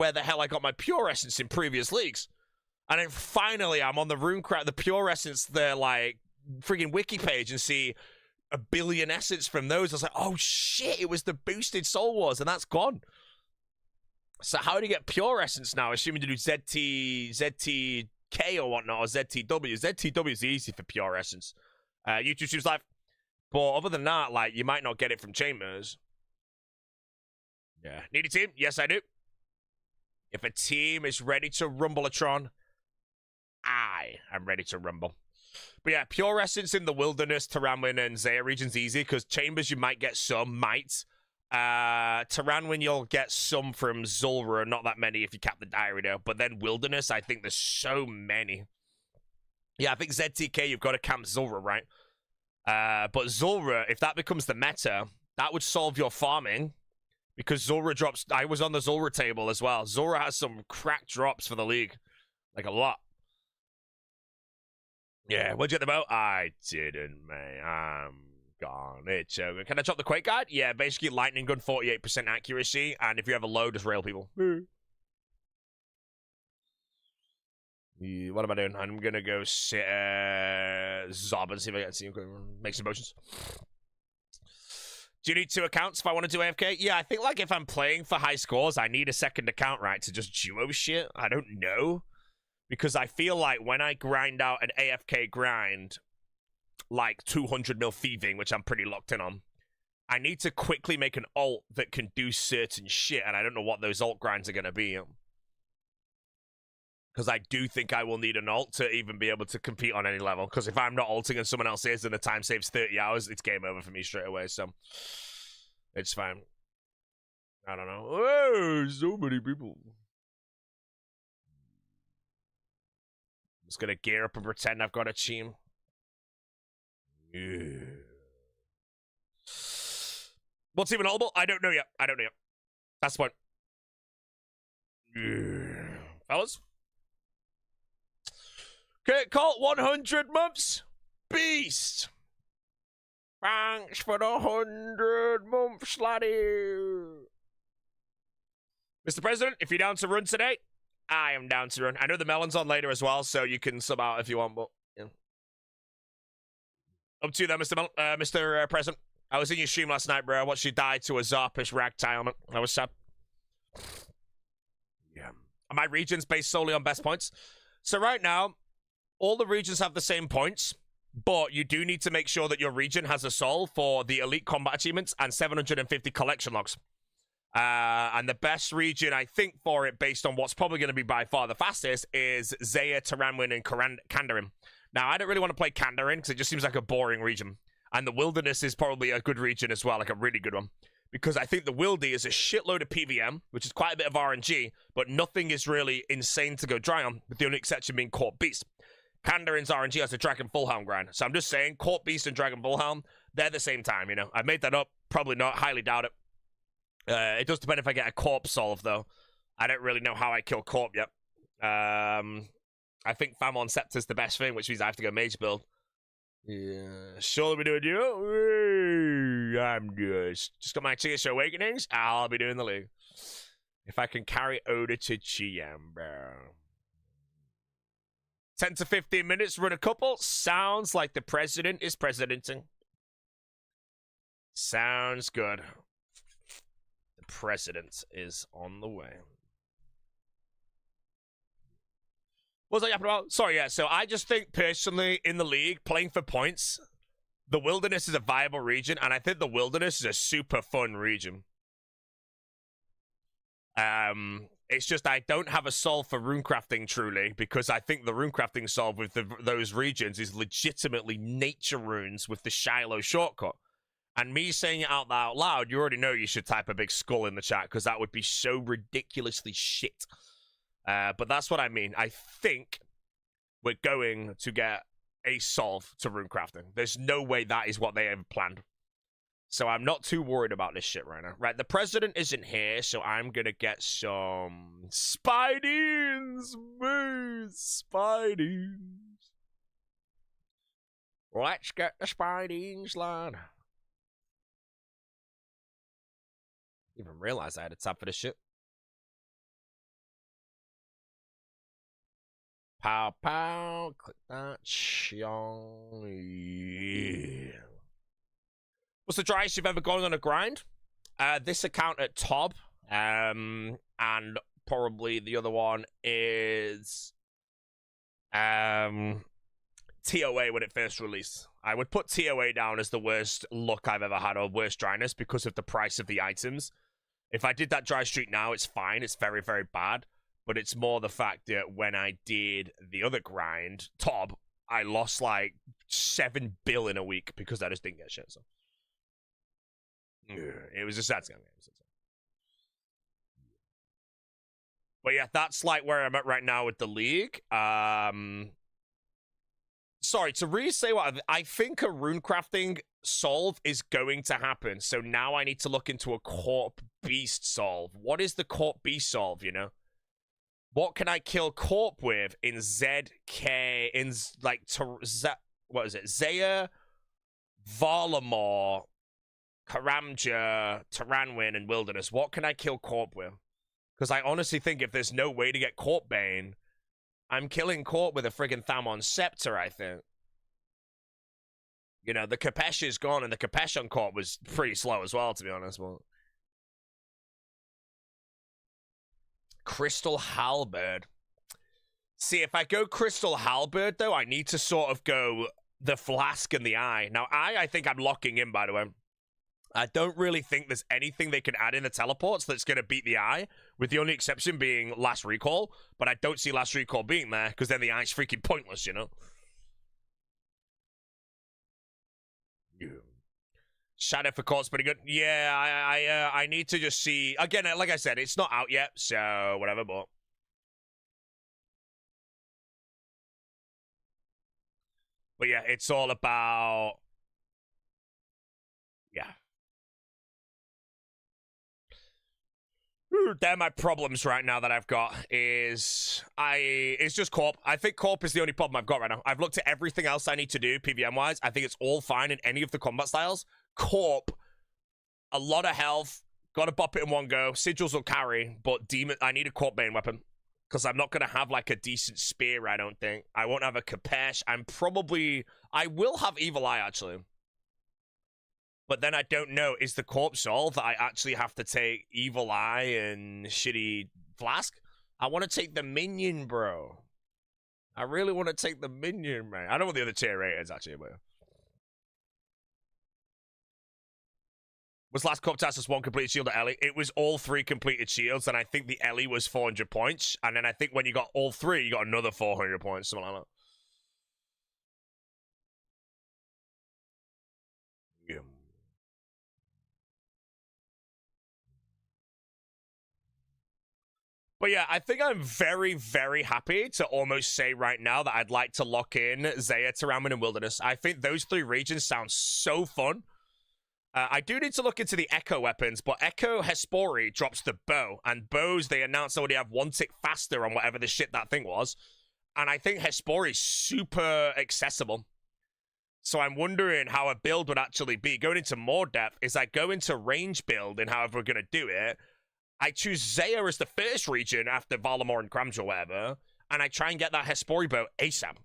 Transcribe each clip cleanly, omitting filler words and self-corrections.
where the hell I got my Pure Essence in previous leagues. And then finally, I'm on the RuneCraft, the Pure Essence, the like freaking wiki page, and see 1 billion essence from those. I was like, oh shit, it was the boosted Soul Wars, and that's gone. So how do you get Pure Essence now? Assuming to do ZTK or whatnot, or ZTW. ZTW is easy for Pure Essence. YouTube streams live. But other than that, like, you might not get it from Chambers. Yeah. Need a team? Yes, I do. If a team is ready to Rumbleatron, I am ready to rumble. But yeah, Pure Essence in the Wilderness, Taranwin, and Zaya region's easy, because Chambers you might get some, Taranwin you'll get some from Zulrah, not that many if you cap the diary though. But then Wilderness, I think there's so many. Yeah, I think ZTK you've got to camp Zulrah, right? But Zulrah, if that becomes the meta, that would solve your farming. Because Zulrah drops, I was on the Zulrah table as well. Zulrah has some crack drops for the league. Like a lot. Yeah, what'd you get the boat? I didn't, man. I'm gone. It's over. Can I drop the Quake Guide? Yeah, basically Lightning Gun, 48% accuracy. And if you have a low, just rail people. What am I doing? I'm gonna go sit Zob and see if I can make some motions. Do you need 2 accounts if I want to do AFK? Yeah, I think like if I'm playing for high scores, I need a second account, right, to just duo shit. I don't know. Because I feel like when I grind out an AFK grind, like 200 mil thieving, which I'm pretty locked in on, I need to quickly make an ult that can do certain shit, and I don't know what those ult grinds are going to be. Because I do think I will need an ult to even be able to compete on any level. Because if I'm not ulting and someone else is and the time saves 30 hours, it's game over for me straight away. So, it's fine. I don't know. Oh, so many people. I'm just going to gear up and pretend I've got a team. Yeah. What's even audible? I don't know yet. I don't know yet. That's the point. Yeah. Fellas? Okay, Colt, 100 months. Beast. Thanks for the 100 months, laddie. Mr. President, if you're down to run today, I am down to run. I know the melon's on later as well, so you can sub out if you want, but yeah. Up to you there, Mr. President. I was in your stream last night, bro. I watched you die to a Zarpish ragtime helmet. I was sad. Yeah. Are my regions based solely on best points? So right now, all the regions have the same points, but you do need to make sure that your region has a soul for the elite combat achievements and 750 collection logs. And the best region, I think, for it, based on what's probably going to be by far the fastest, is Zaya, Taranwin, and Kandarin. Now, I don't really want to play Kandarin because it just seems like a boring region. And the Wilderness is probably a good region as well, like a really good one. Because I think the Wildy is a shitload of PVM, which is quite a bit of RNG, but nothing is really insane to go dry on, with the only exception being Corp Beast. Kandarin's RNG has a Dragon Fullhound grind. So I'm just saying, Corp Beast and Dragon Fullhound, they're the same time, you know. I made that up. Probably not. Highly doubt it. It does depend if I get a Corp solve, though. I don't really know how I kill Corp yet. I think Famon Scepter's the best thing, which means I have to go Mage build. Yeah. Surely we do a duo? I'm just got my TSO Awakenings. I'll be doing the league. If I can carry Oda to GM, bro. 10 to 15 minutes, run a couple. Sounds like the president is presidenting. Sounds good. The president is on the way. What was I yapping about? Sorry, yeah. So I just think personally in the league, playing for points, the Wilderness is a viable region, and I think the Wilderness is a super fun region. It's just I don't have a solve for runecrafting truly, because I think the runecrafting solve with those regions is legitimately nature runes with the Shiloh shortcut. And me saying it out loud, you already know you should type a big skull in the chat, because that would be so ridiculously shit. But that's what I mean. I think we're going to get a solve to runecrafting. There's no way that is what they have planned. So I'm not too worried about this shit right now. Right, the president isn't here, so I'm gonna get some Spideens, Spideens. Let's get the Spideens, lad. Even realize I had a tab for this shit. Pow, pow. Click that. Chiong. Yeah. What's the driest you've ever gone on a grind? This account at Tob. And probably the other one is TOA when it first released. I would put TOA down as the worst luck I've ever had, or worst dryness, because of the price of the items. If I did that dry streak now, it's fine. It's very, very bad. But it's more the fact that when I did the other grind, Tob, I lost like 7 bill in a week because I just didn't get shit. So it was a sad scam game. But yeah, that's like where I'm at right now with the league. Sorry, to really say what I think a rune crafting solve is going to happen. So now I need to look into a Corp Beast solve. What is the Corp Beast solve, you know? What can I kill Corp with in ZK, in like, what is it? Zaya, Varlamore, Karamja, Taranwin, and Wilderness. What can I kill Corp with? Because I honestly think if there's no way to get Corp Bane, I'm killing Corp with a friggin' Thamon Scepter, I think. You know, the Kapesh is gone, and the Kapesh on Corp was pretty slow as well, to be honest. But Crystal Halberd. See, if I go Crystal Halberd, though, I need to sort of go the Flask and the Eye. Now, I think I'm locking in, by the way. I don't really think there's anything they can add in the teleports that's going to beat the Eye, with the only exception being Last Recall. But I don't see Last Recall being there, because then the Eye's freaking pointless, you know? Shadow for Court's pretty good. Yeah, I need to just see... Again, like I said, it's not out yet, so whatever, but... But yeah, it's all about... Yeah. They're my problems right now that I've got is it's just Corp. I think Corp is the only problem I've got right now. I've looked at everything else I need to do PVM wise. I think it's all fine in any of the combat styles. Corp, a lot of health, gotta bop it in one go. Sigils will carry, but demon, I need a Corp Bane weapon because I'm not gonna have like a decent spear. I don't think I won't have a Kapesh. I will have Evil Eye actually. But then I don't know, is the Corp solve that I actually have to take Evil Eye and shitty Flask? I want to take the minion, bro. I really want to take the minion, man. I don't know what the other tier rate is, actually, but... Was last Corp task just one completed shield at Ellie? It was all 3 completed shields, and I think the Ellie was 400 points. And then I think when you got all 3, you got another 400 points, something like that. Yeah. But yeah, I think I'm very, very happy to almost say right now that I'd like to lock in Zaya, Taranwin, and Wilderness. I think those 3 regions sound so fun. I do need to look into the Echo weapons, but Echo Hespori drops the bow, and bows, they announced already have 1 tick faster on whatever the shit that thing was. And I think Hespori is super accessible. So I'm wondering how a build would actually be. Going into more depth is I go into range build and however we're going to do it. I choose Zaya as the first region after Varlamore and Kramja or whatever, and I try and get that Hespori bow ASAP.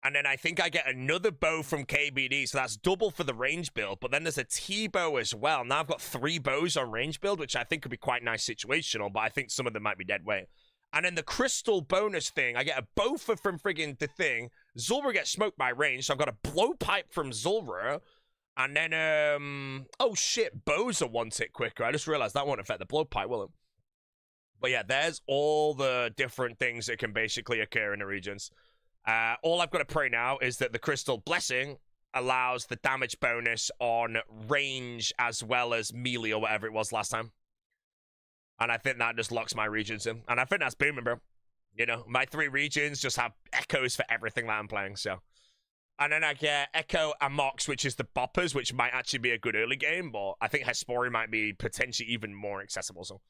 And then I think I get another bow from KBD, so that's double for the range build, but then there's a T-bow as well. Now I've got 3 bows on range build, which I think could be quite nice situational, but I think some of them might be dead weight. And then the crystal bonus thing, I get a bow from friggin' the thing. Zulrah gets smoked by range, so I've got a blowpipe from Zulrah. And then, oh shit, bows are 1 tick quicker. I just realized that won't affect the blowpipe, will it? But yeah, there's all the different things that can basically occur in the regions. All I've got to pray now is that the Crystal Blessing allows the damage bonus on range as well as melee or whatever it was last time. And I think that just locks my regions in. And I think that's booming, bro. You know, my 3 regions just have echoes for everything that I'm playing, so... And then I get Echo and Mox, which is the boppers, which might actually be a good early game, but I think Hespori might be potentially even more accessible, so.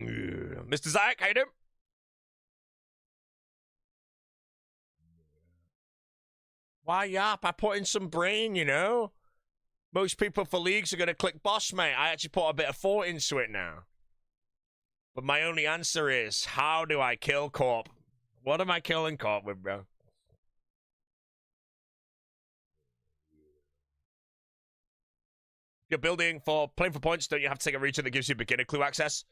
Mr. Zach, how you doing? Why, yap, I put in some brain, you know? Most people for leagues are going to click boss, mate. I actually put a bit of thought into it now. But my only answer is, how do I kill Corp? What am I killing Corp with, bro? If you're playing for points, don't you have to take a region that gives you beginner clue access?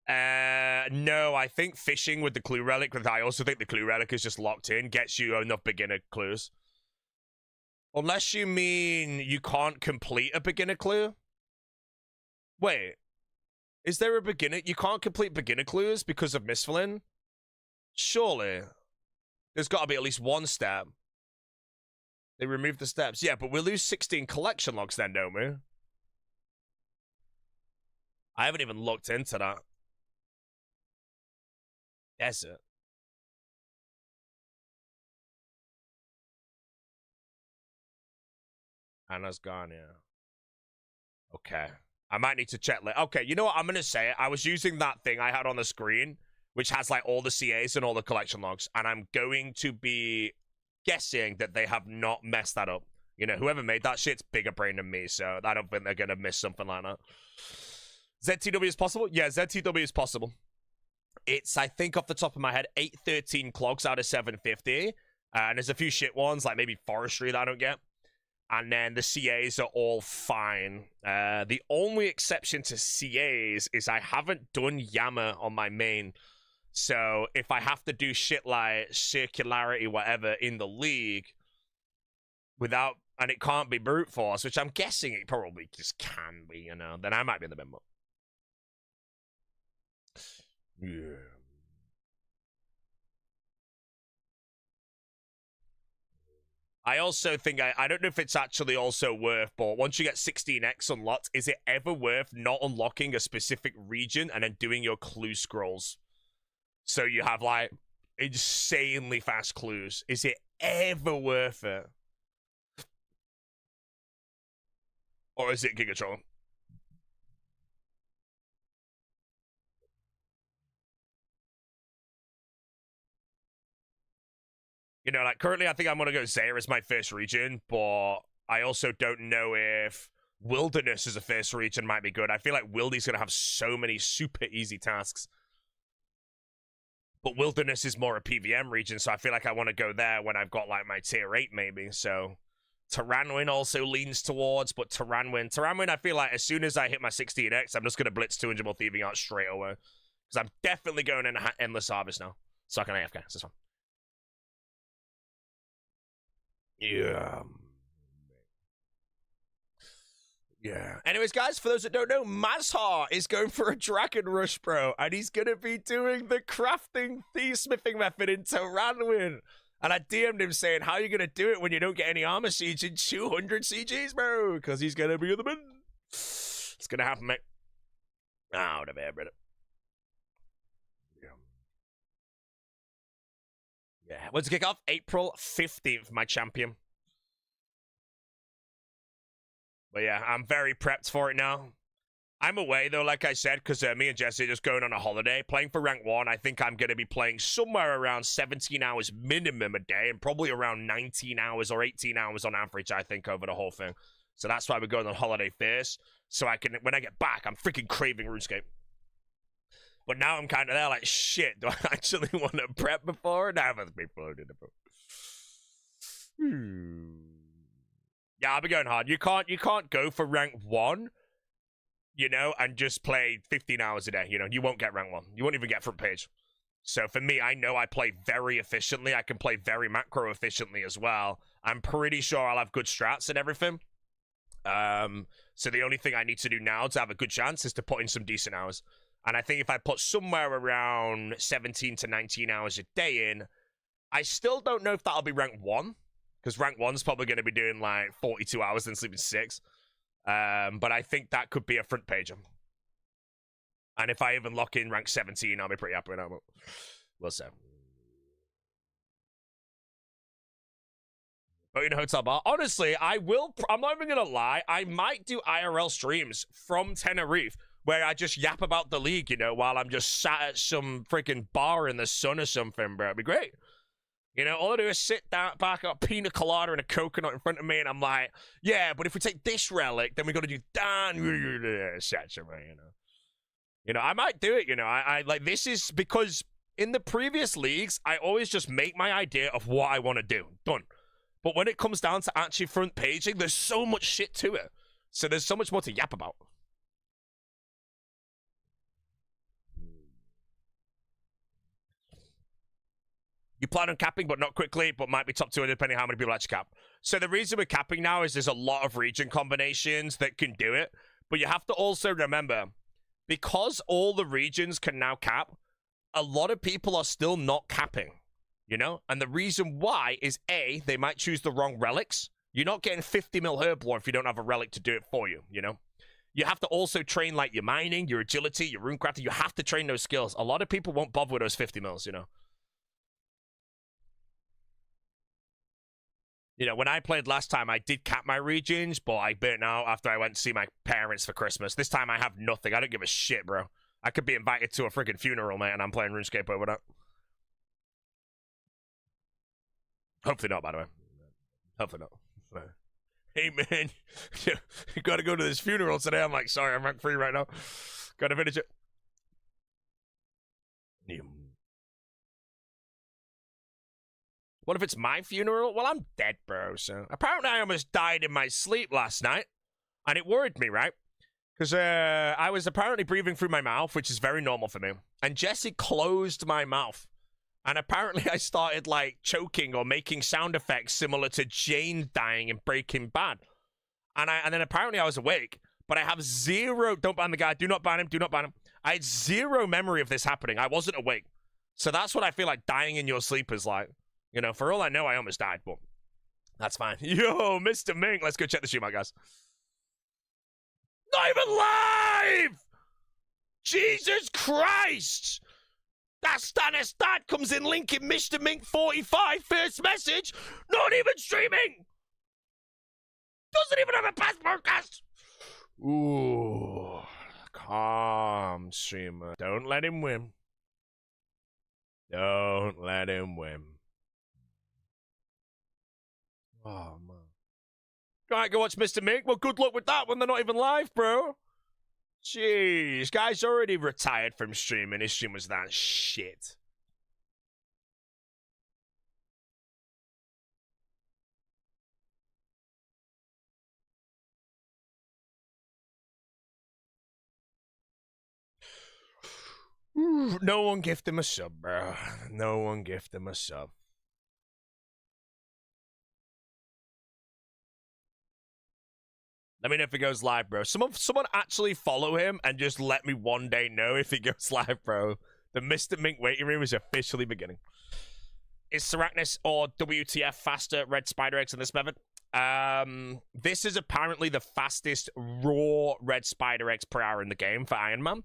No, I think fishing with the clue relic, because I also think the clue relic is just locked in, gets you enough beginner clues. Unless you mean you can't complete a beginner clue. Wait, is there a beginner? You can't complete beginner clues because of Misflin? Surely. There's got to be at least one step. They removed the steps. Yeah, but we lose 16 collection logs then, don't we? I haven't even looked into that. That's it. Anna's gone, yeah. Okay. I might need to check later. Okay, you know what? I'm going to say it. I was using that thing I had on the screen, which has like all the CAs and all the collection logs, and I'm going to be guessing that they have not messed that up. You know, whoever made that shit's bigger brain than me, so I don't think they're going to miss something like that. ZTW is possible? Yeah, ZTW is possible. It's, I think off the top of my head, 813 clogs out of 750. And there's a few shit ones, like maybe forestry that I don't get. And then the CAs are all fine. The only exception to CAs is I haven't done Yammer on my main. So if I have to do shit like circularity, whatever, in the league, without, and it can't be brute force, which I'm guessing it probably just can be, you know, then I might be in the memo. Yeah. I also think, I don't know if it's actually also worth, but once you get 16x unlocked, is it ever worth not unlocking a specific region and then doing your clue scrolls? So you have, like, insanely fast clues. Is it ever worth it? Or is it Gigatron? You know, like, currently I think I'm going to go Zaya as my first region, but I also don't know if Wilderness as a first region might be good. I feel like Wildy's going to have so many super easy tasks. But Wilderness is more a PVM region, so I feel like I want to go there when I've got, like, my tier 8, maybe. So Taranwin also leans towards, but Taranwin, I feel like as soon as I hit my 16x, I'm just going to blitz 200 more Thieving Art straight away. Because I'm definitely going in Endless Harvest now. So I can AFK. This is fine. Yeah. Yeah. Anyways, guys, for those that don't know, Mazhar is going for a Dragon Rush, bro. And he's going to be doing the crafting thief-smithing method in Taranwin. And I DM'd him saying, how are you going to do it when you don't get any armor siege in 200 CGs, bro? Because he's going to be in the bin. It's going to happen, mate. Ah, whatever, brother. Yeah, when's the kickoff? April 15th, my champion. But yeah, I'm very prepped for it now. I'm away, though, like I said, because me and Jesse are just going on a holiday. Playing for rank 1, I think I'm going to be playing somewhere around 17 hours minimum a day, and probably around 19 hours or 18 hours on average, I think, over the whole thing. So that's why we're going on holiday first, so I can, when I get back, I'm freaking craving RuneScape. But now I'm kind of there like, shit, do I actually want to prep before? Now other people are doing it. Yeah, I'll be going hard. You can't go for rank 1, you know, and just play 15 hours a day. You know, you won't get rank 1. You won't even get front page. So for me, I know I play very efficiently. I can play very macro efficiently as well. I'm pretty sure I'll have good strats and everything. So the only thing I need to do now to have a good chance is to put in some decent hours. And I think if I put somewhere around 17 to 19 hours a day in, I still don't know if that'll be rank 1. Because rank 1's probably going to be doing like 42 hours and sleeping 6. But I think that could be a front pager. And if I even lock in rank 17, I'll be pretty happy with that. We'll see. But in a hotel bar. Honestly, I'm not even going to lie. I might do IRL streams from Tenerife, where I just yap about the league, you know, while I'm just sat at some freaking bar in the sun or something, bro. It'd be great. You know, all I do is sit down, back up, pina colada and a coconut in front of me, and I'm like, yeah, but if we take this relic, then we got to do that, etc., you know. You know, I might do it, you know. I like, this is because in the previous leagues, I always just make my idea of what I want to do. Done. But when it comes down to actually front paging, there's so much shit to it. So there's so much more to yap about. You plan on capping, but not quickly, but might be top 200 depending on how many people actually cap. So the reason we're capping now is there's a lot of region combinations that can do it. But you have to also remember, because all the regions can now cap, a lot of people are still not capping, you know? And the reason why is, A, they might choose the wrong relics. You're not getting 50 mil herblore if you don't have a relic to do it for you, you know? You have to also train, like, your mining, your agility, your runecrafting. You have to train those skills. A lot of people won't bother with those 50 mils, you know? You know, when I played last time, I did cap my regions, but I burnt out after I went to see my parents for Christmas. This time I have nothing. I don't give a shit, bro. I could be invited to a freaking funeral, man, and I'm playing RuneScape over that. Hopefully not, by the way. Hopefully not. Hey, man, you gotta go to this funeral today. I'm like, sorry, I'm rank 3 right now. Gotta finish it. What if it's my funeral? Well, I'm dead, bro, so... Apparently, I almost died in my sleep last night. And it worried me, right? Because I was apparently breathing through my mouth, which is very normal for me. And Jesse closed my mouth. And apparently, I started, like, choking or making sound effects similar to Jane dying in Breaking Bad. And then apparently, I was awake. But I have zero... Don't ban the guy. Do not ban him. Do not ban him. I had zero memory of this happening. I wasn't awake. So that's what I feel like dying in your sleep is like. You know, for all I know, I almost died, but that's fine. Yo, Mr. Mink, let's go check the stream out, guys. Not even live! Jesus Christ! That Stannis dad comes in linking Mr. Mink 45 first message. Not even streaming! Doesn't even have a passport cast! Ooh, calm, streamer. Don't let him win. Don't let him win. Oh, man. Alright, go watch Mr. Mink. Well, good luck with that when they're not even live, bro. Jeez. Guy's already retired from streaming. His stream was that shit. Ooh, no one gift him a sub, bro. No one gift him a sub. Let me know if he goes live, bro. Someone actually follow him and just let me one day know if he goes live, bro. The Mr. Mink waiting room is officially beginning. Is Seracnus or WTF faster red spider eggs in this method? This is apparently the fastest raw red spider eggs per hour in the game for Iron Man.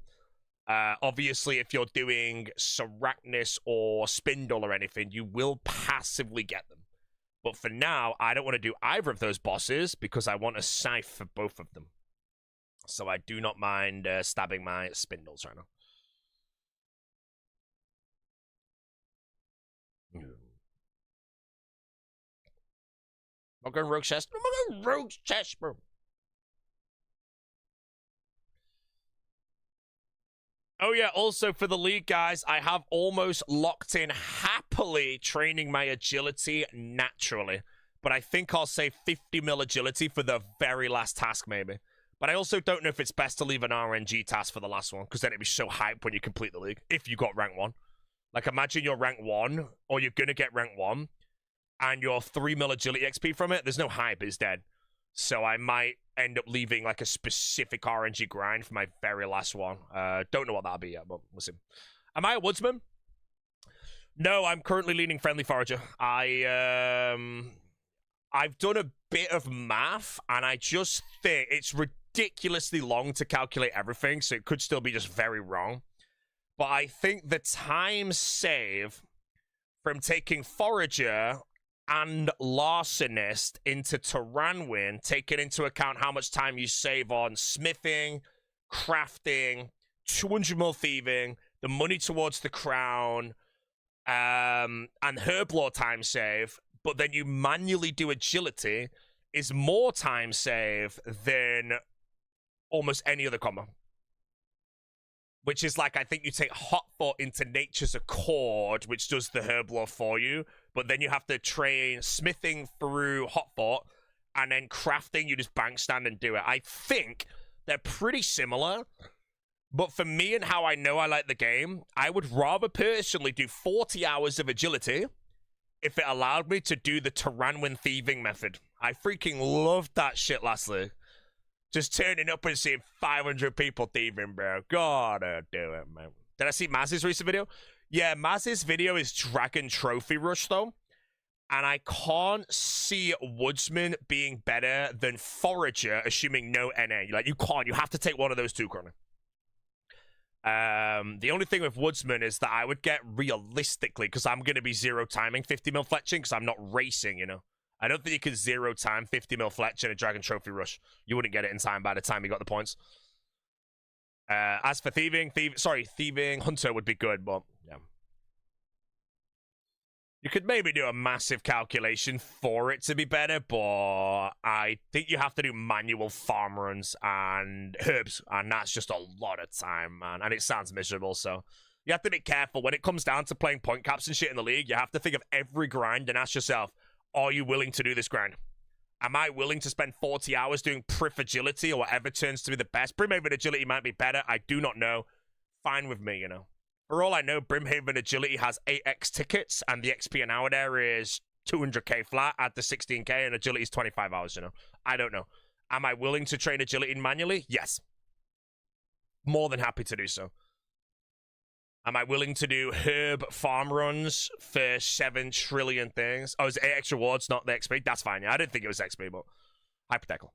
Obviously, if you're doing Seracnus or Spindle or anything, you will passively get them. But for now, I don't want to do either of those bosses because I want a scythe for both of them. So I do not mind stabbing my spindles right now. I'm going rogue chest. I'm going rogue chest, bro. Oh yeah, also for the league, guys, I have almost locked in happily training my agility naturally. But I think I'll say 50 mil agility for the very last task, maybe. But I also don't know if it's best to leave an RNG task for the last one, because then it'd be so hype when you complete the league, if you got rank 1. Like, imagine you're rank 1, or you're gonna get rank 1, and you're 3 mil agility XP from it. There's no hype, it's dead. So I might end up leaving like a specific RNG grind for my very last one. Don't know what that'll be yet, but we'll see. Am I a woodsman? No, I'm currently leaning friendly forager. I've done a bit of math, and I just think it's ridiculously long to calculate everything, so it could still be just very wrong. But I think the time save from taking forager and larcenist into Tyranwin, taking into account how much time you save on smithing, crafting, 200 mil thieving, the money towards the crown, and herblore time save, but then you manually do agility, is more time save than almost any other combo. which is like, I think you take Hot Thought into Nature's Accord, which does the herb lore for you, but then you have to train smithing through Hot Thought, and then crafting, you just bank stand and do it. I think they're pretty similar, but for me and how I know I like the game, I would rather personally do 40 hours of agility if it allowed me to do the Tyranwin thieving method. I freaking loved that shit lastly. Just turning up and seeing 500 people thieving, bro. Gotta do it, man. Did I see Maz's recent video? Yeah, Maz's video is Dragon Trophy Rush, though. And I can't see Woodsman being better than Forager, assuming no NA. Like, you can't. You have to take one of those two, Connor. The only thing with Woodsman is that I would get realistically, because I'm going to be zero timing 50 mil fletching, because I'm not racing, you know. I don't think you could zero time 50 mil fletch in a Dragon Trophy Rush. You wouldn't get it in time by the time you got the points. As for thieving, thieving Hunter would be good, but yeah. You could maybe do a massive calculation for it to be better, but I think you have to do manual farm runs and herbs, and that's just a lot of time, man. And it sounds miserable, so you have to be careful. When it comes down to playing point caps and shit in the league, you have to think of every grind and ask yourself, are you willing to do this grind? Am I willing to spend 40 hours doing Prif Agility or whatever turns to be the best? Brimhaven Agility might be better. I do not know. Fine with me, you know. For all I know, Brimhaven Agility has 8x tickets, and the XP an hour there is 200k flat at the 16k, and Agility is 25 hours, you know. I don't know. Am I willing to train Agility manually? Yes. More than happy to do so. Am I willing to do herb farm runs for 7 trillion things? Oh, it's 8x rewards, not the XP? That's fine, yeah. I didn't think it was XP, but hypothetical.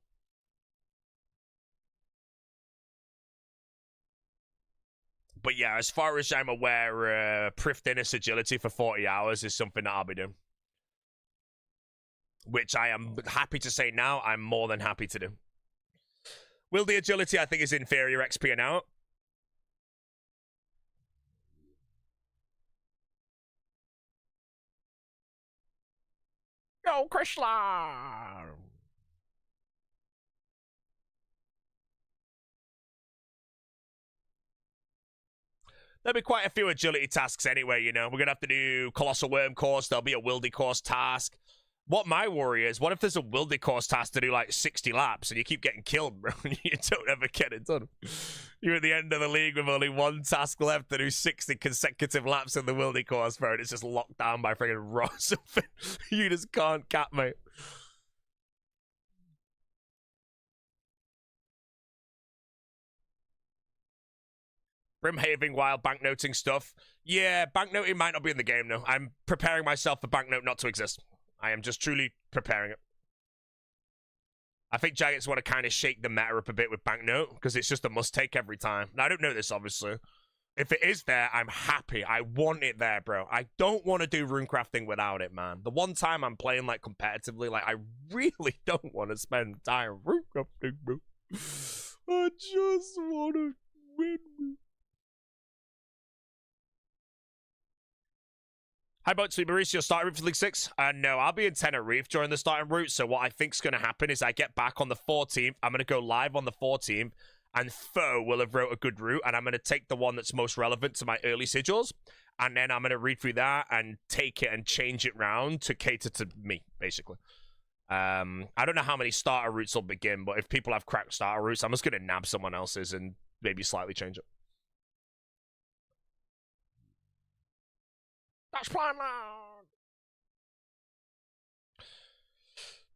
But yeah, as far as I'm aware, Prif Dennis Agility for 40 hours is something that I'll be doing. Which I am happy to say now, I'm more than happy to do. Will the Agility, I think, is inferior XP an hour. Go, Krishna! There'll be quite a few agility tasks anyway, you know. We're going to have to do Colossal Worm course. There'll be a Wildy course task. What my worry is, what if there's a Wildy course task to do like 60 laps and you keep getting killed, bro, and you don't ever get it done? You're at the end of the league with only one task left to do 60 consecutive laps in the Wildy course, bro, and it's just locked down by freaking Ross. You just can't cap, mate. Brimhaven while banknoting stuff. Yeah, banknoting might not be in the game, though. I'm preparing myself for banknote not to exist. I am just truly preparing it. I think Giants want to kind of shake the meta up a bit with banknote, because it's just a must-take every time. Now, I don't know this, obviously. If it is there, I'm happy. I want it there, bro. I don't want to do runecrafting without it, man. The one time I'm playing, like, competitively, like, I really don't want to spend time runecrafting, bro. I just want to win, bro. How about to Mauricio starting route for League 6? No, I'll be in Tenerife during the starting route, so what I think's going to happen is I get back on the 14th, I'm going to go live on the 14th, and Foe will have wrote a good route, and I'm going to take the one that's most relevant to my early sigils, and then I'm going to read through that and take it and change it round to cater to me, basically. I don't know how many starter routes will begin, but if people have cracked starter routes, I'm just going to nab someone else's and maybe slightly change it. That's plan now.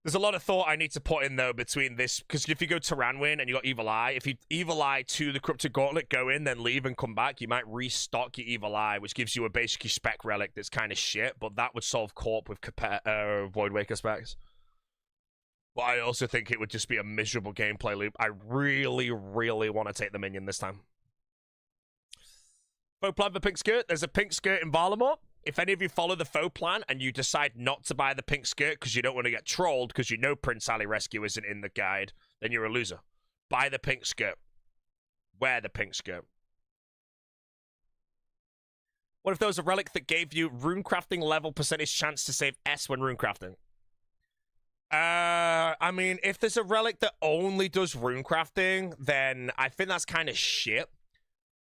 There's a lot of thought I need to put in, though, between this, because if you go to Ranwin and you got Evil Eye, if you Evil Eye to the Corrupted Gauntlet, go in, then leave and come back, you might restock your Evil Eye, which gives you a basically spec relic that's kind of shit, but that would solve Corp with Void Waker specs. But I also think it would just be a miserable gameplay loop. I really, really want to take the minion this time. Faux plan for pink skirt. There's a pink skirt in Varlamore. If any of you follow the faux plan and you decide not to buy the pink skirt because you don't want to get trolled because you know Prince Ali Rescue isn't in the guide, then you're a loser. Buy the pink skirt. Wear the pink skirt. What if there was a relic that gave you runecrafting level percentage chance to save S when runecrafting? I mean, if there's a relic that only does runecrafting, then I think that's kind of shit.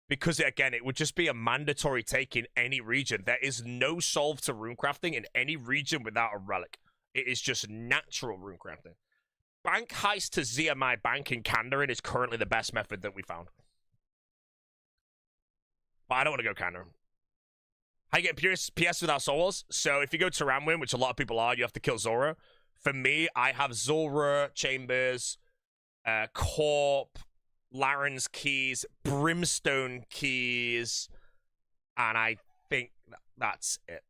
Because, again, it would just be a mandatory take in any region. There is no solve to runecrafting in any region without a relic. It is just natural runecrafting. Bank heist to ZMI Bank in Kandarin is currently the best method that we found. But I don't want to go Kandarin. How you get PS without souls? So if you go to Ramwin, which a lot of people are, you have to kill Zora. For me, I have Zora, Chambers, Corp, Laren's keys, Brimstone keys, and I think that's it.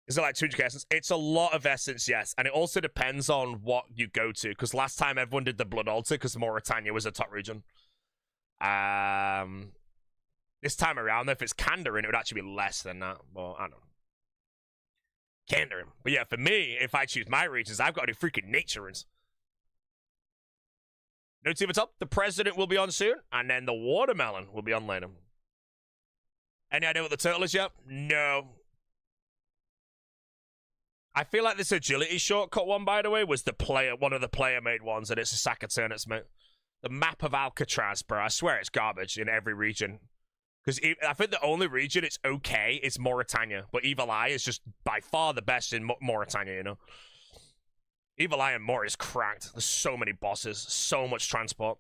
Is it like 200k essence? It's a lot of essence, yes. And it also depends on what you go to. Because last time everyone did the Blood Altar because Mauritania was a top region. This time around, though, if it's Kandarin, it would actually be less than that. Well, I don't know. Kandarin. But yeah, for me, if I choose my regions, I've got to do freaking nature runes. No team at top. The president will be on soon. And then the watermelon will be on later. Any idea what the turtle is yet? No. I feel like this agility shortcut one, by the way, was one of the player-made ones, and it's a sack of turnips, mate. The map of Alcatraz, bro. I swear it's garbage in every region. Because I think the only region it's okay is Mauritania. But Evil Eye is just by far the best in Mauritania, you know? Evil Eye and Maurit is cracked. There's so many bosses. So much transport.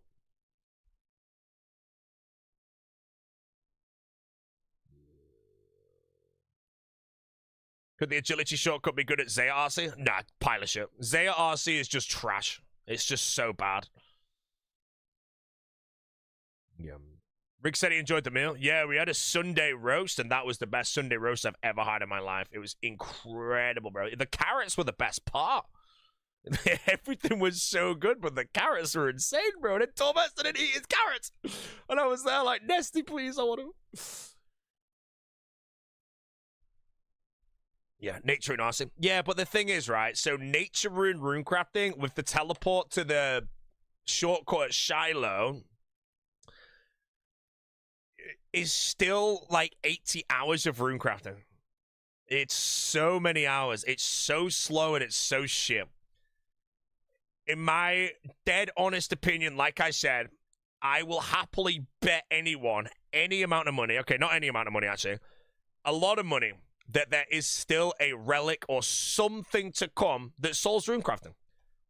Could the agility shortcut be good at Zaya RC? Nah, pile of shit. Zaya RC is just trash. It's just so bad. Yeah. Rick said he enjoyed the meal. Yeah, we had a Sunday roast, and that was the best Sunday roast I've ever had in my life. It was incredible, bro. The carrots were the best part. Everything was so good, but the carrots were insane, bro. And then Thomas didn't eat his carrots. And I was there like, Nesty, please, I want to... Yeah, nature rune RC. Yeah, but the thing is, right, so nature rune runecrafting with the teleport to the shortcut at Shiloh is still like 80 hours of runecrafting. It's so many hours. It's so slow and it's so shit. In my dead honest opinion, like I said, I will happily bet anyone any amount of money. Okay, not any amount of money, actually. A lot of money that there is still a relic or something to come that solves runecrafting.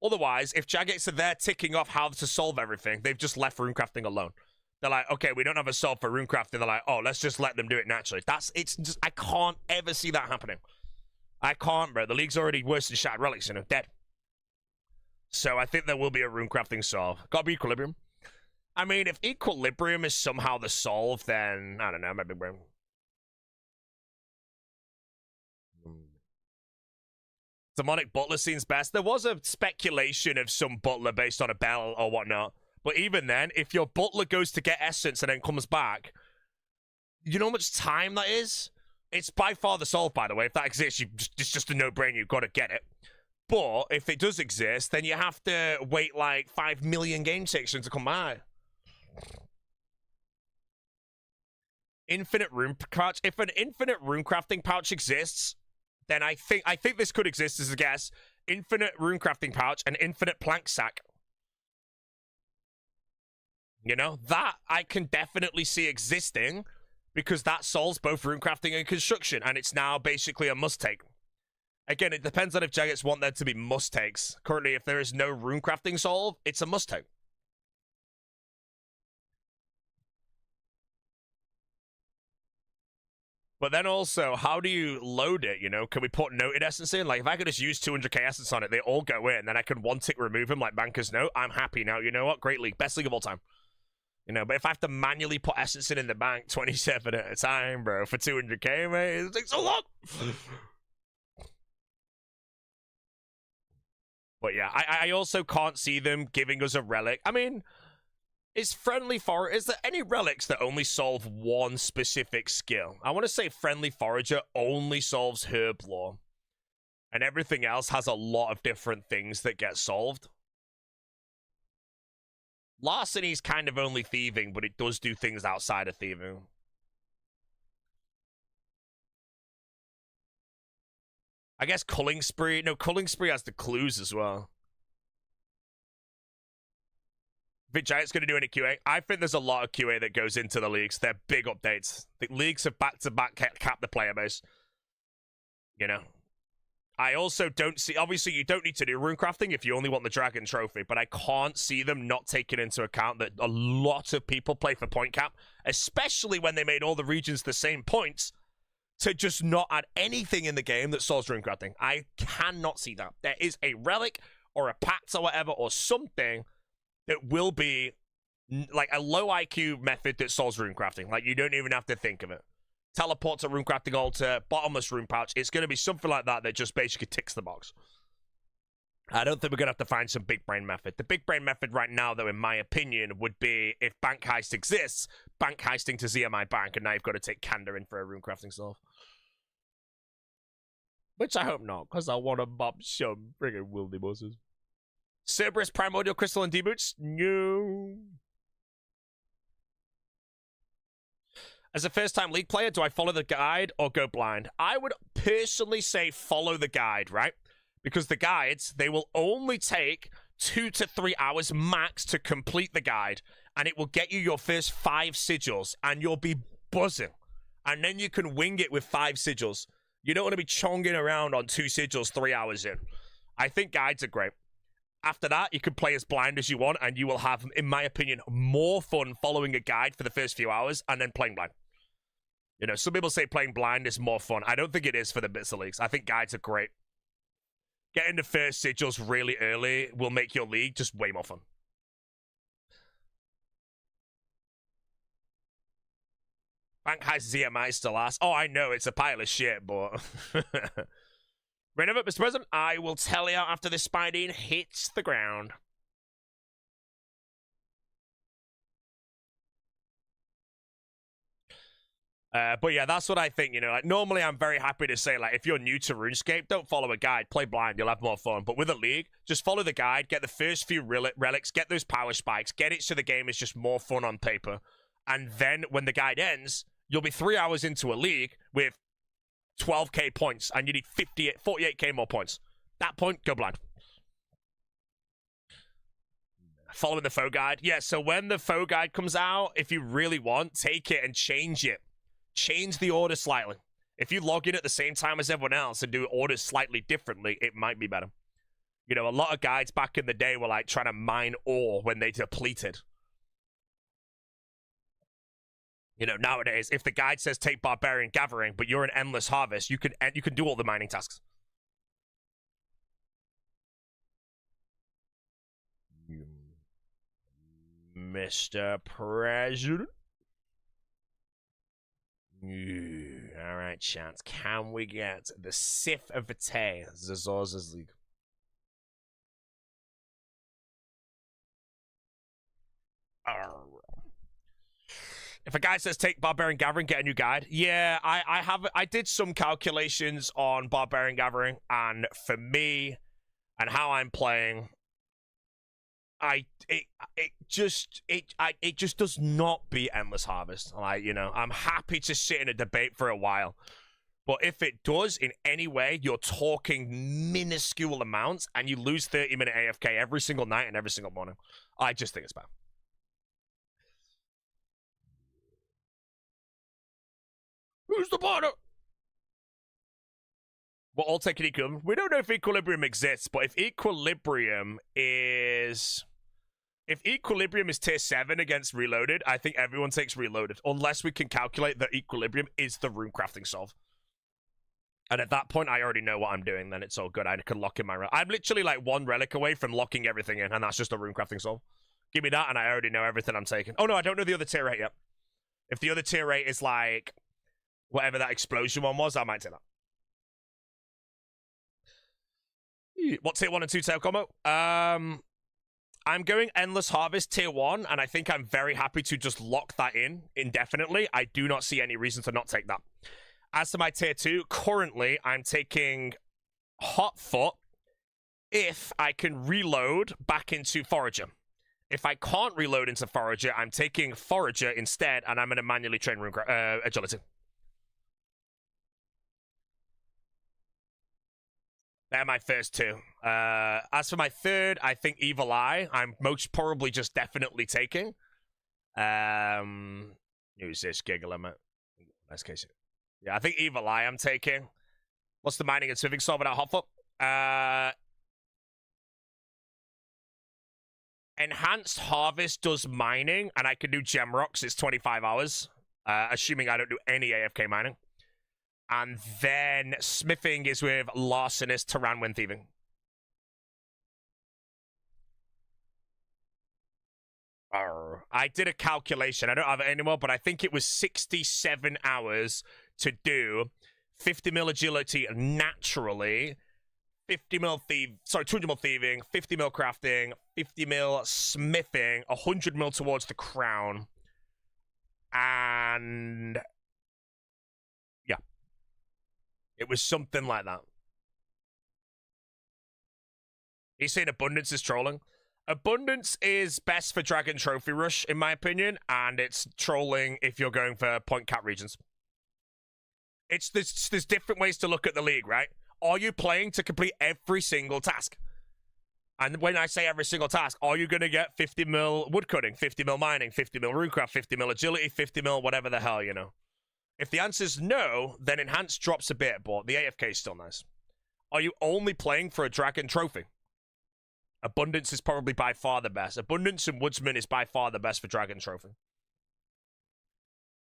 Otherwise, if Jagex are there ticking off how to solve everything, they've just left runecrafting alone. They're like, okay, we don't have a solve for runecrafting. They're like, oh, let's just let them do it naturally. It's just, I can't ever see that happening. I can't, bro. The league's already worse than Shattered Relics, you know, dead. So I think there will be a runecrafting solve. Gotta be Equilibrium. I mean, if Equilibrium is somehow the solve, then, I don't know, maybe, bro. Demonic Butler seems best. There was a speculation of some Butler based on a bell or whatnot. But even then, if your Butler goes to get Essence and then comes back, you know how much time that is? It's by far the solve, by the way. If that exists, it's just a no-brainer. You've got to get it. But if it does exist, then you have to wait like 5 million game sections to come by. Infinite rune pouch. If an infinite rune crafting pouch exists, then I think this could exist as a guess. Infinite rune crafting pouch and infinite plank sack. You know, that I can definitely see existing because that solves both rune crafting and construction, and it's now basically a must take. Again, it depends on if Jagex want there to be must takes. Currently, if there is no rune crafting solve, it's a must take. But then also, how do you load it, you know? Can we put noted essence in? Like, if I could just use 200k essence on it, they all go in, and then I can one tick remove them like Banker's Note, I'm happy now. You know what? Great league. Best league of all time. You know, but if I have to manually put essence in the bank 27 at a time, bro, for 200k, mate, it takes so long. But yeah, I also can't see them giving us a relic. I mean... Is there any relics that only solve one specific skill? I want to say Friendly Forager only solves Herb Lore. And everything else has a lot of different things that get solved. Larceny's kind of only thieving, but it does do things outside of thieving. I guess Culling Spree. No, Culling Spree has the clues as well. If Giant's going to do any QA, I think there's a lot of QA that goes into the leagues. They're big updates. The leagues have back-to-back cap the player base. You know? I also don't see... Obviously, you don't need to do rune crafting if you only want the Dragon Trophy, but I can't see them not taking into account that a lot of people play for point cap, especially when they made all the regions the same points, to just not add anything in the game that solves rune crafting. I cannot see that. There is a relic or a pact or whatever or something that will be like a low IQ method that solves rune crafting. Like, you don't even have to think of it. Teleport to rune crafting altar, bottomless rune pouch. It's going to be something like that that just basically ticks the box. I don't think we're going to have to find some big brain method. The big brain method right now, though, in my opinion, would be if bank heist exists, bank heisting to ZMI bank, and now you've got to take Kanda in for a rune crafting solve. Which I hope not, because I want to mob some friggin' wildy bosses. Cerberus, Primordial Crystal, and D-Boots? No. As a first-time League player, do I follow the guide or go blind? I would personally say follow the guide, right? Because the guides, they will only take 2 to 3 hours max to complete the guide, and it will get you your first 5 sigils, and you'll be buzzing. And then you can wing it with 5 sigils. You don't want to be chonging around on 2 sigils 3 hours in. I think guides are great. After that, you can play as blind as you want, and you will have, in my opinion, more fun following a guide for the first few hours and then playing blind. You know, some people say playing blind is more fun. I don't think it is for the bits of leagues. I think guides are great. Getting the first sigils really early will make your league just way more fun. Bank Heist ZMI still asks. Oh, I know, it's a pile of shit, but... Renova, Mr. President, I will tell you after this Spideen hits the ground. But yeah, that's what I think, you know. Like, normally I'm very happy to say, like, if you're new to RuneScape, don't follow a guide, play blind, you'll have more fun. But with a league, just follow the guide, get the first few relics, get those power spikes, get it so the game is just more fun on paper. And then when the guide ends, you'll be 3 hours into a league with 12k points, and you need 48k more points. That point, go blind. Following the faux guide. Yeah, so when the faux guide comes out, if you really want, take it and change it. Change the order slightly. If you log in at the same time as everyone else and do orders slightly differently, it might be better. You know, a lot of guides back in the day were like trying to mine ore when they depleted. You know, nowadays, if the guide says take Barbarian Gathering, but you're an Endless Harvest, you can do all the mining tasks. Mr. President. All right, chance. Can we get the Sith of Vitae, Zazor's League? If a guy says take Barbarian Gathering, get a new guide. Yeah, I did some calculations on Barbarian Gathering, and for me and how I'm playing, it just does not beat Endless Harvest. Like, you know, I'm happy to sit in a debate for a while, but if it does in any way, you're talking minuscule amounts, and you lose 30-minute AFK every single night and every single morning. I just think it's bad. Who's the partner? We'll all take an Equilibrium. We don't know if Equilibrium exists, but if Equilibrium is tier 7 against Reloaded, I think everyone takes Reloaded, unless we can calculate that Equilibrium is the rune crafting solve. And at that point, I already know what I'm doing, then it's all good. I can lock in my... I'm literally like 1 relic away from locking everything in, and that's just a rune crafting solve. Give me that, and I already know everything I'm taking. Oh, no, I don't know the other tier 8 yet. If the other tier 8 is like... whatever that explosion one was, I might take that. What tier 1 and 2 tail combo? I'm going Endless Harvest tier 1, and I think I'm very happy to just lock that in indefinitely. I do not see any reason to not take that. As to my tier 2, currently I'm taking Hot Foot if I can reload back into Forager. If I can't reload into Forager, I'm taking Forager instead, and I'm going to manually train Agility. They're my first two. As for my third, I think Evil Eye. I'm most probably just definitely taking. Who's this Giga Limit? Best case. Yeah, I think Evil Eye I'm taking. What's the mining and smithing sword without Hotfoot? Enhanced Harvest does mining, and I can do gem rocks. It's 25 hours, assuming I don't do any AFK mining. And then smithing is with Larcenist, Tyranwin, Thieving. I did a calculation. I don't have it anymore, but I think it was 67 hours to do 50 mil agility naturally, 50 mil 200 mil thieving, 50 mil crafting, 50 mil smithing, 100 mil towards the crown, and yeah, it was something like that. He's saying abundance is trolling. Abundance is best for Dragon Trophy Rush, in my opinion, and it's trolling if you're going for point cap regions. There's different ways to look at the league, right? Are you playing to complete every single task? And when I say every single task, are you going to get 50 mil woodcutting, 50 mil mining, 50 mil runecraft, 50 mil agility, 50 mil whatever the hell, you know? If the answer is no, then enhanced drops a bit, but the AFK is still nice. Are you only playing for a Dragon Trophy? Abundance is probably by far the best. Abundance and Woodsman is by far the best for Dragon Trophy.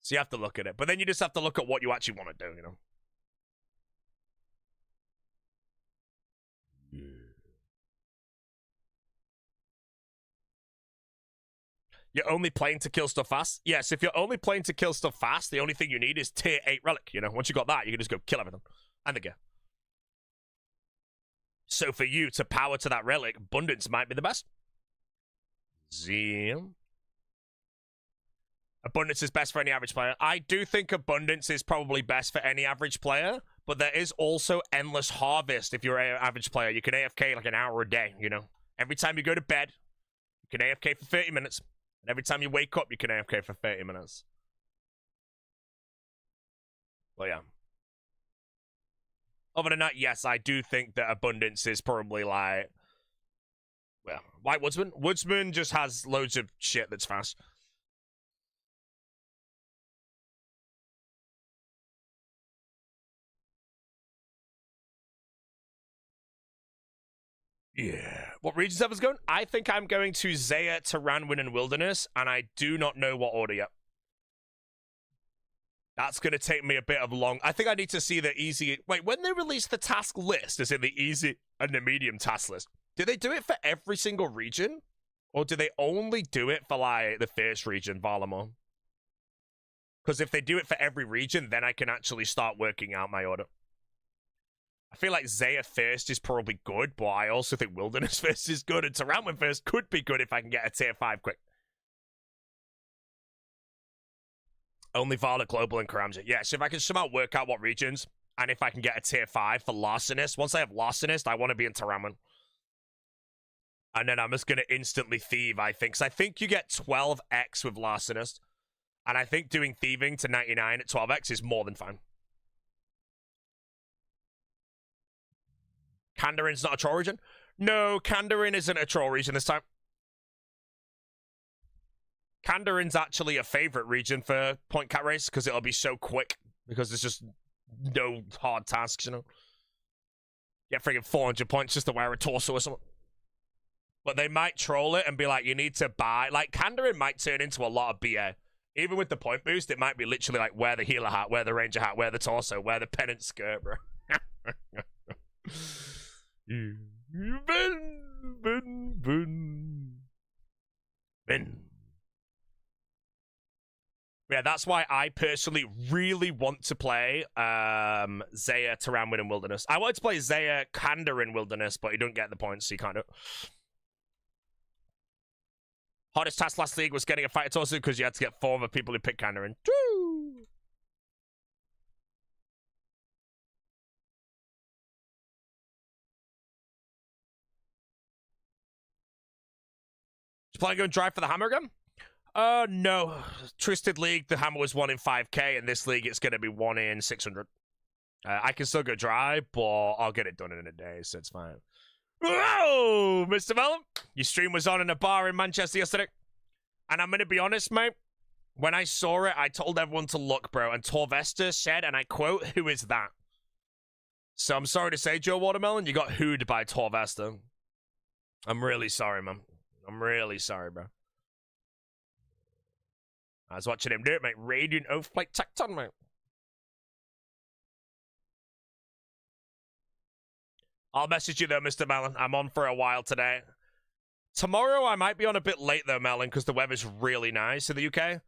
So you have to look at it. But then you just have to look at what you actually want to do, you know? You're only playing to kill stuff fast? Yes, if you're only playing to kill stuff fast, the only thing you need is tier 8 Relic, you know? Once you got that, you can just go kill everything. And the gear. So for you to power to that Relic, Abundance might be the best. Zim. Abundance is best for any average player. I do think Abundance is probably best for any average player, but there is also Endless Harvest if you're an average player. You can AFK like an hour a day, you know? Every time you go to bed, you can AFK for 30 minutes. And every time you wake up, you can AFK for 30 minutes. Well, yeah. Other than that, yes, I do think that Abundance is probably like... Well, White Woodsman? Woodsman just has loads of shit that's fast. Yeah. What regions have us going? I think I'm going to Zaya, Tyranwin, and Wilderness, and I do not know what order yet. That's going to take me a bit of long... I think I need to see the easy... Wait, when they release the task list, is it the easy and the medium task list? Do they do it for every single region? Or do they only do it for, like, the first region, Valamor? Because if they do it for every region, then I can actually start working out my order. I feel like Zaya first is probably good, but I also think Wilderness first is good, and Tyranwin first could be good if I can get a tier 5 quick. Only Varda, Global, and Karamja. Yeah, so if I can somehow work out what regions, and if I can get a tier 5 for Larcenist, once I have Larcenist, I want to be in Tyranwin. And then I'm just going to instantly thieve, I think. Because I think you get 12x with Larcenist. And I think doing thieving to 99 at 12x is more than fine. Kandarin's not a troll region? No, Kandarin isn't a troll region this time. Kandarin's actually a favorite region for point cat race because it'll be so quick. Because there's just no hard tasks, you know. Get freaking 400 points just to wear a torso or something. But they might troll it and be like, you need to buy... Like, Kandarin might turn into a lot of BA. Even with the point boost, it might be literally like, wear the healer hat, wear the ranger hat, wear the torso, wear the pennant skirt, bro. Ben. Yeah, that's why I personally really want to play Zaya, Tyranwin, and Wilderness. I wanted to play Zaya, Kandarin, Wilderness, but you don't get the points, so you can't do it. Hardest task last league was getting a fighter torso because you had to get 4 other people who picked Kandarin. Woo! You planning on going drive for the hammer again? No. Twisted League, the hammer was 1 in 5k, and this league it's going to be 1 in 600. I can still go dry, but I'll get it done in a day, so it's fine. Whoa, Mr. Mellon, your stream was on in a bar in Manchester yesterday. And I'm going to be honest, mate. When I saw it, I told everyone to look, bro. And Torvesta said, and I quote, "Who is that?" So I'm sorry to say, Joe Watermelon, you got hooed by Torvesta. I'm really sorry, man. I'm really sorry, bro. I was watching him do it, mate. Radiant Oathplate Tecton, mate. I'll message you, though, Mr. Mellon. I'm on for a while today. Tomorrow, I might be on a bit late, though, Mellon, because the weather's really nice in the UK.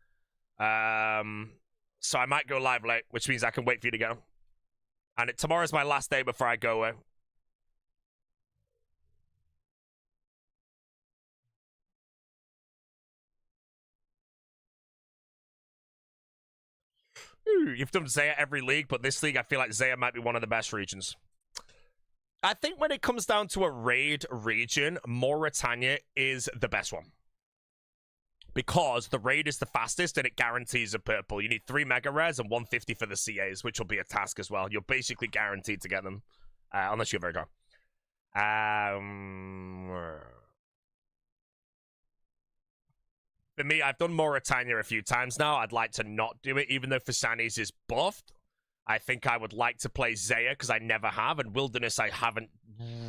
So I might go live late, which means I can wait for you to go. And tomorrow's my last day before I go away. You've done Zaya every league, but this league, I feel like Zaya might be one of the best regions. I think when it comes down to a raid region, Mauritania is the best one. Because the raid is the fastest and it guarantees a purple. You need 3 mega rares and 150 for the CAs, which will be a task as well. You're basically guaranteed to get them. Unless you're very dry. For me, I've done Mauritania a few times now. I'd like to not do it, even though Fasanis is buffed. I think I would like to play Zaya, because I never have, and Wilderness, I haven't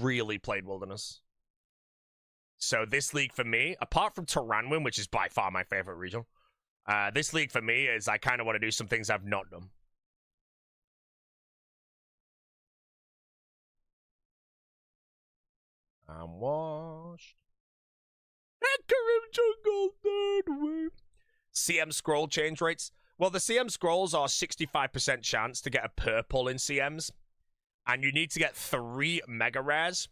really played Wilderness. So this league for me, apart from Taranwin, which is by far my favorite region, this league for me is I kind of want to do some things I've not done. I'm washed. Jungle third way. CM scroll change rates. Well, the CM scrolls are 65% chance to get a purple in CMs. And you need to get 3 mega rares.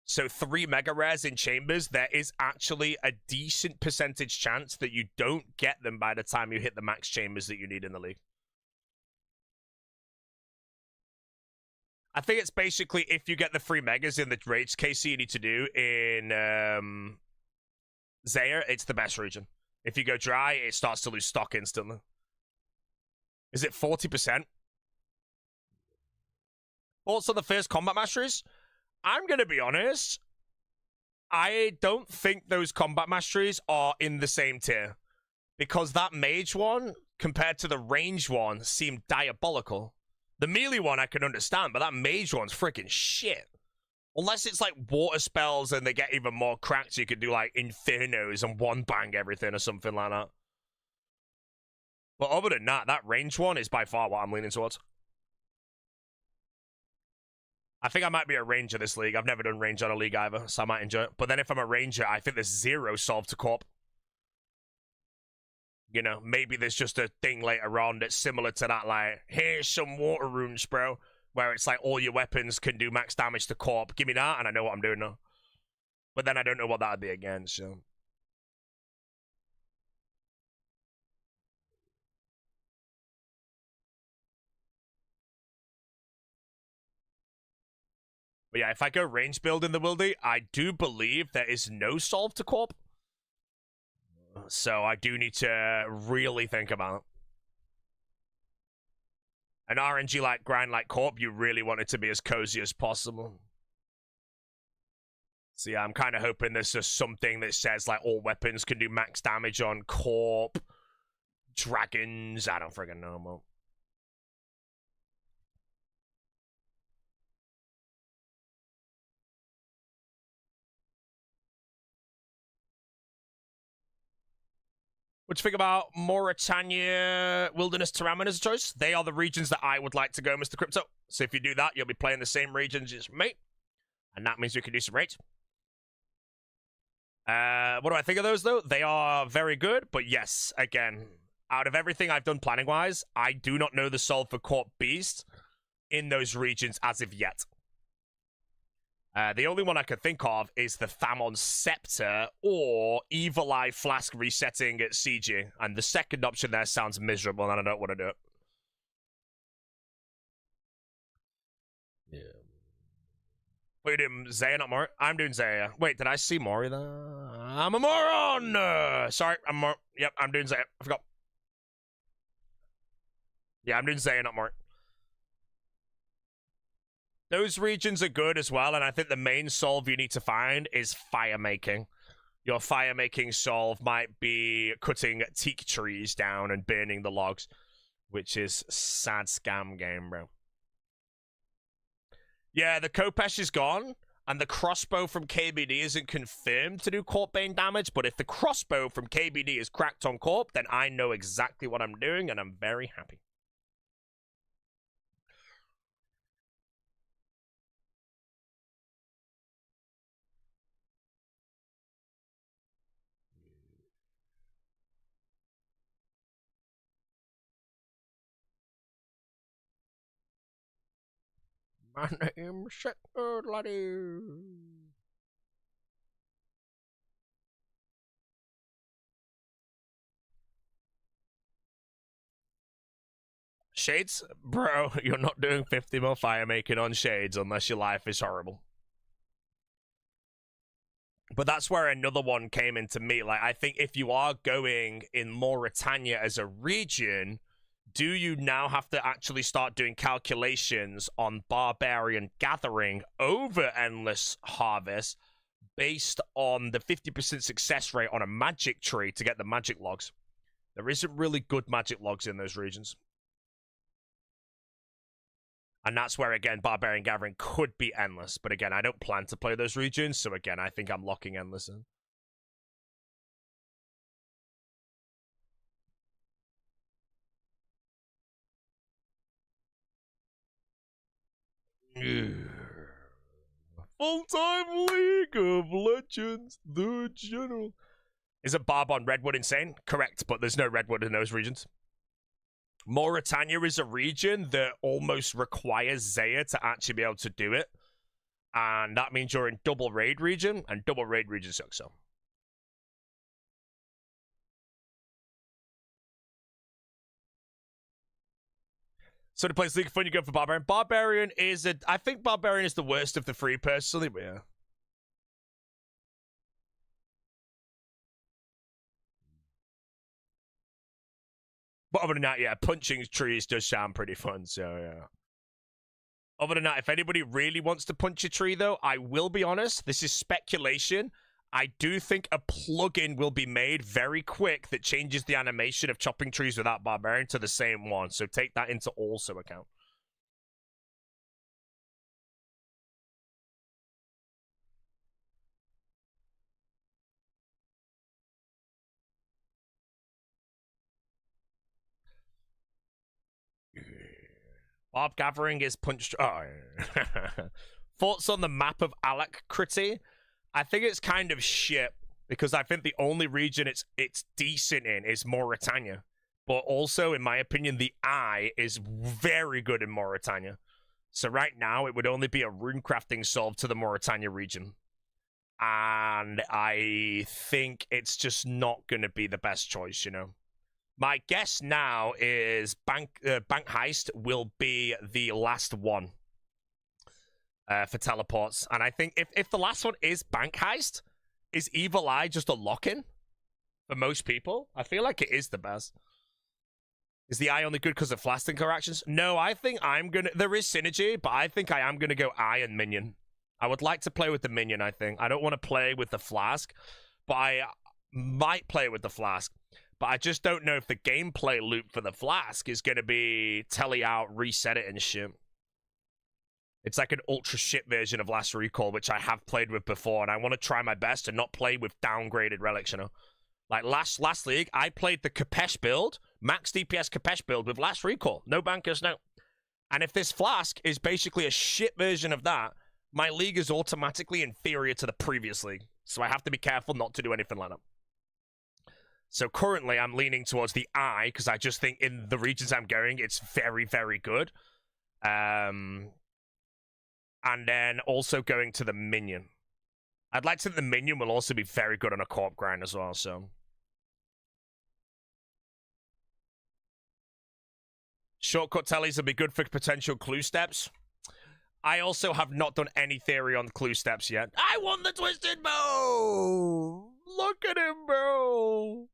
So 3 mega rares in chambers, there is actually a decent percentage chance that you don't get them by the time you hit the max chambers that you need in the league. I think it's basically if you get the 3 megas in the raids KC you need to do in Zaya, it's the best region. If you go dry, it starts to lose stock instantly. Is it 40%? Also, the first combat masteries, I'm going to be honest, I don't think those combat masteries are in the same tier. Because that mage one, compared to the range one, seemed diabolical. The melee one I can understand, but that mage one's freaking shit. Unless it's like water spells and they get even more cracked, so you could do like infernos and one bang everything or something like that. But other than that, that range one is by far what I'm leaning towards. I think I might be a ranger this league. I've never done range on a league either, so I might enjoy it. But then if I'm a ranger, I think there's 0 solve to Corp. You know, maybe there's just a thing later on that's similar to that, like, here's some water runes, bro. Where it's like all your weapons can do max damage to Corp. Give me that, and I know what I'm doing now. But then I don't know what that would be against, so. But yeah, if I go range build in the Wildy, I do believe there is no solve to Corp. So I do need to really think about it. An RNG like grind like Corp, you really want it to be as cozy as possible. So yeah, I'm kind of hoping there's just something that says like all weapons can do max damage on Corp. Dragons, I don't friggin' know, man. What do you think about Mauritania, Wilderness, Taranwin as a choice? They are the regions that I would like to go, Mr. Crypto. So if you do that, you'll be playing the same regions as me. And that means we can do some raids. What do I think of those, though? They are very good, but yes, again, out of everything I've done planning-wise, I do not know the solve for Corp Beast in those regions as of yet. The only one I could think of is the Thamon Scepter or Evil Eye Flask resetting at CG. And the second option there sounds miserable and I don't want to do it. Yeah. What are you doing? Zaya, not Mori? I'm doing Zaya. Wait, did I see Mori there? I'm a moron! Sorry, I'm Mori. Yep, I'm doing Zaya. I forgot. Yeah, I'm doing Zaya, not Mori. Those regions are good as well, and I think the main solve you need to find is fire making. Your fire making solve might be cutting teak trees down and burning the logs, which is sad scam game, bro. Yeah, the Kopesh is gone, and the crossbow from KBD isn't confirmed to do Corp Bane damage, but if the crossbow from KBD is cracked on Corp, then I know exactly what I'm doing, and I'm very happy. My name's Shepherd, laddie. Shades? Bro, you're not doing 50 more fire making on Shades unless your life is horrible. But that's where another one came into me. Like, I think if you are going in Mauritania as a region, do you now have to actually start doing calculations on Barbarian Gathering over Endless Harvest based on the 50% success rate on a magic tree to get the magic logs? There isn't really good magic logs in those regions. And that's where, again, Barbarian Gathering could be Endless. But again, I don't plan to play those regions. So again, I think I'm locking Endless in. Full-time League of Legends, the General. Is a Barb on Redwood insane? Correct, but there's no Redwood in those regions. Mauritania is a region that almost requires Zaya to actually be able to do it. And that means you're in double raid region, and double raid region sucks, so. So to play League of Fun, you go for Barbarian. Barbarian is I think Barbarian is the worst of the three, personally, but yeah. But other than that, yeah, punching trees does sound pretty fun, so yeah. Other than that, if anybody really wants to punch a tree, though, I will be honest, this is speculation. I do think a plugin will be made very quick that changes the animation of chopping trees without Barbarian to the same one, so take that into also account. Barb Gathering is punched. Oh. Thoughts on the map of Alacrity? I think it's kind of shit because I think the only region it's decent in is Mauritania. But also, in my opinion, the eye is very good in Mauritania. So right now, it would only be a rune crafting solve to the Mauritania region. And I think it's just not going to be the best choice, you know? My guess now is Bank Heist will be the last one for teleports. And I think if the last one is Bank Heist, is Evil Eye just a lock-in for most people? I feel like it is the best. Is the Eye only good because of Flask interactions? No, I think I'm going to... There is synergy, but I think I am going to go Eye and Minion. I would like to play with the Minion, I think. I don't want to play with the Flask, but I might play with the Flask. But I just don't know if the gameplay loop for the Flask is going to be telly out, reset it, and shit. It's like an ultra shit version of Last Recall, which I have played with before, and I want to try my best to not play with downgraded relics, you know? Like, last league, I played the Kopesh build, max DPS Kopesh build with Last Recall. No bankers, no. And if this Flask is basically a shit version of that, my league is automatically inferior to the previous league. So I have to be careful not to do anything like that. So currently, I'm leaning towards the Eye, because I just think in the regions I'm going, it's very, very good. And then also going to the Minion. I'd like to think the Minion will also be very good on a Corp grind as well, so. Shortcut tellies will be good for potential clue steps. I also have not done any theory on clue steps yet. I won the Twisted Bow! Look at him, bro!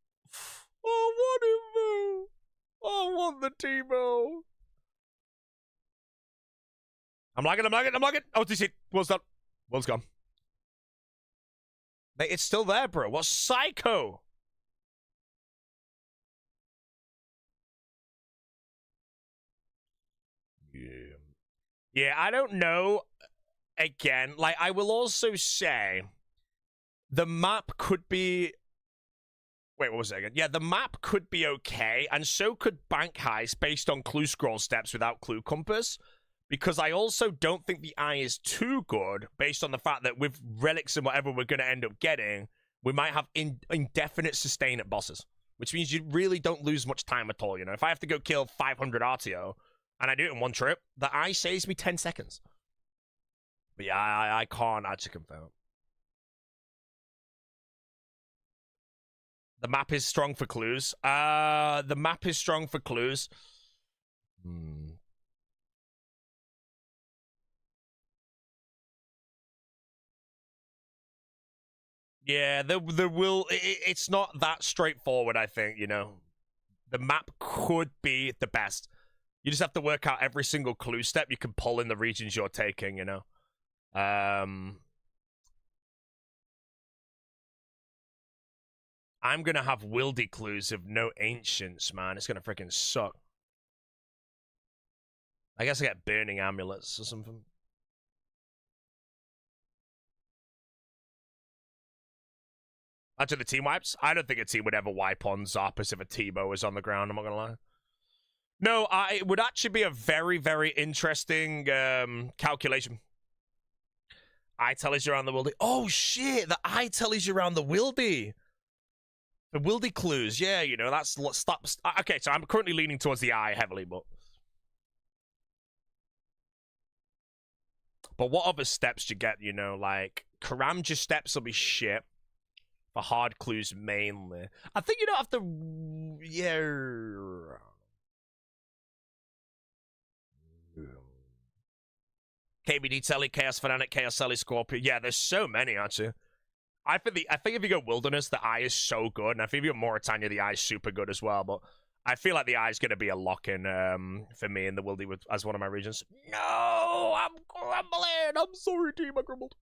I want him, bro! I want the T-Bow! I'm lagging. Oh, this it. World's done. World's gone. Mate, it's still there, bro. What's psycho? Yeah, I don't know. Again, like, I will also say the map could be... Wait, what was it again? Yeah, the map could be okay, and so could Bank Heist based on clue scroll steps without clue compass, because I also don't think the eye is too good based on the fact that with relics and whatever we're going to end up getting, we might have indefinite sustain at bosses, which means you really don't lose much time at all, you know? If I have to go kill 500 RTO, and I do it in one trip, the eye saves me 10 seconds. But yeah, I can't actually confirm. The map is strong for clues. The map is strong for clues. Yeah, there will... It's not that straightforward, I think, you know. The map could be the best. You just have to work out every single clue step you can pull in the regions you're taking, you know. I'm gonna have wildy clues of no ancients, man. It's gonna freaking suck. I guess I get burning amulets or something. After the team wipes, I don't think a team would ever wipe on Zarpus if a Teemo was on the ground, I'm not gonna lie. No, it would actually be a very, very interesting calculation. Eye tells you around the wildy. Oh shit, the eye tells you around the wildy. The wildy clues, yeah, you know, that's stops. Okay, so I'm currently leaning towards the eye heavily, but what other steps do you get, you know, like Karamja steps will be shit for hard clues mainly. I think you don't have to, yeah. KBD Telly, Chaos Fanatic, Chaos Telly, Scorpio. Yeah, there's so many actually. I think if you go Wilderness, the eye is so good, and I think if you go Mauritania, the eye is super good as well. But I feel like the eye is going to be a lock-in for me in the Wildy as one of my regions. No, I'm grumbling. I'm sorry, team. I grumbled.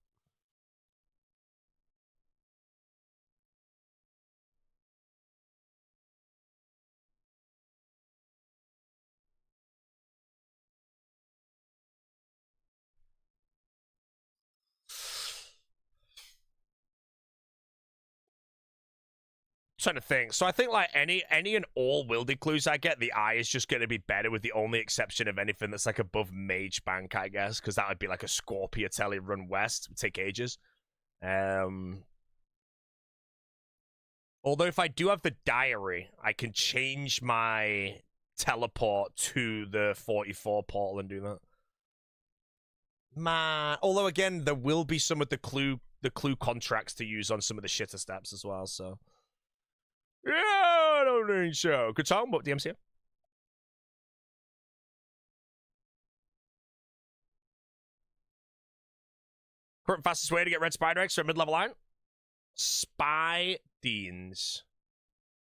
Trying to think. So I think like any and all wildy clues I get, the eye is just going to be better, with the only exception of anything that's like above Mage Bank, I guess, because that would be like a Scorpio Telly run west. It would take ages. Although if I do have the diary, I can change my teleport to the 44 portal and do that. Man, although again, there will be some of the clue contracts to use on some of the shitter steps as well, so. Yeah, I don't think so. Good song, but DMCA. Current fastest way to get red Spider Eggs for a mid-level line? Spy Deans.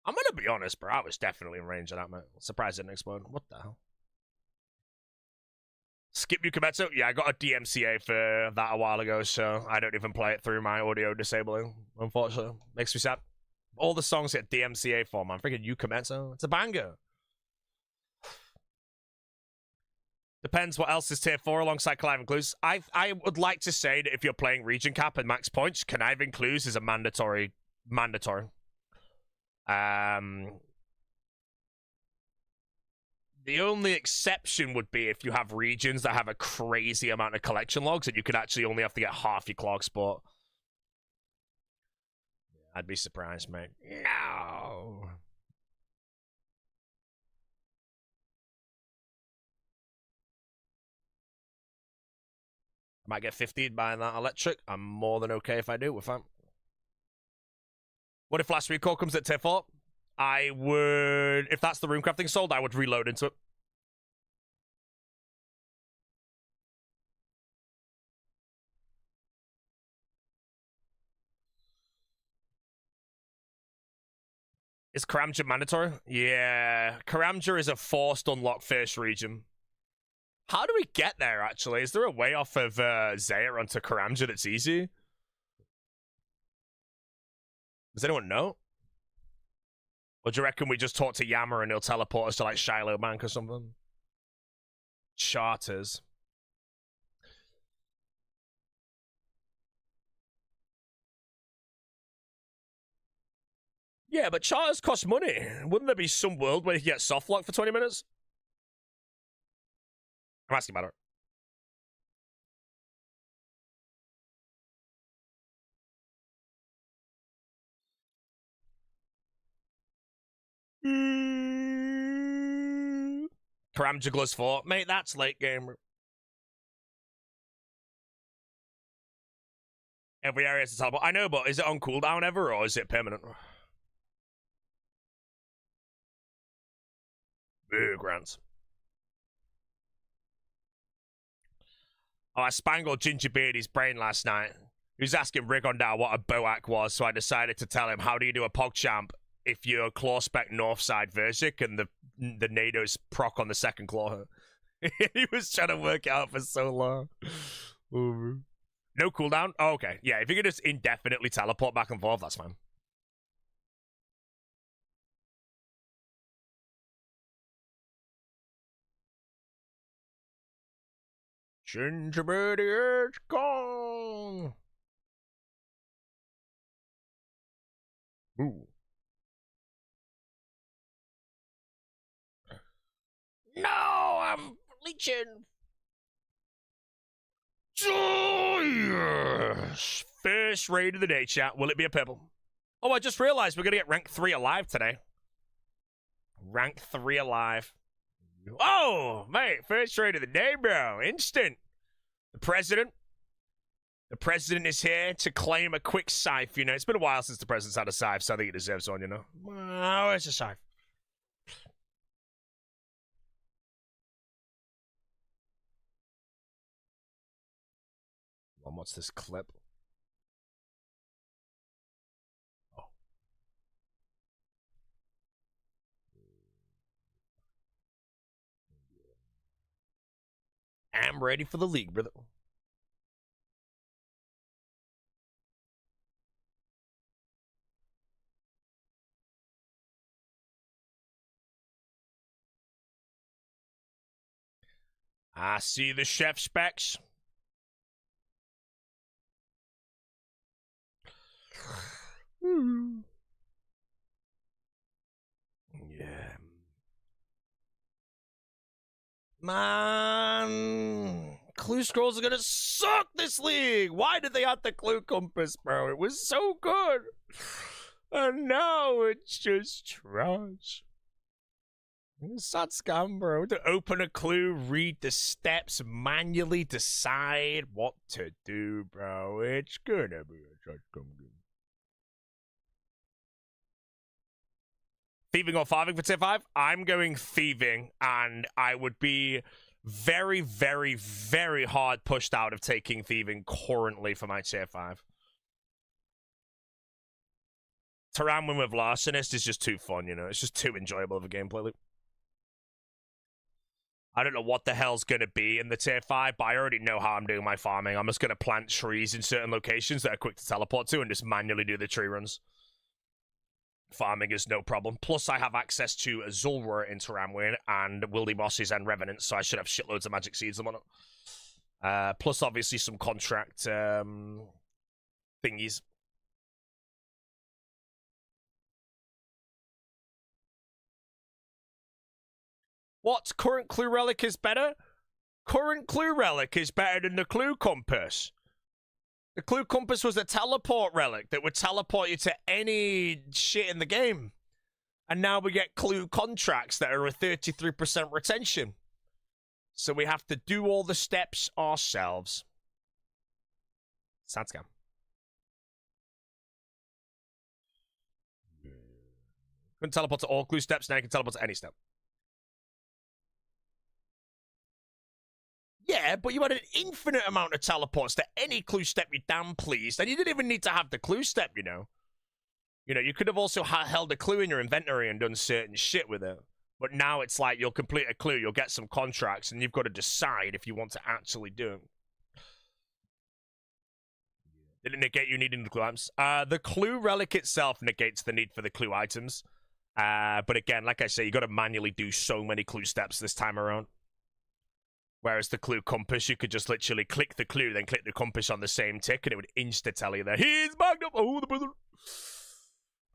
I'm gonna be honest, bro. I was definitely in range of that, man. Surprised it didn't explode. What the hell? Skip Yukametsu? Yeah, I got a DMCA for that a while ago, so I don't even play it through my audio disabling, unfortunately. Makes me sad. All the songs get DMCA for, man. Freaking Yukametsu. It's a banger. Depends what else is tier 4 alongside Conniving Clues. I would like to say that if you're playing Region Cap and max points, Conniving Clues is a mandatory. The only exception would be if you have regions that have a crazy amount of collection logs and you could actually only have to get half your clog spot. I'd be surprised, mate. No. I might get 50'd by that electric. I'm more than okay if I do. We're fine. What if last recall comes at tier 4? I would, if that's the rune crafting sold, I would reload into it. Is Karamja mandatory? Yeah, Karamja is a forced unlock first region. How do we get there, actually? Is there a way off of Zaya onto Karamja that's easy? Does anyone know? Or do you reckon we just talk to Yammer and he'll teleport us to, like, Shiloh Bank or something? Charters. Yeah, but charters cost money. Wouldn't there be some world where you get soft lock for 20 minutes? I'm asking about it. Karam Juggler's 4. Mate, that's late game. Every area has a teleport. I know, but is it on cooldown ever, or is it permanent? Boo, Grant. Oh, I spangled Gingerbeardy's brain last night. He was asking Rigondar what a Boak was, so I decided to tell him, how do you do a PogChamp if you're claw spec Northside Versic and the NATO's proc on the second claw? He was trying to work it out for so long. No cooldown? Oh, okay. Yeah, if you could just indefinitely teleport back and forth, that's fine. Gingerbeardy is gone. Ooh. No, I'm leeching. Oh, yes. First raid of the day, chat. Will it be a pebble? Oh, I just realized we're going to get rank 3 alive today. Rank 3 alive. Oh, mate. First raid of the day, bro. Instant. The president is here to claim a quick scythe, you know. It's been a while since the president's had a scythe, so I think he deserves one, you know. Oh, it's a scythe. Well, what's this clip? Oh. I'm ready for the league, brother. I see the chef specs. Yeah. Man. Clue scrolls are gonna suck this league. Why did they add the clue compass, bro? It was so good. And now it's just trash. Sad scam, bro. To open a clue, read the steps, manually decide what to do, bro. It's gonna be a sad scam game. Thieving or farming for tier 5? I'm going thieving, and I would be very, very, very hard pushed out of taking thieving currently for my tier 5. Taran win with Larcenist is just too fun, you know? It's just too enjoyable of a gameplay loop. I don't know what the hell's going to be in the tier 5, but I already know how I'm doing my farming. I'm just going to plant trees in certain locations that are quick to teleport to and just manually do the tree runs. Farming is no problem. Plus, I have access to Zulra in Taramwin and Wildy Mosses and Revenants, so I should have shitloads of magic seeds and whatnot. Plus, obviously, some contract thingies. What? Current Clue Relic is better? Current Clue Relic is better than the Clue Compass. The Clue Compass was a teleport relic that would teleport you to any shit in the game. And now we get Clue Contracts that are a 33% retention. So we have to do all the steps ourselves. Sad scam. Couldn't teleport to all Clue steps, now you can teleport to any step. Yeah, but you had an infinite amount of teleports to any clue step you damn pleased, and you didn't even need to have the clue step, you know. You know, you could have also held a clue in your inventory and done certain shit with it. But now it's like you'll complete a clue, you'll get some contracts, and you've got to decide if you want to actually do it. Did it negate you needing the clue items? The clue relic itself negates the need for the clue items. But again, like I say, you got to manually do so many clue steps this time around. Whereas the clue compass, you could just literally click the clue, then click the compass on the same tick, and it would insta tell you that he's backed up. Oh, the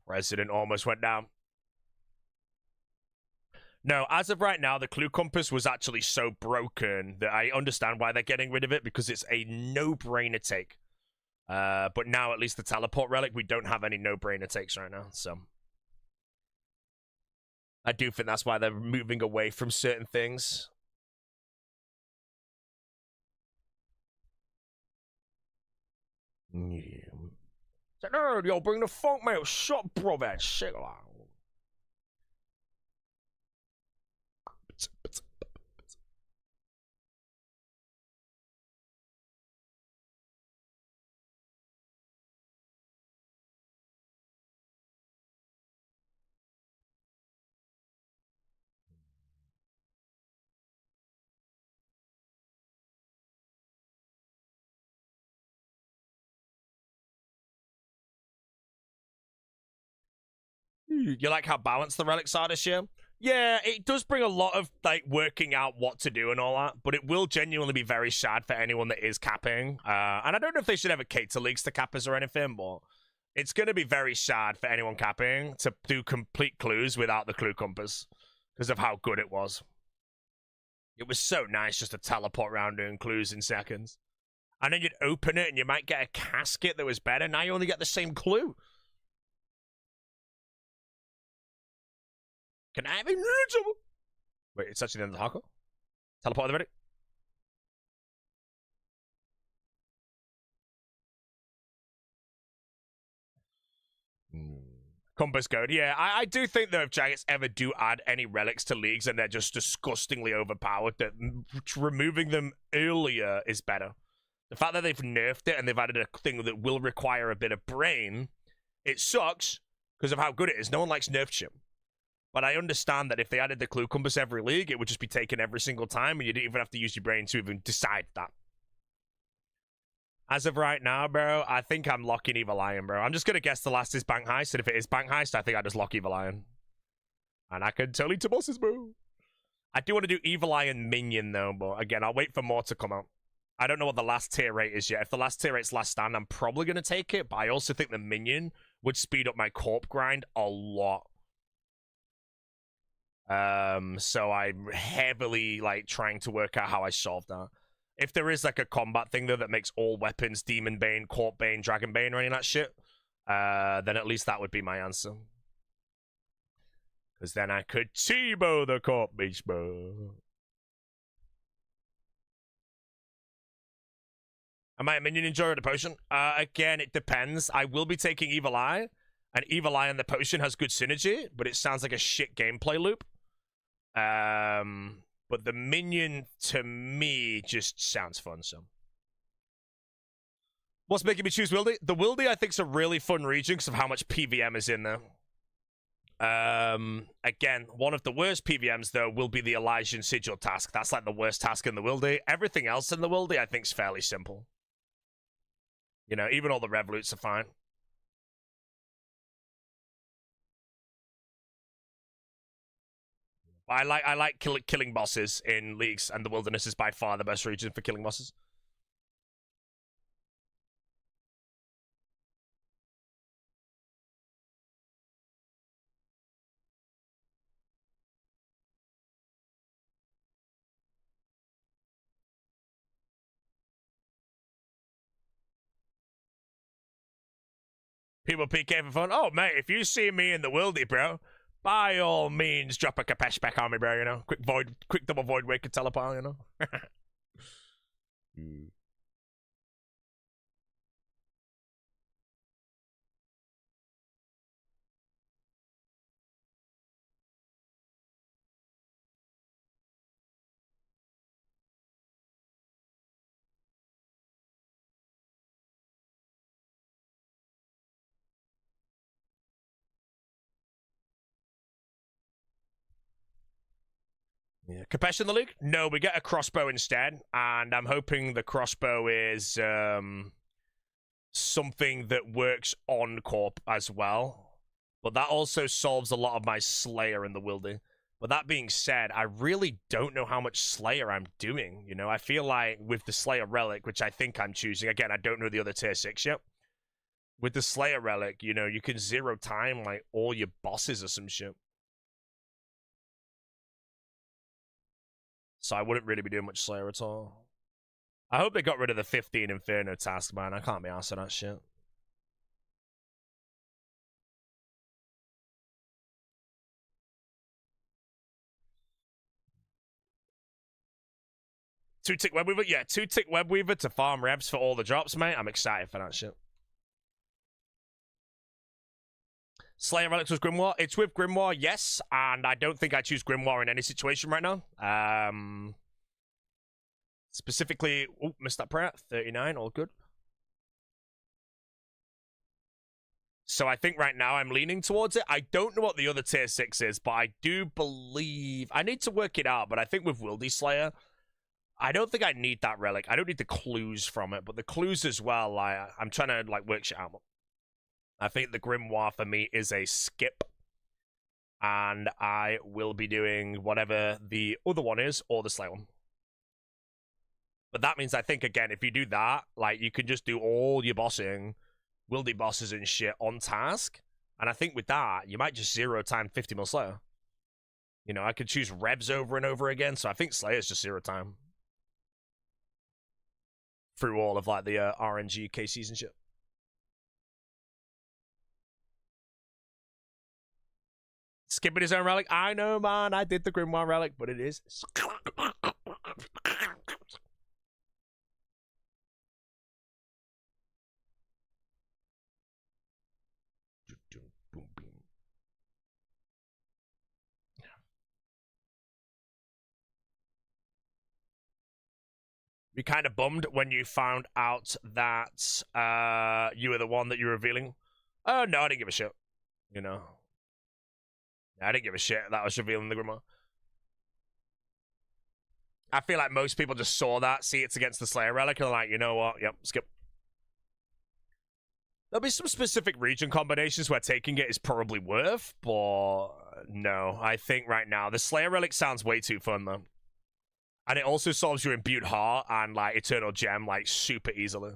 president almost went down. No, as of right now, the clue compass was actually so broken that I understand why they're getting rid of it, because it's a no-brainer take. But now, at least the teleport relic, we don't have any no-brainer takes right now, so I do think that's why they're moving away from certain things. Yeah. No, yo, bring the funk mail. Shut, bro, that shit. You like how balanced the relics are this year? Yeah, it does bring a lot of like working out what to do and all that, but it will genuinely be very sad for anyone that is capping. And I don't know if they should ever cater leagues to cappers or anything, but it's going to be very sad for anyone capping to do complete clues without the clue compass because of how good it was. It was so nice just to teleport around doing clues in seconds. And then you'd open it and you might get a casket that was better. Now you only get the same clue. Can I have a wait, it's actually the end of the hardcore? Teleport already? Compass code. Yeah, I do think, though, if Giants ever do add any relics to leagues and they're just disgustingly overpowered, that removing them earlier is better. The fact that they've nerfed it and they've added a thing that will require a bit of brain, it sucks because of how good it is. No one likes nerfed shit. But I understand that if they added the clue compass every league, it would just be taken every single time and you didn't even have to use your brain to even decide that. As of right now, bro, I think I'm locking Evil Lion, bro. I'm just going to guess the last is Bank Heist, and if it is Bank Heist, I think I just lock Evil Lion. And I can tell you to bosses, bro. I do want to do Evil Lion Minion, though, but again, I'll wait for more to come out. I don't know what the last tier rate is yet. If the last tier rate's last stand, I'm probably going to take it, but I also think the Minion would speed up my Corp grind a lot. So I'm heavily, like, trying to work out how I solve that. If there is, like, a combat thing, though, that makes all weapons Demon Bane, Corp Bane, Dragon Bane, or any of that shit, then at least that would be my answer. Because then I could T-bow the Corp Beach, bro. Am I a minion enjoyer of the potion? Again, it depends. I will be taking Evil Eye, and Evil Eye and the potion has good synergy, but it sounds like a shit gameplay loop. But the minion, to me, just sounds fun, so. What's making me choose Wildy? The Wildy, I think, is a really fun region because of how much PVM is in there. Again, one of the worst PVMs, though, will be the Elysian Sigil task. That's like the worst task in the Wildy. Everything else in the Wildy, I think, is fairly simple. You know, even all the Revolutes are fine. I like killing bosses in leagues, and the Wilderness is by far the best region for killing bosses. People PK for fun. Oh, mate, if you see me in the Wildy, bro, by all means, drop a Kapesh back on me, bro, you know? Quick double void wake and teleport, you know? Yeah. Capesh in the league? No, we get a crossbow instead, and I'm hoping the crossbow is something that works on Corp as well. But that also solves a lot of my Slayer in the Wildy. But that being said, I really don't know how much Slayer I'm doing. You know, I feel like with the Slayer Relic, which I think I'm choosing, again, I don't know the other tier 6 yet. With the Slayer Relic, you know, you can 0 time like all your bosses or some shit. So I wouldn't really be doing much Slayer at all. I hope they got rid of the 15 Inferno task, man. I can't be arsed with that shit. Two-tick Webweaver? Yeah, 2-tick Webweaver to farm revs for all the drops, mate. I'm excited for that shit. Slayer Relics was Grimoire. It's with Grimoire, yes. And I don't think I choose Grimoire in any situation right now. Specifically, oh, missed that prayer. 39, all good. So I think right now I'm leaning towards it. I don't know what the other tier 6 is, but I do believe... I need to work it out, but I think with Wildy Slayer, I don't think I need that relic. I don't need the clues from it, but the clues as well, I'm trying to like work shit out. I think the Grimoire for me is a skip. And I will be doing whatever the other one is, or the Slayer one. But that means I think, again, if you do that, like, you can just do all your bossing, wildy bosses and shit on task. And I think with that, you might just 0 time 50 mil Slayer. You know, I could choose Revs over and over again, so I think Slayer's just 0 time. Through all of, like, the RNG KCs and shit. Skipping his own relic? I know, man, I did the Grimoire relic, but it is... You kind of bummed when you found out that you were the one that you're revealing? Oh, no, I didn't give a shit. You know? I didn't give a shit that I was revealing the Grimoire. I feel like most people just saw that, see it's against the Slayer Relic, and are like, you know what? Yep, skip. There'll be some specific region combinations where taking it is probably worth, but no. I think right now, the Slayer Relic sounds way too fun, though. And it also solves your Imbued Heart and, like, Eternal Gem, like, super easily.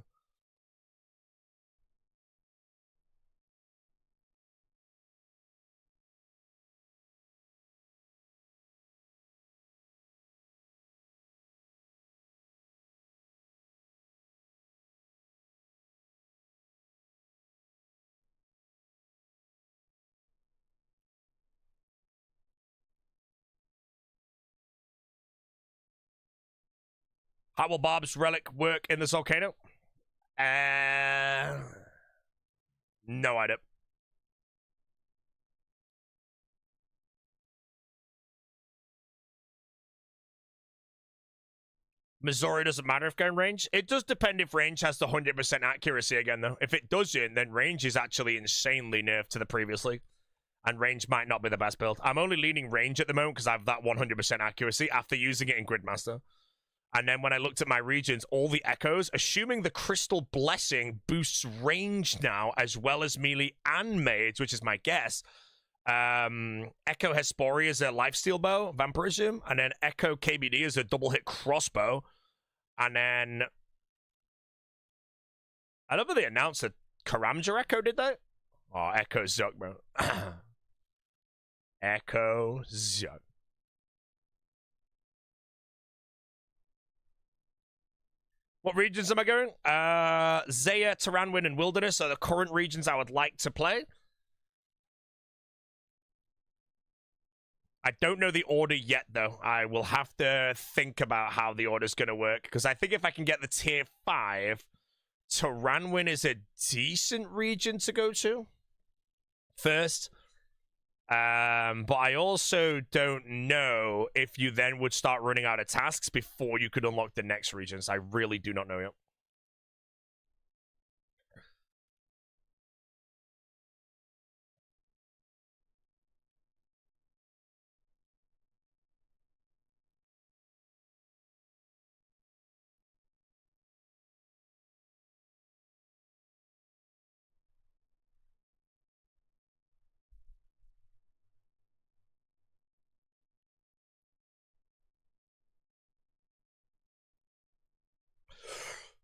How will Bob's Relic work in this volcano? No idea. Missouri doesn't matter if going range. It does depend if range has the 100% accuracy again, though. If it doesn't, then range is actually insanely nerfed to the previous league. And range might not be the best build. I'm only leaning range at the moment because I have that 100% accuracy after using it in Grandmaster. And then when I looked at my regions, all the echoes, assuming the Crystal Blessing boosts range now, as well as melee and mage, which is my guess. Echo Hesperia is a lifesteal bow, vampirism, and then Echo KBD is a double hit crossbow. And then I don't know if they announced a Karamja Echo, did they? Oh, Echo Zuck, bro. Echo Zuck. What regions am I going? Zaya, Taranwin, and Wilderness are the current regions I would like to play. I don't know the order yet, though. I will have to think about how the order's going to work, because I think if I can get the tier 5, Taranwin is a decent region to go to first. But I also don't know if you then would start running out of tasks before you could unlock the next regions. I really do not know yet.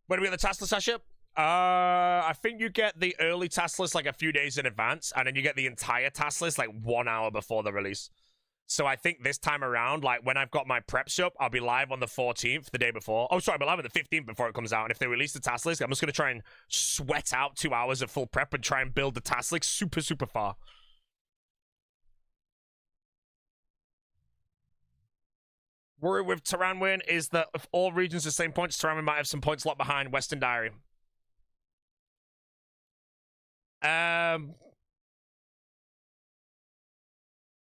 When do we get the task list, Sasha? I think you get the early task list like a few days in advance, and then you get the entire task list like 1 hour before the release. So I think this time around, like when I've got my prep shop, I'll be live on the 14th, the day before. Oh, sorry, I'll be live on the 15th before it comes out. And if they release the task list, I'm just going to try and sweat out 2 hours of full prep and try and build the task list super, super far. Worry with Taranwin is that if all regions the same points, Taranwin might have some points locked behind Western Diary.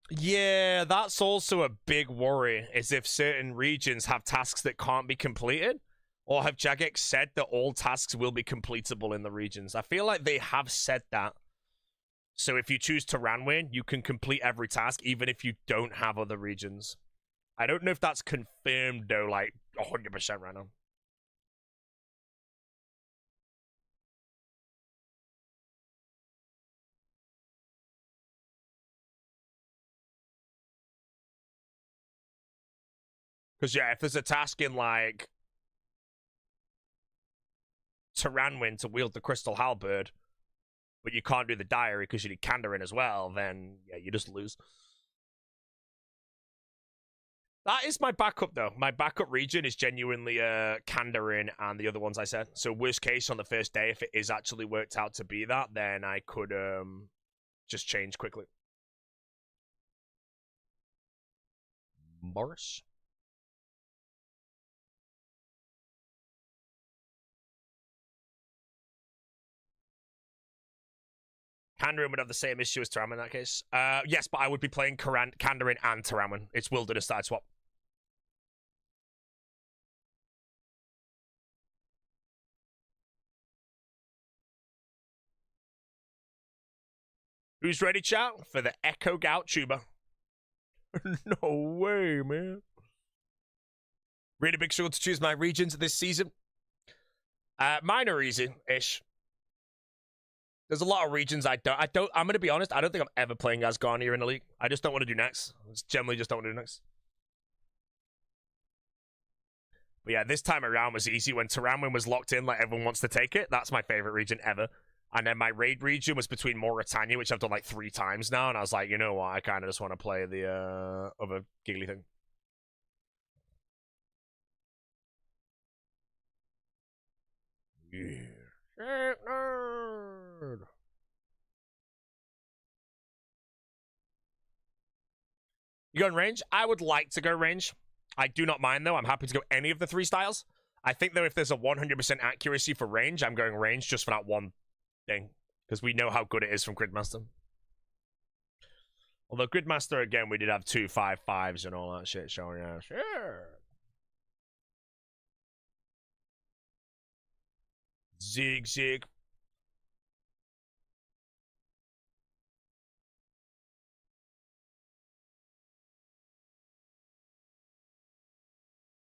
Yeah, that's also a big worry, is if certain regions have tasks that can't be completed, or have Jagex said that all tasks will be completable in the regions. I feel like they have said that. So if you choose Taranwin, you can complete every task, even if you don't have other regions. I don't know if that's confirmed, though, like 100% right now. Because, yeah, if there's a task in, like, Taranwin to wield the Crystal Halberd, but you can't do the diary because you need Kandarin as well, then, yeah, you just lose. That is my backup, though. My backup region is genuinely Kandarin and the other ones I said. So worst case, on the first day, if it is actually worked out to be that, then I could just change quickly. Morris? Kandarin would have the same issue as Taranwin in that case. Yes, but I would be playing Kandarin and Taranwin. It's Wilderness side swap. Who's ready, chat, for the Echo Gout Tuber? No way, man. Really big struggle to choose my regions this season. Mine are easy-ish. There's a lot of regions I'm gonna be honest, I don't think I'm ever playing Asgarnia in the league. I just don't want to do next. Generally just don't want to do next. But yeah, this time around was easy when Taranwin was locked in, like everyone wants to take it. That's my favorite region ever. And then my raid region was between Mauritania, which I've done like 3 times now, and I was like, you know what, I kind of just want to play the other giggly thing. Yeah. Nerd. You going range? I would like to go range. I do not mind, though. I'm happy to go any of the 3 styles. I think, though, if there's a 100% accuracy for range, I'm going range just for that one thing. Because we know how good it is from Grandmaster. Although Grandmaster, again, we did have 2 5/5s and all that shit showing us. Sure. Zig.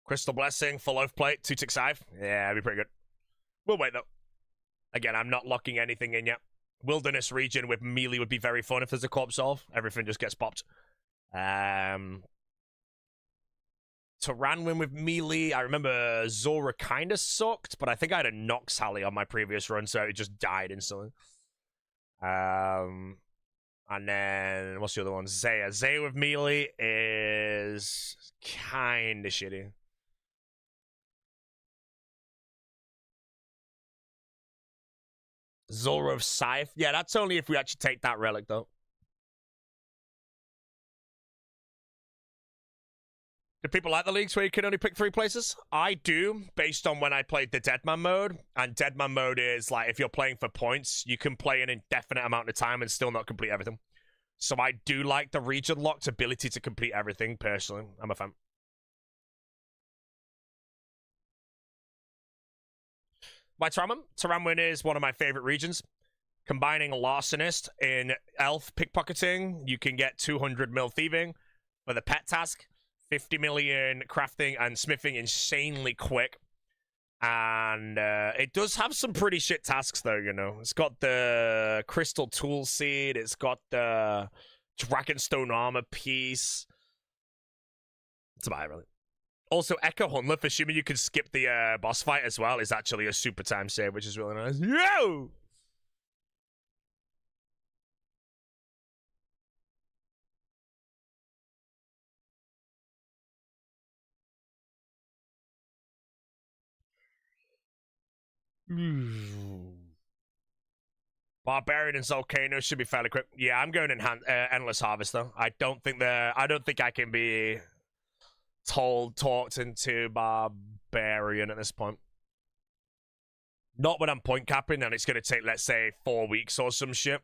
Crystal Blessing, full oath plate, 265. Yeah, that'd be pretty good. We'll wait, though. Again, I'm not locking anything in yet. Wilderness region with melee would be very fun if there's a Corp solve. Everything just gets popped. Taranwin with melee. I remember Zora kind of sucked, but I think I had a Nox Halley on my previous run, so it just died instantly. And then, what's the other one? Zaya. Zaya with melee is kind of shitty. Zora of Scythe. Yeah, that's only if we actually take that relic, though. Do people like the leagues where you can only pick 3 places? I do, based on when I played the Deadman mode. And Deadman mode is, like, if you're playing for points, you can play an indefinite amount of time and still not complete everything. So I do like the region locked ability to complete everything, personally. I'm a fan. Why Taranwin? Taranwin is one of my favorite regions. Combining Larcenist in Elf pickpocketing, you can get 200 mil thieving for the pet task. 50 million crafting and smithing insanely quick. And it does have some pretty shit tasks, though, you know. It's got the Crystal Tool Seed. It's got the Dragonstone Armor piece. It's about it, really. Also, Echo Hunleth, assuming you can skip the boss fight as well, is actually a super time save, which is really nice. Yo! Barbarian and Volcano should be fairly quick. Yeah, I'm going in Endless Harvest though. I don't think I can be talked into Barbarian at this point. Not when I'm point capping and it's going to take, let's say, 4 weeks or some shit.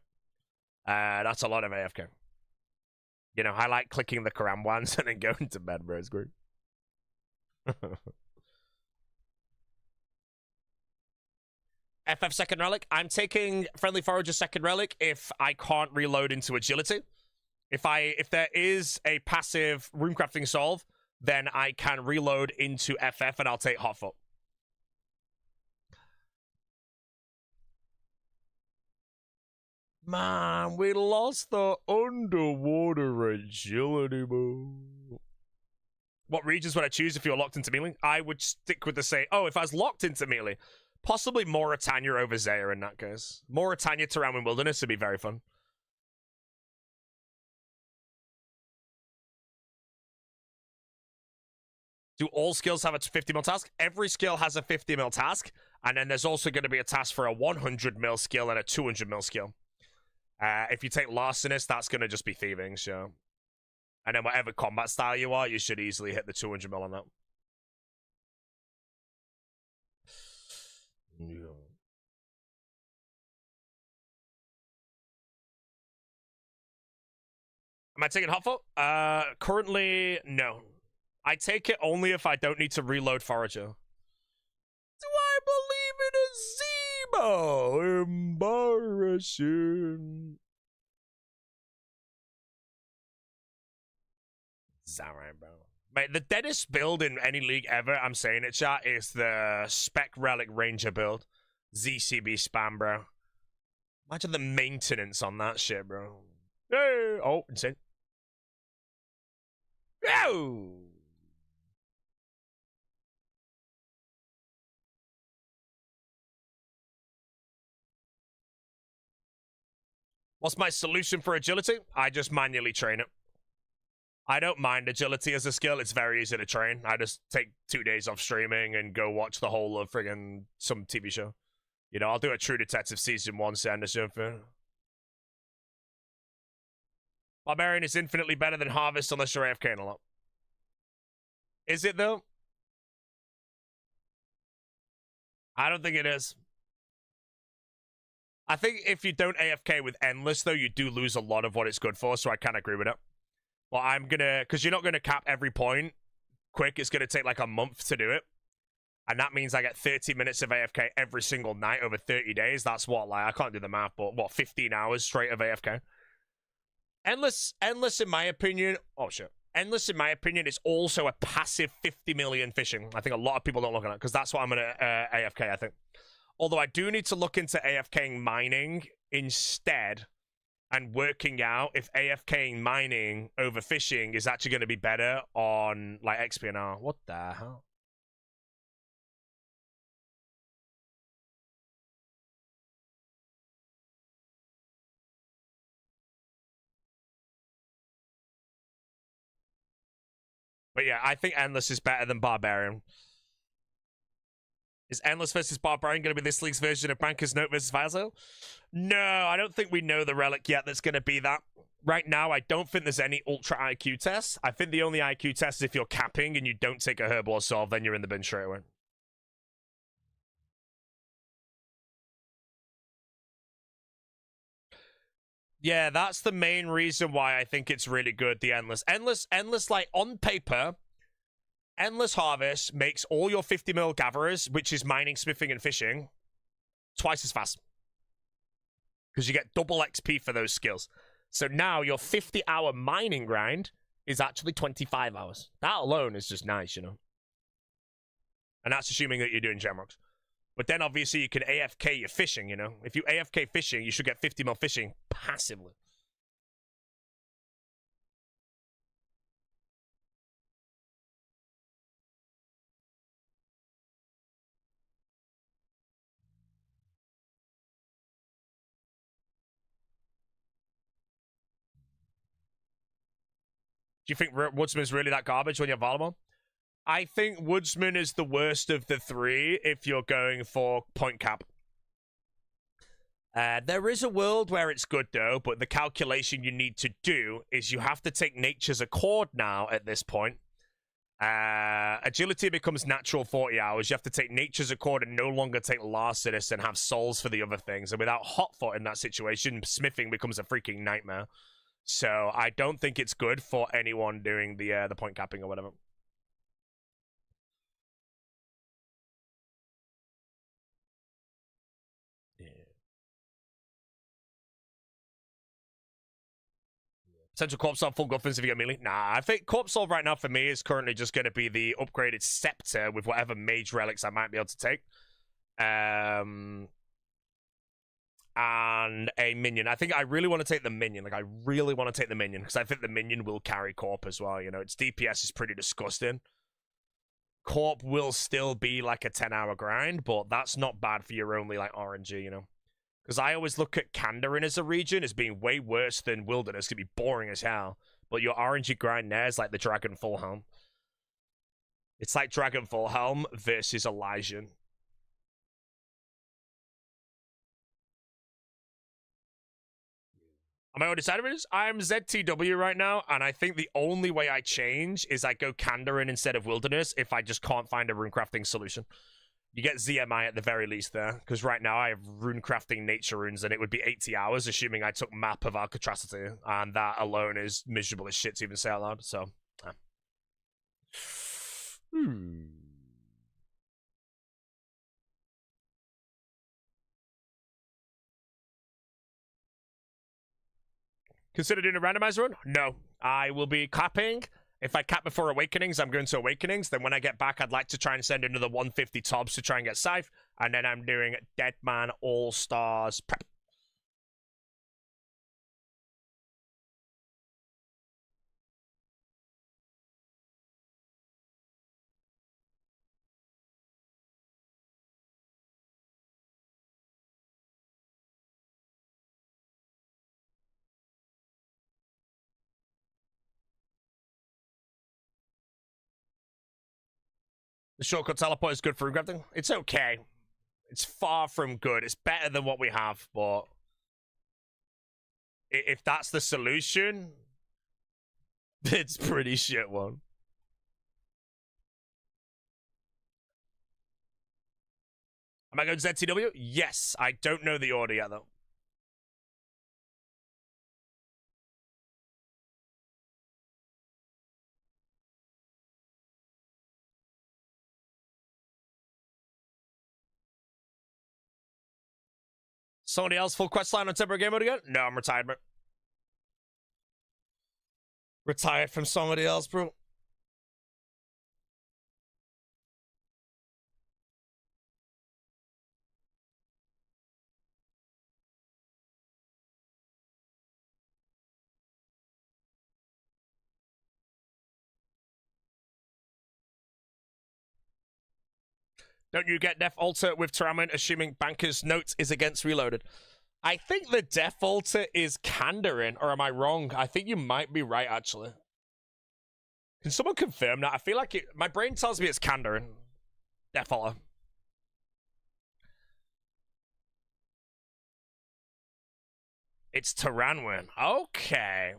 That's a lot of AFK. You know, I like clicking the Karam ones and then going to bed, bro. It's great. FF second relic. I'm taking Friendly Forager second relic if I can't reload into agility. If there is a passive runecrafting solve, then I can reload into FF and I'll take Hotfoot. Man, we lost the underwater agility, bro. What regions would I choose if you were locked into melee? I would stick with the same. Oh, if I was locked into melee, possibly Mauritania over Zaya in that case. Mauritania to Round Wilderness would be very fun. Do all skills have a 50 mil task? Every skill has a 50 mil task, and then there's also going to be a task for a 100 mil skill and a 200 mil skill. If you take Larcenist, that's going to just be thieving, so. And then whatever combat style you are, you should easily hit the 200 mil on that. Yeah. Am I taking Hotfoot? Currently, no. I take it only if I don't need to reload Forager. Do I believe in a Zemo? Embarrassing. Is that right, bro? Mate, the deadest build in any league ever, I'm saying it, chat, is the Spec Relic Ranger build. ZCB spam, bro. Imagine the maintenance on that shit, bro. Hey! Oh, insane. Oh! What's my solution for agility? I just manually train it. I don't mind agility as a skill. It's very easy to train. I just take 2 days off streaming and go watch the whole of friggin' some TV show. You know, I'll do a True Detective Season 1 send or something. Barbarian is infinitely better than Harvest unless you're AFK a lot. Is it, though? I don't think it is. I think if you don't AFK with Endless, though, you do lose a lot of what it's good for, so I can't agree with it. Well, I'm gonna, because you're not gonna cap every point quick. It's gonna take like a month to do it. And that means I get 30 minutes of AFK every single night over 30 days. That's what, like, I can't do the math, but what, 15 hours straight of AFK? Endless, in my opinion, oh shit. Endless, in my opinion, is also a passive 50 million fishing. I think a lot of people don't look at it, because that's what I'm gonna AFK, I think. Although I do need to look into AFKing mining instead and working out if AFKing mining over fishing is actually going to be better on, like, XP&R. What the hell? But yeah, I think Endless is better than Barbarian. Is Endless versus Barbarian going to be this league's version of Banker's Note versus Fire Sale? No, I don't think we know the relic yet that's going to be that. Right now, I don't think there's any Ultra IQ tests. I think the only IQ test is if you're capping and you don't take a Herb or Solve, then you're in the bin straight away. Yeah, that's the main reason why I think it's really good, the Endless. Endless, like, on paper, Endless Harvest makes all your 50 mil gatherers, which is mining, smithing, and fishing, twice as fast. Because you get double XP for those skills. So now your 50-hour mining grind is actually 25 hours. That alone is just nice, you know? And that's assuming that you're doing gemrocks. But then obviously you can AFK your fishing, you know? If you AFK fishing, you should get 50 mil fishing passively. Do you think Woodsman's really that garbage when you're Valamon? I think Woodsman is the worst of the three if you're going for point cap. There is a world where it's good, though, but the calculation you need to do is you have to take Nature's Accord now at this point. Agility becomes natural 40 hours. You have to take Nature's Accord and no longer take Larcenous and have souls for the other things. And without Hotfoot in that situation, smithing becomes a freaking nightmare. So I don't think it's good for anyone doing the point capping or whatever. Potential Corp Solve full Guffins if you get melee. Nah, I think Corp Solve right now for me is currently just going to be the upgraded Scepter with whatever mage relics I might be able to take. And a minion. I think I really want to take the minion. Like, I really want to take the minion because I think the minion will carry Corp as well. You know, its DPS is pretty disgusting. Corp will still be like a 10-hour grind, but that's not bad for your only, like, RNG, you know? Because I always look at Kandarin as a region as being way worse than Wilderness. It's going to be boring as hell. But your RNG grind there is like the Dragon Full Helm. It's like Dragon Full Helm versus Elysian. Am I undecided with this? I'm ZTW right now, and I think the only way I change is I go Kandarin instead of Wilderness if I just can't find a runecrafting solution. You get ZMI at the very least there, because right now I have runecrafting nature runes, and it would be 80 hours, assuming I took Map of Alcatracity, and that alone is miserable as shit to even say out loud, so... Consider doing a randomizer run? No. I will be capping. If I cap before Awakenings, I'm going to Awakenings. Then when I get back, I'd like to try and send another 150 Tobs to try and get Scythe. And then I'm doing Deadman All-Stars prep. The shortcut teleport is good for runecrafting. It's okay. It's far from good. It's better than what we have, but if that's the solution, it's pretty shit one. Am I going to ZTW? Yes. I don't know the order yet, though. Somebody else full quest line on temporary game mode again? No, I'm retired, bro. Retired from somebody else, bro. Don't you get Death Altar with Teramin, assuming Banker's Note is against Reloaded? I think the Death Altar is Kandarin, or am I wrong? I think you might be right, actually. Can someone confirm that? I feel like my brain tells me it's Kandarin. Death Altar. It's Tyranwin. Okay.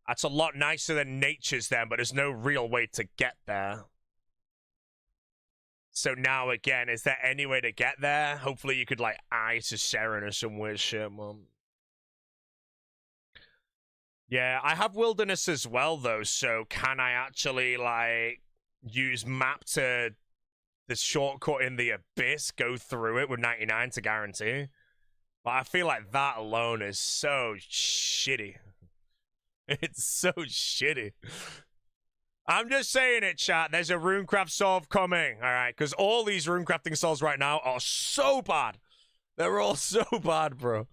That's a lot nicer than Nature's then, but there's no real way to get there. So now, again, is there any way to get there? Hopefully you could, like, eye to Seren or some weird shit, man. Yeah, I have Wilderness as well, though, so can I actually, like, use Map to the shortcut in the Abyss, go through it with 99 to guarantee? But I feel like that alone is so shitty. It's so shitty. I'm just saying it, chat. There's a runecraft solve coming, all right? Because all these runecrafting solves right now are so bad. They're all so bad, bro.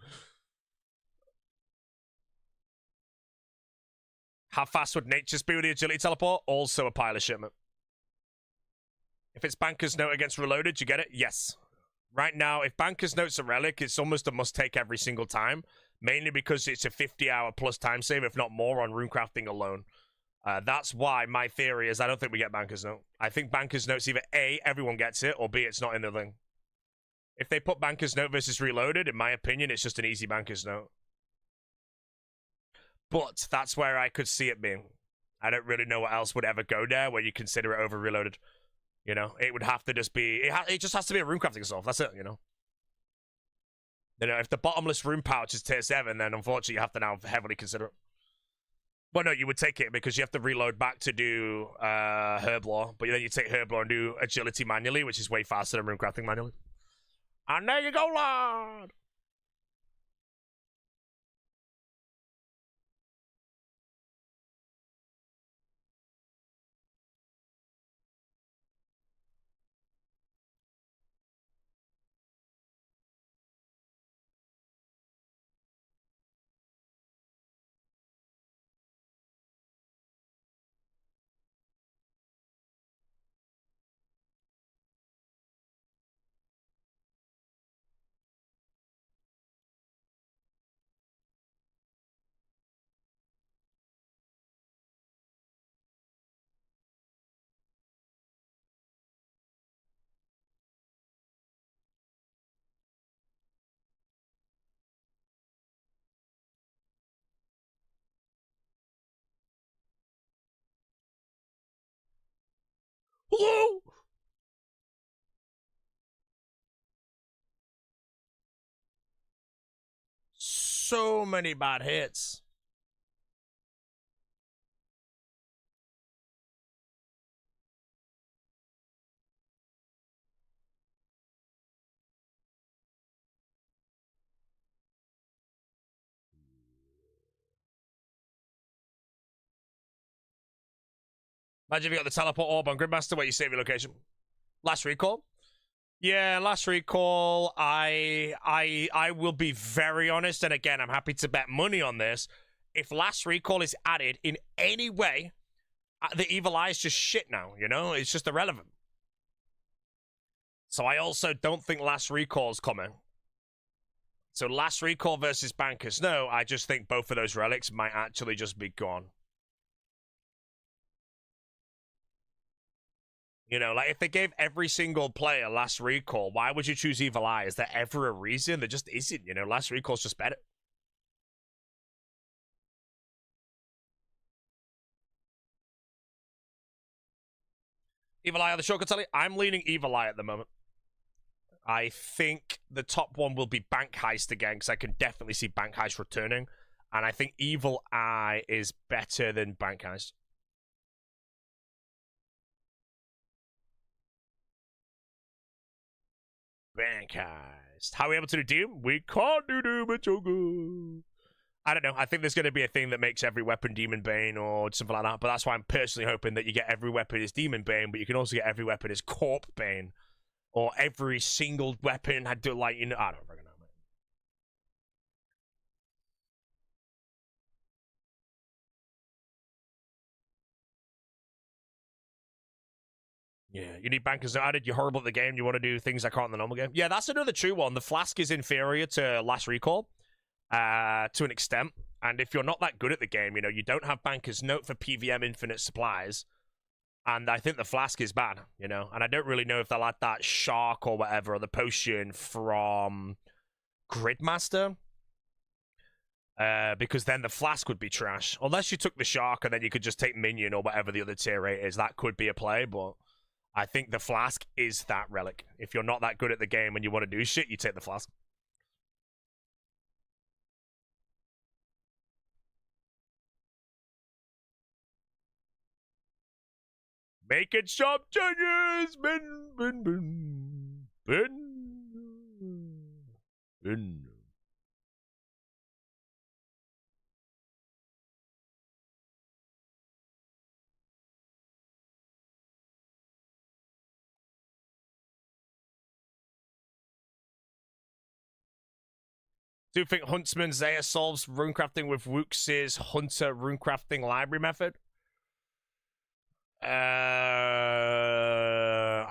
How fast would Nature's be with the agility teleport? Also a pile of shipment. If it's Banker's Note against Reloaded, you get it? Yes. Right now, if Banker's Note's a relic, it's almost a must-take every single time. Mainly because it's a 50-hour plus time save, if not more, on runecrafting alone. That's why my theory is I don't think we get Banker's Note. I think Banker's Note's either A, everyone gets it, or B, it's not in the thing. If they put Banker's Note versus Reloaded, in my opinion, it's just an easy Banker's Note. But that's where I could see it being. I don't really know what else would ever go there where you consider it over Reloaded. You know, it would have to just be... It just has to be a runecrafting solve. That's it, you know. You know, if the bottomless rune pouch is tier 7, then unfortunately you have to now heavily consider it. Well, no, you would take it because you have to reload back to do Herblore, but then you take Herblore and do Agility manually, which is way faster than runecrafting manually. And there you go, lad! Hello? So many bad hits. Imagine if you got the teleport orb on Grandmaster where you save your location. Last recall? Yeah, last recall. I will be very honest, and again, I'm happy to bet money on this. If last recall is added in any way, the evil eye is just shit now, you know? It's just irrelevant. So I also don't think last recall is coming. So last recall versus Bankers, no, I just think both of those relics might actually just be gone. You know, like if they gave every single player last recall, why would you choose Evil Eye? Is there ever a reason? There just isn't, you know, last recall's just better. Evil Eye on the shortcut tally? I'm leaning Evil Eye at the moment. I think the top one will be Bank Heist again, because I can definitely see Bank Heist returning. And I think Evil Eye is better than Bank Heist. Bank Heist. How are we able to do Doom? We can't do Doom, it's so good. I don't know. I think there's going to be a thing that makes every weapon Demon Bane or something like that. But that's why I'm personally hoping that you get every weapon as Demon Bane, but you can also get every weapon as Corp Bane. Or every single weapon had to, like, you know, I don't fucking know, man. Yeah, you need bankers added. You're horrible at the game. You want to do things I can't in the normal game. Yeah, that's another true one. The Flask is inferior to Last Recall to an extent. And if you're not that good at the game, you know, you don't have Banker's Note for PVM infinite supplies. And I think the Flask is bad, you know. And I don't really know if they'll add that Shark or whatever, or the potion from Gridmaster. Because then the Flask would be trash. Unless you took the Shark and then you could just take Minion or whatever the other tier 8 is. That could be a play, but I think the Flask is that relic. If you're not that good at the game and you want to do shit, you take the Flask. Making some changes! Ben. Do you think Huntsman Zaya solves runecrafting with Wooks' Hunter runecrafting library method?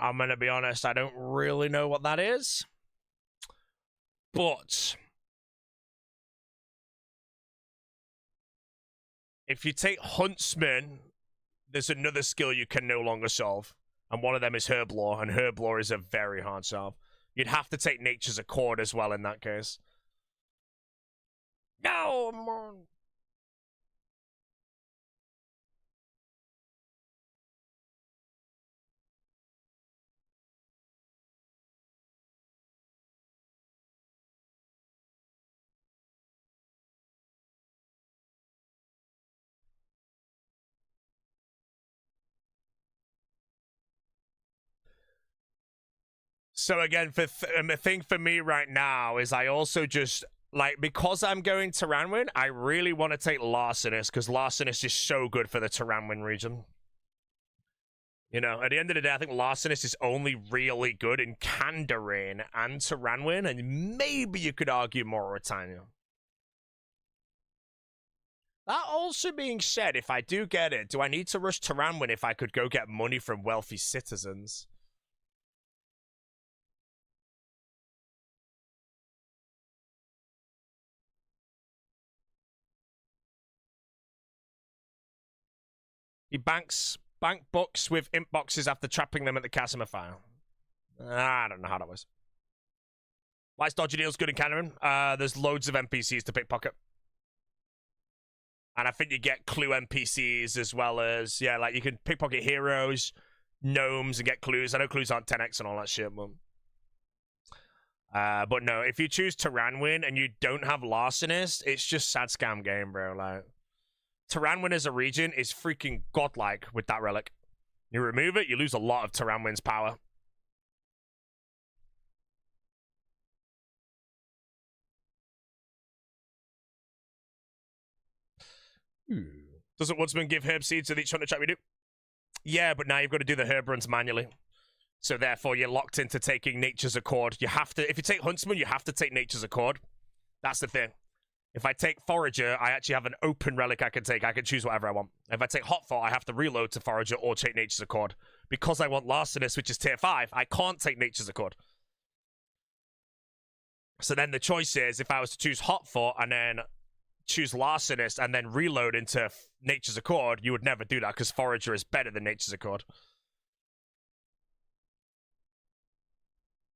I'm gonna be honest, I don't really know what that is. But if you take Huntsman there's another skill you can no longer solve. And one of them is Herb Lore, and Herb Lore is a very hard solve. You'd have to take Nature's Accord as well in that case. No, man. So again, the thing for me right now is I also just, like, because I'm going Tyranwin, I really want to take Larcenist, because Larcenist is so good for the Tyranwin region. You know, at the end of the day, I think Larcenist is only really good in Kandarin and Tyranwin, and maybe you could argue Mauritania. That also being said, if I do get it, do I need to rush Tyranwin if I could go get money from wealthy citizens? He bank books with imp boxes after trapping them at the Casimir file. I don't know how that was. Why is Dodgy Deals good in Canada? There's loads of NPCs to pickpocket. And I think you get clue NPCs as well as, yeah, like you can pickpocket heroes, gnomes, and get clues. I know clues aren't 10x and all that shit, but no, if you choose Tyranwin and you don't have Larcenist, it's just sad scam game, bro. Like, Tyranwin as a region is freaking godlike with that relic. You remove it, you lose a lot of Tyranwin's power. Doesn't Woodsman give herb seeds with each hunter track we do? Yeah, but now you've got to do the herb runs manually. So therefore, you're locked into taking Nature's Accord. You have to, if you take Huntsman, you have to take Nature's Accord. That's the thing. If I take Forager, I actually have an open relic I can take. I can choose whatever I want. If I take Hotfoot, I have to reload to Forager or take Nature's Accord. Because I want Larcenist, which is tier 5, I can't take Nature's Accord. So then the choice is, if I was to choose Hotfoot and then choose Larcenist and then reload into Nature's Accord, you would never do that because Forager is better than Nature's Accord.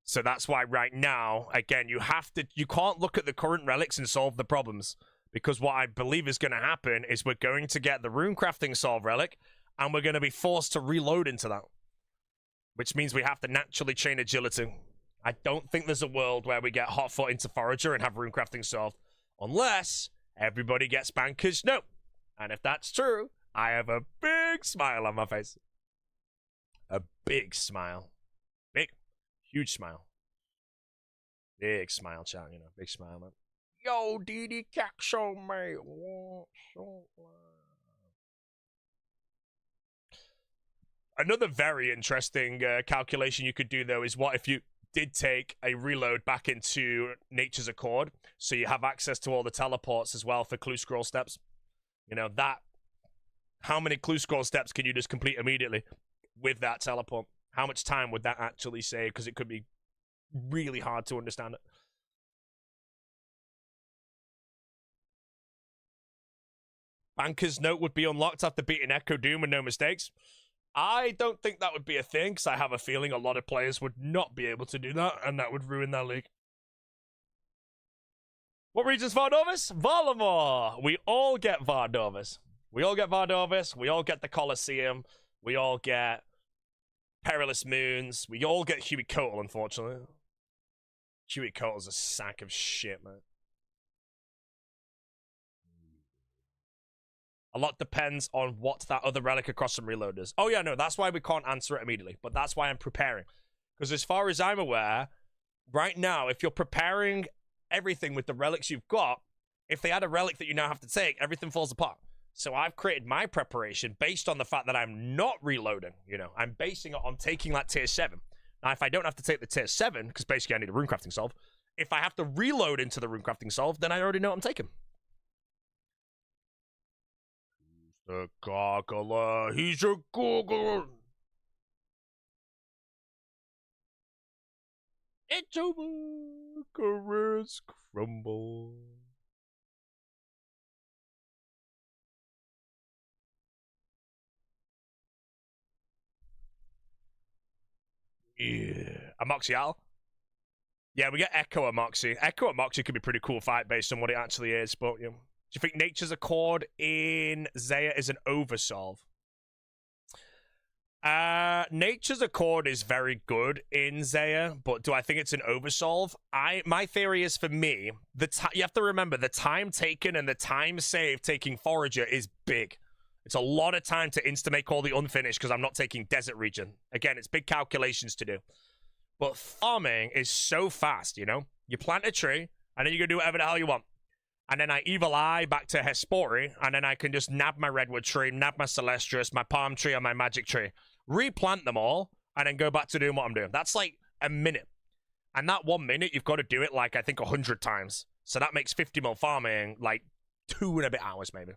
So that's why right now, again, you can't look at the current relics and solve the problems. Because what I believe is going to happen is we're going to get the runecrafting solve relic, and we're going to be forced to reload into that. Which means we have to naturally chain agility. I don't think there's a world where we get Hotfoot into Forager and have runecrafting solved. Unless everybody gets Bankers No. And if that's true, I have a big smile on my face. A big smile. Big. Huge smile. Big smile, chat, you know. Big smile, man. Yo, DD Caxo, mate. Another very interesting calculation you could do, though, is what if you did take a reload back into Nature's Accord, so you have access to all the teleports as well for clue scroll steps. You know, that... How many clue scroll steps can you just complete immediately with that teleport? How much time would that actually save? Because it could be really hard to understand it. Banker's Note would be unlocked after beating Echo Doom with no mistakes. I don't think that would be a thing, because I have a feeling a lot of players would not be able to do that, and that would ruin their league. What region's Vardovis? Valamor! We all get Vardovis. We all get Vardovis. We all get the Colosseum. We all get Perilous Moons. We all get Huey Kotal, unfortunately. Huey Kotal's a sack of shit, man. A lot depends on what that other relic across from reload is. Oh yeah, no, that's why we can't answer it immediately. But that's why I'm preparing. Because as far as I'm aware, right now, if you're preparing everything with the relics you've got, if they add a relic that you now have to take, everything falls apart. So I've created my preparation based on the fact that I'm not reloading. You know, I'm basing it on taking that tier 7. Now, if I don't have to take the tier 7, because basically I need a runecrafting solve, if I have to reload into the runecrafting solve, then I already know what I'm taking. The Gargler. He's a Gargler. It's over. Careers crumble. Yeah. Amoxial? Yeah, we get Echo Amoxie. Echo Amoxie could be pretty cool fight based on what it actually is, but yeah. Do you think Nature's Accord in Zaya is an oversolve? Nature's Accord is very good in Zaya, but do I think it's an oversolve? My theory is, for me, you have to remember the time taken and the time saved taking Forager is big. It's a lot of time to insta-make all the unfinished because I'm not taking Desert Region. Again, it's big calculations to do. But farming is so fast, you know? You plant a tree, and then you can do whatever the hell you want. And then I Evil Eye back to Hespori, and then I can just nab my Redwood tree, nab my Celestrus, my Palm tree, and my Magic tree. Replant them all, and then go back to doing what I'm doing. That's like a minute. And that 1 minute, you've got to do it like, I think, 100 times. So that makes 50 mil farming like 2 and a bit hours, maybe.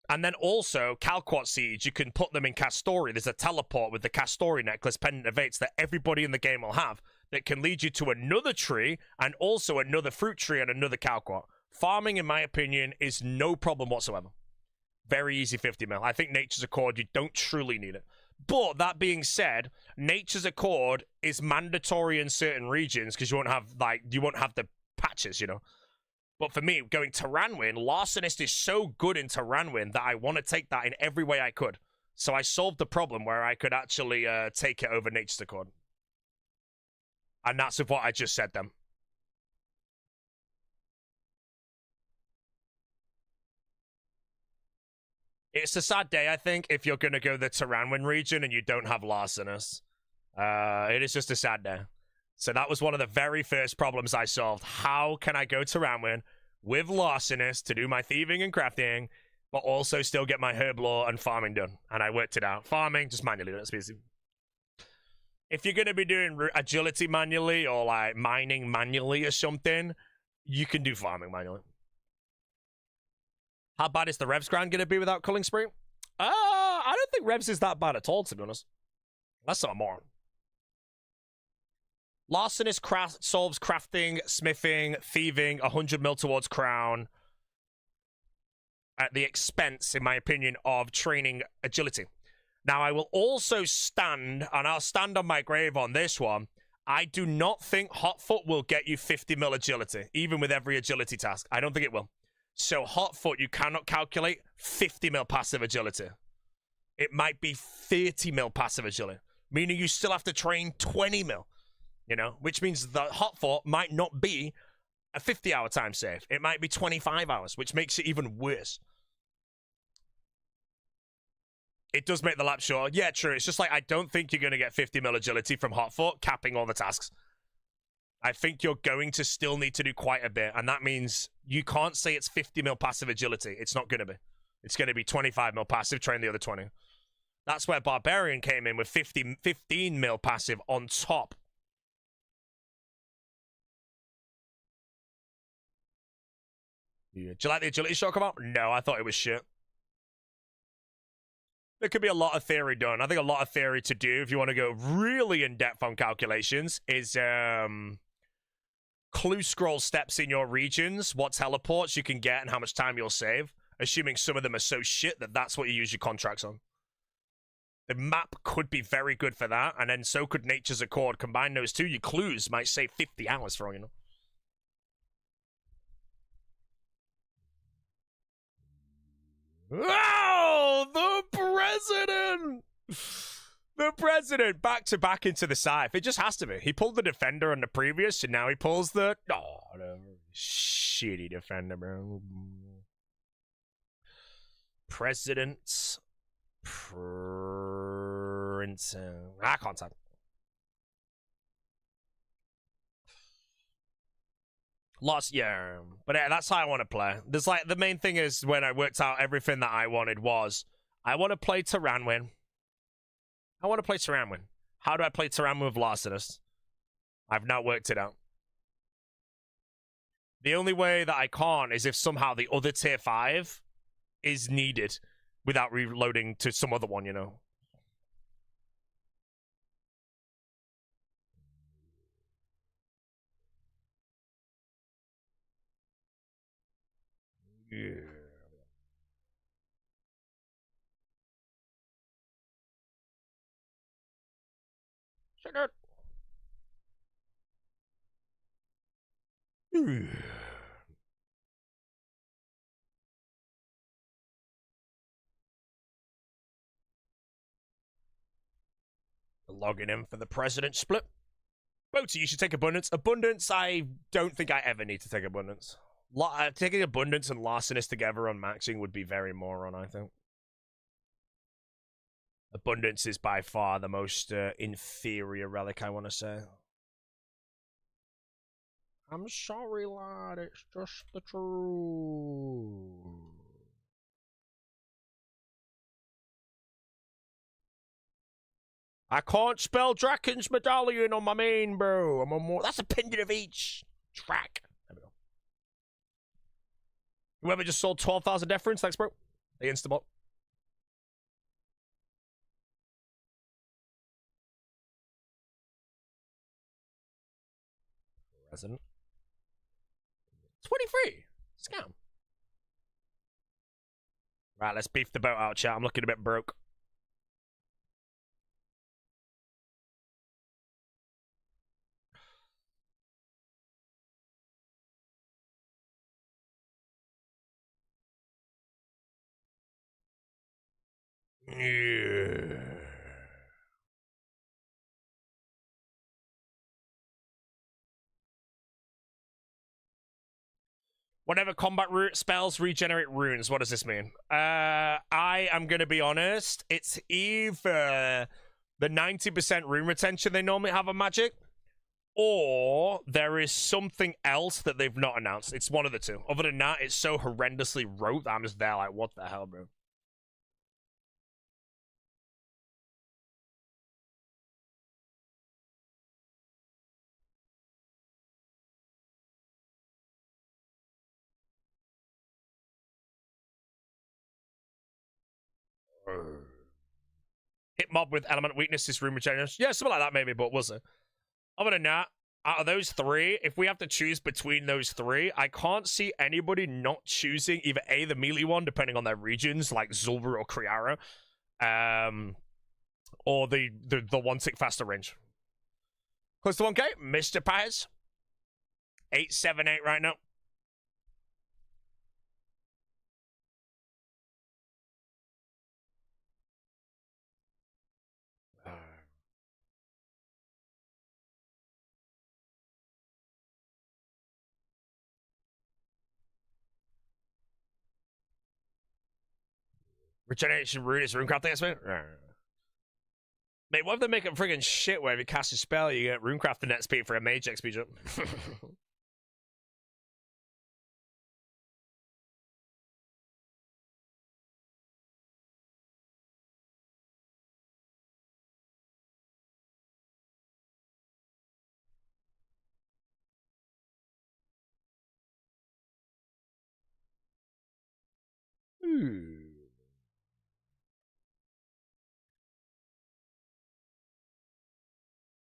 And then also, Calquat Seeds, you can put them in Castori. There's a teleport with the Castori necklace pendant evates that everybody in the game will have that can lead you to another tree and also another fruit tree and another Calquat. Farming, in my opinion, is no problem whatsoever. Very easy 50 mil. I think Nature's Accord, you don't truly need it. But that being said, Nature's Accord is mandatory in certain regions because you won't have the patches, you know. But for me, going Tyranwin, Larcenist is so good in Tyranwin that I want to take that in every way I could. So I solved the problem where I could actually take it over Nature's Accord. And that's of what I just said then. It's a sad day, I think, if you're going to go the Tyranwin region and you don't have Larcenist. It is just a sad day. So that was one of the very first problems I solved. How can I go Tyranwin with Larcenist to do my thieving and crafting, but also still get my Herblore and farming done? And I worked it out. Farming, just manually, that's easy. If you're going to be doing agility manually or like mining manually or something, you can do farming manually. How bad is the Revs grind going to be without Culling Spree? I don't think Revs is that bad at all, to be honest. That's not more. Larcenist solves crafting, smithing, thieving, 100 mil towards crown at the expense, in my opinion, of training agility. Now, I will also stand, and I'll stand on my grave on this one, I do not think Hotfoot will get you 50 mil agility, even with every agility task. I don't think it will. So Hotfoot, you cannot calculate 50 mil passive agility. It might be 30 mil passive agility, meaning you still have to train 20 mil. You know, which means the Hotfoot might not be a 50-hour time save. It might be 25 hours, which makes it even worse. It does make the lap short. Yeah, true. It's just like, I don't think you're going to get 50 mil agility from Hotfoot, capping all the tasks. I think you're going to still need to do quite a bit, and that means you can't say it's 50 mil passive agility. It's not going to be. It's going to be 25 mil passive, train the other 20. That's where Barbarian came in with 15 mil passive on top. Yeah. Do you like the agility shot come out? No, I thought it was shit. There could be a lot of theory done. I think a lot of theory to do, if you want to go really in-depth on calculations, is clue scroll steps in your regions, what teleports you can get, and how much time you'll save, assuming some of them are so shit that that's what you use your contracts on. The map could be very good for that, and then so could Nature's Accord. Combine those two, your clues might save 50 hours for all you know. Oh, the president! The president, back to back into the scythe. It just has to be. He pulled the defender on the previous, and now he pulls the... Oh, the shitty defender, bro. President... Prince... I can't type. Lost, yeah. But yeah, that's how I want to play. There's like, the main thing is when I worked out everything that I wanted was, I want to play Tyranwin. I want to play Tyranwin. How do I play Tyranwin with Larcenist? I've not worked it out. The only way that I can't is if somehow the other tier 5 is needed without reloading to some other one, you know. Yeah. Logging in for the president split. Boaty, you should take abundance. Abundance, I don't think I ever need to take abundance. Taking abundance and larcenous together on maxing would be very moron, I think. Abundance is by far the most inferior relic, I want to say. I'm sorry, lad. It's just the truth. I can't spell Draken's medallion on my main, bro. I'm on more. That's a pendant of each track. There we go. Whoever just sold 12,000 deference, thanks, bro. The Instabot. Present. 23. Scam. Right, let's beef the boat out, chat. I'm looking a bit broke. Yeah. Whenever combat spells regenerate runes, what does this mean? I am going to be honest. It's either the 90% rune retention they normally have on Magic, or there is something else that they've not announced. It's one of the two. Other than that, it's so horrendously rote that I'm just there like, what the hell, bro? Hit mob with element weaknesses, rune regeneration. Yeah, something like that maybe, but we'll see. Other than that, out of those three, if we have to choose between those three, I can't see anybody not choosing either A, the melee one, depending on their regions, like Zul'Vur or Kriara, or the one tick faster range. Close to 1K, Mr. Paz. 878 right now. Regeneration rune is runecraft thing, mate, what if they make it friggin' shit where if you cast a spell, you get runecraft the net speed for a mage XP jump?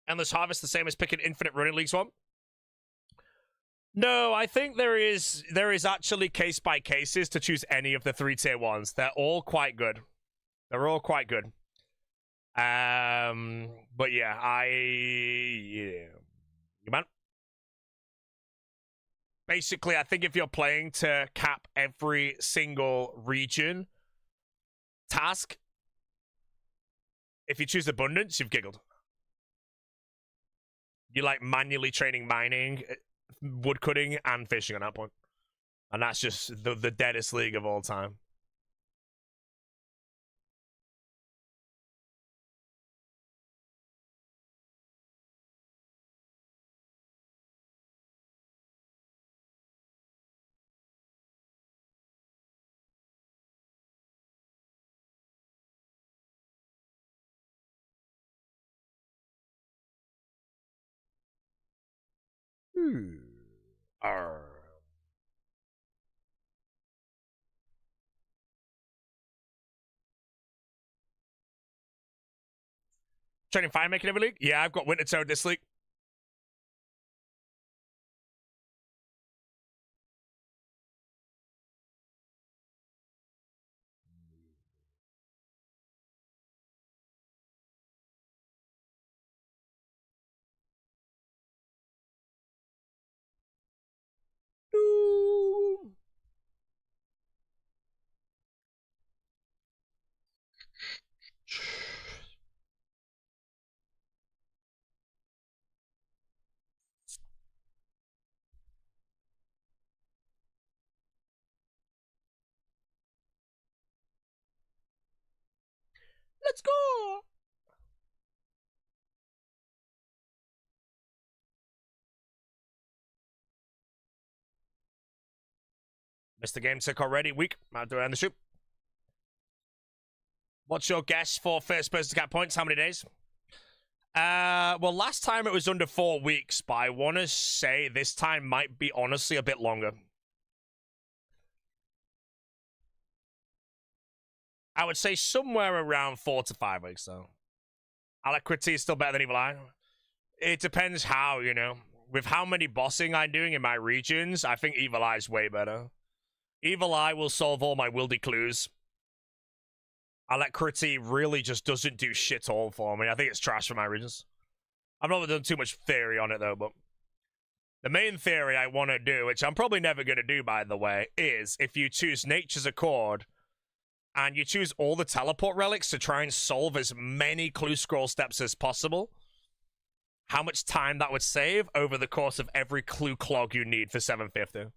Endless Harvest the same as picking Infinite Running League Swamp? No, I think there is actually case by cases to choose any of the 3 tier ones. They're all quite good. They're all quite good. But yeah, you man. Basically, I think if you're playing to cap every single region task, if you choose Abundance, you've giggled. You like manually training mining, woodcutting, and fishing at that point. And that's just the deadest league of all time. Training fire making every league? Yeah, I've got Winter Toad this league. Let's go. Missed the game tick already. Weak. I'll do it on the shoot. What's your guess for first person to get points? How many days? Well, last time it was under 4 weeks, but I want to say this time might be honestly a bit longer. I would say somewhere around 4 to 5 weeks, though. Alacrity is still better than Evil Eye. It depends how, you know. With how many bossing I'm doing in my regions, I think Evil Eye is way better. Evil Eye will solve all my wildy clues. Alacrity really just doesn't do shit all for me. I think it's trash for my regions. I've not done too much theory on it, though, but the main theory I want to do, which I'm probably never going to do, by the way, is if you choose Nature's Accord and you choose all the teleport relics to try and solve as many clue scroll steps as possible, how much time that would save over the course of every clue clog you need for 750.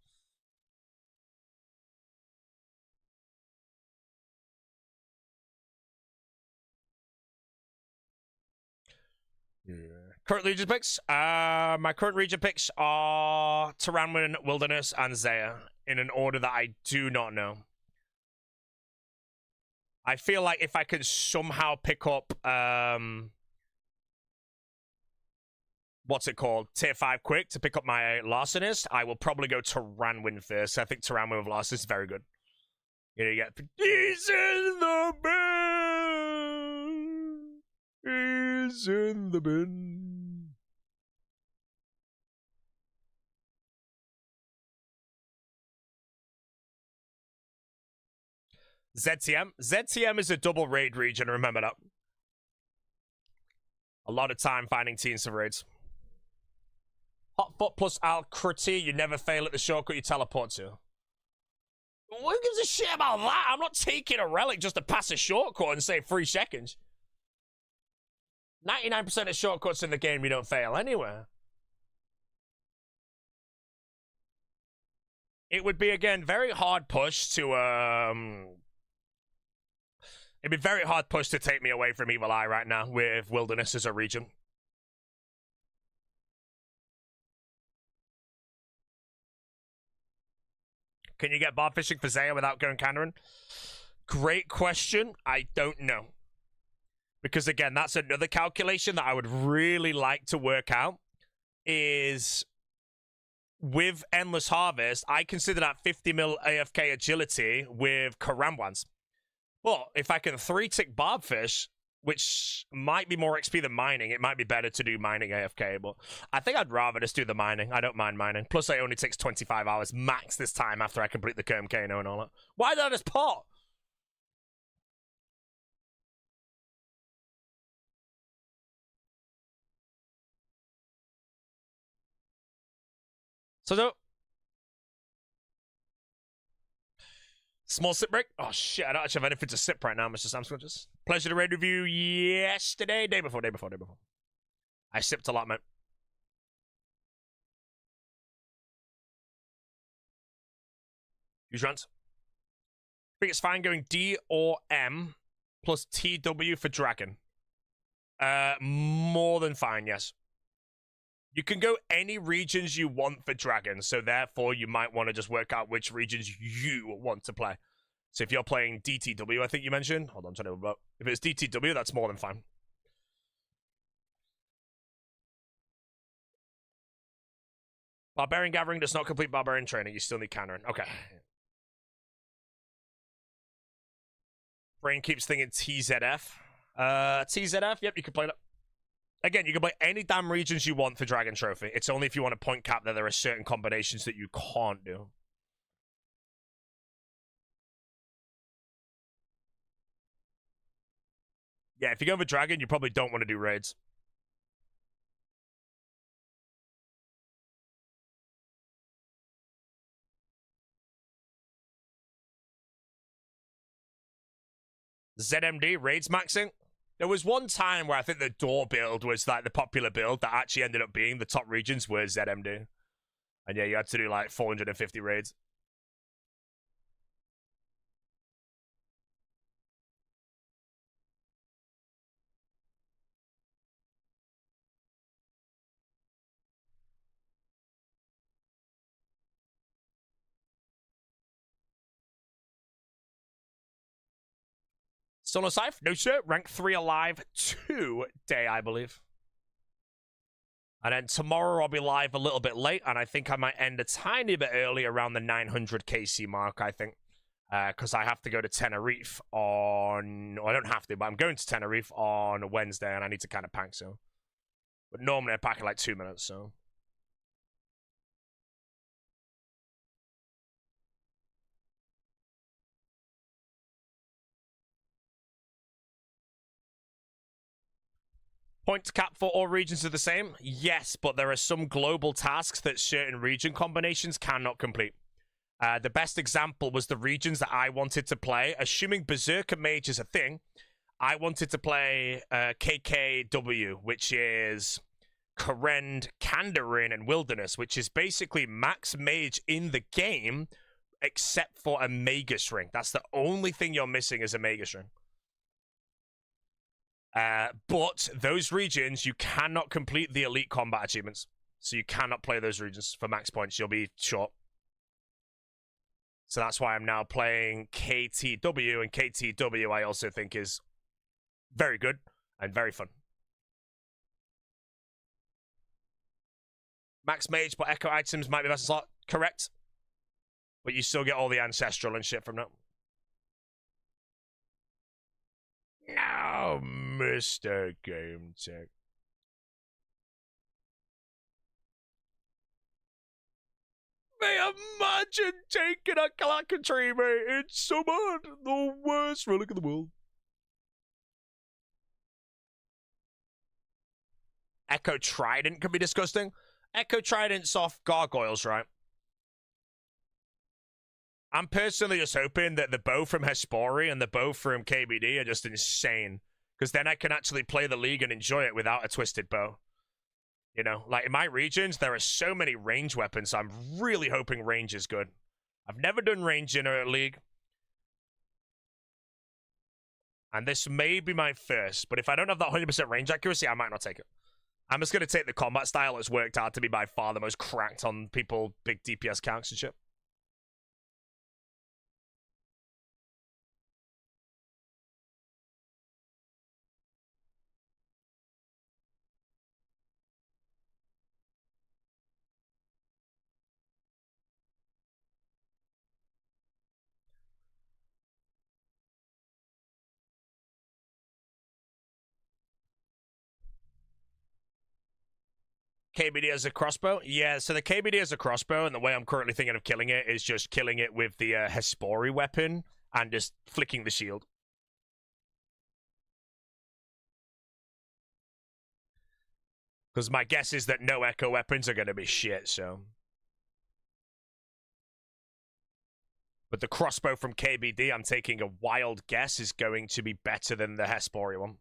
Yeah. Current region picks. My current region picks are Taranwin, Wilderness, and Zaya in an order that I do not know. I feel like if I could somehow pick up what's it called? Tier 5 quick to pick up my Larcenist, I will probably go Taranwin first. I think Taranwin with Larcenist is very good. You know, you get he's in the bin. He's in the bin. ZTM. ZTM is a double raid region, remember that. A lot of time finding teams for raids. Hotfoot plus Alacrity, you never fail at the shortcut you teleport to. Who gives a shit about that? I'm not taking a relic just to pass a shortcut and save 3 seconds. 99% of shortcuts in the game you don't fail anywhere. It would be, again, very hard push to, it'd be very hard push to take me away from Evil Eye right now with Wilderness as a region. Can you get barb fishing for Zaya without going Kandarin? Great question. I don't know. Because, again, that's another calculation that I would really like to work out. Is with Endless Harvest, I consider that 50 mil AFK agility with Karambwans. Well, if I can 3-tick barbfish, which might be more XP than mining, it might be better to do mining AFK, but I think I'd rather just do the mining. I don't mind mining. Plus, it only takes 25 hours max this time after I complete the Kermkano and all that. Why did I just pot? So, small sip break. Oh, shit. I don't actually have anything to sip right now, Mr. Sam Scrunches. Pleasure to raid review yesterday. Day before. I sipped a lot, mate. Use runs. I think it's fine going D or M plus TW for Dragon. More than fine, yes. You can go any regions you want for Dragon, so therefore you might want to just work out which regions you want to play. So if you're playing DTW, I think you mentioned. Hold on, I'm trying to remember. If it's DTW, that's more than fine. Barbarian Gathering does not complete Barbarian Training. You still need countering. Okay. Brain keeps thinking TZF. TZF, yep, you can play that. Again, you can play any damn regions you want for Dragon Trophy. It's only if you want to point cap that there are certain combinations that you can't do. Yeah, if you go for Dragon, you probably don't want to do raids. ZMD raids maxing. There was one time where I think the door build was like the popular build that actually ended up being the top regions were ZMD. And yeah, you had to do like 450 raids. Solo Scythe? No, sir. Rank 3 alive today, I believe. And then tomorrow I'll be live a little bit late, and I think I might end a tiny bit early around the 900 KC mark, I think. Because I have to go to Tenerife on... Well, I don't have to, but I'm going to Tenerife on Wednesday, and I need to kind of pack, so... But normally I pack in like 2 minutes, so... Point cap for all regions are the same? Yes, but there are some global tasks that certain region combinations cannot complete. The best example was the regions that I wanted to play. Assuming Berserker Mage is a thing, I wanted to play KKW, which is Korend, Kandarin, and Wilderness, which is basically max mage in the game, except for a Magus ring. That's the only thing you're missing is a Magus ring. But those regions, you cannot complete the elite combat achievements. So you cannot play those regions for max points. You'll be short. So that's why I'm now playing KTW, and KTW I also think is very good and very fun. Max Mage, but Echo items might be best in slot. Correct. But you still get all the Ancestral and shit from that. No, Mr. Game Tech. Mate, imagine taking a Calacatry, mate. It's so bad. The worst relic in the world. Echo Trident can be disgusting. Echo Trident's off Gargoyles, right? I'm personally just hoping that the bow from Hespori and the bow from KBD are just insane. Because then I can actually play the league and enjoy it without a twisted bow. You know, like in my regions, there are so many range weapons. So I'm really hoping range is good. I've never done range in a league. And this may be my first. But if I don't have that 100% range accuracy, I might not take it. I'm just going to take the combat style that's worked out to be by far the most cracked on people, big DPS counts and shit. KBD as a crossbow? Yeah, so the KBD as a crossbow, and the way I'm currently thinking of killing it is just killing it with the Hespori weapon and just flicking the shield. Because my guess is that no echo weapons are going to be shit, so... But the crossbow from KBD, I'm taking a wild guess, is going to be better than the Hespori one.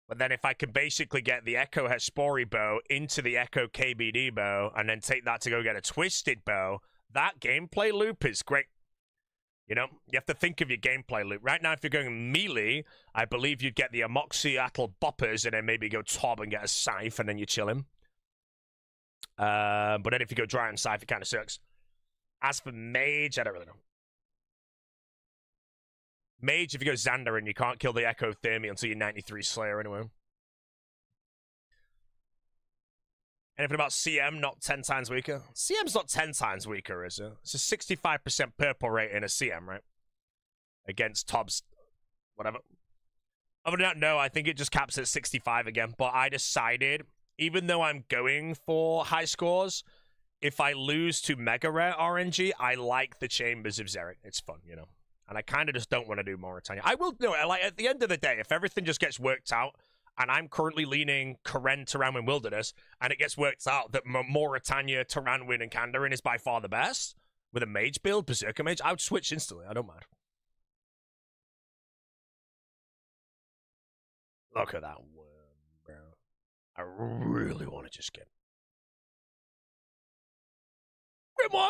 But then if I can basically get the Echo Hespori bow into the Echo KBD bow and then take that to go get a twisted bow, that gameplay loop is great. You know, you have to think of your gameplay loop. Right now, if you're going melee, I believe you'd get the Amoxicatl Boppers and then maybe go Tob and get a Scythe and then you chill him. But then if you go Dry and Scythe, it kind of sucks. As for Mage, I don't really know. Mage, if you go Xander and you can't kill the Echo Thermi until you're 93 Slayer anyway. Anything about CM not 10 times weaker? CM's not 10 times weaker, is it? It's a 65% purple rate in a CM, right? Against Tob's whatever. Other than that, no, I think it just caps at 65 again. But I decided, even though I'm going for high scores, if I lose to Mega Rare RNG, I like the Chambers of Xeric. It's fun, you know. And I kind of just don't want to do Mauritania. I will do it. Like, at the end of the day, if everything just gets worked out, and I'm currently leaning Korend, Taranwin, Wilderness, and it gets worked out that Mauritania, Taranwin, and Kandarin is by far the best, with a mage build, Berserker Mage, I would switch instantly. I don't mind. Look at that worm, bro. I really want to just get...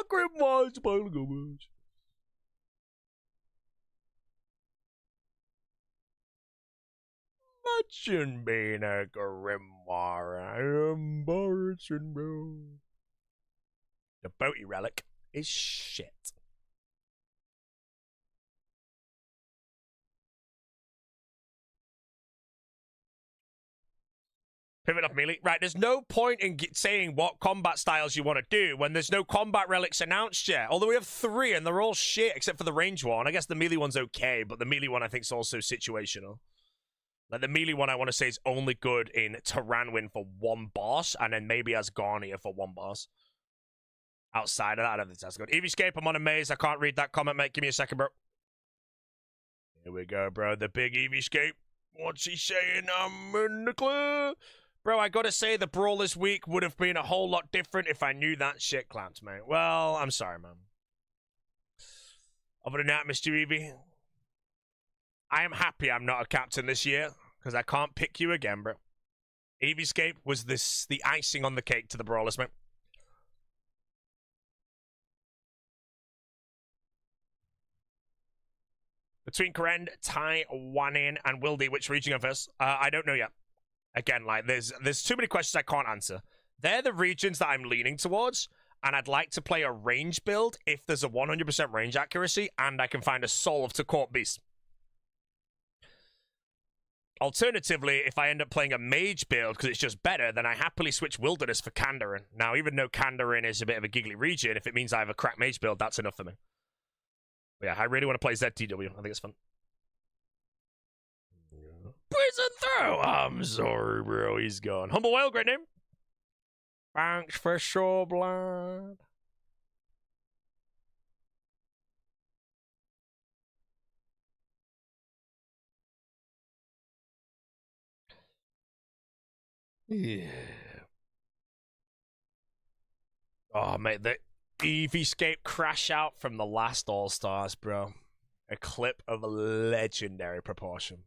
Grandma, spoiler garbage. Imagine being a grimoire. I am embarrassing, bro. The boaty relic is shit. Pivot off melee. Right, there's no point in saying what combat styles you want to do when there's no combat relics announced yet. Although we have 3 and they're all shit except for the range one. I guess the melee one's okay, but the melee one I think is also situational. Like the melee one I want to say is only good in Tyranwin for 1 boss and then maybe as Garnier for 1 boss. Outside of that, I don't think that's good. Eevescape, I'm on a maze. I can't read that comment, mate. Give me a second, bro. Here we go, bro. The big Eevescape. What's he saying? I'm in the clear. Bro, I gotta say, the Brawl this week would have been a whole lot different if I knew that shit clamped, mate. Well, I'm sorry, man. Other than that, Mr. Eevee, I am happy I'm not a captain this year, because I can't pick you again, bro. Eevescape was the icing on the cake to the Brawlers, mate. Between Karen, Tai, Wanin, and Wildy, which region of us? I don't know yet. Again, like, there's too many questions I can't answer. They're the regions that I'm leaning towards, and I'd like to play a range build if there's a 100% range accuracy, and I can find a solve to Corp Beast. Alternatively, if I end up playing a mage build because it's just better, then I happily switch Wilderness for Kandarin. Now, even though Kandarin is a bit of a giggly region, if it means I have a crap mage build, that's enough for me. But yeah, I really want to play ZTW. I think it's fun. Prison throw! I'm sorry, bro. He's gone. Humble Whale, great name. Thanks for sure, blood. Yeah. Oh, mate, the Eevescape crash out from the last All-Stars, bro. A clip of legendary proportion.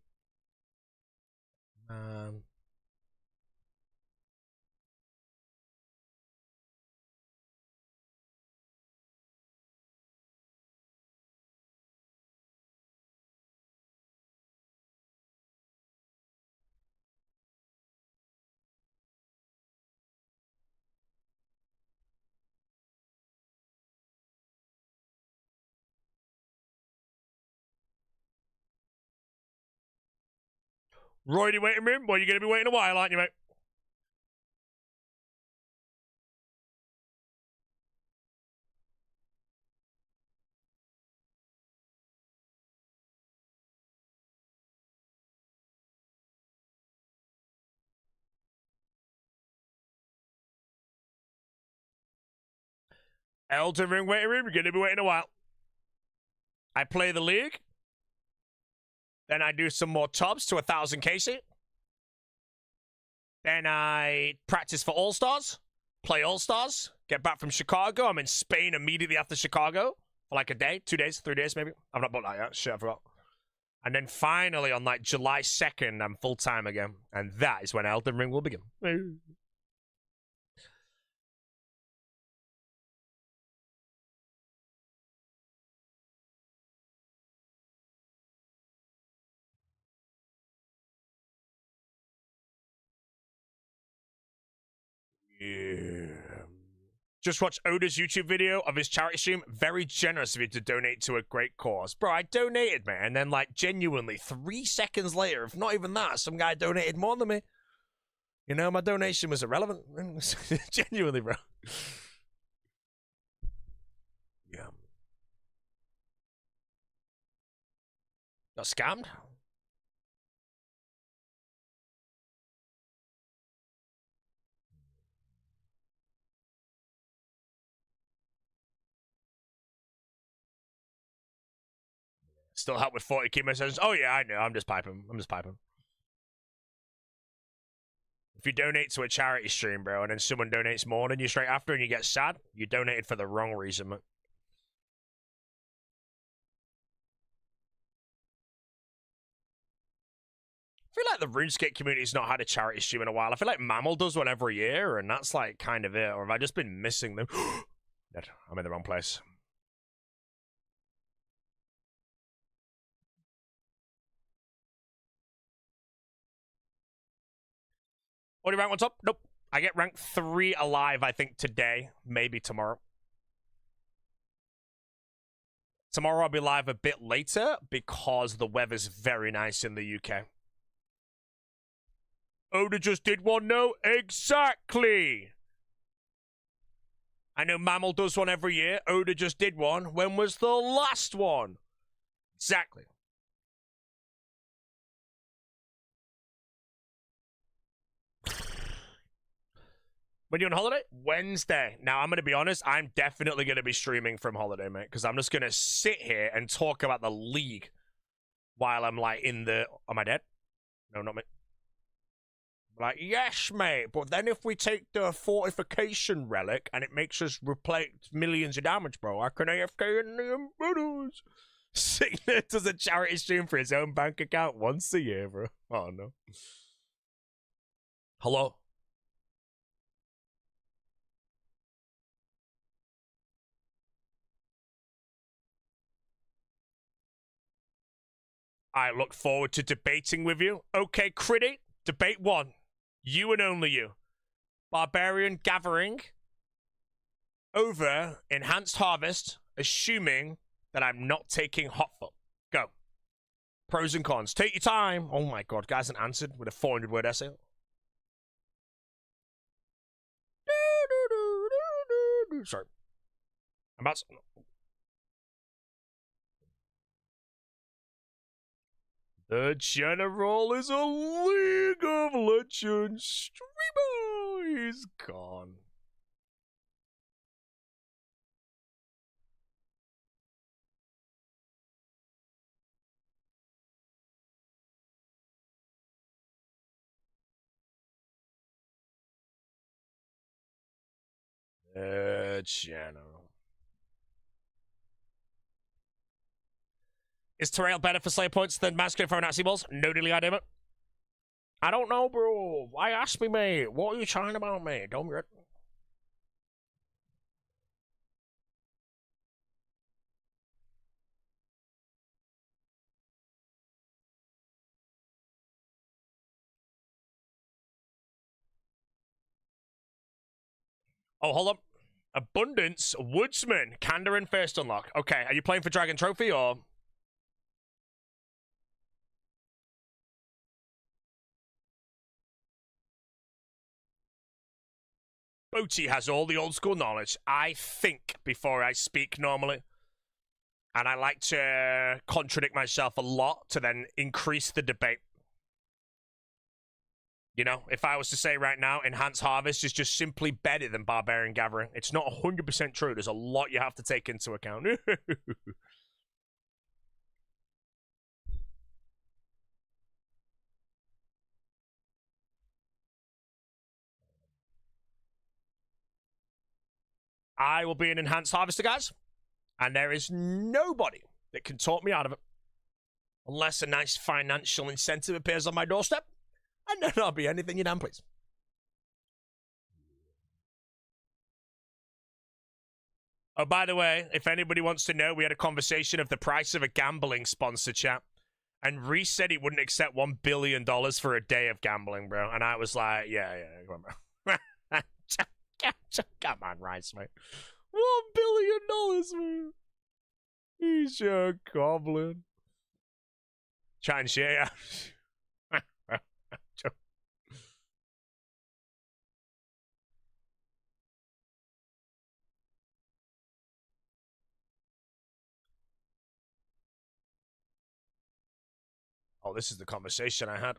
Roydy waiting room? Well, you're going to be waiting a while, aren't you, mate? Elden Ring waiting room? You're going to be waiting a while. I play the league. Then I do some more tubs to 1,000 KC. Then I practice for All-Stars. Play All-Stars. Get back from Chicago. I'm in Spain immediately after Chicago. For like a day, 2 days, 3 days maybe. I've not bought that yet. Shit, I forgot. And then finally on like July 2nd, I'm full-time again. And that is when Elden Ring will begin. Yeah. Just watch Oda's YouTube video of his charity stream. Very generous of you to donate to a great cause. Bro, I donated, man. And then, like, genuinely, 3 seconds later, if not even that, some guy donated more than me. You know, my donation was irrelevant. Genuinely, bro. Yeah. Got scammed? Still help with 40 key messages. Oh, yeah, I know. I'm just piping. If you donate to a charity stream, bro, and then someone donates more than you straight after and you get sad, you donated for the wrong reason, man. I feel like the RuneScape community's not had a charity stream in a while. I feel like Mammal does one every year, and that's like kind of it. Or have I just been missing them? I'm in the wrong place. What do you rank what's up? Nope. I get rank 3 alive, I think, today. Maybe tomorrow. Tomorrow I'll be live a bit later because the weather's very nice in the UK. Oda just did one, no? Exactly! I know Mammal does one every year. Oda just did one. When was the last one? Exactly. When you on holiday? Wednesday. Now, I'm going to be honest. I'm definitely going to be streaming from holiday, mate. Because I'm just going to sit here and talk about the league while I'm, like, in the... Am I dead? No, not me. Like, yes, mate. But then if we take the fortification relic and it makes us replace millions of damage, bro, I can AFK in the Embedders. Signet does a charity stream for his own bank account once a year, bro. Oh, no. Hello? I look forward to debating with you. Okay, Critty, debate 1. You and only you. Barbarian gathering over enhanced harvest, assuming that I'm not taking hotfoot. Go. Pros and cons. Take your time. Oh my god, guys hasn't answered with a 400-word essay. Sorry. I'm about to... The General is a League of Legends streamer. He's gone. The General. Is Terrail better for Slayer points than Masculine throwing out balls? No dilly idea, mate. I don't know, bro. Why ask me, mate? What are you trying about, mate? Don't be right. Oh, hold up. Abundance, Woodsman, Kandarin first unlock. Okay, are you playing for Dragon Trophy or... Booty has all the old school knowledge. I think before I speak normally. And I like to contradict myself a lot to then increase the debate. You know, if I was to say right now, Enhanced Harvest is just simply better than Barbarian Gathering. It's not 100% true. There's a lot you have to take into account. I will be an Enhanced Harvester, guys. And there is nobody that can talk me out of it. Unless a nice financial incentive appears on my doorstep. And then I'll be anything you damn please. Oh, by the way, if anybody wants to know, we had a conversation of the price of a gambling sponsor, chat. And Reese said he wouldn't accept $1 billion for a day of gambling, bro. And I was like, yeah, come on, bro. Come on, Rice, mate. $1 billion, man. He's a goblin. Try and share, yeah. Oh, this is the conversation I had.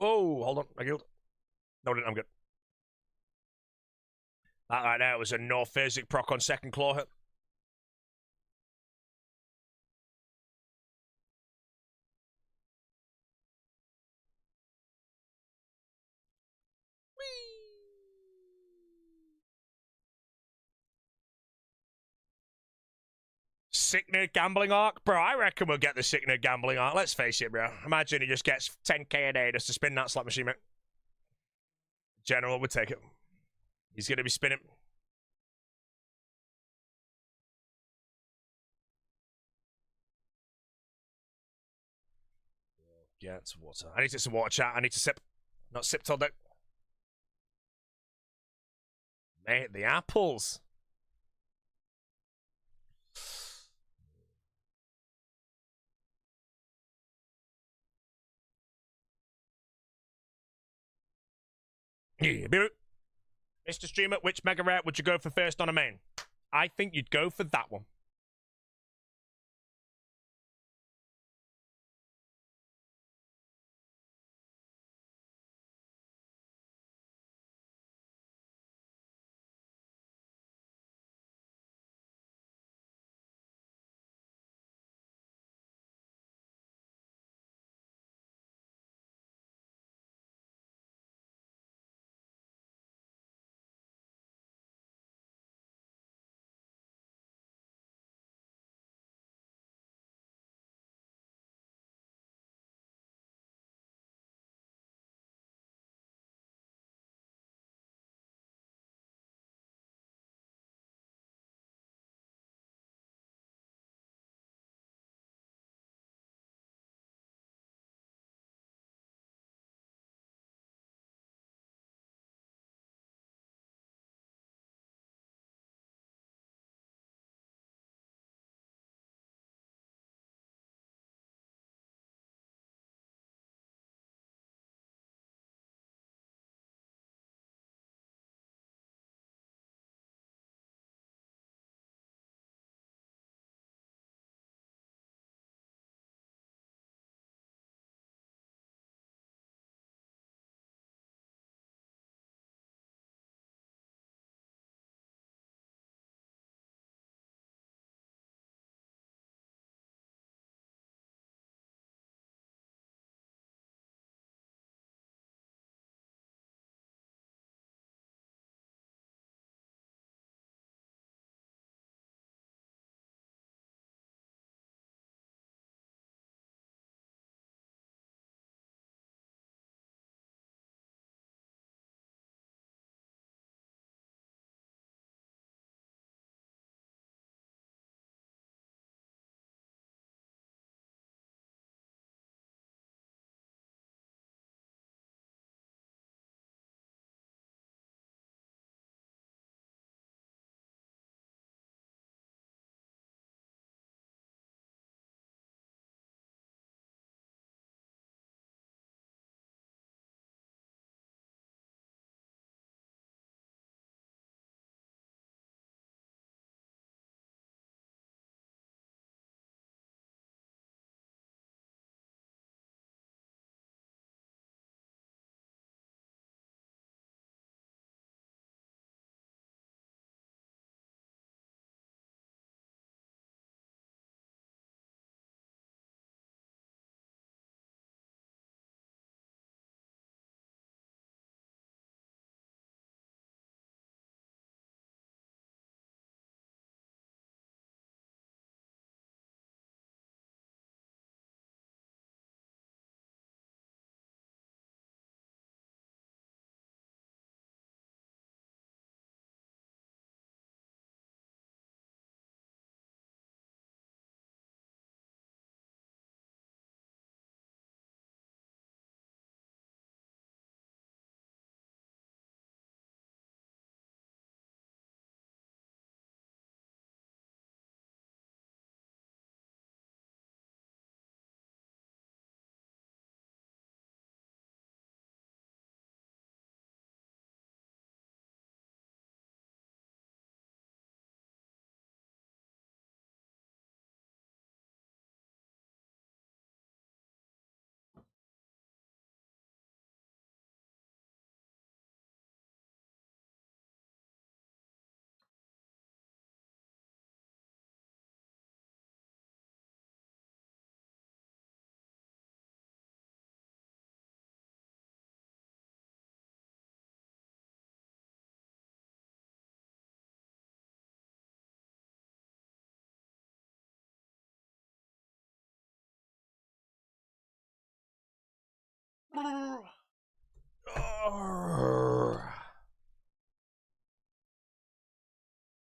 Oh, hold on. I killed. No, I'm good. That right there was a no phasic proc on second claw hit. sick nerd gambling arc? Bro, I reckon we'll get the sick nerd gambling arc. Let's face it, bro. Imagine he just gets 10k a day just to spin that slot machine, mate. General would take it. He's going to be spinning. Yeah, it's water. I need to get some water, chat. I need to sip. Not sip till that. Mate, the apples. Yeah, Mr. Streamer, which mega rare would you go for first on a main? I think you'd go for that one.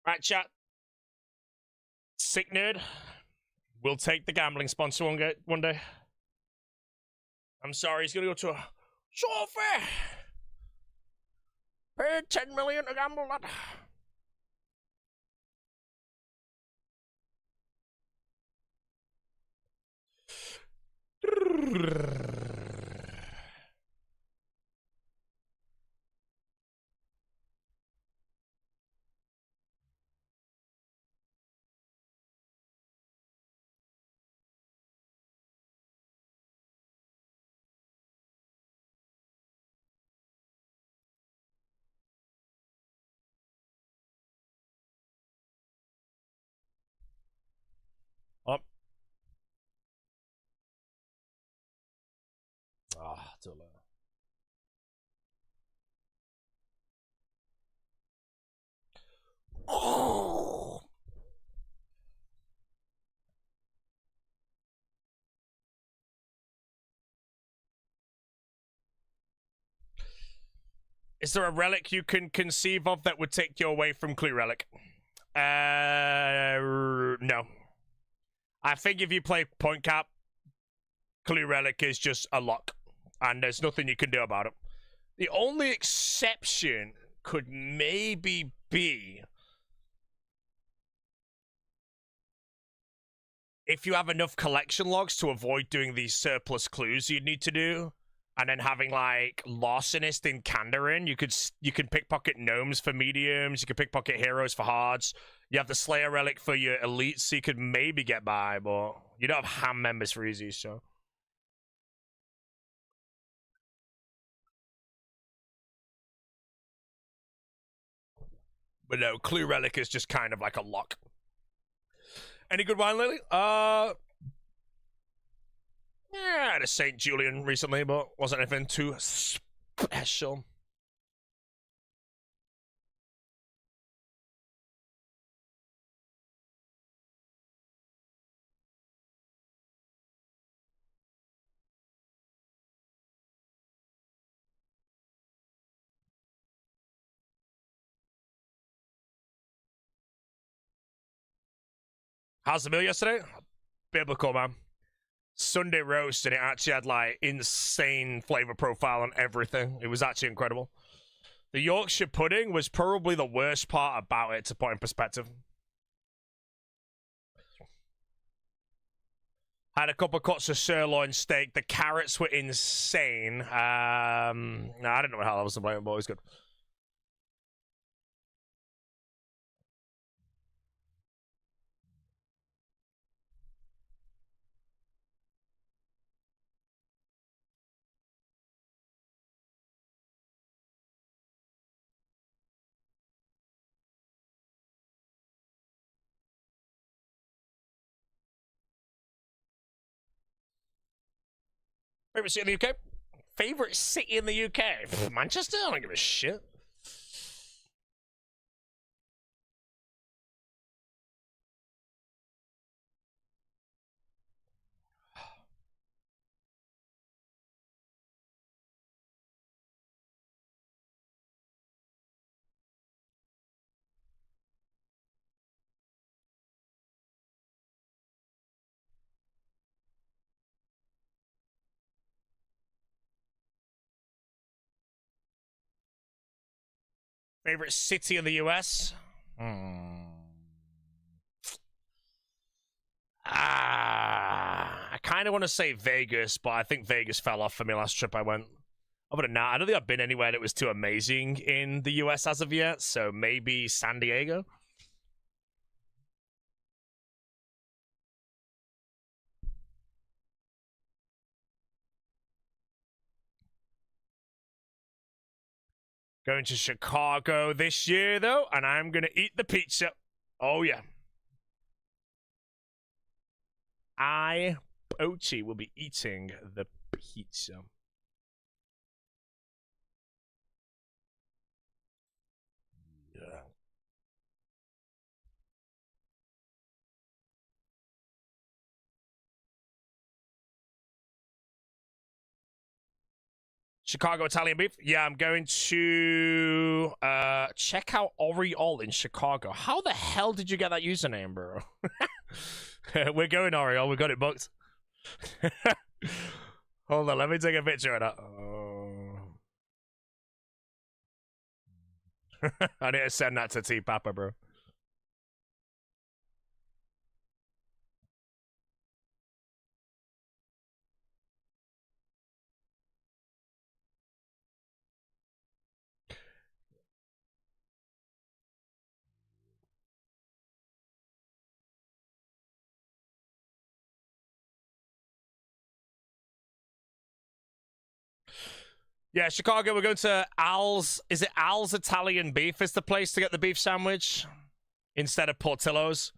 Right, chat. Sick nerd. We'll take the gambling sponsor one day. I'm sorry, he's gonna go to a Sophie. Paid 10 million to gamble that. Oh. Ah, too low. Oh. Is there a relic you can conceive of that would take you away from Clue Relic? No. I think if you play point cap, Clue Relic is just a lock, and there's nothing you can do about it. The only exception could maybe be if you have enough collection logs to avoid doing these surplus clues you'd need to do, and then having like Larcenist in Kandarin, you can pickpocket gnomes for mediums, you can pickpocket heroes for hards. You have the Slayer relic for your elites, so you could maybe get by, but you don't have ham members for easy, so. But no, Clue Relic is just kind of like a lock. Any good wine lately? Yeah, I had a St. Julian recently, but wasn't anything too special. How's the meal yesterday? Biblical, man. Sunday roast, and it actually had like insane flavor profile and everything. It was actually incredible. The Yorkshire pudding was probably the worst part about it, to put in perspective. Had a couple of cuts of sirloin steak. The carrots were insane. No, I didn't know how that was playing, but it was good. Favorite city in the UK? Favorite city in the UK? Manchester? I don't give a shit. Favorite city in the US? I kind of want to say Vegas, but I think Vegas fell off for me last trip I went. Other than that, I don't think I've been anywhere that was too amazing in the US as of yet, so maybe San Diego? Going to Chicago this year, though, and I'm going to eat the pizza. Oh, yeah. Ochi will be eating the pizza. Yeah. Chicago Italian beef. Yeah, I'm going to check out Oriole in Chicago. How the hell did you get that username, bro? We're going Oriole. We got it booked. Hold on, let me take a picture of that. I need to send that to T Papa, bro. Yeah, Chicago, we're going to Al's. Is it Al's Italian Beef is the place to get the beef sandwich instead of Portillo's?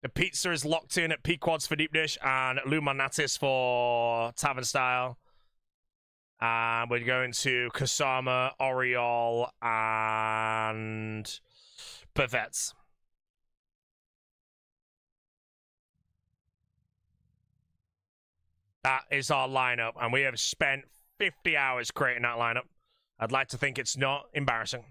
The pizza is locked in at Pequod's for deep dish and Lumanatis for tavern style. And we're going to Kasama, Oriole, and Pavets. That is our lineup, and we have spent 50 hours creating that lineup. I'd like to think it's not embarrassing.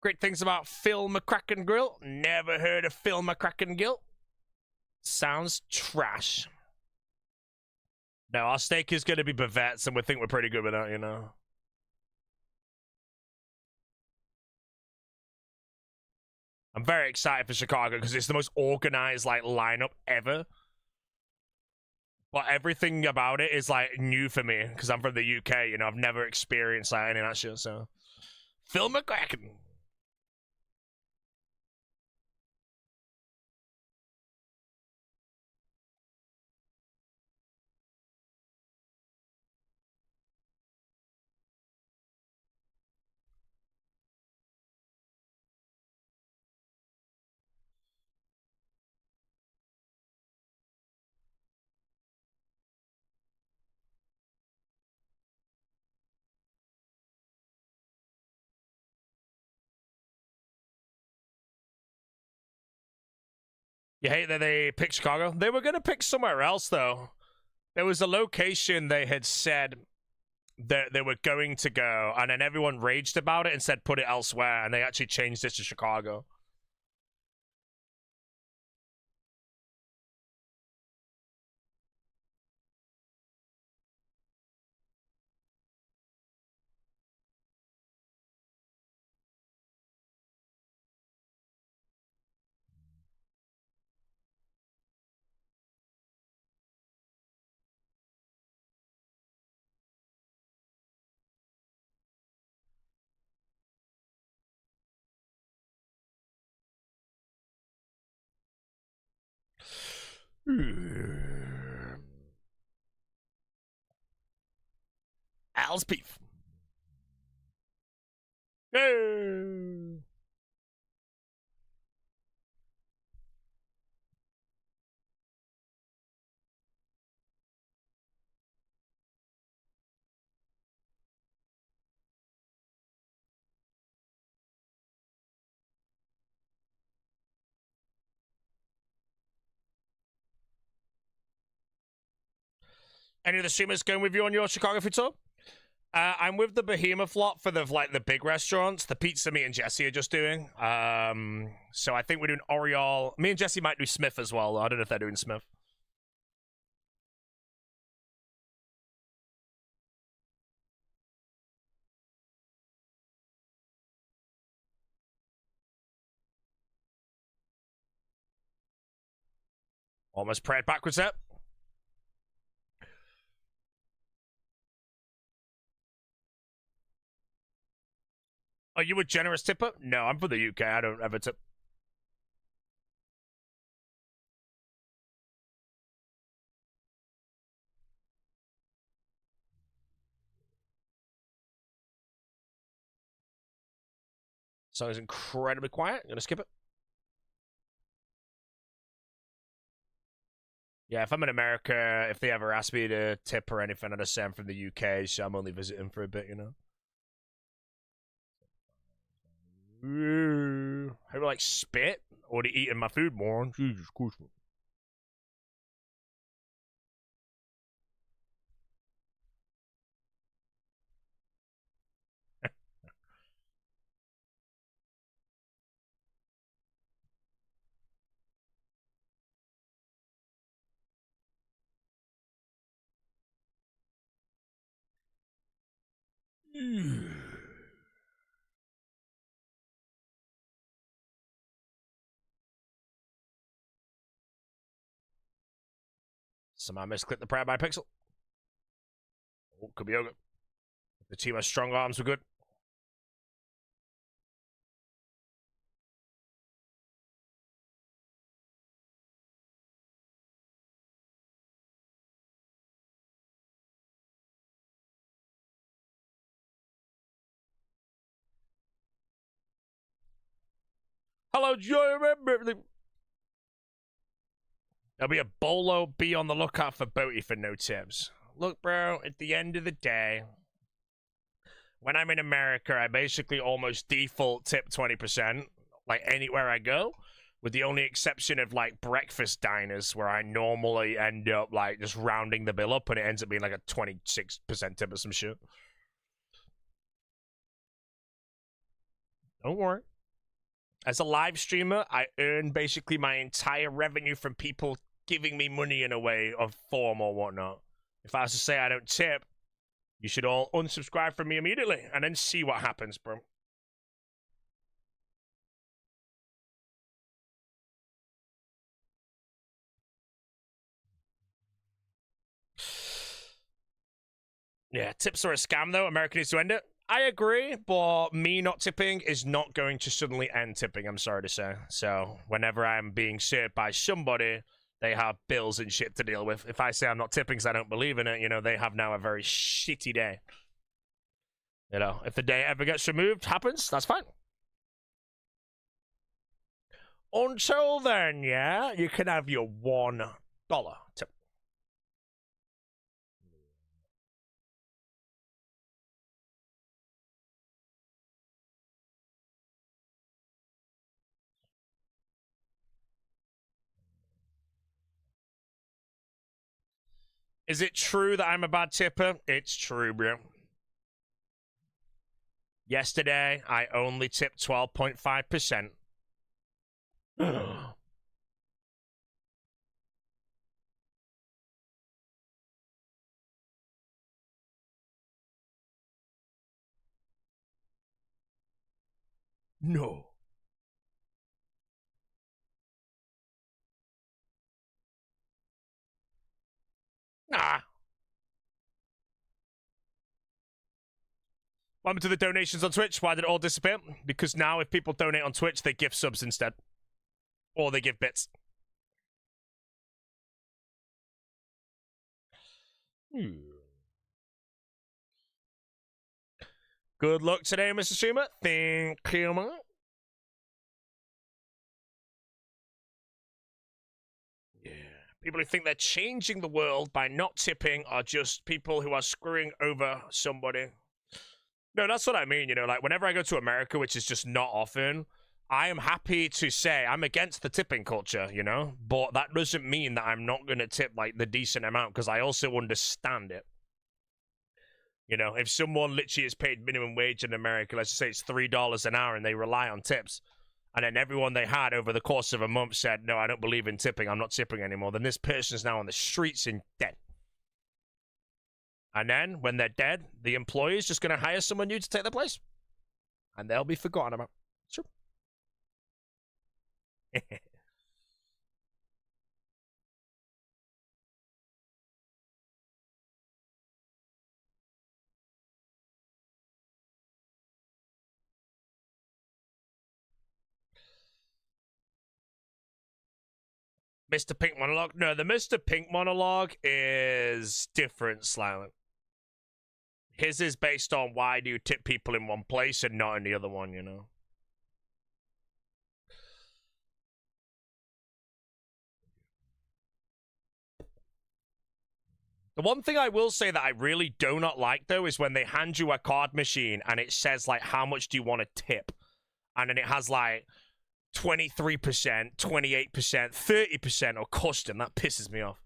Great things about Phil McCracken Grill. Never heard of Phil McCracken Grill. Sounds trash. No, our steak is going to be Bavets, and we think we're pretty good with that, you know. I'm very excited for Chicago because it's the most organized like lineup ever. But everything about it is like new for me because I'm from the UK. You know, I've never experienced like any of that shit. So, Phil McCracken. You hate that they picked Chicago? They were going to pick somewhere else, though. There was a location they had said that they were going to go, and then everyone raged about it and said put it elsewhere, and they actually changed it to Chicago. Al's beef. Hey. Any of the streamers going with you on your Chicago food tour? I'm with the Behemoth lot for the big restaurants. The pizza me and Jesse are just doing. So I think we're doing Oriole. Me and Jesse might do Smith as well. I don't know if they're doing Smith. Almost prayed backwards there. Are you a generous tipper? No, I'm from the UK. I don't ever tip. Song is incredibly quiet. I'm gonna skip it. Yeah, if I'm in America, if they ever ask me to tip or anything, I'd just say I'm from the UK, so I'm only visiting for a bit, you know? How do I, like, spit? Or to eating my food, moron? Jesus Christ. Somehow misclicked the prayer by pixel. Oh, could be okay. The team has strong arms, we're good. Hello, Joy. There'll be a bolo. Be on the lookout for Boaty for no tips. Look, bro, at the end of the day, when I'm in America, I basically almost default tip 20%, like anywhere I go, with the only exception of like breakfast diners where I normally end up like just rounding the bill up and it ends up being like a 26% tip or some shit. Don't worry. As a live streamer, I earn basically my entire revenue from people giving me money in a way of form or whatnot. If I was to say I don't tip, you should all unsubscribe from me immediately and then see what happens, bro. Yeah, tips are a scam, though. America needs to end it. I agree, but me not tipping is not going to suddenly end tipping, I'm sorry to say. So, whenever I'm being served by somebody, they have bills and shit to deal with. If I say I'm not tipping because I don't believe in it, you know, they have now a very shitty day. You know, if the day ever gets removed, happens, that's fine. Until then, yeah, you can have your $1 tip. Is it true that I'm a bad tipper? It's true, bro. Yesterday, I only tipped 12.5%. No. Nah. What happened to the donations on Twitch? Why did it all disappear? Because now if people donate on Twitch, they give subs instead. Or they give bits. Good luck today, Mr. Streamer. Thank you, man. Yeah. People who think they're changing the world by not tipping are just people who are screwing over somebody. No, that's what I mean, you know, like whenever I go to America, which is just not often, I am happy to say I'm against the tipping culture, you know, but that doesn't mean that I'm not going to tip like the decent amount because I also understand it. You know, if someone literally is paid minimum wage in America, let's just say it's $3 an hour and they rely on tips, and then everyone they had over the course of a month said, no, I don't believe in tipping, I'm not tipping anymore, then this person's now on the streets and dead. And then, when they're dead, the employer's just going to hire someone new to take their place. And they'll be forgotten about. Sure. Mr. Pink monologue? No, the Mr. Pink monologue is different slightly. His is based on why do you tip people in one place and not in the other one, you know? The one thing I will say that I really do not like, though, is when they hand you a card machine and it says, like, how much do you want to tip? And then it has, like, 23%, 28%, 30% or custom. That pisses me off.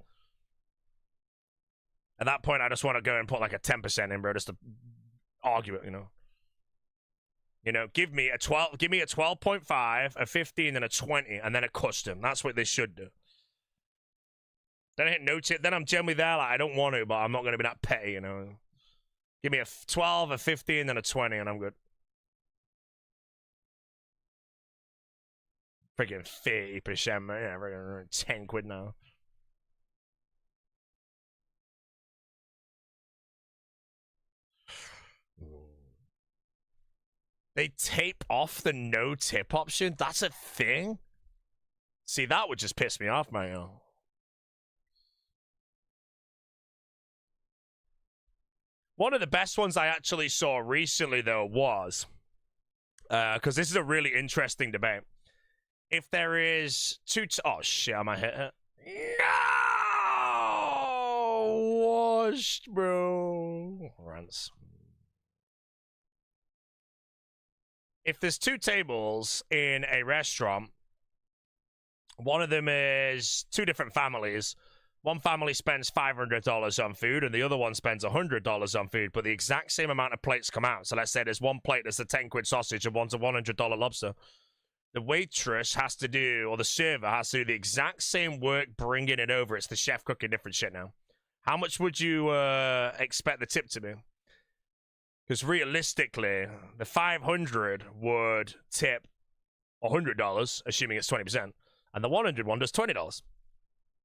At that point, I just want to go and put, like, a 10% in, bro, just to argue it, you know? You know, give me a 12.5, a 15, and a 20, and then a custom. That's what they should do. Then I hit no tip. Then I'm generally there, like, I don't want to, but I'm not going to be that petty, you know? Give me a 12, a 15, and a 20, and I'm good. Freaking 30%, man. Yeah, freaking 10 quid now. They tape off the no tip option? That's a thing? See, that would just piss me off, man. One of the best ones I actually saw recently, though, was... because this is a really interesting debate. If there is two... oh, shit, I might hit it. No! Washed, bro. Rants. If there's two tables in a restaurant, one of them is two different families. One family spends $500 on food, and the other one spends $100 on food, but the exact same amount of plates come out. So let's say there's one plate that's a 10 quid sausage and one's a $100 lobster. The waitress has to do, or the server has to do the exact same work bringing it over. It's the chef cooking different shit now. How much would you expect the tip to be? Because realistically, the 500 would tip $100, assuming it's 20%, and the 100 one does $20.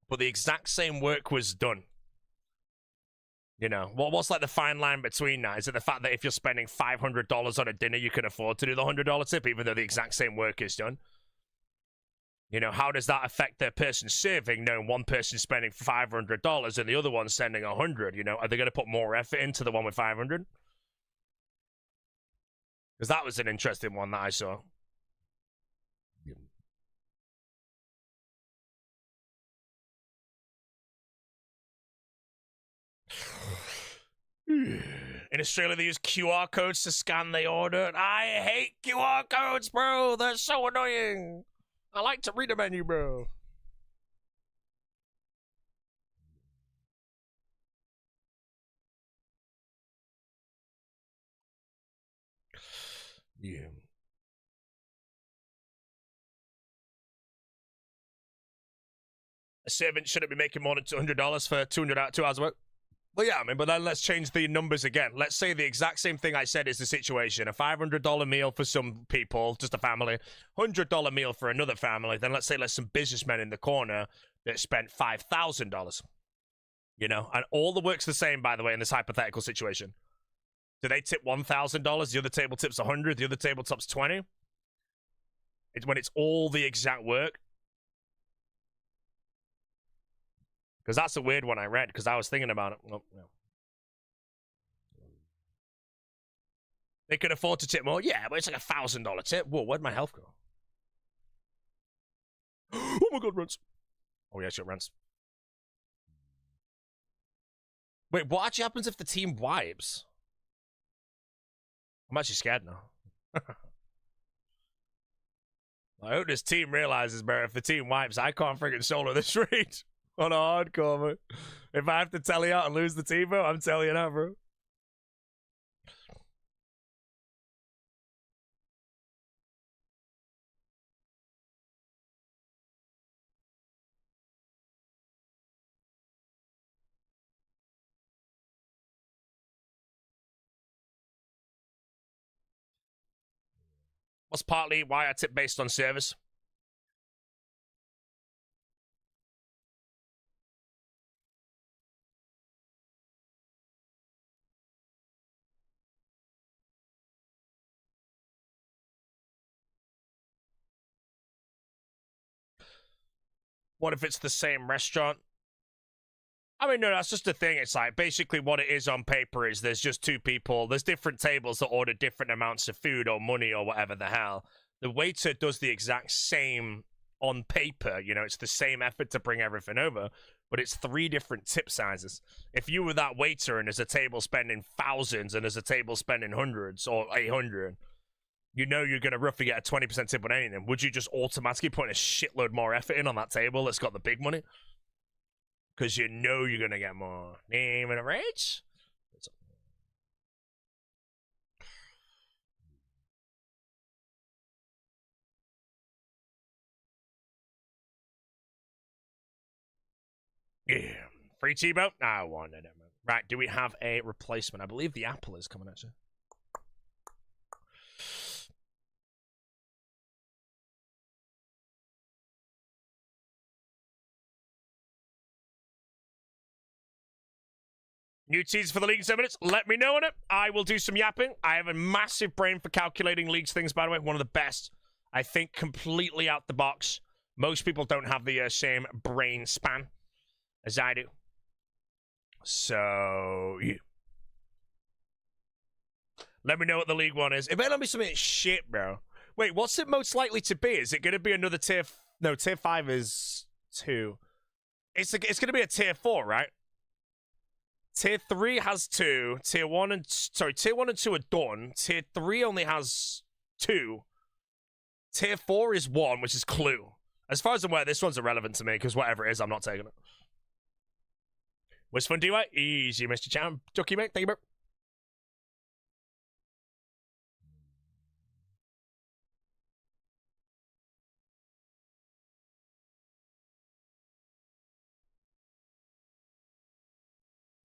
But the exact same work was done. You know, what's like the fine line between that? Is it the fact that if you're spending $500 on a dinner, you can afford to do the $100 tip, even though the exact same work is done? You know, how does that affect the person serving, knowing one person spending $500 and the other one sending $100? You know, are they going to put more effort into the one with 500? Because that was an interesting one that I saw. In Australia, they use QR codes to scan the order. I hate QR codes, bro. They're so annoying. I like to read the menu, bro. Yeah. A servant shouldn't be making more than $200 for 2 hours of work. Well, yeah, I mean, but then let's change the numbers again. Let's say the exact same thing I said is the situation. A $500 meal for some people, just a family. $100 meal for another family. Then let's say there's some businessmen in the corner that spent $5,000. You know? And all the work's the same, by the way, in this hypothetical situation. Do they tip $1,000? The other table tips $100. The other table tips $20. It's when it's all the exact work. Because that's a weird one I read, because I was thinking about it. Oh, no. They could afford to tip more? Yeah, but it's like a $1,000 tip. Whoa, where'd my health go? Oh my god, rents. Oh yeah, shit, rents. Wait, what actually happens if the team wipes? I'm actually scared now. I hope this team realizes, bro, if the team wipes, I can't freaking solo this raid on a hardcore, bro. If I have to tally out and lose the team, bro, I'm telling you now, bro. What's partly why I tip based on service. What if it's the same restaurant? I mean, no, that's just the thing. It's like, basically what it is on paper is there's just two people. There's different tables that order different amounts of food or money or whatever the hell. The waiter does the exact same on paper. You know, it's the same effort to bring everything over, but it's 3 different tip sizes. If you were that waiter and there's a table spending thousands and there's a table spending hundreds or 800, you know you're going to roughly get a 20% tip on anything. Would you just automatically put a shitload more effort in on that table that's got the big money? Because you know you're going to get more. Name and a rage? Yeah. Free T-boat? I wanted it. Right, do we have a replacement? I believe the apple is coming, actually. New teas for the league in 7 minutes. Let me know on it. I will do some yapping. I have a massive brain for calculating leagues things, by the way. One of the best. I think completely out the box. Most people don't have the same brain span as I do. So, yeah. Let me know what the league one is. It better not be something shit, bro. Wait, what's it most likely to be? Is it going to be another tier... No, tier 5 is 2. It's going to be a tier 4, right? Tier 3 has 2. Tier 1 and 2 are done. Tier 3 only has 2. Tier 4 is 1, which is Clue. As far as I'm aware, this one's irrelevant to me, because whatever it is, I'm not taking it. What's fun, do I? Easy, Mr. Chan. Ducky, mate. Thank you, bro.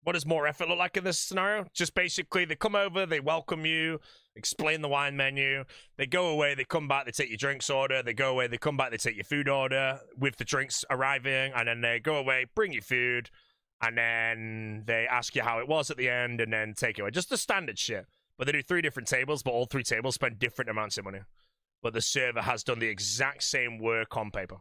What does more effort look like in this scenario? Just basically, they come over, they welcome you, explain the wine menu, they go away, they come back, they take your drinks order, they go away, they come back, they take your food order with the drinks arriving, and then they go away, bring you food, and then they ask you how it was at the end, and then take it away. Just the standard shit. But they do 3 different tables, but all 3 tables spend different amounts of money. But the server has done the exact same work on paper.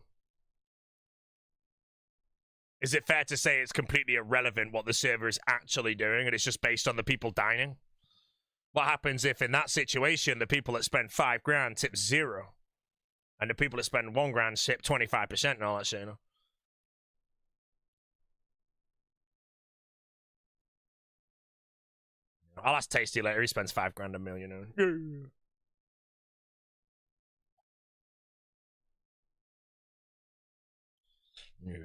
Is it fair to say it's completely irrelevant what the server is actually doing and it's just based on the people dining? What happens if in that situation the people that spend 5 grand tip 0 and the people that spend 1 grand tip 25% and all that shit, you know? I'll ask Tasty later. He spends 5 grand a meal, you know. Yeah.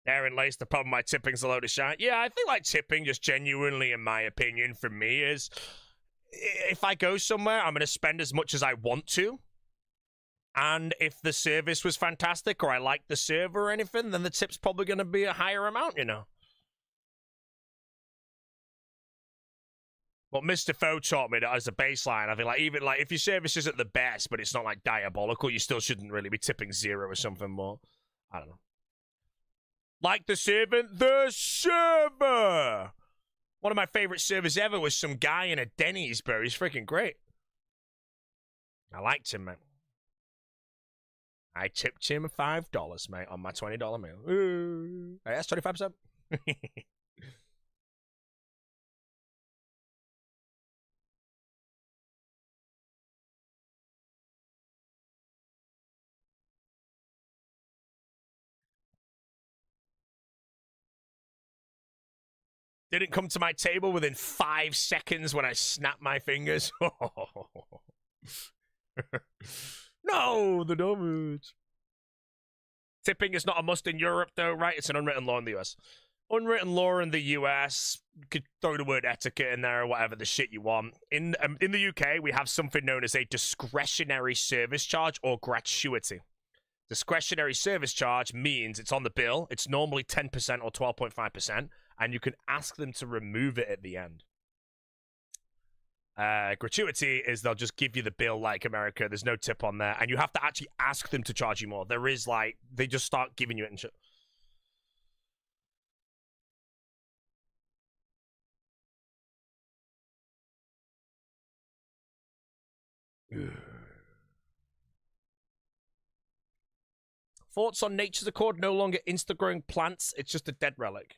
Aaron Lace, the problem my tipping's a load of shit. Yeah, I think like tipping just genuinely, in my opinion, for me is if I go somewhere, I'm going to spend as much as I want to. And if the service was fantastic or I like the server or anything, then the tip's probably going to be a higher amount, you know. But Mr. Foe taught me that as a baseline, I think like even like if your service isn't the best, but it's not like diabolical, you still shouldn't really be tipping 0 or something more. I don't know. Like the servant, the server. One of my favorite servers ever was some guy in a Denny's, bro. He's freaking great. I liked him, man. I tipped him $5, mate, on my $20 meal. Ooh. Hey, that's 25%. Didn't come to my table within 5 seconds when I snapped my fingers. No, the damage. Tipping is not a must in Europe, though, right? It's an unwritten law in the US. Unwritten law in the US, you could throw the word etiquette in there or whatever the shit you want. In the UK, we have something known as a discretionary service charge or gratuity. Discretionary service charge means it's on the bill. It's normally 10% or 12.5%, and you can ask them to remove it at the end. Gratuity is they'll just give you the bill like America. There's no tip on there, and you have to actually ask them to charge you more. There is like, they just start giving you it and shit. Thoughts on Nature's Accord? No longer insta-growing plants. It's just a dead relic.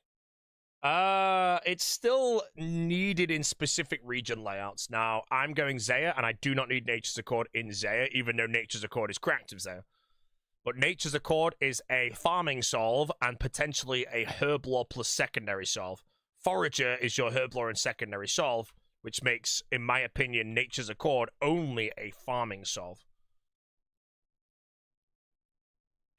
It's still needed in specific region layouts. Now, I'm going Zaya, and I do not need Nature's Accord in Zaya, even though Nature's Accord is cracked of Zaya. But Nature's Accord is a farming solve and potentially a herblore plus secondary solve. Forager is your herblore and secondary solve, which makes, in my opinion, Nature's Accord only a farming solve.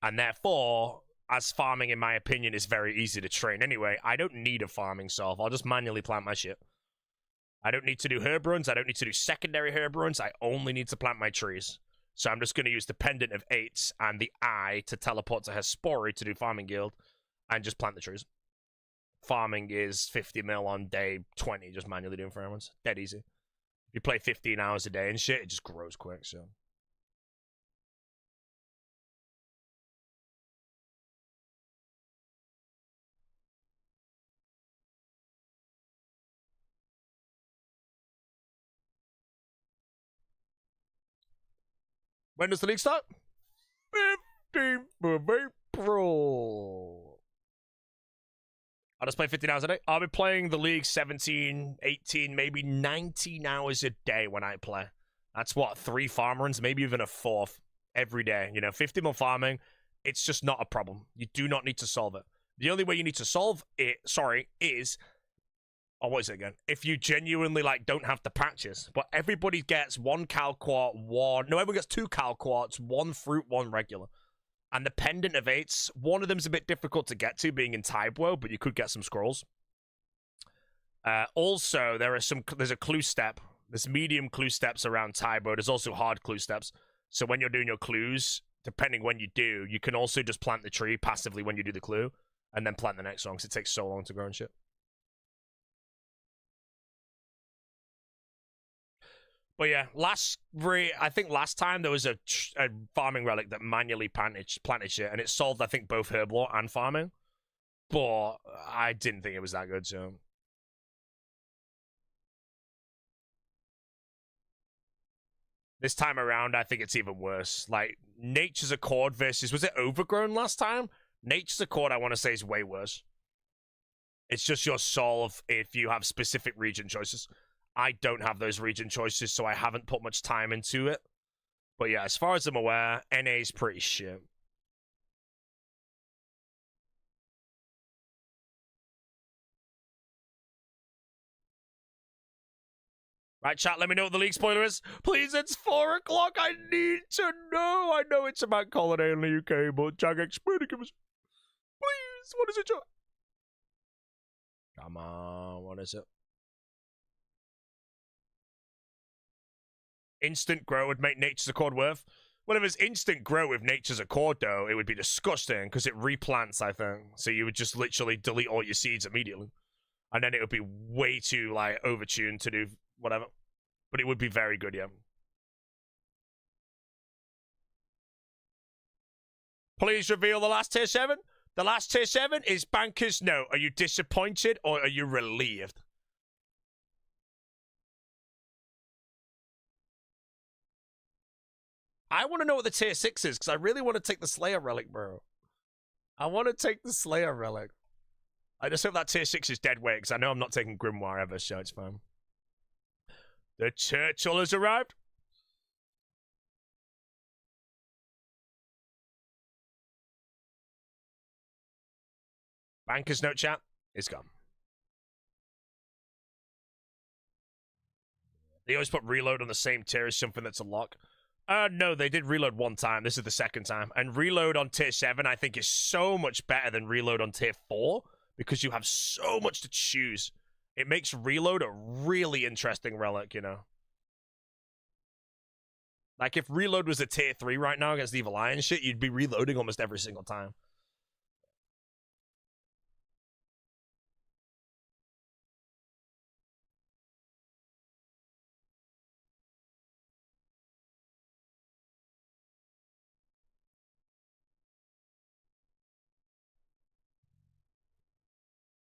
And therefore, as farming, in my opinion, is very easy to train anyway, I don't need a farming solve. I'll just manually plant my shit. I don't need to do herb runs. I don't need to do secondary herb runs. I only need to plant my trees. So I'm just going to use the Pendant of 8s and the Eye to teleport to Hespori to do Farming Guild and just plant the trees. Farming is 50 mil on day 20, just manually doing farm runs. Dead easy. If you play 15 hours a day and shit, it just grows quick, so... When does the league start? 15th of April. I'll just play 15 hours a day. I'll be playing the league 17, 18, maybe 19 hours a day when I play. That's what, 3 farm runs, maybe even a 4th every day. You know, 50 mil farming, it's just not a problem. You do not need to solve it. The only way you need to solve it, is... Oh, what is it again? If you genuinely, like, don't have the patches. But everybody gets 1 cal quart, 1... No, everyone gets 2 cal quarts, 1 fruit, 1 regular. And the Pendant of 8s, one of them's a bit difficult to get to, being in Tybwo, but you could get some scrolls. Also, there's a clue step. There's medium clue steps around Tybwo. There's also hard clue steps. So when you're doing your clues, depending when you do, you can also just plant the tree passively when you do the clue, and then plant the next one, because it takes so long to grow and shit. But yeah, I think last time there was a farming relic that manually planted shit, and it solved, I think, both herblore and farming. But I didn't think it was that good, so... This time around, I think it's even worse. Like, Nature's Accord versus... Was it Overgrown last time? Nature's Accord, I want to say, is way worse. It's just your solve if you have specific region choices. I don't have those region choices, so I haven't put much time into it. But yeah, as far as I'm aware, NA is pretty shit. Right, chat, let me know what the league spoiler is. Please, it's 4 o'clock. I need to know. I know it's a bank holiday in the UK, but Jagex, give us... Please, what is it, chat? Come on, what is it? Instant grow would make Nature's Accord worth. Well, if it's instant grow with Nature's Accord, though, it would be disgusting, because it replants, I think. So you would just literally delete all your seeds immediately. And then it would be way too, like, overtuned to do whatever. But it would be very good, yeah. Please reveal the last tier 7. The last tier 7 is Banker's Note. Are you disappointed or are you relieved? I want to know what the tier 6 is, because I really want to take the Slayer Relic, bro. I want to take the Slayer Relic. I just hope that tier 6 is dead weight, because I know I'm not taking Grimoire ever, so it's fine. The Churchill has arrived. Banker's Note, chat. It's gone. They always put reload on the same tier as something that's a lock. No, they did reload one time. This is the second time. And reload on tier 7, I think, is so much better than reload on tier 4, because you have so much to choose. It makes reload a really interesting relic, you know. Like, if reload was a tier 3 right now against the Evil Eye and shit, you'd be reloading almost every single time.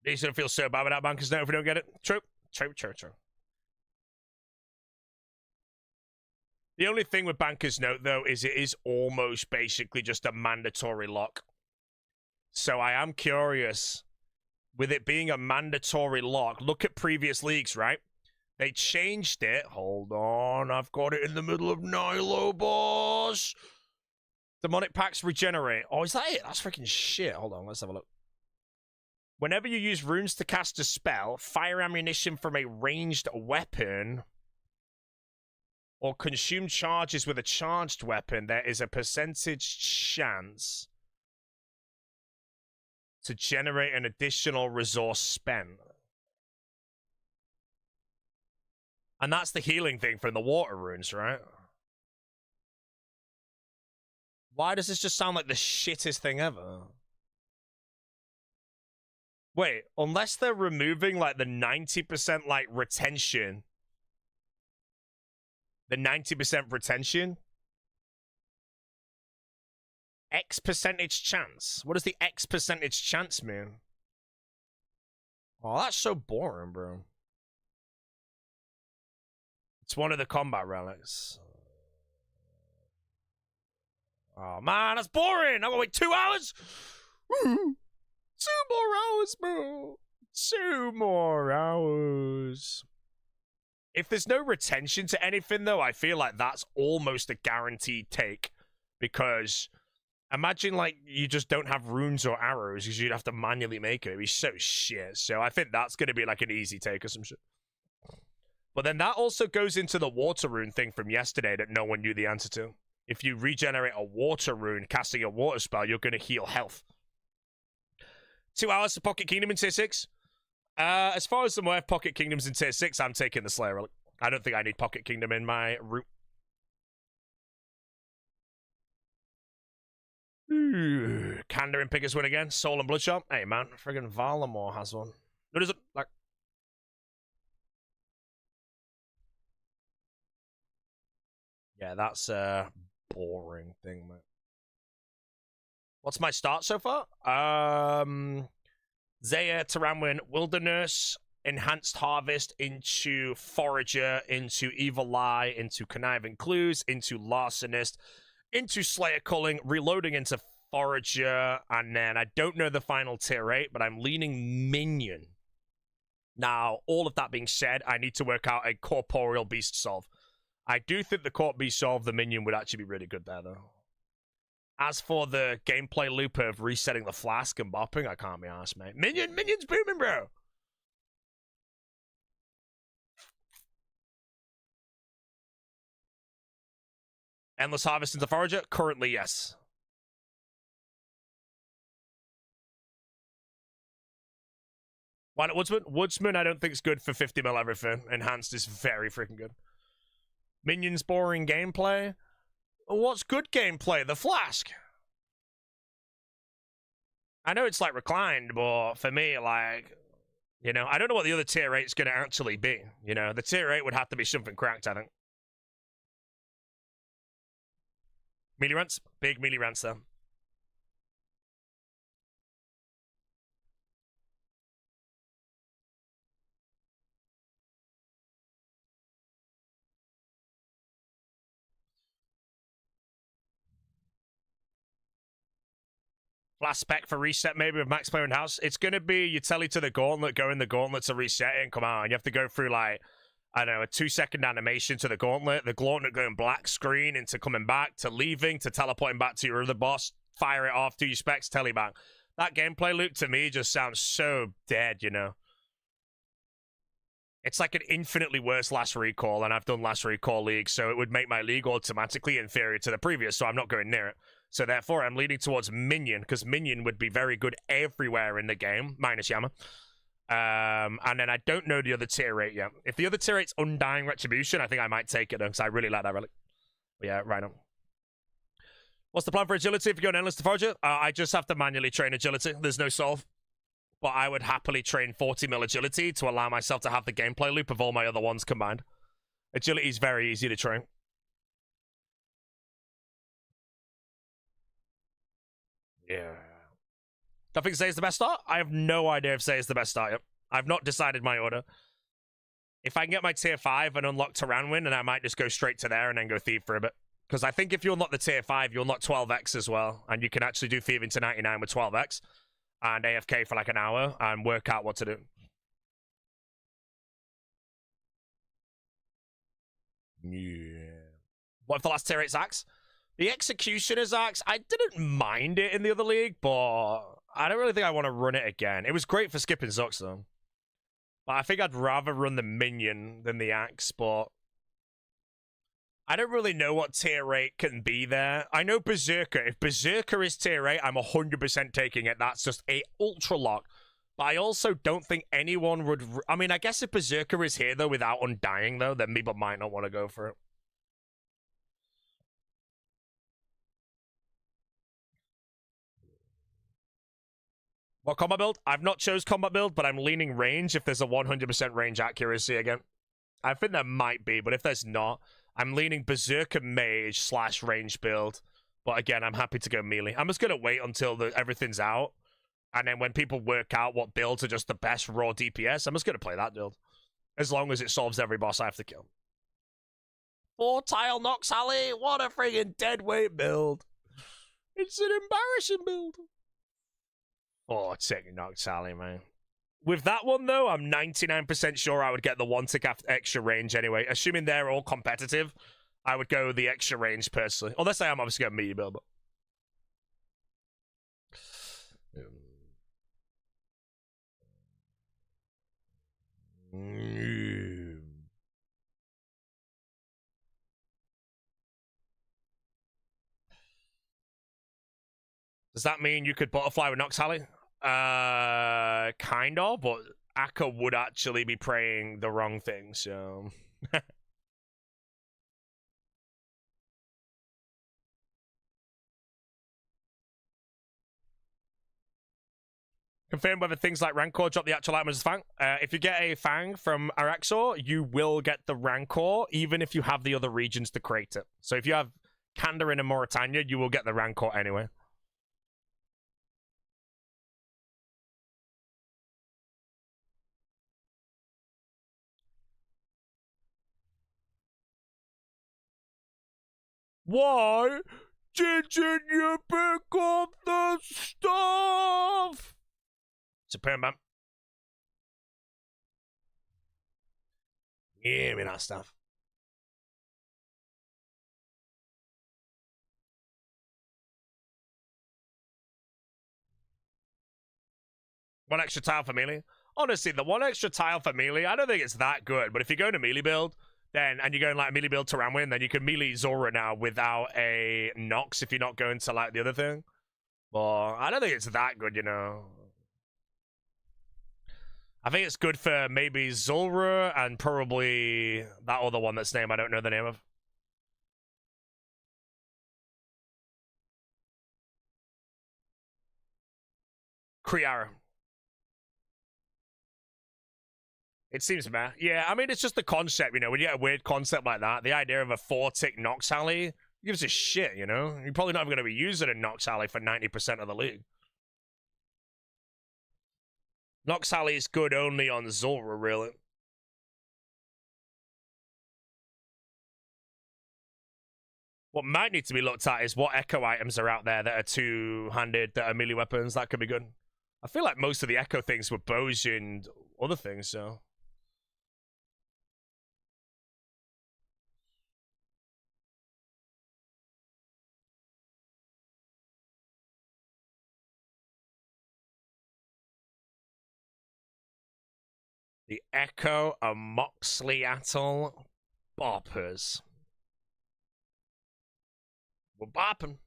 You shouldn't feel so bad without Banker's Note if we don't get it. True. True, true, true. The only thing with Banker's Note, though, is it is almost basically just a mandatory lock. So I am curious, with it being a mandatory lock, look at previous leagues, right? They changed it. Hold on, I've got it in the middle of Nilo, boss. Demonic packs regenerate. Oh, is that it? That's freaking shit. Hold on, let's have a look. Whenever you use runes to cast a spell, fire ammunition from a ranged weapon, or consume charges with a charged weapon, there is a percentage chance to generate an additional resource spent. And that's the healing thing from the water runes, right? Why does this just sound like the shittest thing ever? Wait, unless they're removing, like, the 90%, like, retention. The 90% retention? X percentage chance? What does the X percentage chance mean? Oh, that's so boring, bro. It's one of the combat relics. Oh, man, that's boring. I'm gonna wait 2 hours. 2 more hours, bro. 2 more hours. If there's no retention to anything, though, I feel like that's almost a guaranteed take. Because imagine, like, you just don't have runes or arrows because you'd have to manually make it. It'd be so shit. So I think that's going to be, like, an easy take or some shit. But then that also goes into the water rune thing from yesterday that no one knew the answer to. If you regenerate a water rune casting a water spell, you're going to heal health. 2 hours for Pocket Kingdom in Tier 6. As far as the worth Pocket Kingdoms in Tier 6, I'm taking the Slayer Relic. I don't think I need Pocket Kingdom in my route. Kanda Pickers win again. Soul and Bloodshot. Hey, man. Friggin' Valamore has one. What is it? Like... Yeah, that's a boring thing, mate. What's my start so far? Zaya, Taramwin, Wilderness, Enhanced Harvest, into Forager, into Evil Eye, into Conniving Clues, into Larcenist, into Slayer Culling, reloading into Forager, and then I don't know the final tier 8, but I'm leaning Minion. Now, all of that being said, I need to work out a Corporeal Beast Solve. I do think the Corp Beast Solve, the Minion, would actually be really good there, though. As for the gameplay loop of resetting the flask and bopping, I can't be arsed, mate. Minion's booming, bro! Endless Harvest into Forager? Currently, yes. Why not Woodsman? Woodsman, I don't think is good for 50 mil everything. Enhanced is very freaking good. Minion's boring gameplay? What's good gameplay? The Flask. I know it's like reclined, but for me, like, you know, I don't know what the other tier 8 is going to actually be. You know, the tier 8 would have to be something cracked, I think. Melee rants? Big melee rants, though. Last spec for reset, maybe with max player in house. It's going to be you tell it to the gauntlet, go in the gauntlet to reset it and come out. And you have to go through, like, I don't know, a 2-second animation to the gauntlet going black screen into coming back, to leaving, to teleporting back to your other boss, fire it off, do your specs, tele back. That gameplay loop to me just sounds so dead, you know? It's like an infinitely worse last recall, and I've done last recall league, so it would make my league automatically inferior to the previous, so I'm not going near it. So therefore, I'm leaning towards Minion, because Minion would be very good everywhere in the game, minus Yama. And then I don't know the other tier 8 yet. If the other tier 8's Undying Retribution, I think I might take it, because I really like that relic. But yeah, right on. What's the plan for agility if you go on Endless to Forager? I just have to manually train agility. There's no solve. But I would happily train 40 mil agility to allow myself to have the gameplay loop of all my other ones combined. Agility is very easy to train. Yeah. I think Zay is the best start. I have no idea if Zay is the best start yet. I've not decided my order. If I can get my tier 5 and unlock Tyranwin, then I might just go straight to there and then go Thieve for a bit. Because I think if you unlock the tier 5, you unlock 12x as well. And you can actually do Thieving to 99 with 12x. And AFK for like an hour and work out what to do. Yeah. What if the last tier 8's axe? The Executioner's axe, I didn't mind it in the other league, but I don't really think I want to run it again. It was great for skipping Zux, though. But I think I'd rather run the minion than the axe, but I don't really know what tier 8 can be there. I know Berserker. If Berserker is tier 8, I'm 100% taking it. That's just a ultra lock. But I also don't think anyone would... I mean, I guess if Berserker is here, though, without Undying, though, then people might not want to go for it. What combat build? I've not chose combat build, but I'm leaning range if there's a 100% range accuracy again. I think there might be, but if there's not, I'm leaning Berserker Mage / range build. But again, I'm happy to go melee. I'm just going to wait until everything's out. And then when people work out what builds are just the best raw DPS, I'm just going to play that build. As long as it solves every boss I have to kill. 4-tile Nox Alley? What a friggin' deadweight build. It's an embarrassing build. Oh, take Nox Alley, man. With that one, though, I'm 99% sure I would get the 1-tick extra range anyway. Assuming they're all competitive, I would go the extra range personally. Unless I am obviously going melee build, but... Does that mean you could butterfly with Nox Alley? Kind of, but Akka would actually be praying the wrong thing, so... Confirm whether things like Rancor drop the actual item as a Fang. If you get a Fang from Araxor, you will get the Rancor, even if you have the other regions to create it. So if you have Kandarin and Mauritania, you will get the Rancor anyway. Why didn't you pick up the stuff? Supreme, man. Give me that stuff. One extra tile for melee. Honestly, the one extra tile for melee, I don't think it's that good. But if you're going to melee build, then and you're going like melee build to Ramwin, then you can melee Zora now without a Nox if you're not going to like the other thing. But I don't think it's that good, you know. I think it's good for maybe Zulra and probably that other one that's named I don't know the name of. Kriara. It seems meh. Yeah, I mean, it's just the concept, you know, when you get a weird concept like that, the idea of a 4-tick Nox Alley gives a shit, you know? You're probably not even going to be using a Nox Alley for 90% of the league. Nox Alley is good only on Zulra, really. What might need to be looked at is what Echo items are out there that are two-handed, that are melee weapons. That could be good. I feel like most of the Echo things were bows and other things, so... The Echo of Moxley Atoll boppers. We're bopping.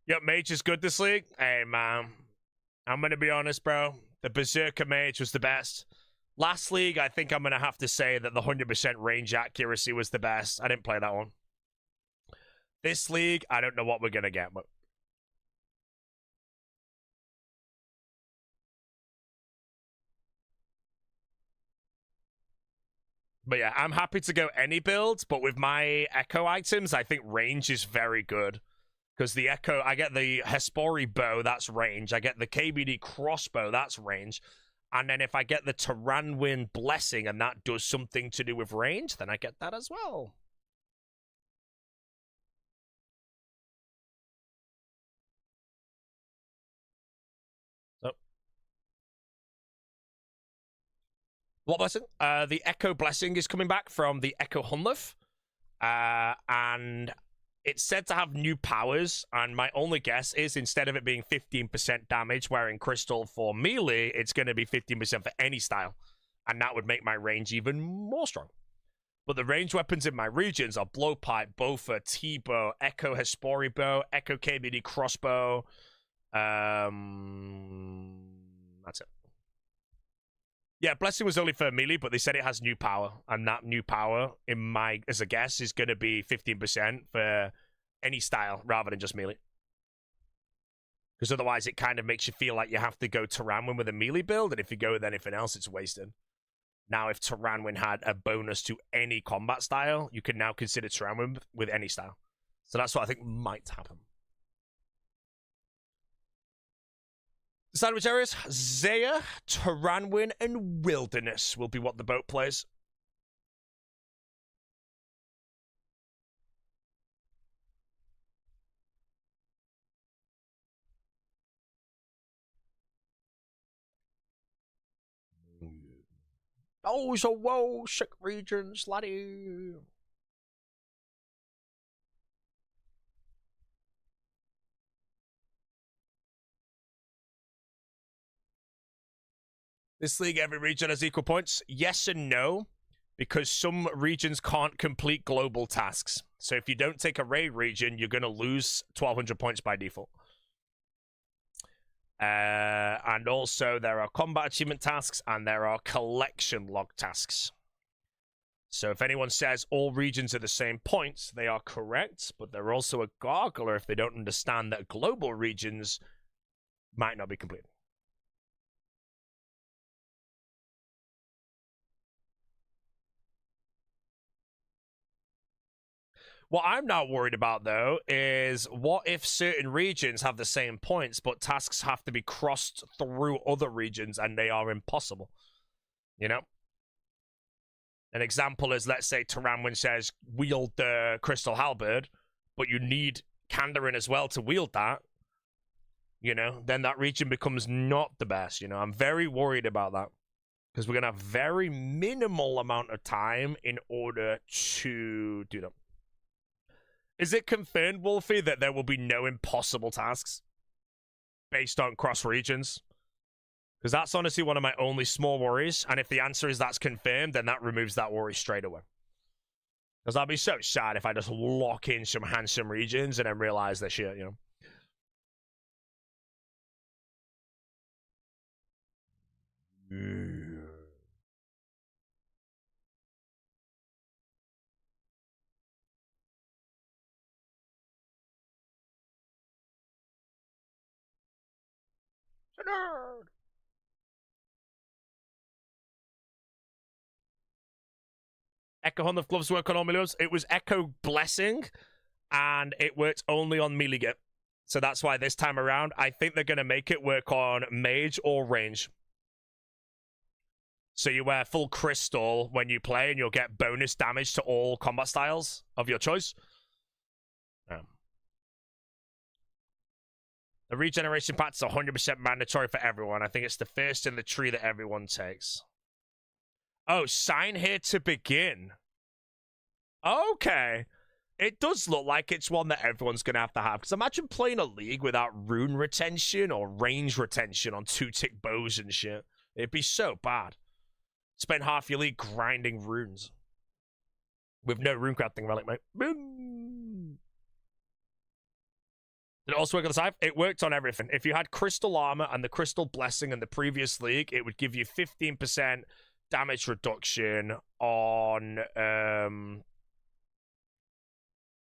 Yep, Mage is good this league. Hey, man. I'm going to be honest, bro. The Berserker Mage was the best. Last league, I think I'm going to have to say that the 100% range accuracy was the best. I didn't play that one. This league, I don't know what we're going to get, but yeah, I'm happy to go any build, but with my Echo items, I think range is very good. Because the Echo, I get the Hespori bow, that's range. I get the KBD crossbow, that's range. And then if I get the Taranwin blessing and that does something to do with range, then I get that as well. So, what blessing? The Echo blessing is coming back from the Echo Hunlef. And it's said to have new powers, and my only guess is instead of it being 15% damage wearing crystal for melee, it's going to be 15% for any style, and that would make my range even more strong. But the range weapons in my regions are Blowpipe, Bofa, T-Bow, Echo Hespori Bow, Echo KBD Crossbow. That's it. Yeah, Blessing was only for melee, but they said it has new power, and that new power, in my as a guess, is going to be 15% for any style rather than just melee. Because otherwise, it kind of makes you feel like you have to go Taranwin with a melee build, and if you go with anything else, it's wasted. Now, if Taranwin had a bonus to any combat style, you can now consider Taranwin with any style. So that's what I think might happen. Sandwich areas, Zaya, Taranwin, and Wilderness will be what the boat plays. Oh, so whoa, sick regions, laddie. This league, every region has equal points. Yes and no, because some regions can't complete global tasks. So if you don't take a raid region, you're going to lose 1,200 points by default. And also, there are combat achievement tasks and there are collection log tasks. So if anyone says all regions are the same points, they are correct, but they're also a gargler if they don't understand that global regions might not be completed. What I'm not worried about, though, is what if certain regions have the same points, but tasks have to be crossed through other regions and they are impossible? You know? An example is, let's say Taranwin says, wield the Crystal Halberd, but you need Kandarin as well to wield that. You know? Then that region becomes not the best, you know? I'm very worried about that. Because we're going to have very minimal amount of time in order to do them. Is it confirmed, Wolfie, that there will be no impossible tasks based on cross regions? Because that's honestly one of my only small worries. And if the answer is that's confirmed, then that removes that worry straight away. Because I'll be so sad if I just lock in some handsome regions and then realize this shit, you know? Nerd. Echo Hunt of Gloves work on all millions. It was Echo Blessing, and it worked only on melee get. So that's why this time around, I think they're going to make it work on mage or range. So you wear full crystal when you play, and you'll get bonus damage to all combat styles of your choice. The regeneration pack is 100% mandatory for everyone. I think it's the first in the tree that everyone takes. Oh, sign here to begin. Okay. It does look like it's one that everyone's going to have. Because imagine playing a league without rune retention or range retention on 2-tick bows and shit. It'd be so bad. Spend half your league grinding runes. With no rune crafting relic, mate. Boom. Did it also work on the side? It worked on everything. If you had Crystal Armor and the Crystal Blessing in the previous league, it would give you 15% damage reduction on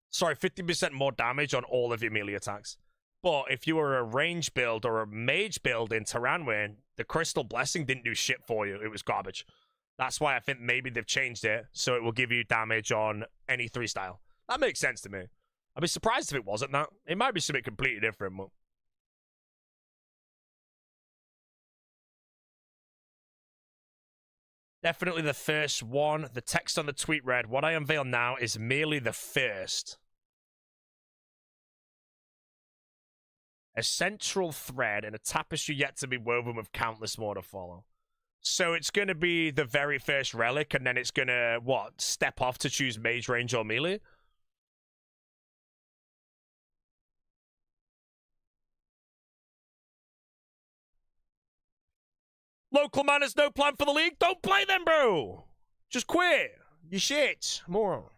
sorry, 50% more damage on all of your melee attacks. But if you were a range build or a mage build in Terranwyn, the Crystal Blessing didn't do shit for you. It was garbage. That's why I think maybe they've changed it so it will give you damage on any 3 style. That makes sense to me. I'd be surprised if it wasn't that. It might be something completely different, but... Definitely the first one. The text on the tweet read, "What I unveil now is merely the first. A central thread in a tapestry yet to be woven with countless more to follow." So it's going to be the very first relic, and then it's going to, what, step off to choose mage, range, or melee? Local man has no plan for the league? Don't play them, bro! Just quit! You shit! More.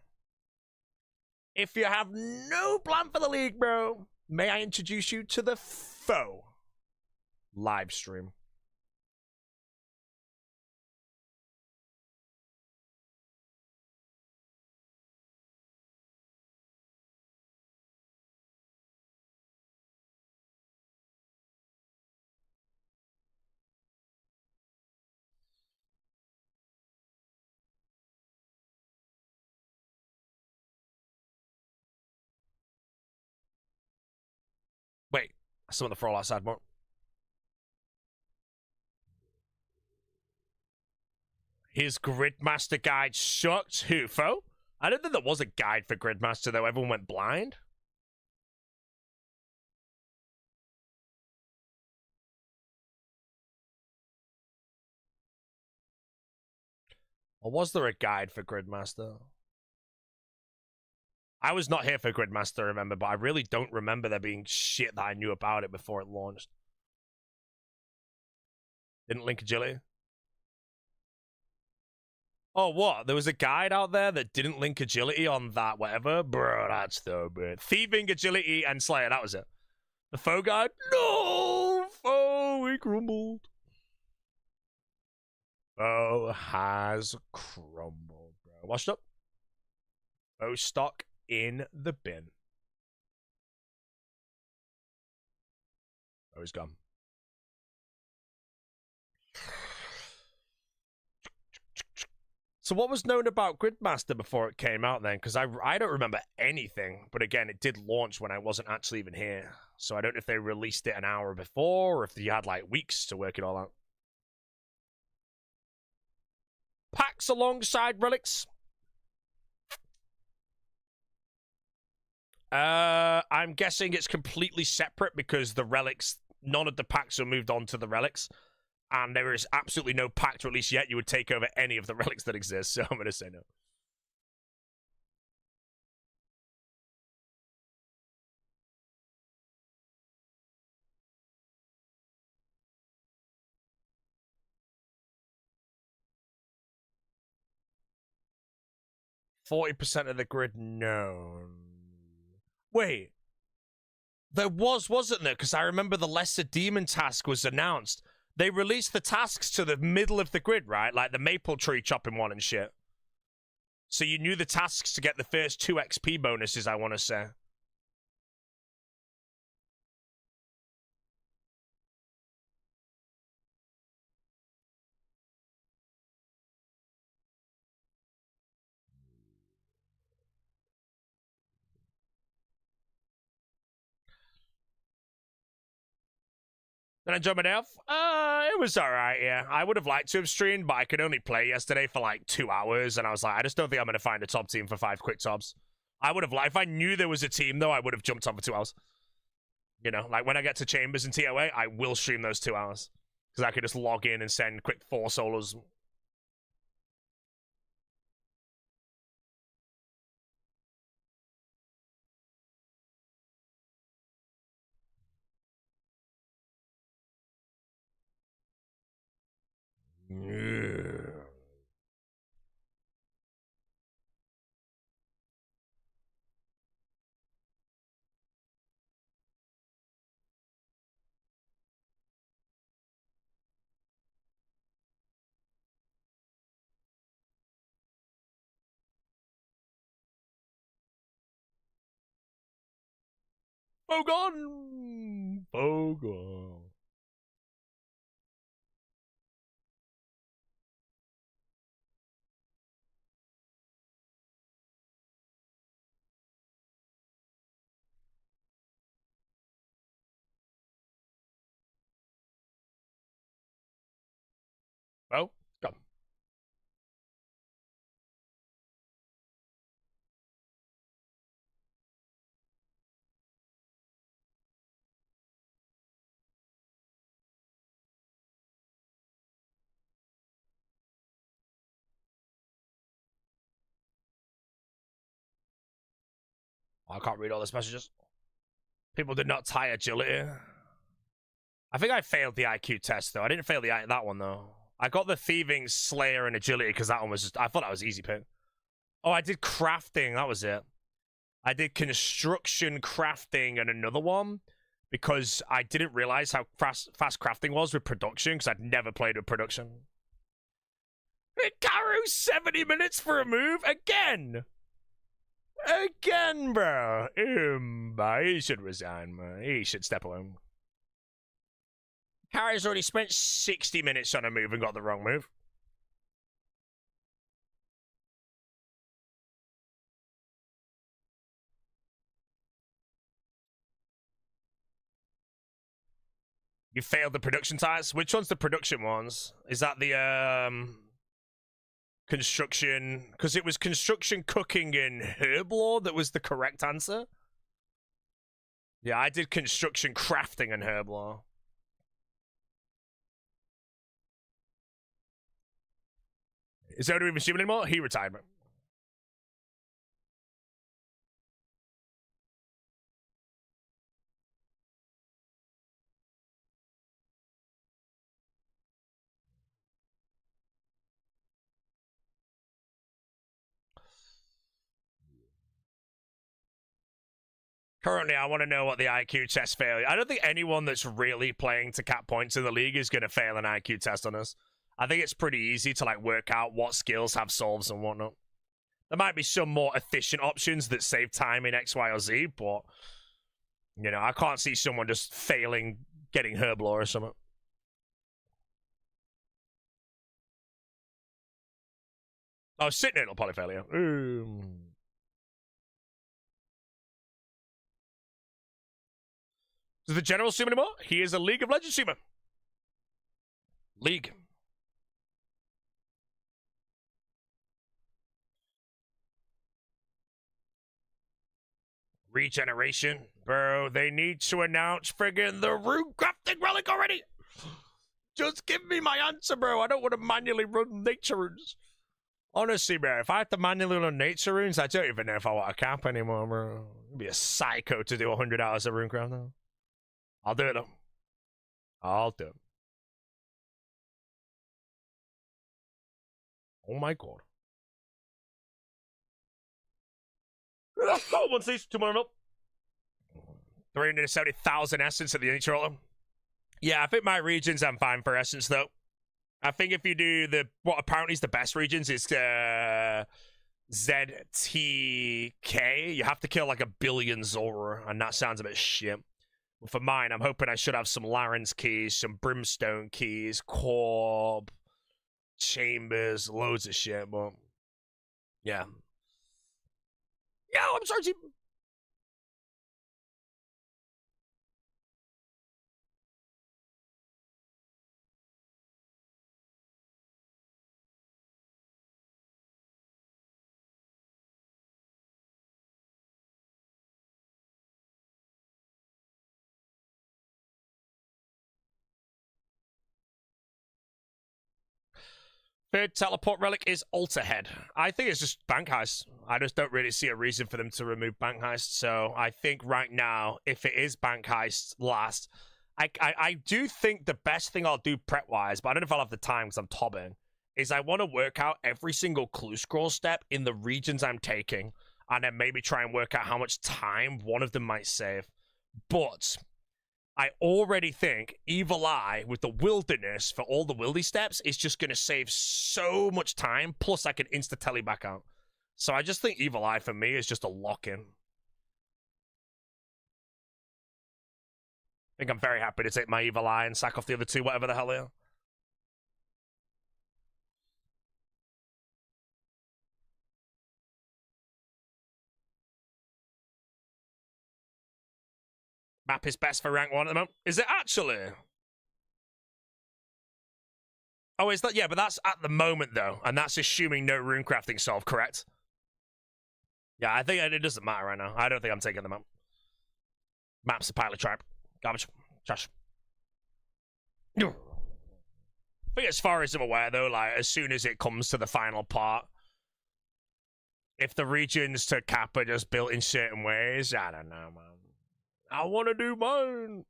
If you have no plan for the league, bro, may I introduce you to the foe live stream. Wait, someone to throw outside more. His Gridmaster guide sucked. Who, foe? I don't think there was a guide for Gridmaster, though. Everyone went blind. Or was there a guide for Gridmaster? I was not here for Gridmaster, remember, but I really don't remember there being shit that I knew about it before it launched. Didn't link agility? Oh, what? There was a guide out there that didn't link agility on that whatever? Bro, that's so bad. Thieving, agility, and Slayer, that was it. The foe guide? No! Foe, we crumbled. Foe has crumbled, bro. Washed up. Foe stock in the bin. Oh, he's gone. So what was known about Gridmaster before it came out then? Because I don't remember anything. But again, it did launch when I wasn't actually even here. So I don't know if they released it an hour before or if you had like weeks to work it all out. Packs alongside relics. I'm guessing it's completely separate because the relics, none of the packs are moved on to the relics. And there is absolutely no pack to release yet. You would take over any of the relics that exist, so I'm going to say no. %40 of the grid known. Wait. There wasn't there? Because I remember the Lesser Demon task was announced. They released the tasks to the middle of the grid, right? Like the maple tree chopping one and shit. So you knew the tasks to get the first 2 XP bonuses, I want to say. Did I enjoy my day off? It was alright, yeah. I would have liked to have streamed, but I could only play yesterday for like 2 hours, and I was like, I just don't think I'm going to find a top team for 5 quick tops. I would have liked, if I knew there was a team, though, I would have jumped on for 2 hours. You know, like when I get to Chambers and TOA, I will stream those 2 hours. Because I could just log in and send quick 4 solos. Yeah. Bogon! Bogon. Oh, come. I can't read all these messages. People did not tie agility. I think I failed the IQ test, though. I didn't fail that one, though. I got the thieving, slayer, and agility because that one was just... I thought that was easy pick. Oh, I did crafting. That was it. I did construction, crafting, and another one because I didn't realize how fast crafting was with production because I'd never played with production. Hikaru, 70 minutes for a move? Again! Again, bro. He should resign, man. He should step away. Hikaru's already spent 60 minutes on a move and got the wrong move. You failed the production tires? Which one's the production ones? Is that the, construction? Because it was construction, cooking, and herb lore that was the correct answer. Yeah, I did construction, crafting, and herb lore. Is there even human anymore? He retired, man. Currently, I want to know what the IQ test failure. I don't think anyone that's really playing to cap points in the league is going to fail an IQ test on us. I think it's pretty easy to like work out what skills have solves and whatnot. There might be some more efficient options that save time in X, Y, or Z, but you know, I can't see someone just failing getting herb lore or something. Oh, Sentinel polyfailure. Does the general summon anymore? He is a League of Legends summon. League. Regeneration. Bro, they need to announce friggin' the rune crafting relic already. Just give me my answer, bro. I don't want to manually run nature runes. Honestly, bro, if I have to manually run nature runes, I don't even know if I want a cap anymore, bro. It'd be a psycho to do 100 hours of rune craft now. I'll do it, though. I'll do it. Oh, my God. One cease, 2 more up. 370,000 essence at the nature roller. Yeah, I think my regions, I'm fine for essence, though. I think if you do what apparently is the best regions is ZTK, you have to kill like 1 billion Zora, and that sounds a bit shit. But for mine, I'm hoping I should have some Laren's keys, some Brimstone keys, Corp, Chambers, loads of shit, but yeah. Yo, I'm sorry, Chief. Third teleport relic is Alter Head. I think it's just bank heist. I just don't really see a reason for them to remove bank heist. So I think right now, if it is bank heist last, I do think the best thing I'll do prep-wise, but I don't know if I'll have the time because I'm tobbing, is I want to work out every single clue scroll step in the regions I'm taking, and then maybe try and work out how much time one of them might save. But I already think Evil Eye with the wilderness for all the wildy steps is just going to save so much time, plus I can insta-tele back out. So I just think Evil Eye for me is just a lock-in. think I'm very happy to take my evil eye and sack off the other two, whatever the hell they are. Map is best for rank 1 at the moment. Is it actually? Oh, is that? Yeah, but that's at the moment, though. And that's assuming no runecrafting solve, correct? Yeah, I think it doesn't matter right now. I don't think I'm taking them out. Map's a pile of tripe. Garbage. Trash. I think as far as I'm aware, though, like, as soon as it comes to the final part, if the regions to cap are just built in certain ways, I don't know, man. I want to do mine.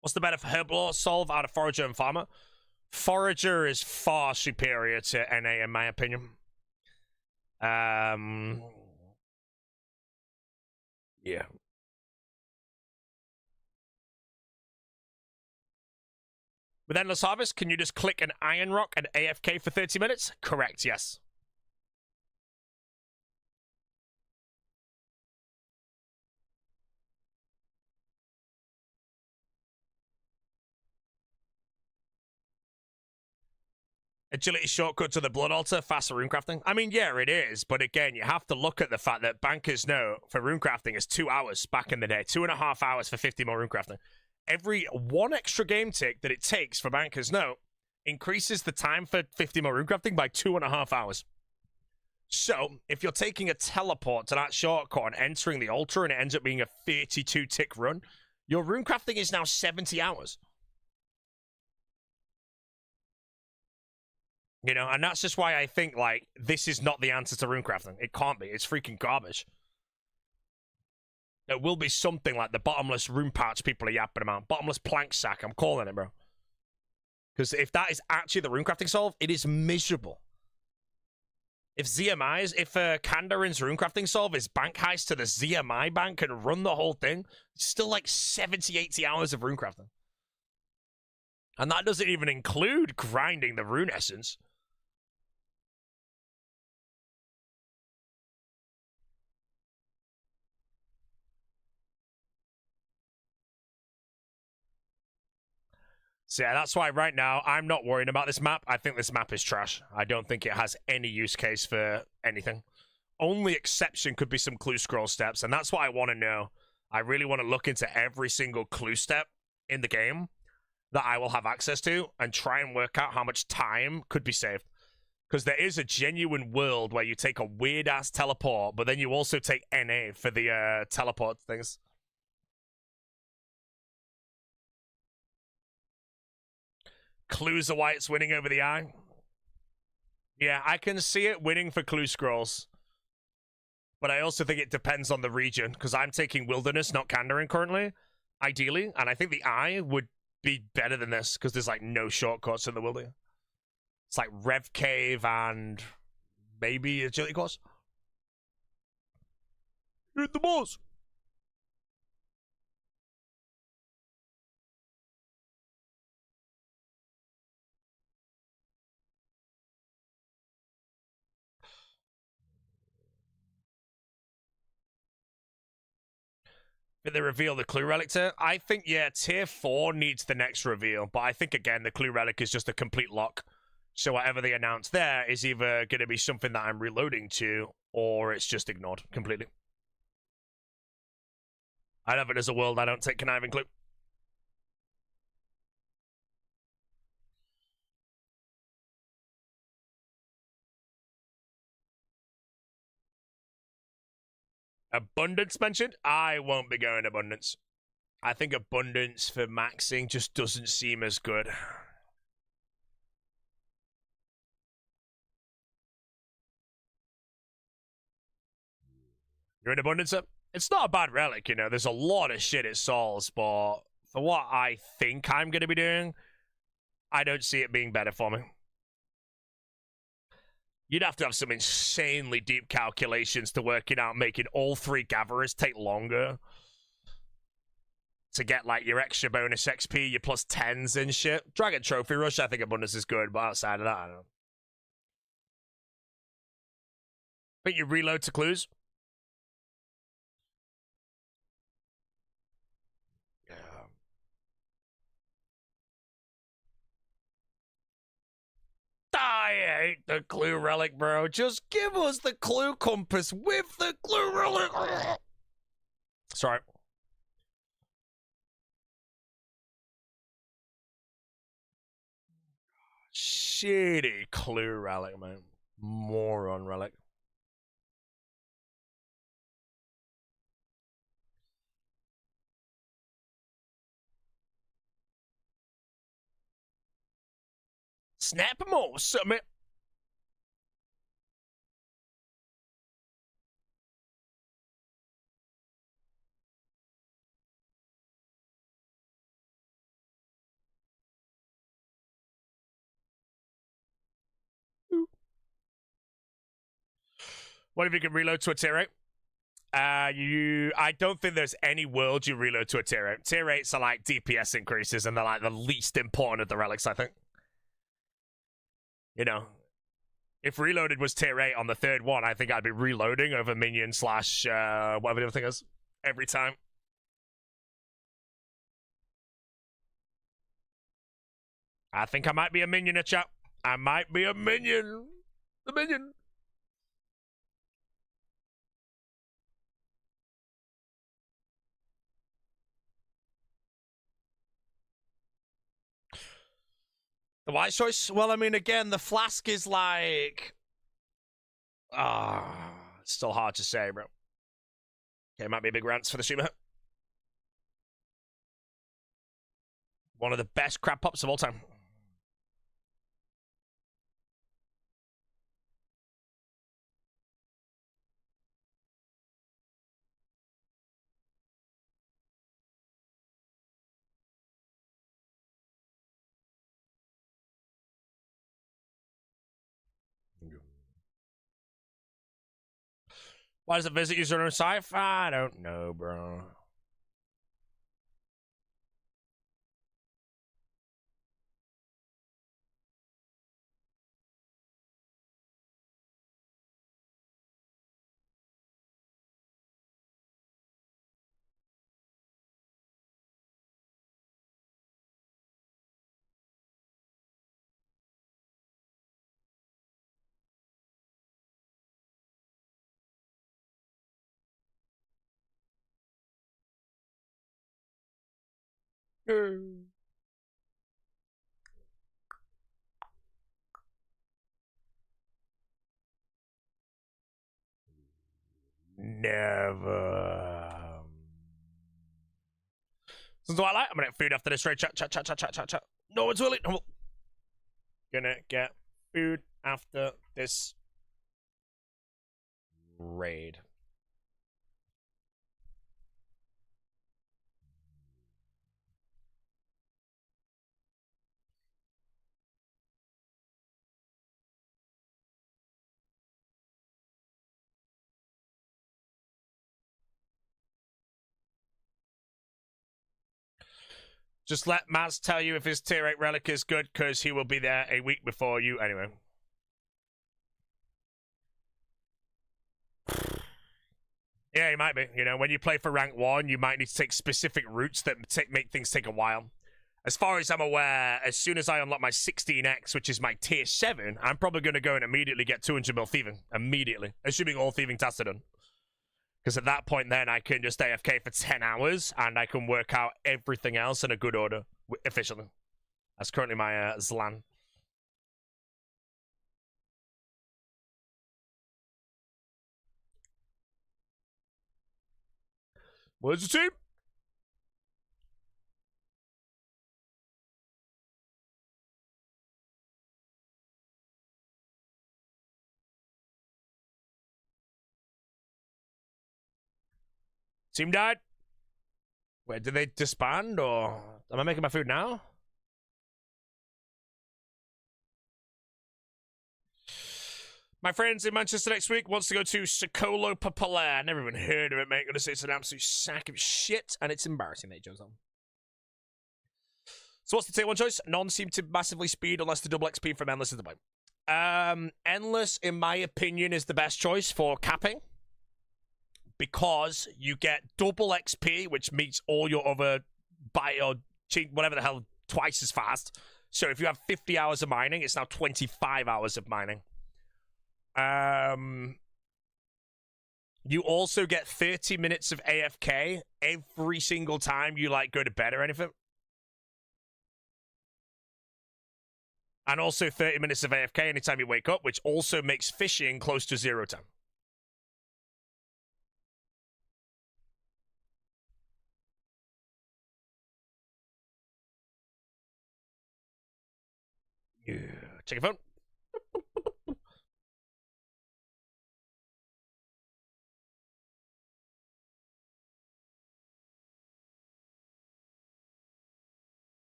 What's the better for Herblore solve out of Forager and Farmer? Forager is far superior to NA, in my opinion. Yeah. With Endless Harvest, can you just click an Iron Rock and AFK for 30 minutes? Correct, yes. Agility shortcut to the Blood Altar, faster runecrafting. I mean, yeah, it is, but again, you have to look at the fact that bankers know for runecrafting is 2 hours back in the day. 2.5 hours for 50 more runecrafting. Every 1 extra game tick that it takes for bankers know increases the time for 50 more runecrafting by 2.5 hours. So, if you're taking a teleport to that shortcut and entering the altar and it ends up being a 32 tick run, your runecrafting is now 70 hours. You know, and that's just why I think, like, this is not the answer to runecrafting. It can't be. It's freaking garbage. It will be something like the bottomless rune pouch people are yapping about. Bottomless plank sack. I'm calling it, bro. Because if that is actually the runecrafting solve, it is miserable. If ZMI's, if Kandarin's runecrafting solve is bank heist to the ZMI bank and run the whole thing, it's still like 70, 80 hours of runecrafting. And that doesn't even include grinding the rune essence. So yeah, that's why right now I'm not worrying about this map. I think this map is trash. I don't think it has any use case for anything. Only exception could be some clue scroll steps, and that's what I want to know. I really want to look into every single clue step in the game that I will have access to and try and work out how much time could be saved. Because there is a genuine world where you take a weird-ass teleport, but then you also take NA for the teleport things. Clues are why it's winning over the eye. Yeah, I can see it winning for clue scrolls. But I also think it depends on the region, because I'm taking Wilderness, not Kandarin currently, ideally. And I think the eye would be better than this, because there's like no shortcuts in the Wilderness. It's like Rev Cave and maybe Agility Course. Hit the balls! Did they reveal the Clue Relic tier? I think, yeah, tier 4 needs the next reveal. But I think, again, the Clue Relic is just a complete lock. So whatever they announce there is either going to be something that I'm reloading to, or it's just ignored completely. I don't think there's a world I don't take Conniving Clue. Abundance mentioned? I won't be going Abundance. I think Abundance for maxing just doesn't seem as good. You're in Abundance up? It's not a bad relic, you know. There's a lot of shit it solves, but for what I think I'm going to be doing, I don't see it being better for me. You'd have to have some insanely deep calculations to work it out, making all 3 gatherers take longer to get, like, your extra bonus XP, your plus 10s and shit. Dragon Trophy Rush, I think Abundance is good, but outside of that, I don't know. But you reload to clues? hate the clue relic, bro. Just give us the clue compass with the clue relic. Sorry. Shitty clue relic, man. Moron relic. Snap more, summit. What if you can reload to a tier 8? I don't think there's any world you reload to a tier 8. Tier 8s are like DPS increases, and they're like the least important of the relics, I think. You know, if reloaded was tier 8 on the third one, I think I'd be reloading over minion slash whatever the other thing is every time. I think I might be a minion, chat. I might be a minion. The minion. The wise choice? Well, I mean, again, the flask is like... it's still hard to say, bro. Okay, might be a big rant for the streamer. One of the best crab pops of all time. Why does a visit use their own sci-fi? I don't know, bro. Never. This is what I like. I'm gonna get food after this raid. Chat. No one's willing. No. Gonna get food after this raid. Just let Maz tell you if his tier 8 relic is good, because he will be there a week before you anyway. Yeah, he might be. You know, when you play for rank 1, you might need to take specific routes that make things take a while. As far as I'm aware, as soon as I unlock my 16x, which is my tier 7, I'm probably going to go and immediately get 200 mil thieving. Immediately. Assuming all thieving tasks are done. Because at that point then, I can just AFK for 10 hours, and I can work out everything else in a good order, efficiently. That's currently my Zlan. Where's the team? Team died? Where, did they disband, or am I making my food now? My friends in Manchester next week wants to go to Sicolo Popolare. Never even heard of it, mate. Gonna say it's an absolute sack of shit, and it's embarrassing that it goes on. So what's the tier 1 choice? None seem to massively speed unless the double XP from Endless is the point. Endless, in my opinion, is the best choice for capping. Because you get double XP, which meets all your other whatever the hell, twice as fast. So if you have 50 hours of mining, it's now 25 hours of mining. You also get 30 minutes of AFK every single time you like go to bed or anything. And also 30 minutes of AFK anytime you wake up, which also makes fishing close to 0 time. Yeah. Check your phone.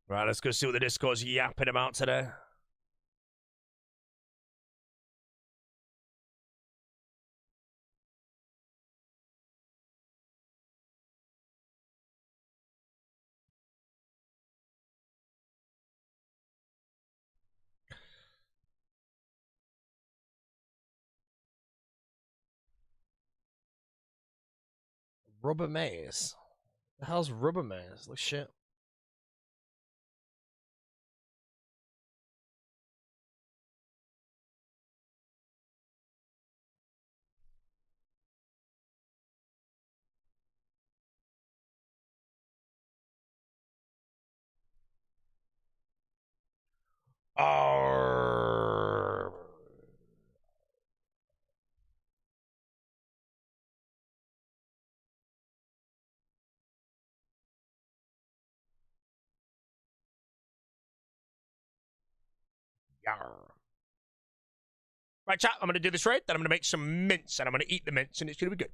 Right, let's go see what the Discord's yapping about today. Rubber maze? The hell's rubber maze? Look shit. Oh. Yarr. Right, chat, I'm going to do this raid, then I'm going to make some mince, and I'm going to eat the mince, and it's going to be good.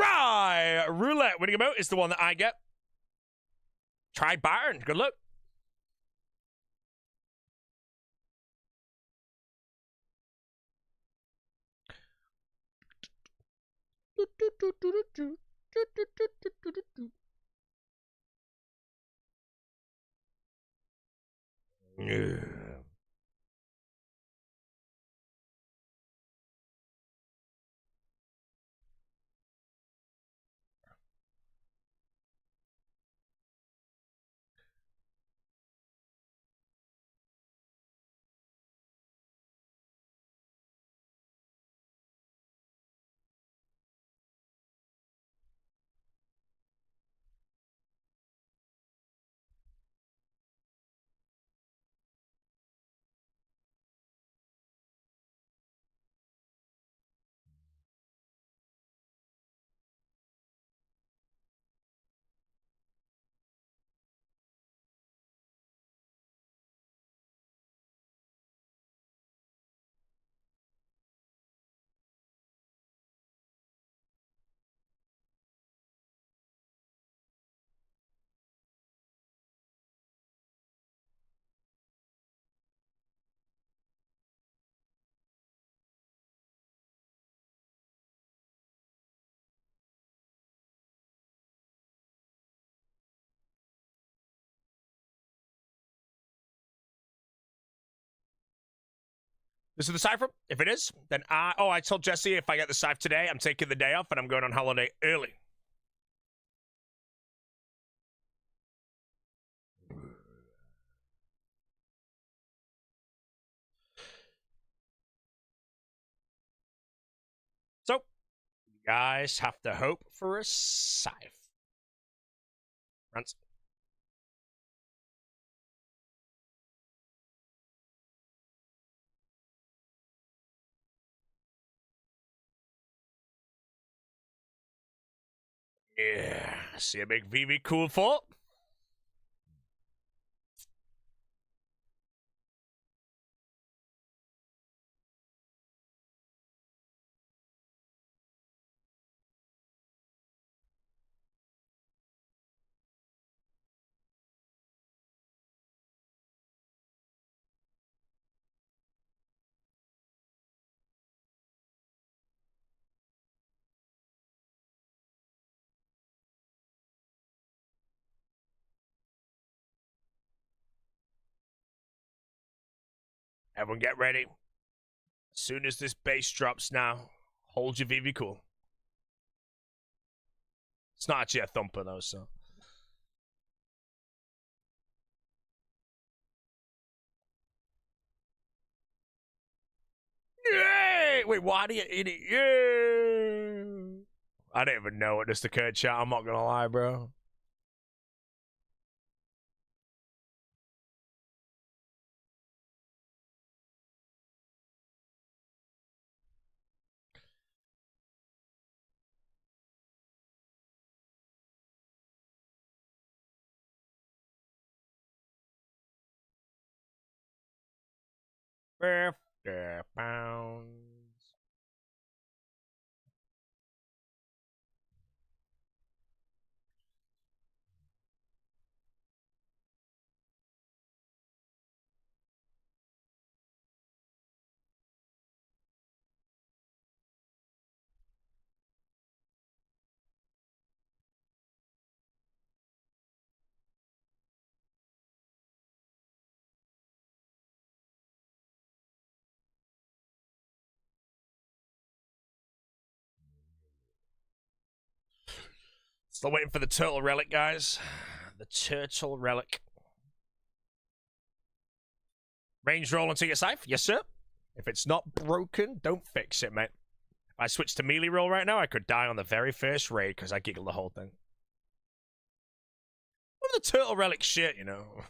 Right. Roulette winning about is the one that I get. Try Baron. Good luck. Yeah. This is the cipher. If it is, then I told Jesse if I get the cipher today, I'm taking the day off and I'm going on holiday early. So, you guys have to hope for a scythe. Rants. Yeah, see a big VV cool for. Everyone get ready. As soon as this base drops now, hold your VV cool. It's not actually a thumper though, so. Yay! Wait, why do you eat it? Yeah! I don't even know what just occurred, chat. I'm not gonna lie, bro. Pounds. Still waiting for the turtle relic, guys. The turtle relic. Range roll until you're safe. Yes, sir. If it's not broken, don't fix it, mate. If I switch to melee roll right now, I could die on the very first raid because I giggled the whole thing. What the turtle relic shit, you know?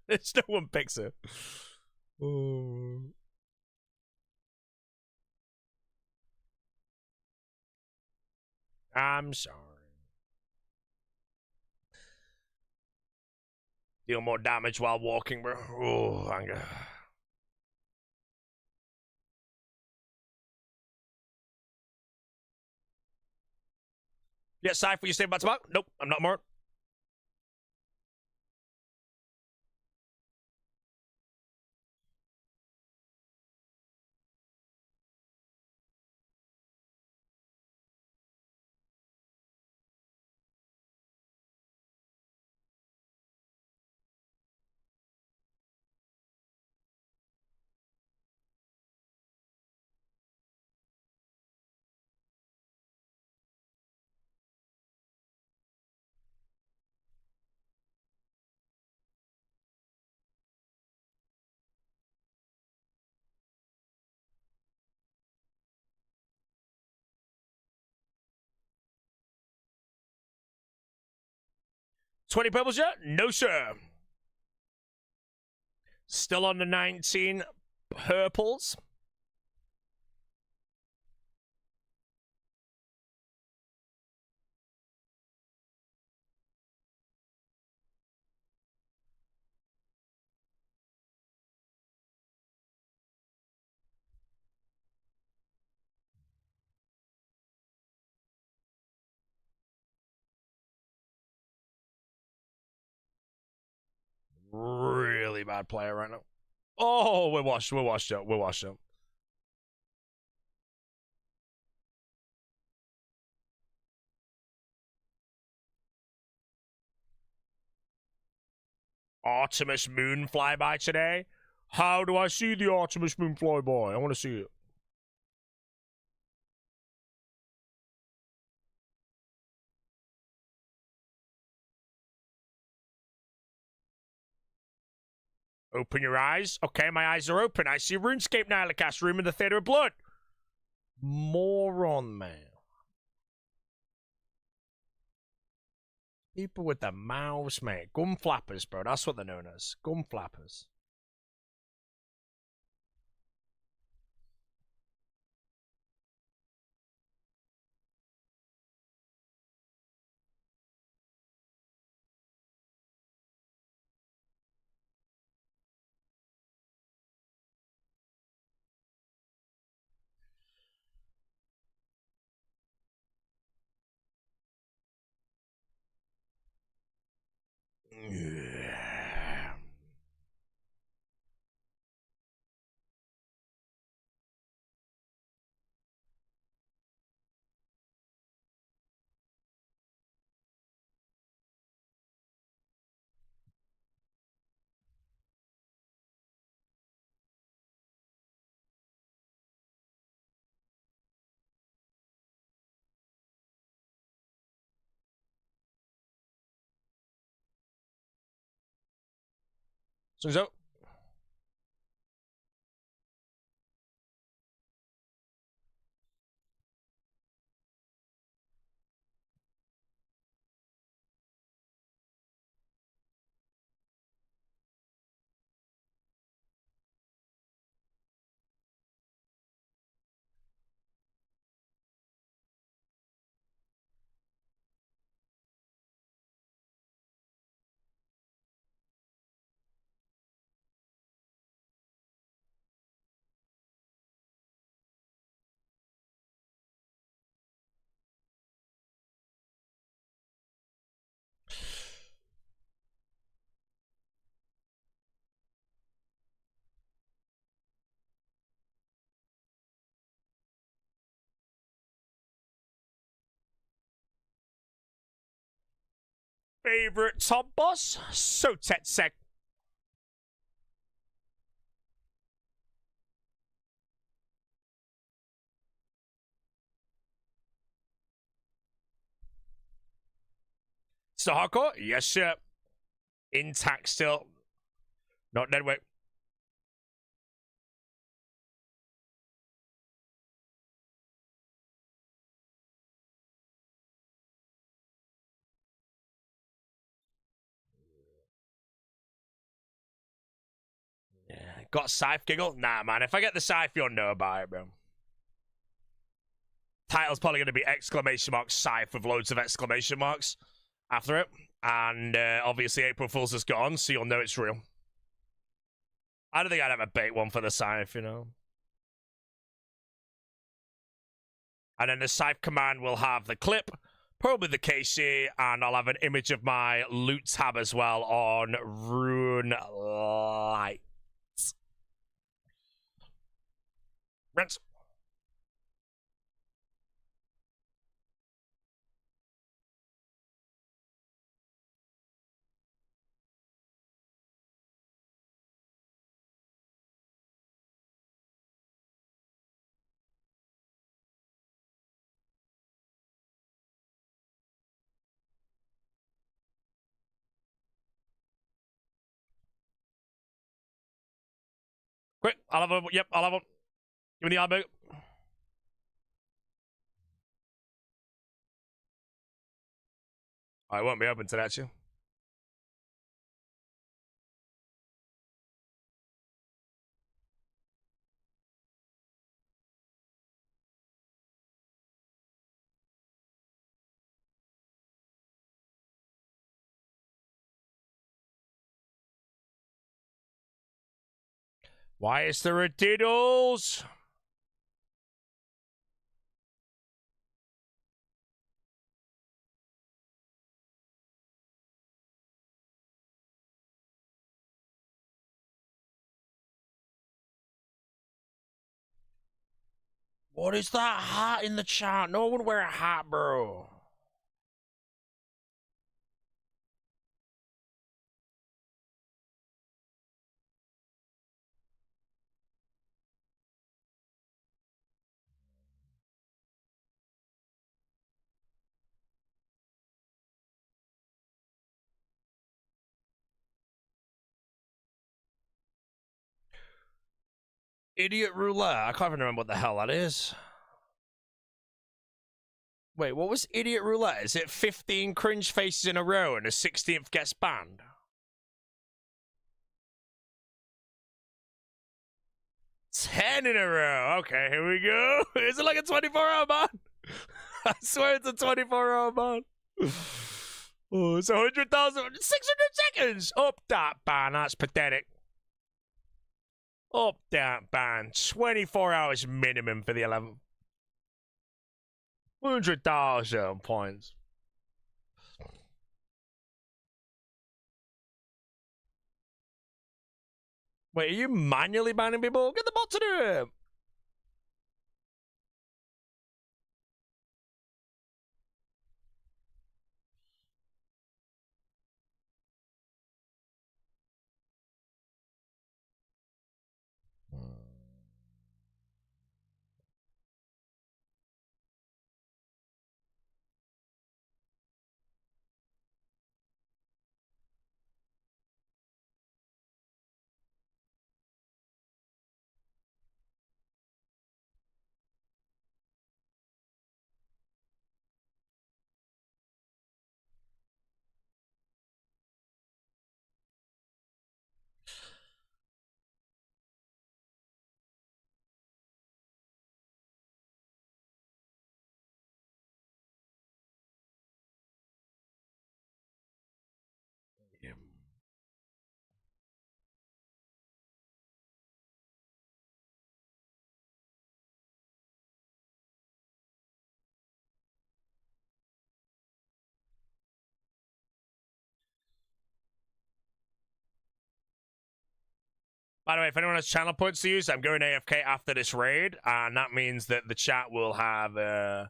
It's no one picks it. Ooh. I'm sorry. Deal more damage while walking, bro. Oh, anger. Yeah, Cypher, you stay about to mark? Nope, I'm not marked. $20 purples yet? No, sir. Still on the 19 purples. Really bad player right now. Oh, we're washed up. We're washed up. Artemis Moon flyby today. How do I see the Artemis Moon flyby? I want to see it. Open your eyes. Okay, my eyes are open. I see RuneScape now, the cast room in the Theatre of Blood. Moron, man. People with the mouths, mate. Gum flappers, bro. That's what they're known as. Gum flappers. Yeah. So. Favorite top boss? Sotetsek. Still hardcore? Yes, sir. Intact still. Not dead weight. Yeah. Got Scythe giggle? Nah, man. If I get the Scythe, you'll know about it, bro. Title's probably going to be exclamation mark Scythe with loads of exclamation marks after it. And obviously April Fool's is gone, so you'll know it's real. I don't think I'd have a bait one for the Scythe, you know. And then the Scythe command will have the clip, probably the KC, and I'll have an image of my loot tab as well on RuneLight. Rinse. Quick, I'll have a, yep, I'll have a, give me the eye boot. I won't be open to that, actually. Why is there a diddles? What is that hat in the chat? No one wear a hat, bro. Idiot roulette. I can't even remember what the hell that is. Wait, what was idiot roulette? Is it 15 cringe faces in a row and the 16th gets banned? 10 in a row. Okay, here we go. Is it like a 24-hour ban? I swear it's a 24-hour ban. Oh, it's 100,000, 600 seconds. Up that ban. That's pathetic. Up that ban. 24 hours minimum for the 11th. 100,000 points. Wait, are you manually banning people? Get the bot to do it. By the way, if anyone has channel points to use, I'm going AFK after this raid, and that means that the chat will have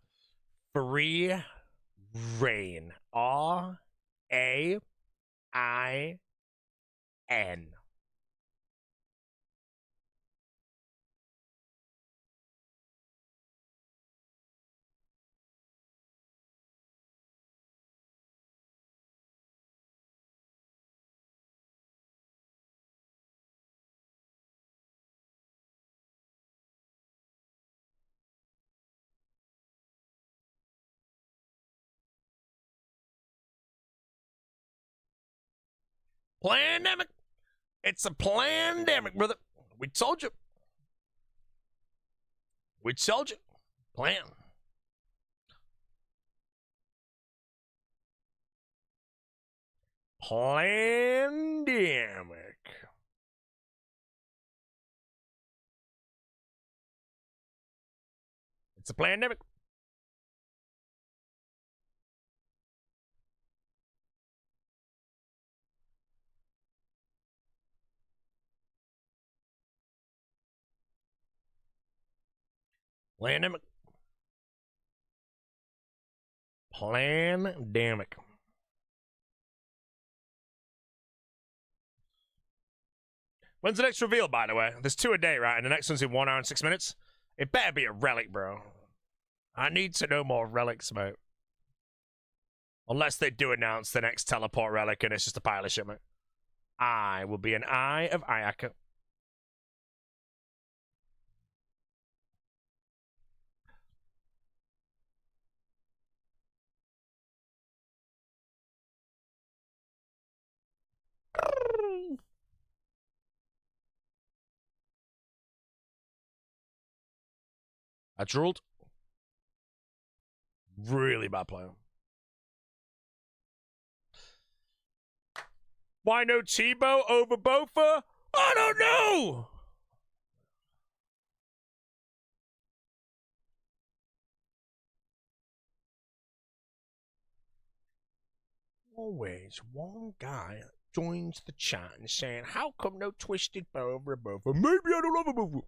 free reign. RAIN. Plandemic. It's a plandemic, brother. We told you. We told you. Plan. Plandemic. It's a plandemic. Plandemic. Plandemic. When's the next reveal, by the way? There's 2 a day, right? And the next one's in 1 hour and 6 minutes. It better be a relic, bro. I need to know more relics, mate. Unless they do announce the next teleport relic and it's just a pile of shit, mate. I will be an Eye of Ayaka. I drooled. Really bad player. Why no Tebow over Bofa? I don't know! Always one guy joins the chat and saying, how come no twisted bow over a Bofa? Maybe I don't love a Bofa.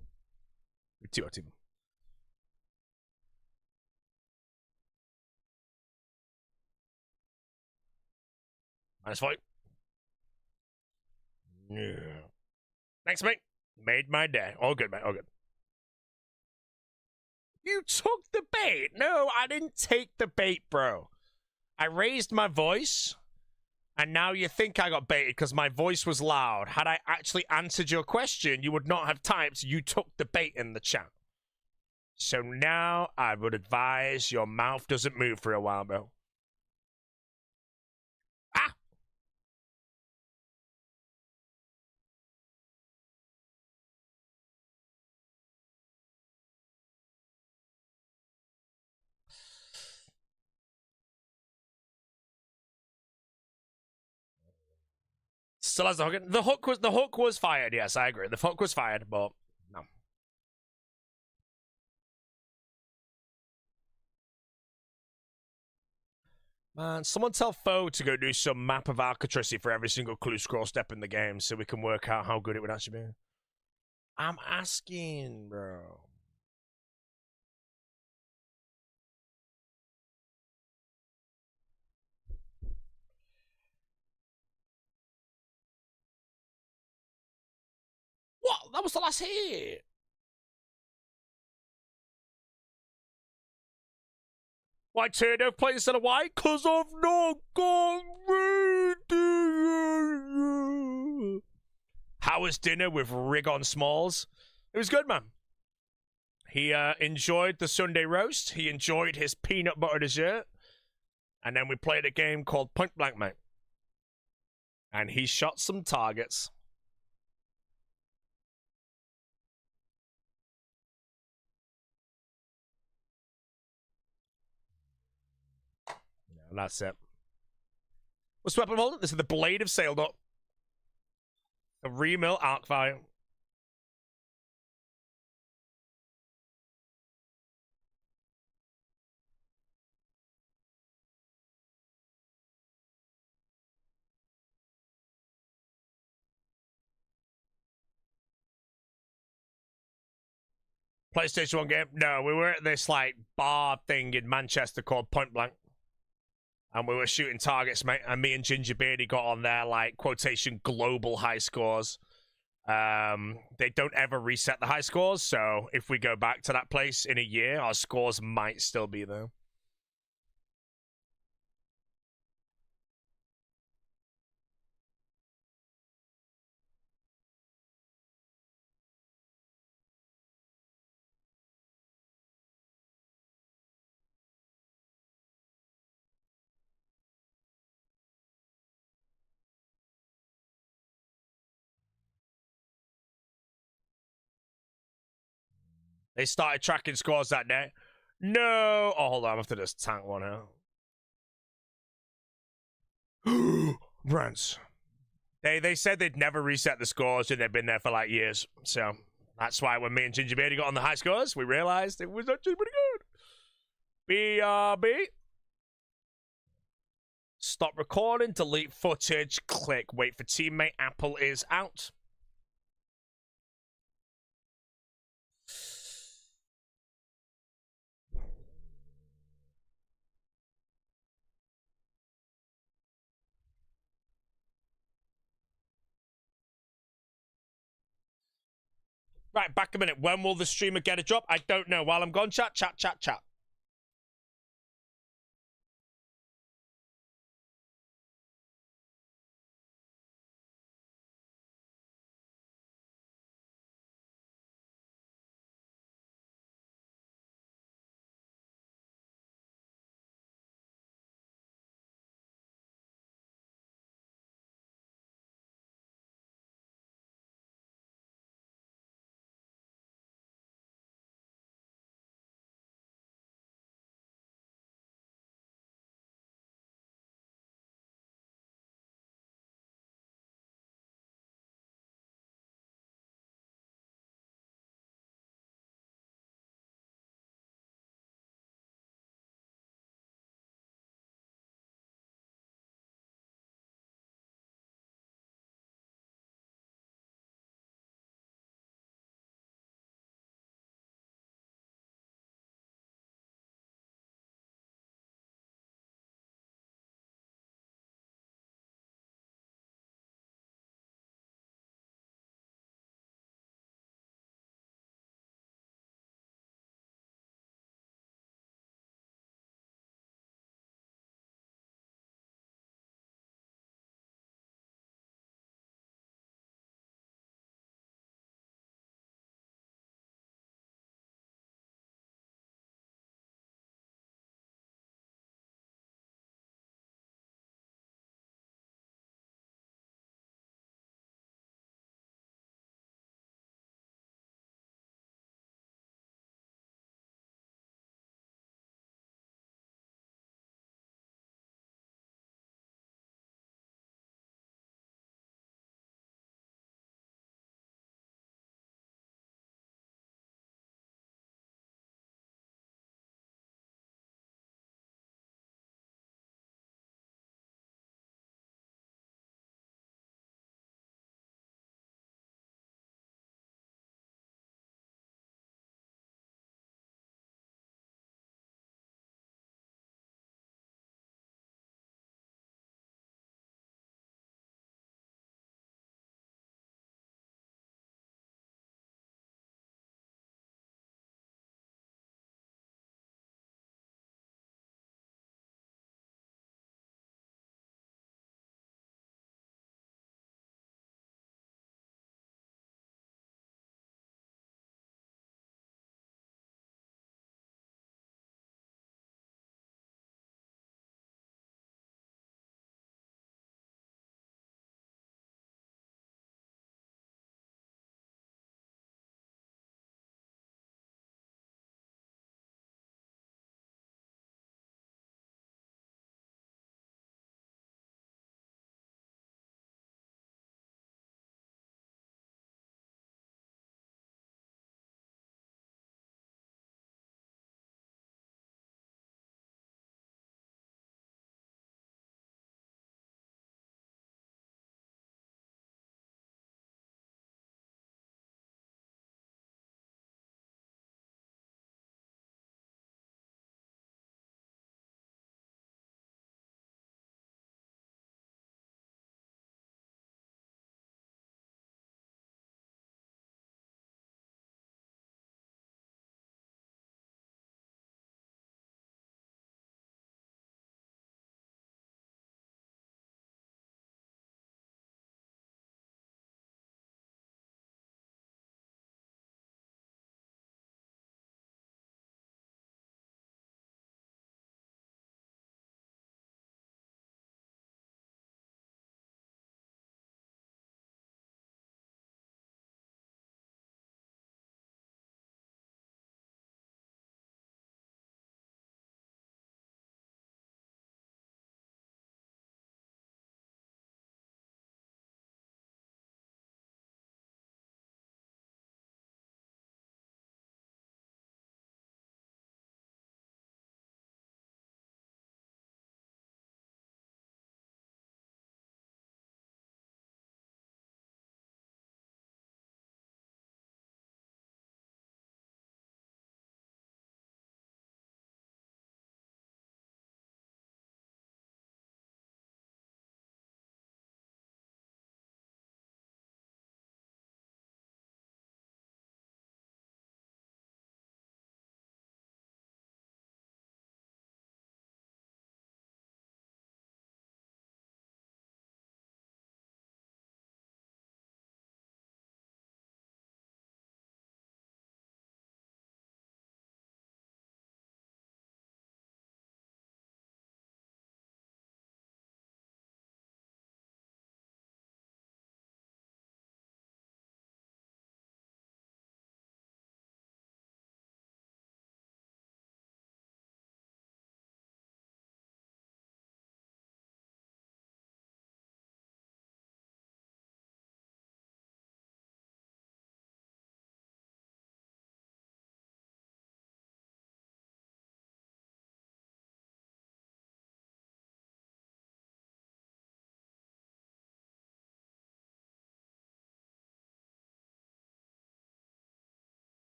Tebow. -5. Yeah. Thanks, mate. Made my day. All good, mate. All good. You took the bait. No, I didn't take the bait, bro. I raised my voice, and now you think I got baited because my voice was loud. Had I actually answered your question, you would not have typed, you took the bait in the chat. So now I would advise your mouth doesn't move for a while, bro. Ah! Still has the hook. The hook was fired. Yes, I agree. The hook was fired, but no. Man, someone tell Foe to go do some map of Alcatraz for every single clue scroll step in the game so we can work out how good it would actually be. I'm asking, bro. What? That was the last hit. Why Turdo playing instead of white? Cause I've not got ready. How was dinner with Rigon Smalls? It was good, man. He enjoyed the Sunday roast. He enjoyed his peanut butter dessert. And then we played a game called Point Blank, mate. And he shot some targets. And that's it. What's the weapon holding? This is the Blade of Saildot. A remill Arcfire. PlayStation 1 game? No, we were at this like bar thing in Manchester called Point Blank. And we were shooting targets, mate. And me and Ginger Beardy got on their like quotation global high scores. They don't ever reset the high scores, so if we go back to that place in a year, our scores might still be there. They started tracking scores that day. No. Oh, hold on. I'm after this tank one out. Rants. They said they'd never reset the scores and they've been there for like years. So that's why when me and Ginger Beardy got on the high scores, we realized it was actually pretty good. BRB. Stop recording, delete footage, click. Wait for teammate. Apple is out. Right, back a minute. When will the streamer get a drop? I don't know. While I'm gone, chat.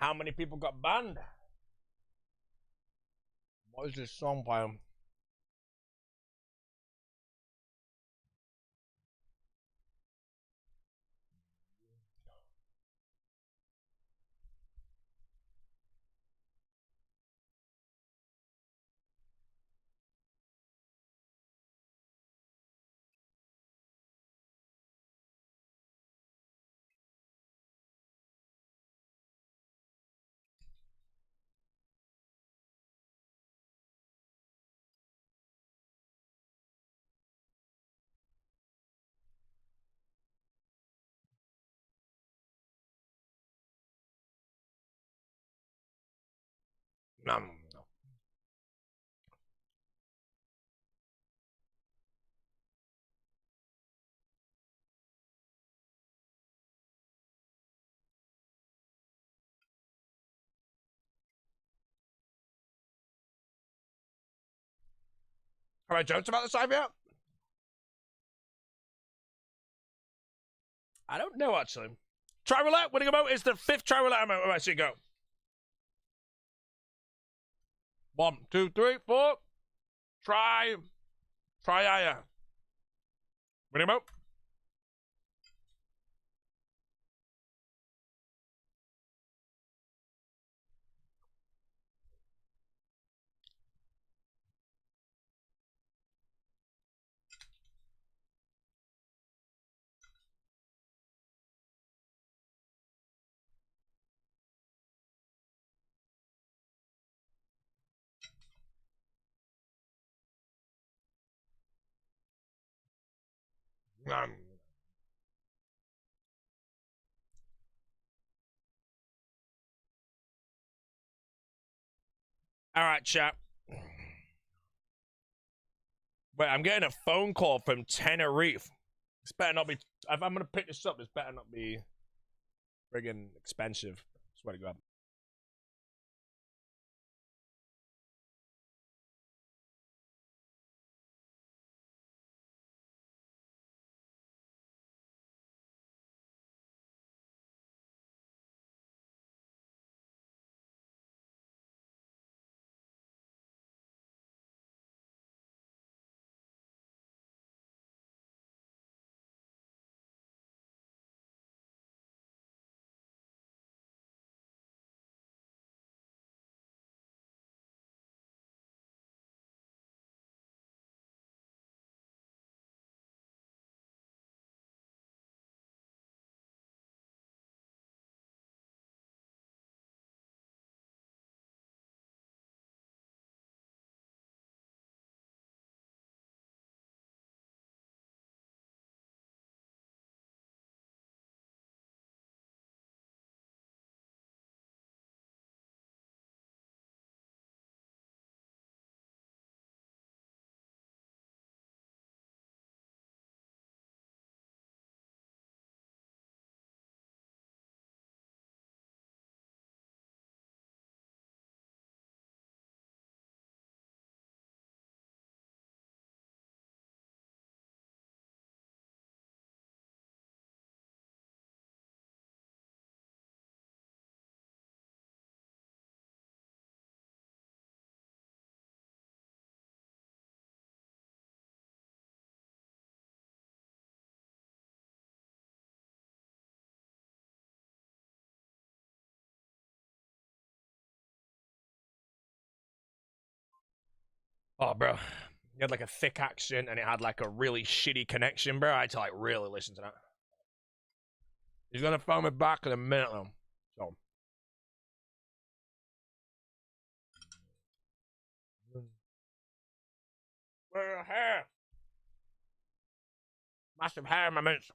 How many people got banned? What is this song by him? No. Have I joked about the side yet? I don't know, actually. Try roulette, winning emote is the 5th try roulette emote. Alright, so you go. 1, 2, 3, 4. Try. Try. Winning emote. Alright, chat. Wait, I'm getting a phone call from Tenerife. This better not be. If I'm gonna pick this up, this better not be friggin' expensive. Swear to God. Oh, bro. You had like a thick accent and it had like a really shitty connection, bro. I had to like really listen to that. He's gonna phone me back in a minute though. So. Where's your hair? Massive hair in my mints.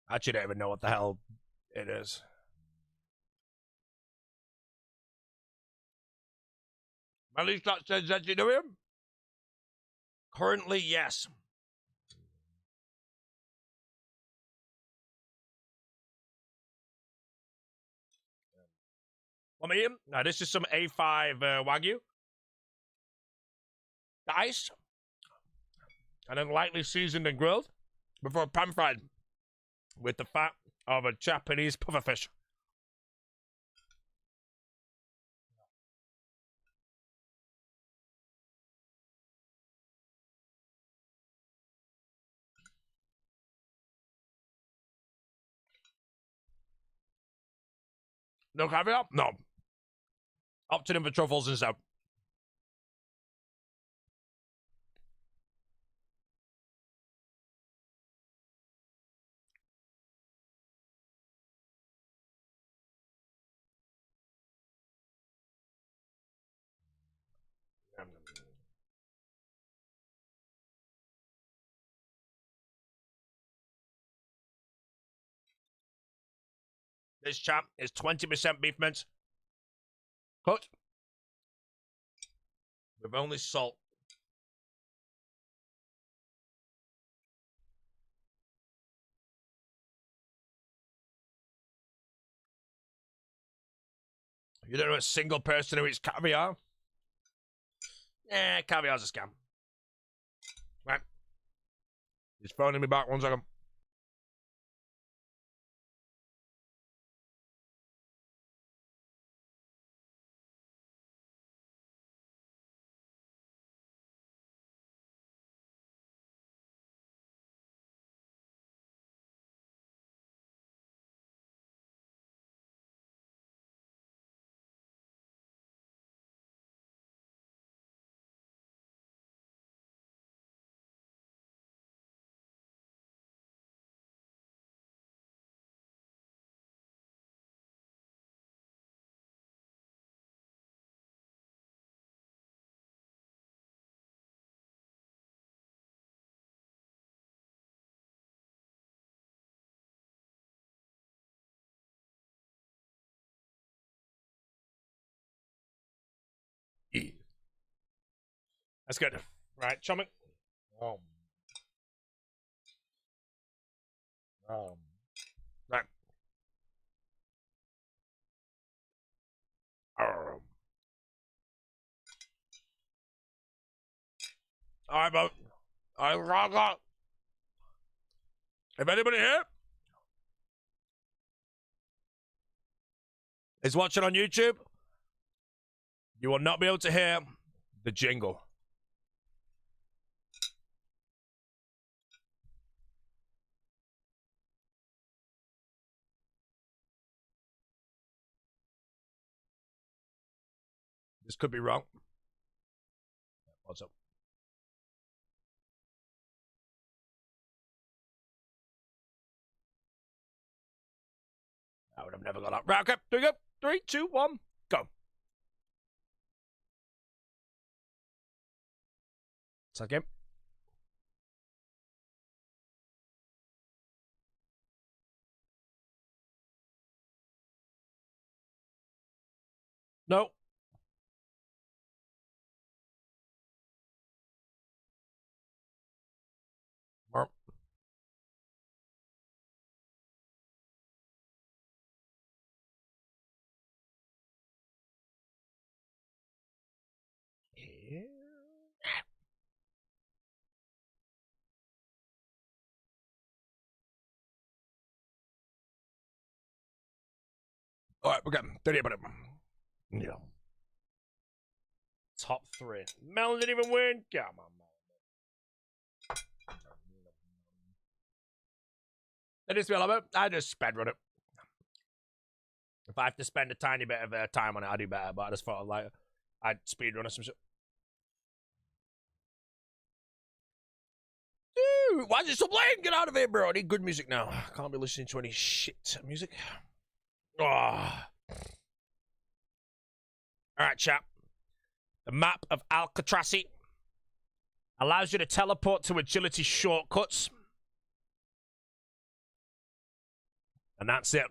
I actually don't even know what the hell it is. At least that says that you know him. Currently, yes. I'm eating. Now, this is some A5 Wagyu. Diced. And then lightly seasoned and grilled before pan-fried with the fat of a Japanese pufferfish. No caviar? No. Opted in for truffles instead. This chap is 20% beef mince. Cooked. With only salt. You don't know a single person who eats caviar? Caviar's a scam. Right. He's phoning me back 1 second. That's good. Right, chum. Right. Alright, bro. Alright, if anybody here is watching on YouTube, you will not be able to hear the jingle. This could be wrong. What's up? I would have never got up. Right, okay. There we go. 3, 2, 1, go. Second game. No. Mark. All right, we're getting 30 about it. Yeah. Top 3. Melon didn't even win. Come on, man. It is feel a bit. I just sped run it. If I have to spend a tiny bit of time on it, I do better. But I just thought like I'd speed run or some shit. Dude, why is it so bland? Get out of here, bro. I need good music now. Can't be listening to any shit music. Oh. Alright, chap. The map of Alcatraz allows you to teleport to agility shortcuts. And that's it.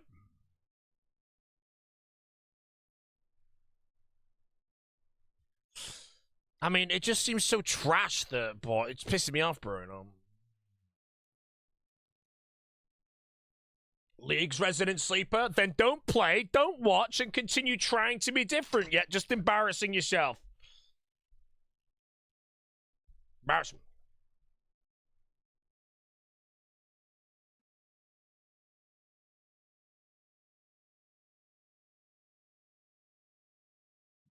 I mean, it just seems so trash that, boy, it's pissing me off, bro. You know? League's resident sleeper? Then don't play, don't watch, and continue trying to be different, yet just embarrassing yourself. Embarrassing.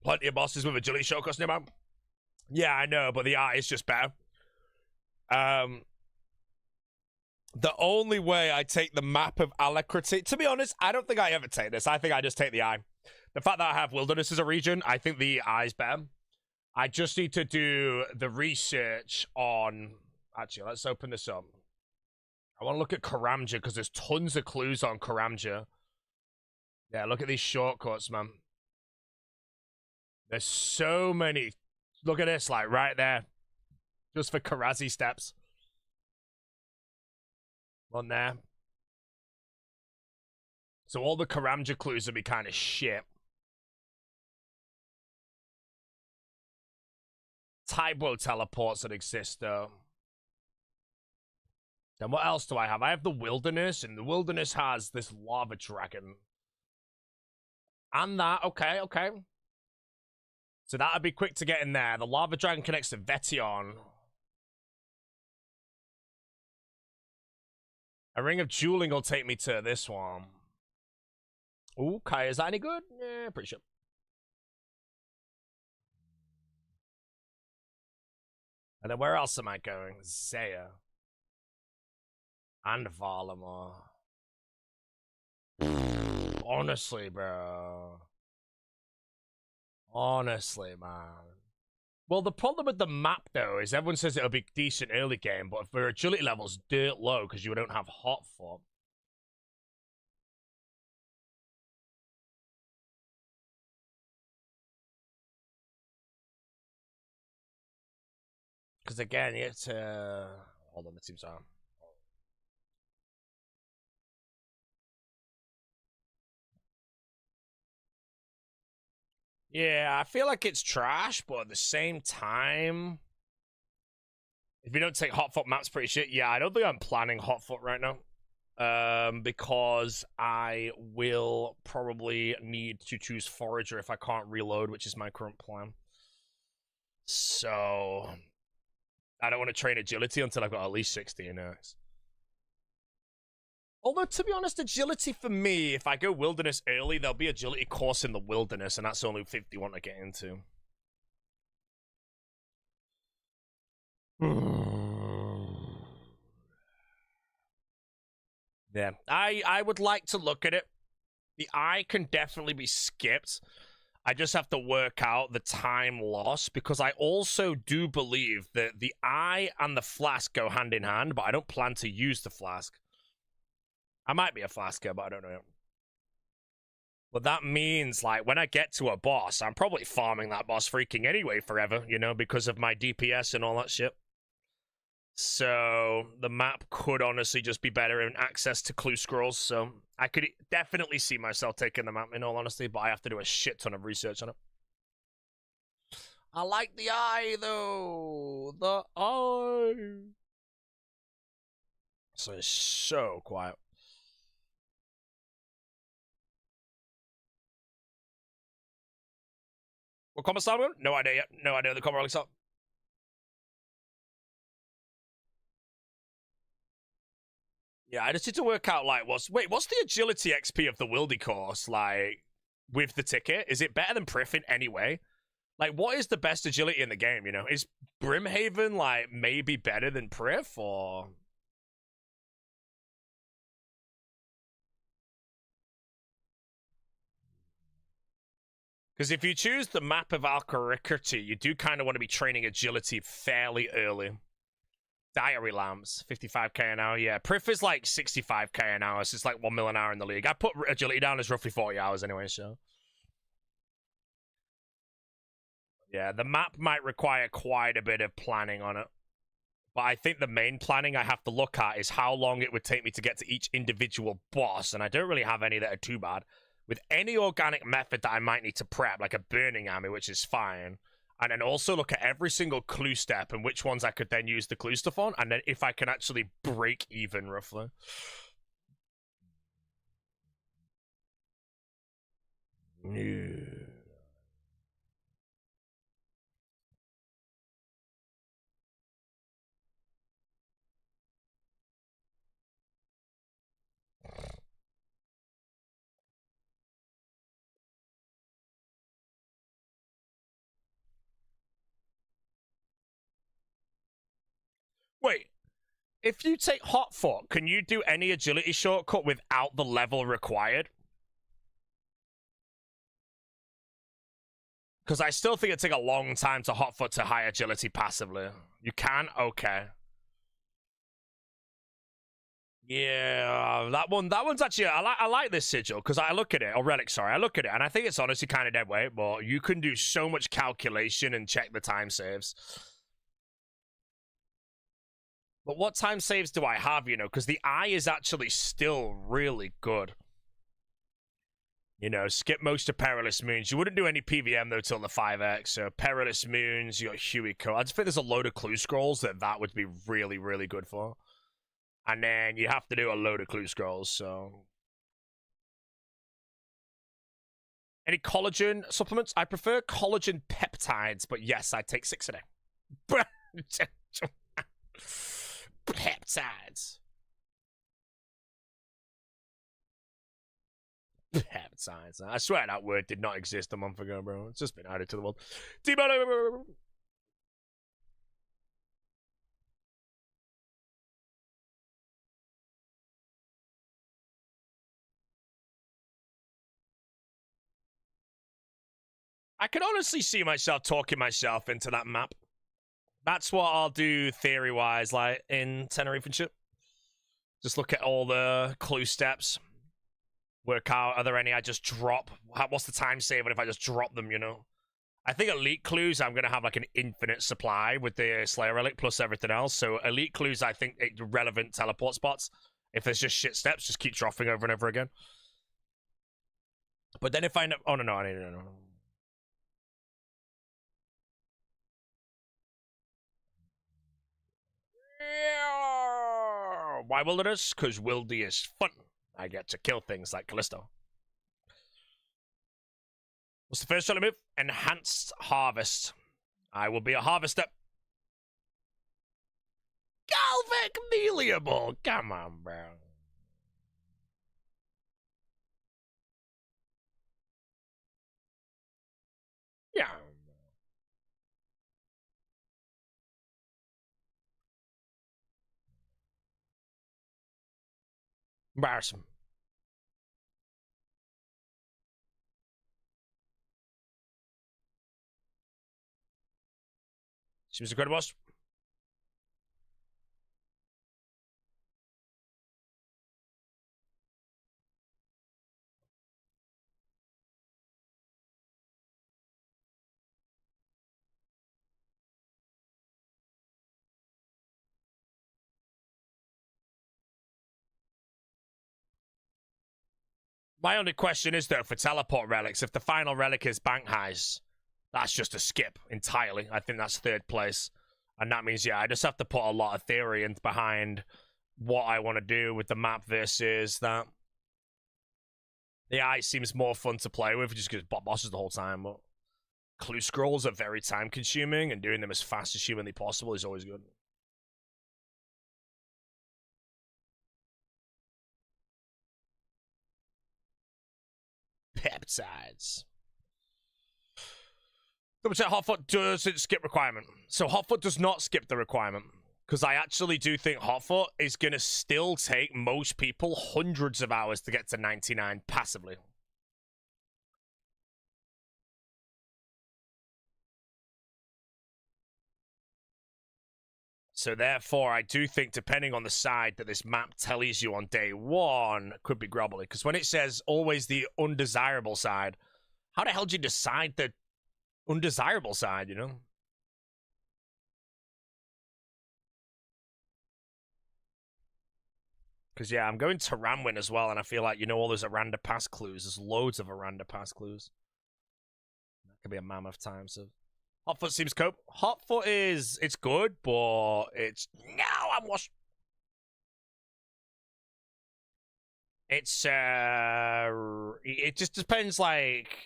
Plenty of bosses with agility shortcuts nearby. Yeah, I know, but the art is just better. The only way I take the map of Alacrity, to be honest, I don't think I ever take this. I think I just take the eye. The fact that I have Wilderness as a region, I think the eye's better. I just need to do the research on... Actually, let's open this up. I want to look at Karamja, because there's tons of clues on Karamja. Yeah, look at these shortcuts, man. There's so many. Look at this, like, right there. Just for Karazi steps. One there. So all the Karamja clues would be kind of shit. Tybo teleports that exist, though. Then what else do I have? I have the Wilderness, and the Wilderness has this Lava Dragon. And that, okay. So that'd be quick to get in there. The Lava Dragon connects to Vetion. A Ring of Dueling will take me to this one. Okay, is that any good? Yeah, pretty sure. And then where else am I going? Zaya. And Valamar. Honestly, bro. Honestly, man. Well, the problem with the map, though, is everyone says it'll be decent early game, but if their agility level's dirt low because you don't have hot foot. Because again, it's hold on, the team's on. Yeah, I feel like it's trash, but at the same time, if you don't take Hotfoot maps, pretty shit. Yeah, I don't think I'm planning Hotfoot right now. Because I will probably need to choose Forager if I can't reload, which is my current plan. So, I don't want to train Agility until I've got at least 60 in X. Although, to be honest, Agility for me, if I go Wilderness early, there'll be Agility course in the Wilderness, and that's only 51 to get into. Yeah, I would like to look at it. The eye can definitely be skipped. I just have to work out the time loss, because I also do believe that the eye and the flask go hand in hand, but I don't plan to use the flask. I might be a flasker, but I don't know. But that means, like, when I get to a boss, I'm probably farming that boss freaking anyway forever, you know, because of my DPS and all that shit. So, the map could honestly just be better in access to clue scrolls, so I could definitely see myself taking the map, in all honesty, but I have to do a shit ton of research on it. I like the eye, though. The eye. So it's so quiet. What combat style? No idea yet. No idea the combat style. Yeah, I just need to work out, like, what's the agility XP of the Wildy course, like, with the ticket? Is it better than Prif in any way? Like, what is the best agility in the game, you know? Is Brimhaven, like, maybe better than Prif, or... Because if you choose the map of Alcaricity, you do kind of want to be training agility fairly early. Diary Lamps, 55k an hour. Yeah, Prif is like 65k an hour, so it's like 1 mil an hour in the league. I put agility down as roughly 40 hours anyway, so... Yeah, the map might require quite a bit of planning on it. But I think the main planning I have to look at is how long it would take me to get to each individual boss, and I don't really have any that are too bad. With any organic method that I might need to prep, like a burning army, which is fine, and then also look at every single clue step and which ones I could then use the clue stuff on, and then if I can actually break even, roughly. No. Wait, if you take Hot Foot, can you do any agility shortcut without the level required? Because I still think it'd take a long time to Hot Foot to high agility passively. You can? Okay. Yeah, that one's actually, I like this sigil, because I look at it, or relic, sorry, I look at it, and I think it's honestly kind of dead weight, but you can do so much calculation and check the time saves. But what time saves do I have, you know? Because the eye is actually still really good. You know, skip most of Perilous Moons. You wouldn't do any PVM, though, till the 5x. So, Perilous Moons, you got Huey Code. I just think there's a load of clue scrolls that would be really, really good for. And then you have to do a load of clue scrolls, so... Any collagen supplements? I prefer collagen peptides, but yes, I take 6 a day. Peptides. Peptides. I swear that word did not exist a month ago, bro. It's just been added to the world. I can honestly see myself talking myself into that map. That's what I'll do theory-wise, like, in Tenerife and shit. Just look at all the clue steps. Work out, are there any I just drop? What's the time saving if I just drop them, you know? I think elite clues, I'm going to have, like, an infinite supply with the Slayer Relic plus everything else. So elite clues, I think, relevant teleport spots. If there's just shit steps, just keep dropping over and over again. But then if I know... Oh, no. Why wilderness? Because wildy is fun. I get to kill things like Callisto. What's the first one to move? Enhanced Harvest. I will be a harvester. Galvic Meliable. Come on, bro. Yeah. Embarrassing. Seems a good boss. My only question is, though, for teleport relics, if the final relic is bank highs, that's just a skip entirely. I think that's 3rd place. And that means, yeah, I just have to put a lot of theory in behind what I want to do with the map versus that. The eye seems more fun to play with, just because bot bosses the whole time. But clue scrolls are very time consuming, and doing them as fast as humanly possible is always good. Peptides. Double check, Hotfoot doesn't skip requirement. So Hotfoot does not skip the requirement. Because I actually do think Hotfoot is going to still take most people hundreds of hours to get to 99 passively. So therefore, I do think, depending on the side that this map tells you on day 1, could be grobbly. Because when it says always the undesirable side, how the hell do you decide the undesirable side, you know? Because, yeah, I'm going to Ramwin as well, and I feel like, you know, all those Aranda Pass clues. There's loads of Aranda Pass clues. That could be a mammoth time, so... Hotfoot seems cope. Hotfoot is... It's good, but it's... No, I'm washed. It's it just depends. Like,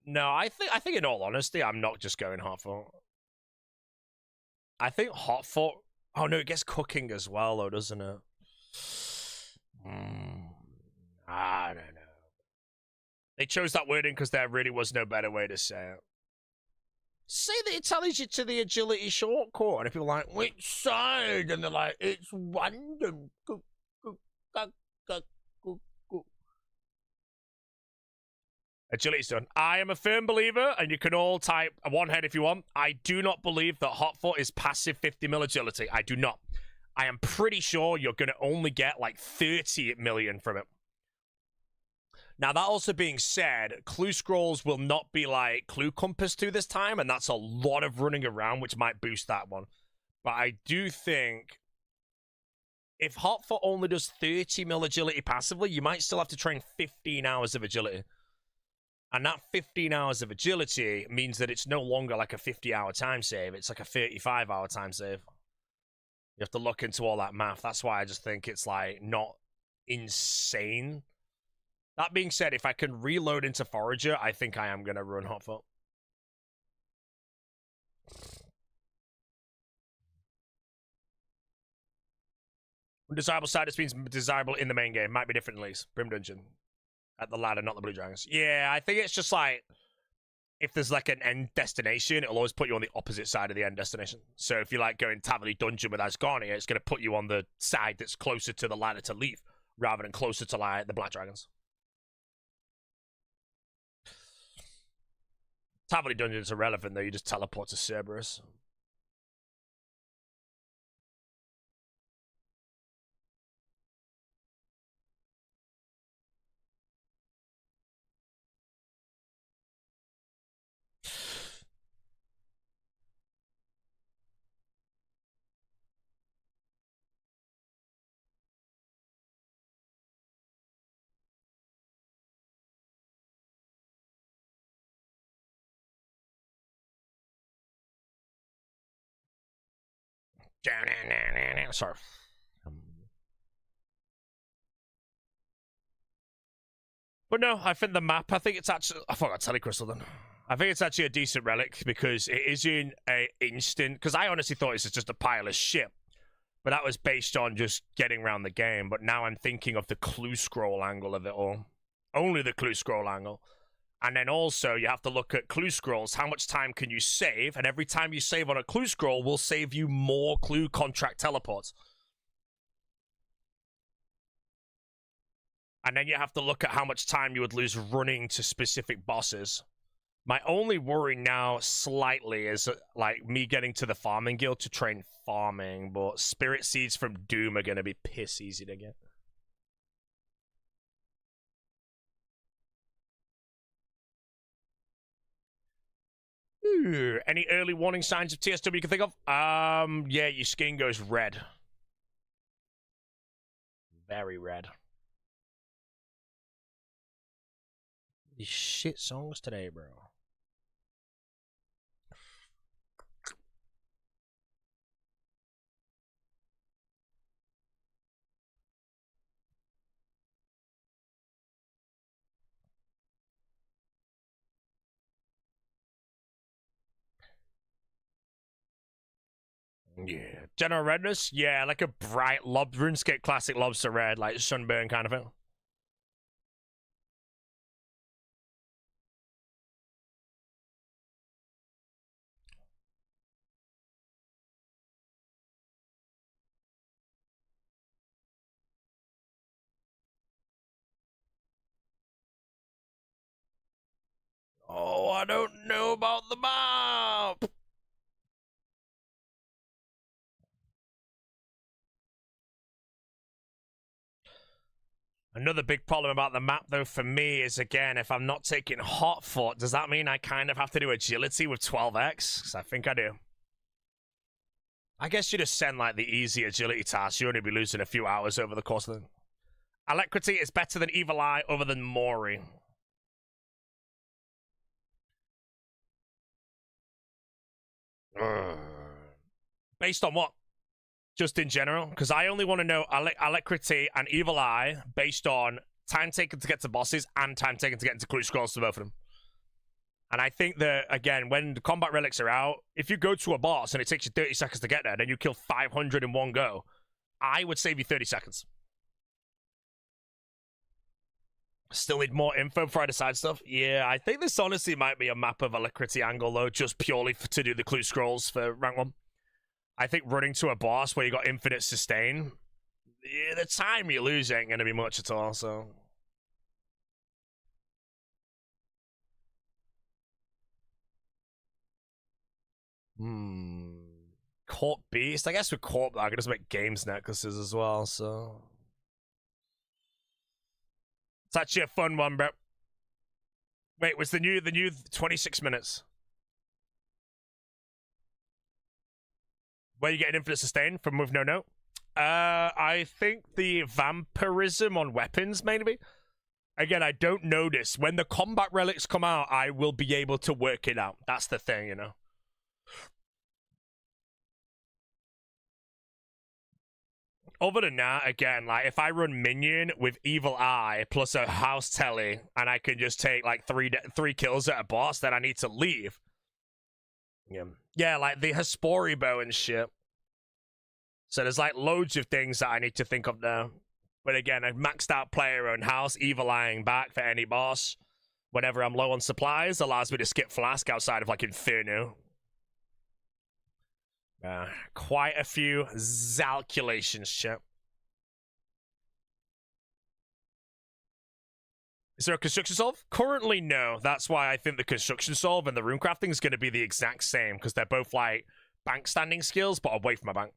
no, I think in all honesty, I'm not just going hot foot. I think hot foot. Oh no, it gets cooking as well, though, doesn't it? I don't know. They chose that wording because there really was no better way to say it. Say that it tells you to the agility shortcut, and if you're like, which side? And they're like, it's random. Agility's done. I am a firm believer, and you can all type one head if you want. I do not believe that hot foot is passive 50 mil agility. I do not. I am pretty sure you're going to only get like 30 million from it. Now, that also being said, clue scrolls will not be like clue compass 2 this time, and that's a lot of running around, which might boost that one. But I do think if hot foot only does 30 mil agility passively, you might still have to train 15 hours of agility. And that 15 hours of agility means that it's no longer like a 50-hour time save. It's like a 35-hour time save. You have to look into all that math. That's why I just think it's like not insane. That being said, if I can reload into Forager, I think I am going to run hot foot. Undesirable status means desirable in the main game. Might be different in leagues. Brim Dungeon. At the ladder, not the Blue Dragons. Yeah, I think it's just like, if there's like an end destination, it'll always put you on the opposite side of the end destination. So if you like going Taverley Dungeon with Asgarnia, it's going to put you on the side that's closer to the ladder to leave, rather than closer to like the Black Dragons. Taverley Dungeon is irrelevant though, you just teleport to Cerberus. Sorry. But no, I think the map, I think it's actually, I forgot Telecrystal then. I think it's actually a decent relic because it is in a instant, because I honestly thought this was just a pile of shit. But that was based on just getting around the game. But now I'm thinking of the clue scroll angle of it all. Only the clue scroll angle. And then also you have to look at clue scrolls. How much time can you save? And every time you save on a clue scroll will save you more clue contract teleports. And then you have to look at how much time you would lose running to specific bosses. My only worry now, slightly, is like me getting to the farming guild to train farming, but spirit seeds from Doom are going to be piss easy to get. Ooh, any early warning signs of TSW you can think of? Yeah, your skin goes red. Very red. These shit songs today, bro. Yeah. General redness? Yeah, like a bright RuneScape classic lobster red, like sunburn kind of thing. Oh, I don't know about the map. Another big problem about the map, though, for me is, again, if I'm not taking hot foot, does that mean I kind of have to do agility with 12x? Because I think I do. I guess you just send, like, the easy agility tasks. You only be losing a few hours over the course of the... Alacrity is better than Evil Eye other than Mori. Based on what? Just in general? Because I only want to know Alacrity and Evil Eye based on time taken to get to bosses and time taken to get into clue scrolls for both of them. And I think that, again, when the combat relics are out, if you go to a boss and it takes you 30 seconds to get there, then you kill 500 in one go, I would save you 30 seconds. Still need more info before I decide stuff? Yeah, I think this honestly might be a map of Alacrity angle, though, just purely to do the clue scrolls for rank 1. I think running to a boss where you got infinite sustain, yeah, the time you lose ain't going to be much at all, so... Corp Beast? I guess with Corp, I can just make games necklaces as well, so... It's actually a fun one, bro. Wait, was the new 26 minutes? Where you get an infinite sustain from with no note? I think the vampirism on weapons, maybe. Again, I don't know this. When the combat relics come out, I will be able to work it out. That's the thing, you know. Other than that, again, like, if I run minion with evil eye plus a house telly, and I can just take, like, three kills at a boss, then I need to leave. Yeah, like the Hespori bow and shit. So there's, like, loads of things that I need to think of now. But again, a maxed out player own house, evil eyeing back for any boss. Whenever I'm low on supplies, allows me to skip flask outside of, like, Inferno. Quite a few calculations, chap. Is there a construction solve? Currently, no. That's why I think the construction solve and the rune crafting is going to be the exact same, because they're both, like, bank standing skills, but away from my bank.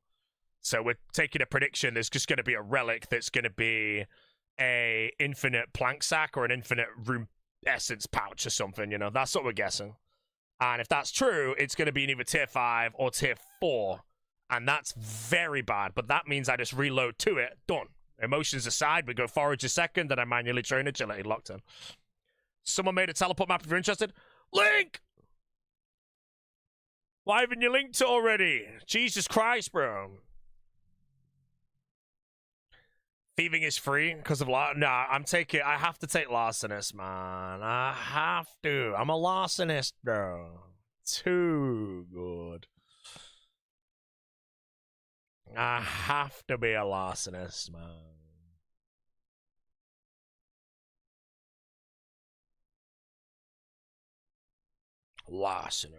So we're taking a prediction. There's just going to be a relic that's going to be a infinite plank sack or an infinite rune essence pouch or something, you know? That's what we're guessing. And if that's true, it's going to be in either tier 5 or tier 4. And that's very bad. But that means I just reload to it. Done. Emotions aside, we go forage a second, and I manually train agility locked in. Someone made a teleport map if you're interested. Link! Why haven't you linked it already? Jesus Christ, bro. Thieving is free because of nah, I have to take larcenist, man. I have to. I'm a larcenist, bro. Too good. I have to be a larcenist, man. Larcenist.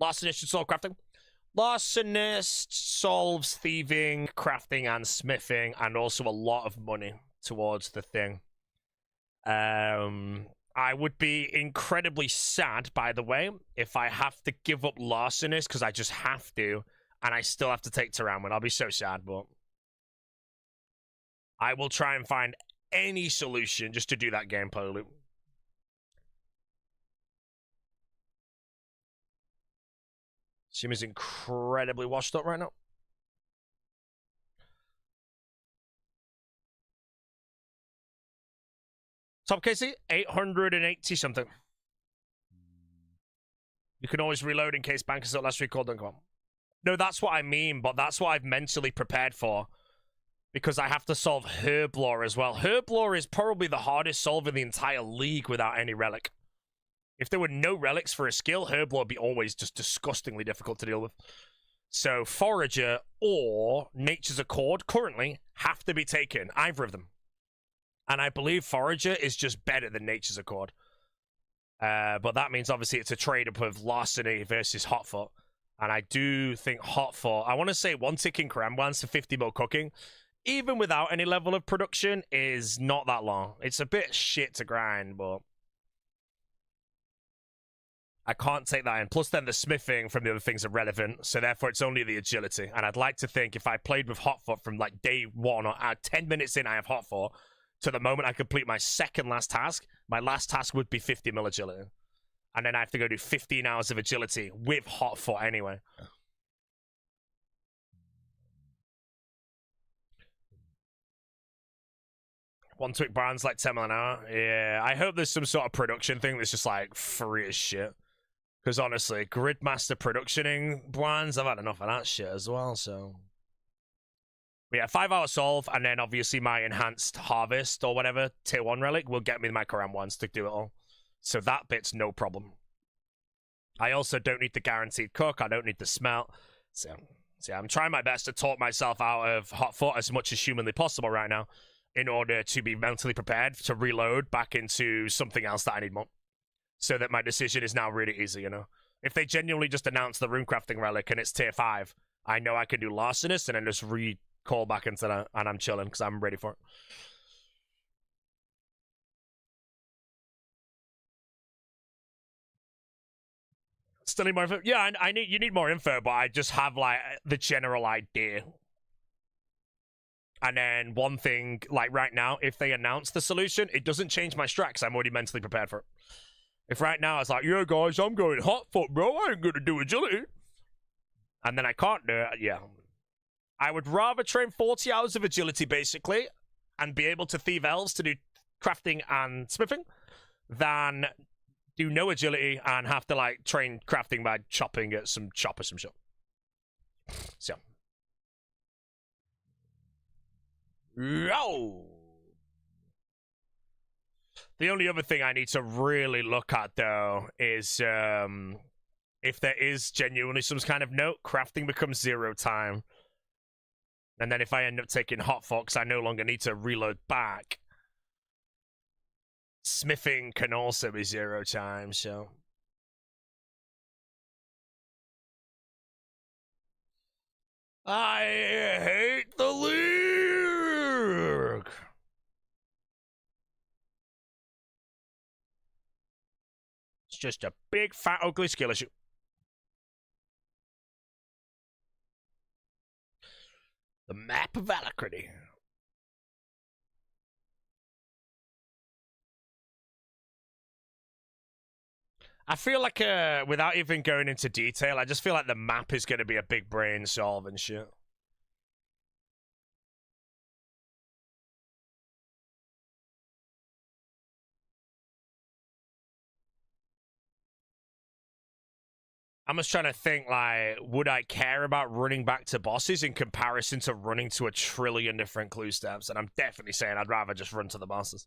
Larcenist should solve crafting. Larcenist solves thieving, crafting, and smithing, and also a lot of money towards the thing. I would be incredibly sad, by the way, if I have to give up larcenist, because I just have to, and I still have to take Tyranwen. I'll be so sad, but I will try and find any solution just to do that gameplay loop. Sim is incredibly washed up right now. Top KC, 880 something. You can always reload in case bankers at last recall don't come on. No, that's what I mean, but that's what I've mentally prepared for. Because I have to solve Herblore as well. Herblore is probably the hardest solve in the entire league without any relic. If there were no relics for a skill, Herblore would be always just disgustingly difficult to deal with. So Forager or Nature's Accord currently have to be taken, either of them. And I believe Forager is just better than Nature's Accord. But that means obviously it's a trade-up of Larceny versus Hotfoot. And I do think Hotfoot, I want to say 1 tick in Karambwans for 50 mil cooking, even without any level of production, is not that long. It's a bit shit to grind, but I can't take that in. Plus, then the smithing from the other things are relevant, so therefore it's only the agility. And I'd like to think if I played with Hotfoot from like day 1 or 10 minutes in, I have Hotfoot, to the moment I complete my second last task, my last task would be 50 mil agility. And then I have to go do 15 hours of agility with Hotfoot anyway. One Twig Brands like 10 mil an hour. Yeah, I hope there's some sort of production thing that's just like free as shit. Because honestly, Gridmaster productioning brands, I've had enough of that shit as well, so... But yeah, 5-hour solve, and then obviously my enhanced harvest or whatever, tier 1 relic, will get me my Koran ones to do it all. So that bit's no problem. I also don't need the guaranteed cook, I don't need the smelt. So yeah, I'm trying my best to talk myself out of hot foot as much as humanly possible right now in order to be mentally prepared to reload back into something else that I need more. So that my decision is now really easy, you know? If they genuinely just announce the runecrafting relic and it's tier 5, I know I can do Larcenous and then just recall back into that, and I'm chilling because I'm ready for it. Still need more info? Yeah, you need more info, but I just have, like, the general idea. And then one thing, like, right now, if they announce the solution, it doesn't change my strat because I'm already mentally prepared for it. If right now it's like, yeah, guys, I'm going hot foot, bro, I ain't gonna do agility. And then I can't do it, yeah. I would rather train 40 hours of agility, basically, and be able to thieve elves to do crafting and smithing, than do no agility and have to, like, train crafting by chopping at some chop or some shit. So. Yo! The only other thing I need to really look at, though, is if there is genuinely some kind of note, crafting becomes 0 time. And then if I end up taking Hot Fox, I no longer need to reload back. Smithing can also be 0 time, so... I hate the league! It's just a big, fat, ugly skill issue. The map of Alacrity. I feel like, without even going into detail, I just feel like the map is going to be a big brain solve and shit. I'm just trying to think, like, would I care about running back to bosses in comparison to running to a trillion different clue steps? And I'm definitely saying I'd rather just run to the bosses.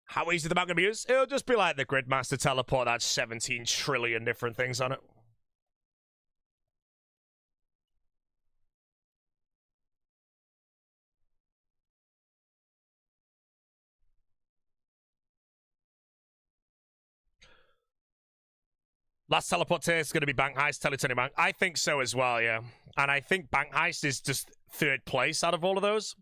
How easy the map gonna be used? It'll just be like the Gridmaster teleport that's 17 trillion different things on it. Last teleport tier is going to be Bank Heist, Teletubby Bank. I think so as well, yeah. And I think Bank Heist is just 3rd place out of all of those.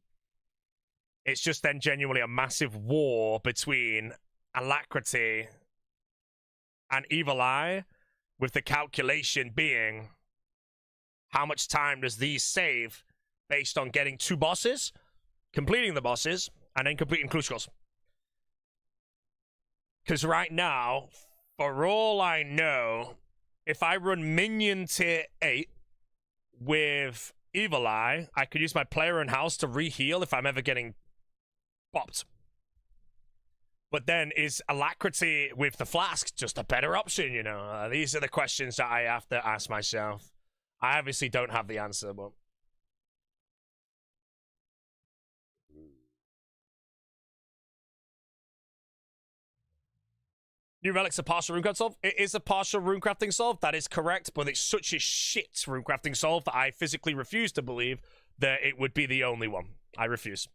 It's just then genuinely a massive war between Alacrity and Evil Eye, with the calculation being how much time does these save based on getting 2 bosses, completing the bosses, and then completing clue scrolls. Because right now, for all I know, if I run Minion tier 8 with Evil Eye, I could use my player and house to re-heal if I'm ever getting popped. But then, is Alacrity with the Flask just a better option, you know? These are the questions that I have to ask myself. I obviously don't have the answer, but... New Relic's a partial runecraft solve? It is a partial runecrafting solve, that is correct, but it's such a shit runecrafting solve that I physically refuse to believe that it would be the only one. I refuse.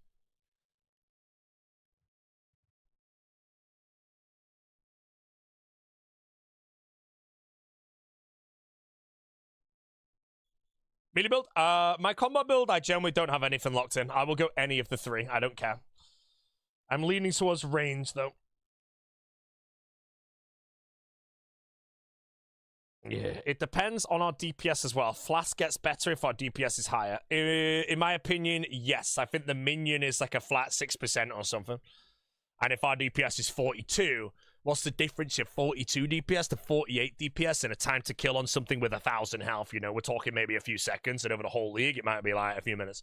Melee build? My combat build, I generally don't have anything locked in. I will go any of the 3. I don't care. I'm leaning towards range, though. Yeah, it depends on our DPS as well. Flask gets better if our DPS is higher. In my opinion, yes. I think the minion is like a flat 6% or something. And if our DPS is 42, what's the difference of 42 DPS to 48 DPS in a time to kill on something with 1,000 health? You know, we're talking maybe a few seconds, and over the whole league, it might be like a few minutes.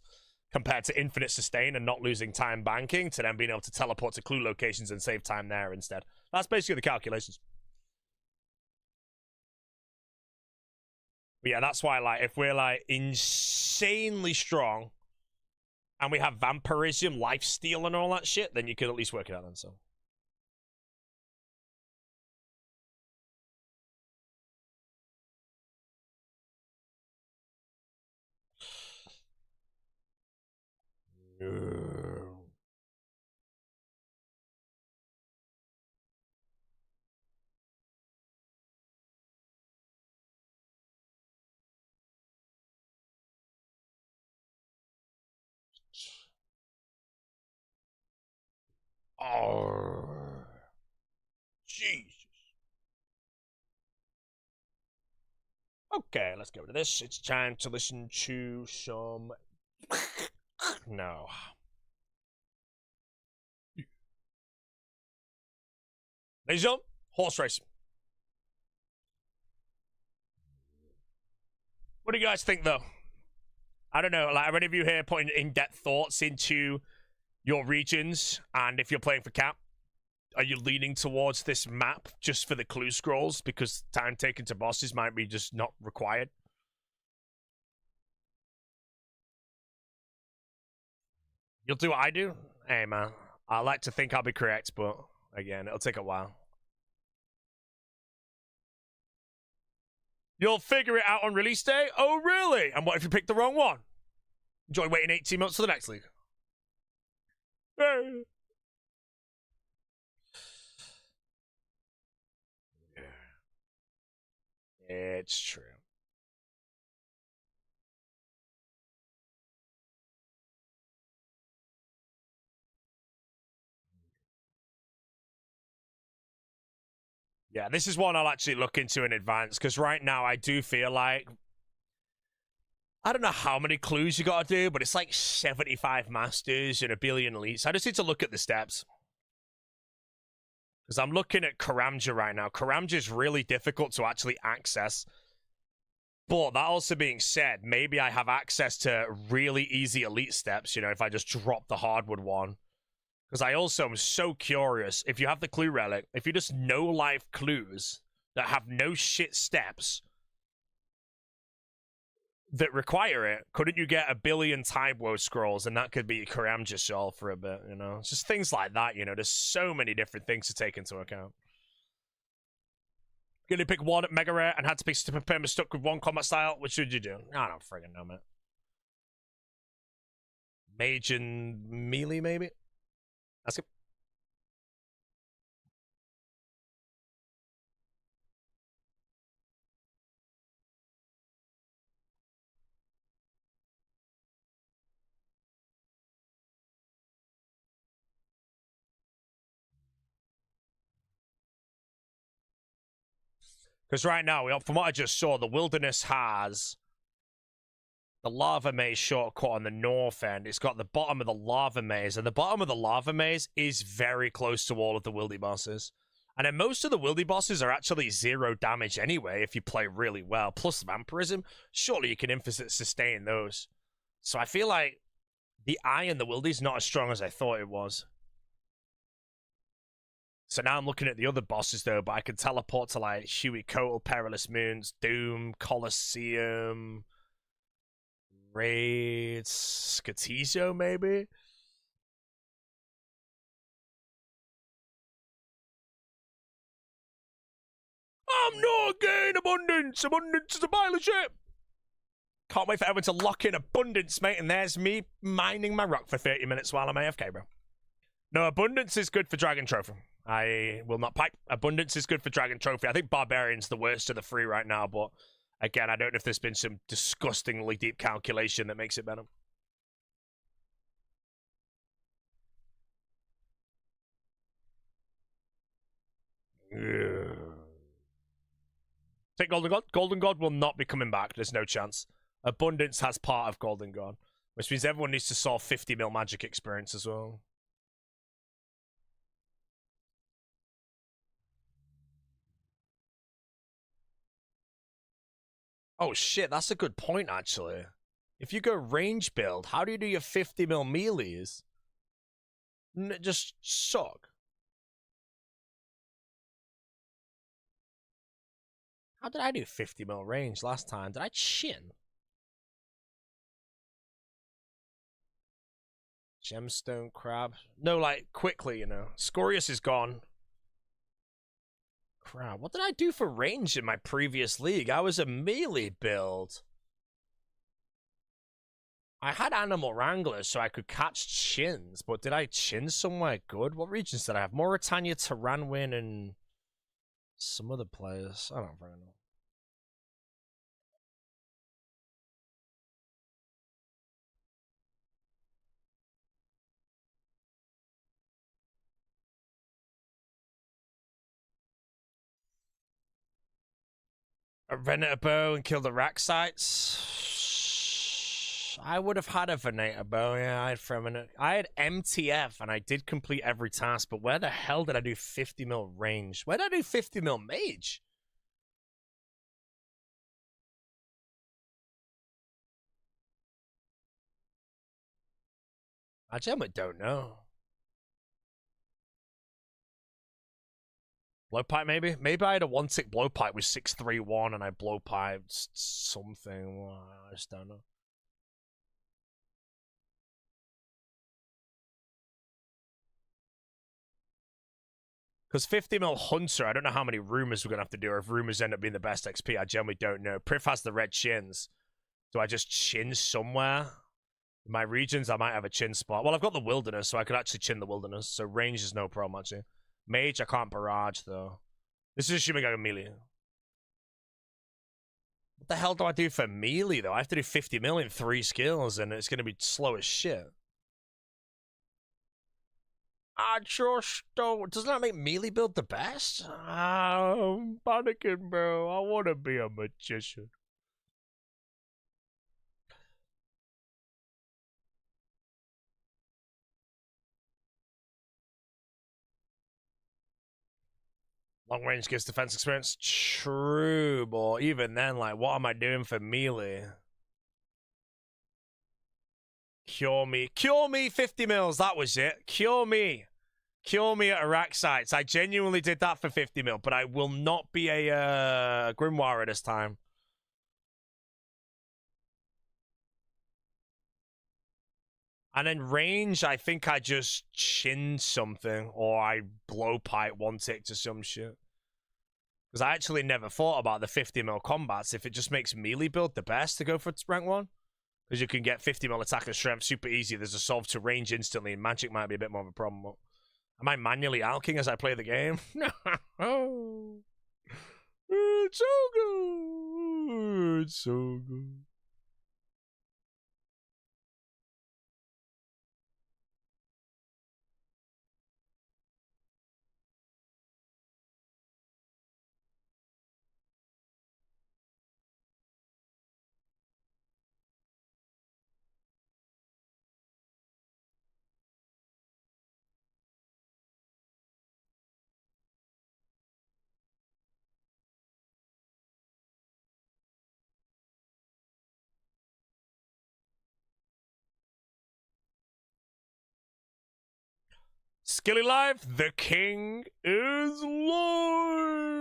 compared to infinite sustain and not losing time banking to then being able to teleport to clue locations and save time there instead. That's basically the calculations. But yeah, that's why, like, if we're, like, insanely strong and we have vampirism, lifesteal, and all that shit, then you could at least work it out then, so. No. Oh. Jesus. Okay, let's get rid of this. It's time to listen to some... No. Ladies and gentlemen, horse race. What do you guys think, though? I don't know. Like, are any of you here putting in-depth thoughts into your regions? And if you're playing for cap, are you leaning towards this map just for the clue scrolls? Because time taken to bosses might be just not required. You'll do what I do? Hey, man. I like to think I'll be correct, but again, it'll take a while. You'll figure it out on release day? Oh, really? And what if you pick the wrong one? Enjoy waiting 18 months for the next league. It's true. Yeah, this is one I'll actually look into in advance, because right now I do feel like... I don't know how many clues you gotta do, but it's like 75 masters and a billion elites. I just need to look at the steps. Because I'm looking at Karamja right now. Karamja is really difficult to actually access. But that also being said, maybe I have access to really easy elite steps, you know, if I just drop the hardwood one. Because I also am so curious, if you have the clue relic, if you just no-life clues that have no shit steps that require it, couldn't you get a billion Taibo scrolls and that could be Karamja Shawl for a bit, you know? It's just things like that, you know? There's so many different things to take into account. You only pick one at Mega Rare and had to pick prepare stuck with one combat style. What should you do? I don't friggin' know, man. Mage and melee, maybe? Ask him. Because right now, from what I just saw, the wilderness has the lava maze shortcut on the north end. It's got the bottom of the lava maze, and the bottom of the lava maze is very close to all of the wildy bosses. And then most of the wildy bosses are actually 0 damage anyway if you play really well. Plus vampirism, surely you can infinite sustain those. So I feel like the eye and the wildy's not as strong as I thought it was. So now I'm looking at the other bosses, though, but I can teleport to, like, Huicoatl, Perilous Moons, Doom, Colosseum, Raids, Scatizo, maybe? I'm not getting abundance! Abundance is a pile of shit! Can't wait for everyone to lock in abundance, mate, and there's me mining my rock for 30 minutes while I'm AFK, bro. No, abundance is good for Dragon Trophy. I will not pipe. Abundance is good for Dragon Trophy. I think Barbarian's the worst of the three right now, but again, I don't know if there's been some disgustingly deep calculation that makes it better. Yeah. Take Golden God. Golden God will not be coming back. There's no chance. Abundance has part of Golden God, which means everyone needs to solve 50 mil magic experience as well. Oh shit, that's a good point, actually. If you go range build, how do you do your 50 mil melees? Just suck. How did I do 50 mil range last time? Did I chin? Gemstone crab. No, like, quickly, you know. Scorius is gone. Crap, what did I do for range in my previous league? I was a melee build. I had Animal Wranglers so I could catch chins, but did I chin somewhere good? What regions did I have? Mauritania, Taranwin, and some other players. I don't really know. I rented a bow and killed the rack sites. I would have had a Venator bow, yeah. I had MTF and I did complete every task, but where the hell did I do 50 mil range? Where did I do 50 mil mage? I genuinely don't know. Blowpipe, maybe? Maybe I had a one-tick blowpipe with 631 and I blowpiped something. Well, I just don't know. Because 50 mil Hunter, I don't know how many rumors we're going to have to do, or if rumors end up being the best XP. I generally don't know. Priff has the red chins. Do I just chin somewhere? In my regions, I might have a chin spot. Well, I've got the wilderness, so I could actually chin the wilderness. So range is no problem, actually. Mage, I can't barrage, though. This is assuming I go melee. What the hell do I do for melee, though? I have to do 50 mil in 3 skills, and it's going to be slow as shit. I just don't. Doesn't that make melee build the best? I'm panicking, bro. I want to be a magician. Long range gives defense experience. True, but even then, like, what am I doing for melee? Cure me. Cure me 50 mils. That was it. Cure me. Cure me at Iraq sites. I genuinely did that for 50 mil, but I will not be a Grimoire this time. And then range, I think I just chin something, or I blowpipe one tick to some shit. Because I actually never thought about the 50 mil combats, if it just makes melee build the best to go for rank 1. Because you can get 50 mil attack and strength super easy. There's a solve to range instantly, and magic might be a bit more of a problem. But am I manually alking as I play the game? No. It's so good. It's so good. Skilly Life, the king is loyal.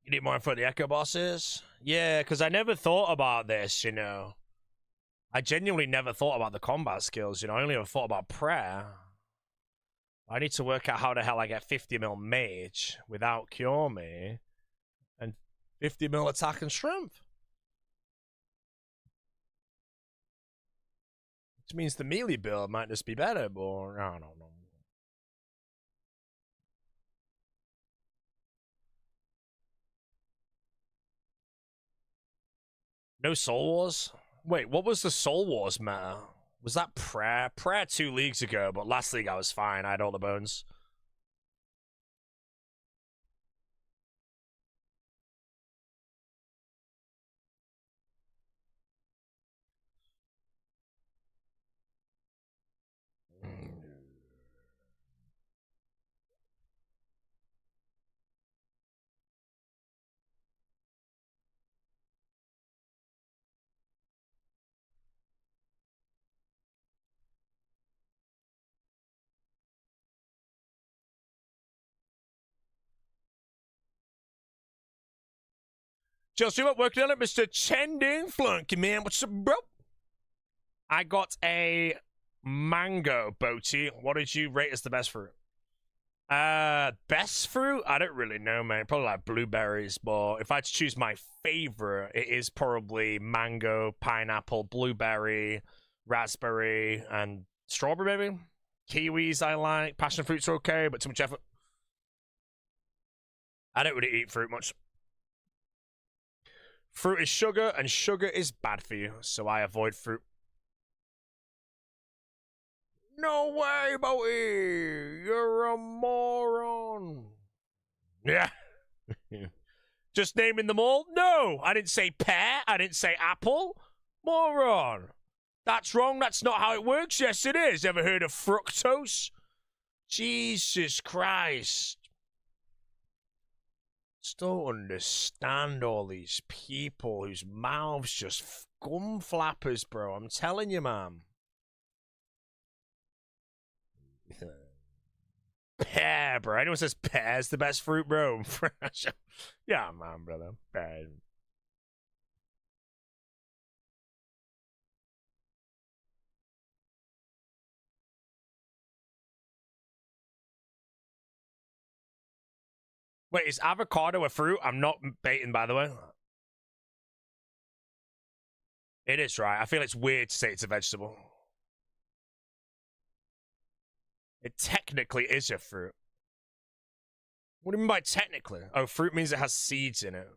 You need more info the Echo bosses? Yeah, because I never thought about this, you know. I genuinely never thought about the combat skills, you know. I only ever thought about prayer. I need to work out how the hell I get 50 mil mage without cure me and 50 mil attack and strength. Which means the melee build might just be better, but I don't know. No Soul Wars? Wait, what was the Soul Wars meta? Was that Prayer? Prayer 2 leagues ago, but last league I was fine. I had all the bones. Just you working on it, Mr. Chending Flunky, man. What's up, bro? I got a mango, Boaty. What did you rate as the best fruit? Best fruit? I don't really know, man. Probably like blueberries, but if I had to choose my favorite, it is probably mango, pineapple, blueberry, raspberry, and strawberry, maybe? Kiwis I like. Passion fruits are okay, but too much effort. I don't really eat fruit much. Fruit is sugar, and sugar is bad for you, so I avoid fruit. No way, Bowie! You're a moron! Yeah. Just naming them all? No! I didn't say pear, I didn't say apple. Moron! That's wrong, that's not how it works. Yes, it is. Ever heard of fructose? Jesus Christ. Just don't understand all these people whose mouths just gum flappers, bro. I'm telling you, man. Pear, bro. Anyone says pear's the best fruit, bro? Yeah, man, brother. Pear. Wait, is avocado a fruit? I'm not baiting, by the way. It is, right? I feel it's weird to say it's a vegetable. It technically is a fruit. What do you mean by technically? Oh, fruit means it has seeds in it.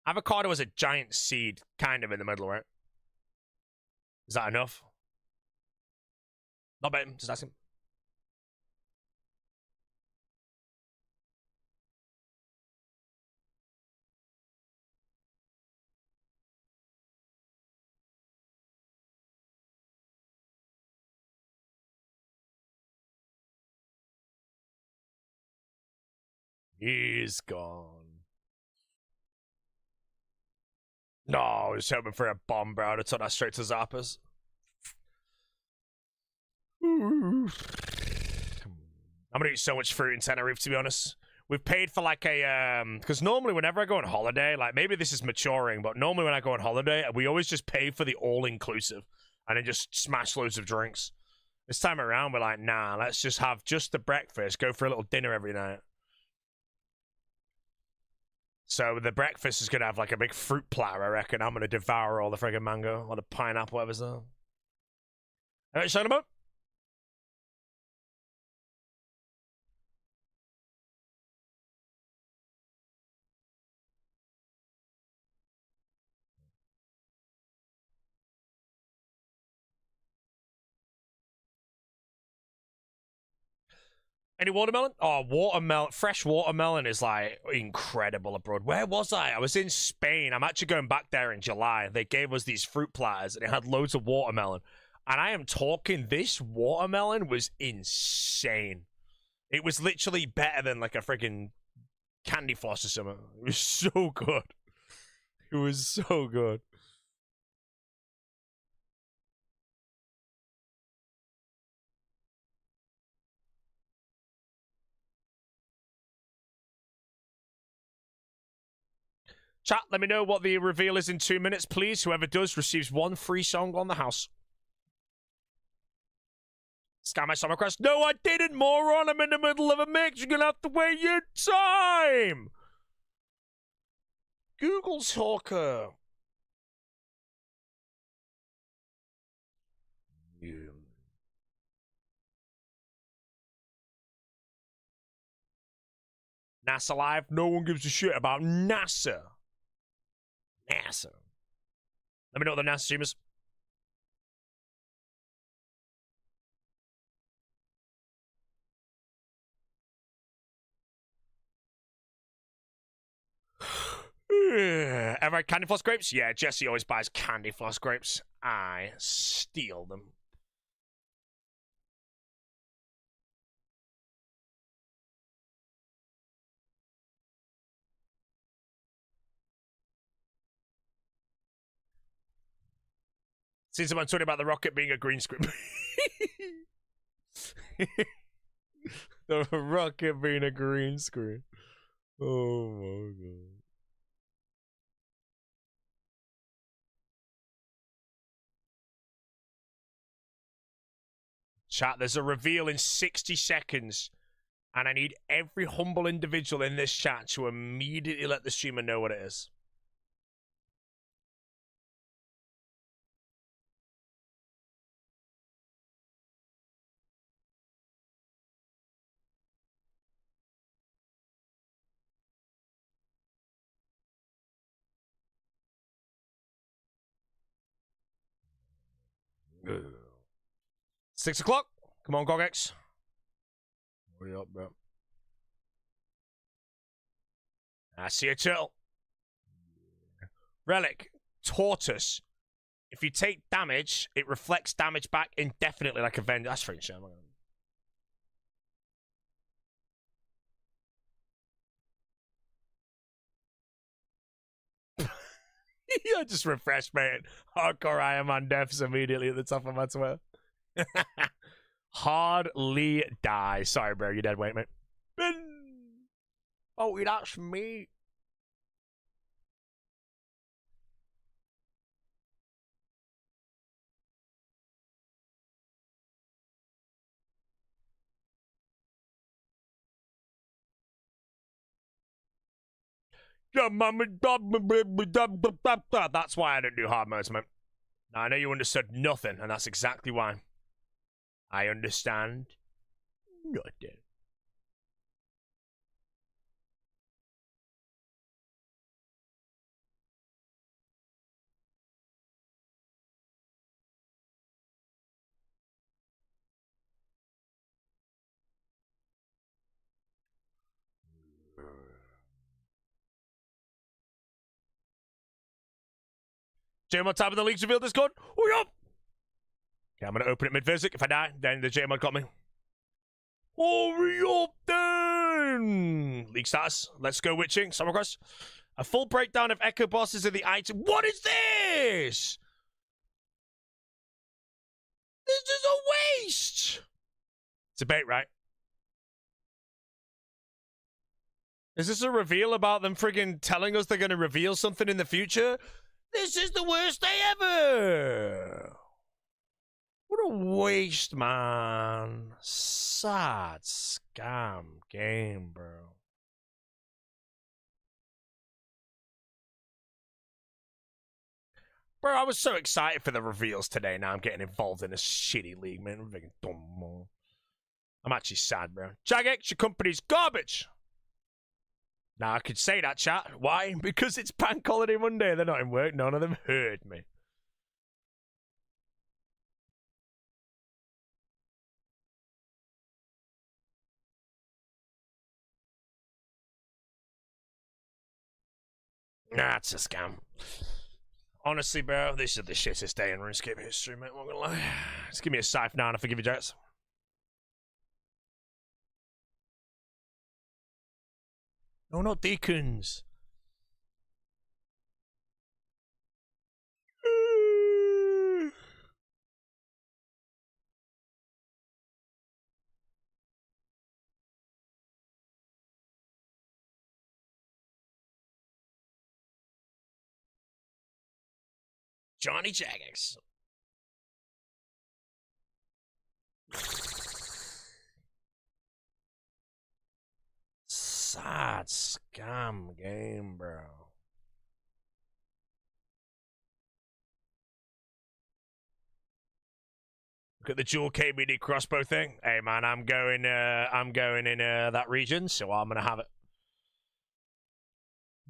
Avocado is a giant seed, kind of in the middle, right? Is that enough? Not bad, just asking. He's gone. No, I was hoping for a bomb, bro. I'd have took that straight to Zappas. I'm gonna eat so much fruit in Tenerife, to be honest. We've paid for like a because normally whenever I go on holiday, like maybe this is maturing, but normally when I go on holiday, we always just pay for the all-inclusive and then just smash loads of drinks. This time around, we're like, nah, let's just have just the breakfast, go for a little dinner every night. So the breakfast is gonna have like a big fruit platter, I reckon. I'm gonna devour all the friggin' mango or the pineapple, whatever's there. Alright, shout 'em up. Any watermelon? Oh, watermelon. Fresh watermelon is like incredible abroad. Where was I? I was in Spain. I'm actually going back there in July. They gave us these fruit platters and it had loads of watermelon. And I am talking, this watermelon was insane. It was literally better than like a freaking candy floss or something. It was so good. It was so good. Chat, let me know what the reveal is in 2 minutes, please. Whoever does receives one free song on the house. Sky my summer quest. No, I didn't, moron. I'm in the middle of a mix. You're gonna have to wait your time. Google Talker. You. NASA Live. No one gives a shit about NASA. NASA. Let me know what the NASA stream is. Ever had candy floss grapes? Yeah, Jesse always buys candy floss grapes. I steal them. Seen someone talking about the rocket being a green screen. The rocket being a green screen. Oh my god. Chat, there's a reveal in 60 seconds. And I need every humble individual in this chat to immediately let the streamer know what it is. Ugh. 6 o'clock. Come on, Gogex. Hurry up, bro. I see a turtle. Relic. Tortoise. If you take damage, it reflects damage back indefinitely like a vendor. That's freaking shit. I just refreshed, mate. Hardcore I am on deaths immediately at the top of my Twitter. Hardly die. Sorry, bro. You're dead. Wait, mate. Oh, that's me. That's why I don't do hard modes, man. Now, I know you understood nothing, and that's exactly why. I understand nothing. JMod on top of the league's revealed Discord. Hurry up! Okay, I'm going to open it mid-physic. If I die, then the JMod got me. Hurry up, then! League status. Let's go witching. Summer request. A full breakdown of echo bosses of the item. What is this? This is a waste! It's a bait, right? Is this a reveal about them friggin' telling us they're going to reveal something in the future? This is the worst day ever! What a waste, man. Sad scam game, bro. Bro, I was so excited for the reveals today. Now I'm getting involved in a shitty league, man. I'm freaking dumb. I'm actually sad, bro. Jagex, your company's garbage. Now, I could say that, chat. Why? Because it's Bank Holiday Monday. They're not in work. None of them heard me. Nah, it's a scam. Honestly, bro, this is the shittest day in RuneScape history, mate. I'm not gonna lie. Just give me a scythe now and I forgive you, Jets. No, not deacons. Johnny Jagex. Sad scam game, bro. Look at the dual KBD crossbow thing. Hey man, I'm going in that region, so I'm gonna have it.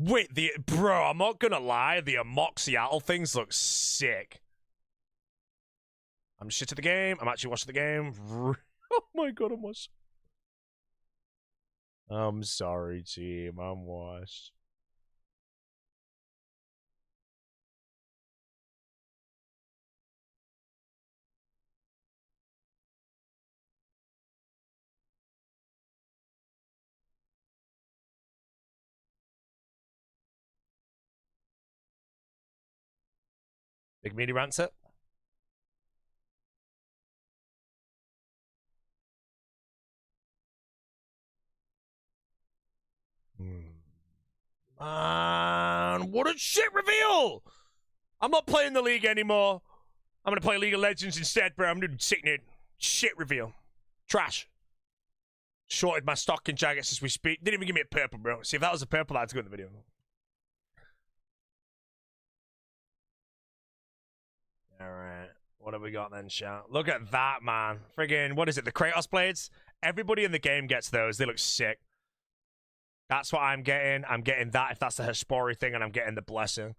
Wait, bro, I'm not gonna lie, the Amok Seattle things look sick. I'm shit at the game. I'm actually watching the game. Oh my god, I'm watching. I'm sorry, team. I'm washed. Big meaty rancer. Man, what a shit reveal! I'm not playing the league anymore. I'm gonna play League of Legends instead, bro. I'm doing shit reveal. Trash. Shorted my stock in jackets as we speak. Didn't even give me a purple, bro. See, if that was a purple, I'd go in the video. Alright. What have we got then, chat? Look at that, man. Friggin', what is it? The Kratos blades? Everybody in the game gets those. They look sick. That's what I'm getting. I'm getting that if that's the Hespori thing, and I'm getting the Blessing.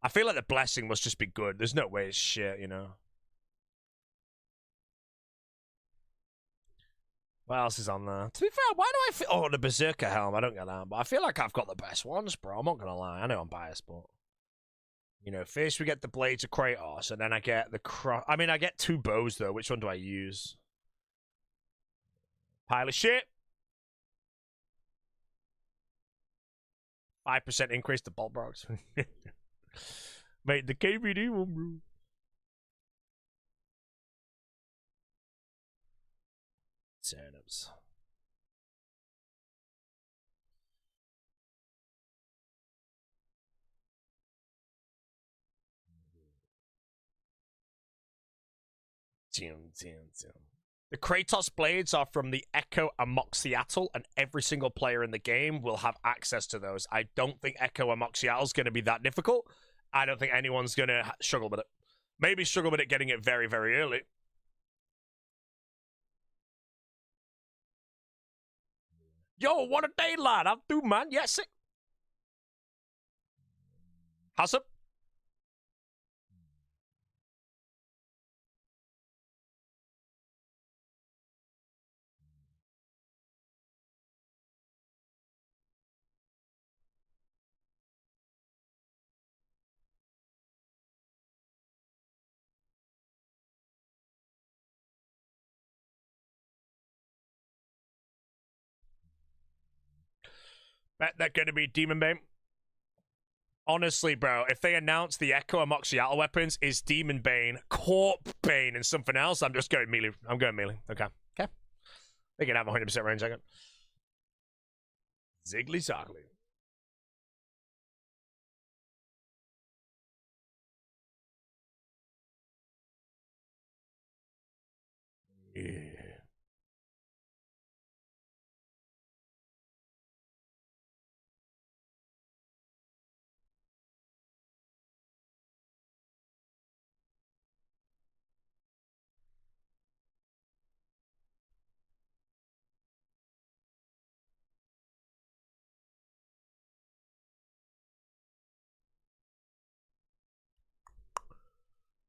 I feel like the Blessing must just be good. There's no way it's shit, you know. What else is on there? To be fair, why do I feel... Oh, the Berserker helm. I don't get that. But I feel like I've got the best ones, bro. I'm not going to lie. I know I'm biased, but... You know, first we get the Blades of Kratos, and then I get the... I mean, I get 2 bows, though. Which one do I use? Pile of shit. 5% increase to bolt brogs. Mate, the KVD one, bro. Turnips. The Kratos blades are from the Echo Amoxiatl, and every single player in the game will have access to those. I don't think Echo Amoxiatl is going to be that difficult. I don't think anyone's going to struggle with it. Maybe struggle with it getting it very, very early. Yo, what a day, lad. I'm through, man. Yes. How's up? Bet they're going to be Demon Bane. Honestly, bro, if they announce the Echo Amoxiatl weapons is Demon Bane, Corp Bane, and something else, I'm just going melee. I'm going melee. Okay. Okay. They can have 100% range, I can. Ziggly Zoggly. Yeah.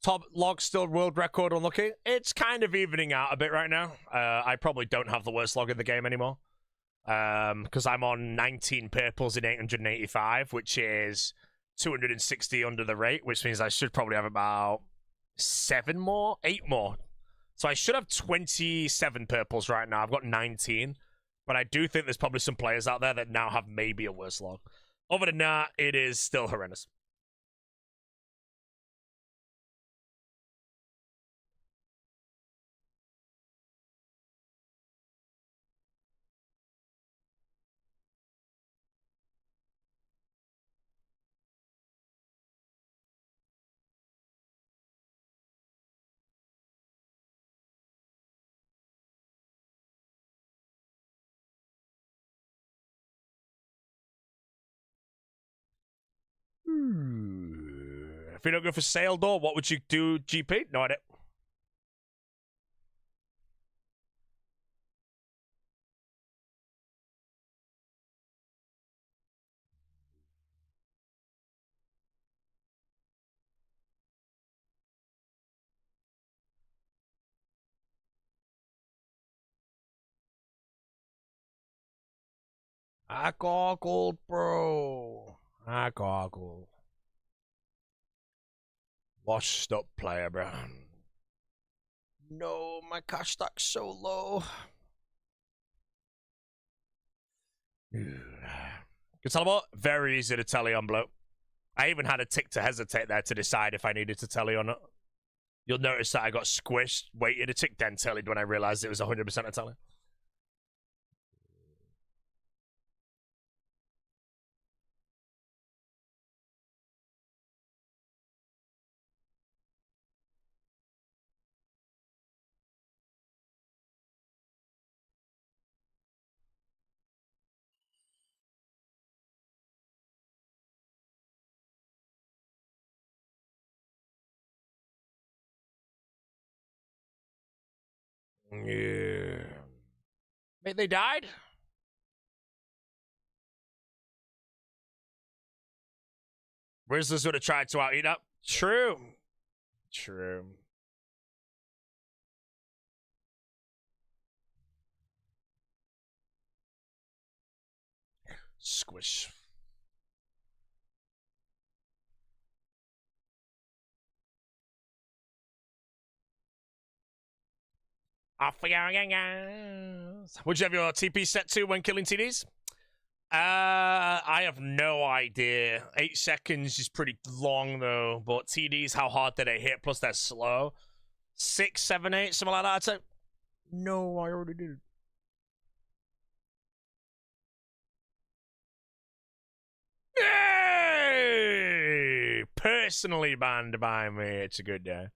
Top log still world record unlucky. It's kind of evening out a bit right now. I probably don't have the worst log in the game anymore. Because I'm on 19 purples in 885, which is 260 under the rate, which means I should probably have about 8 more. So I should have 27 purples right now. I've got 19. But I do think there's probably some players out there that now have maybe a worse log. Other than that, it is still horrendous. If you don't go for sale door, what would you do, GP? No idea. I goggled, bro. I goggled. Washed up player, bro. No, my cash stack's so low. Good tell about. Very easy to tally on blow. I even had a tick to hesitate there to decide if I needed to tally or not. You'll notice that I got squished, waited a tick, then tallied when I realized it was 100% a tally. Yeah. Wait, they died? Rizzlers would have tried to out-eat up. True. True. Squish. Off we go again, guys. Would you have your TP set to when killing TDs? I have no idea. 8 seconds is pretty long though, but TDs, how hard do they hit? Plus they're slow. 6, 7, 8, something like that. I'd say. No, I already did. Hey! Personally banned by me. It's a good day.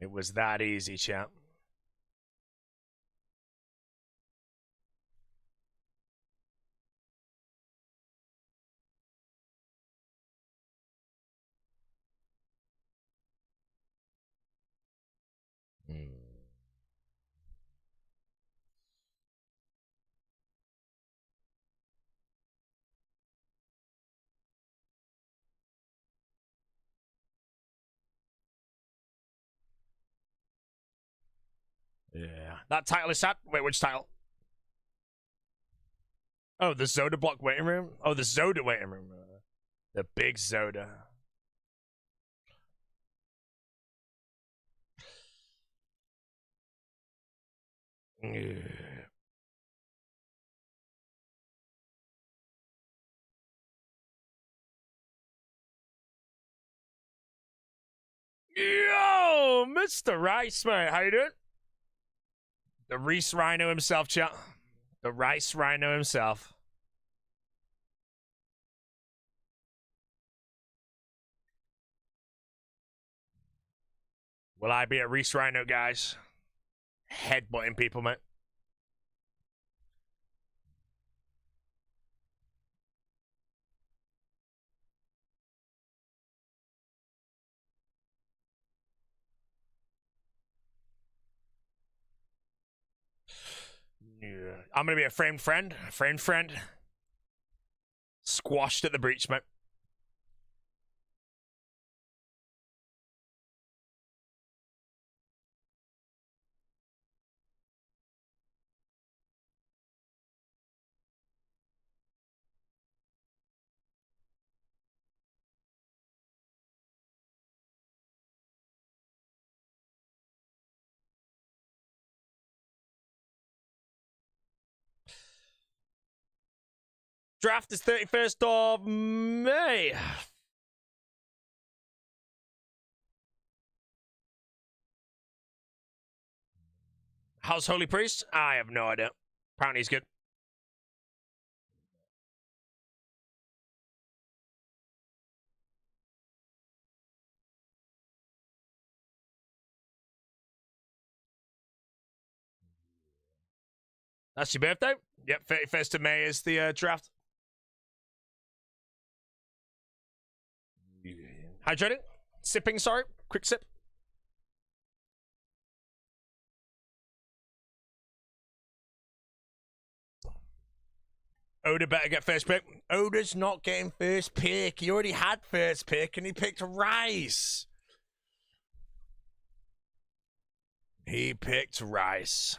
It was that easy, champ. Yeah. That title is sad. Wait, which title? Oh, the Zoda block waiting room? Oh, the Zoda waiting room. The big Zoda. Yeah. Yo, Mr. Rice, mate. How you doing? The Reese Rhino himself, chat. The Rice Rhino himself. Will I be a Reese Rhino, guys? Headbutting people, mate. Yeah. I'm gonna be a framed friend. Framed friend. Squashed at the breach, mate. Draft is 31st of May. How's Holy Priest? I have no idea. Apparently he's good. That's your birthday? Yep, 31st of May is the draft. Hydrating? Sipping, sorry. Quick sip. Oda better get first pick. Oda's not getting first pick. He already had first pick and he picked Rice. He picked Rice.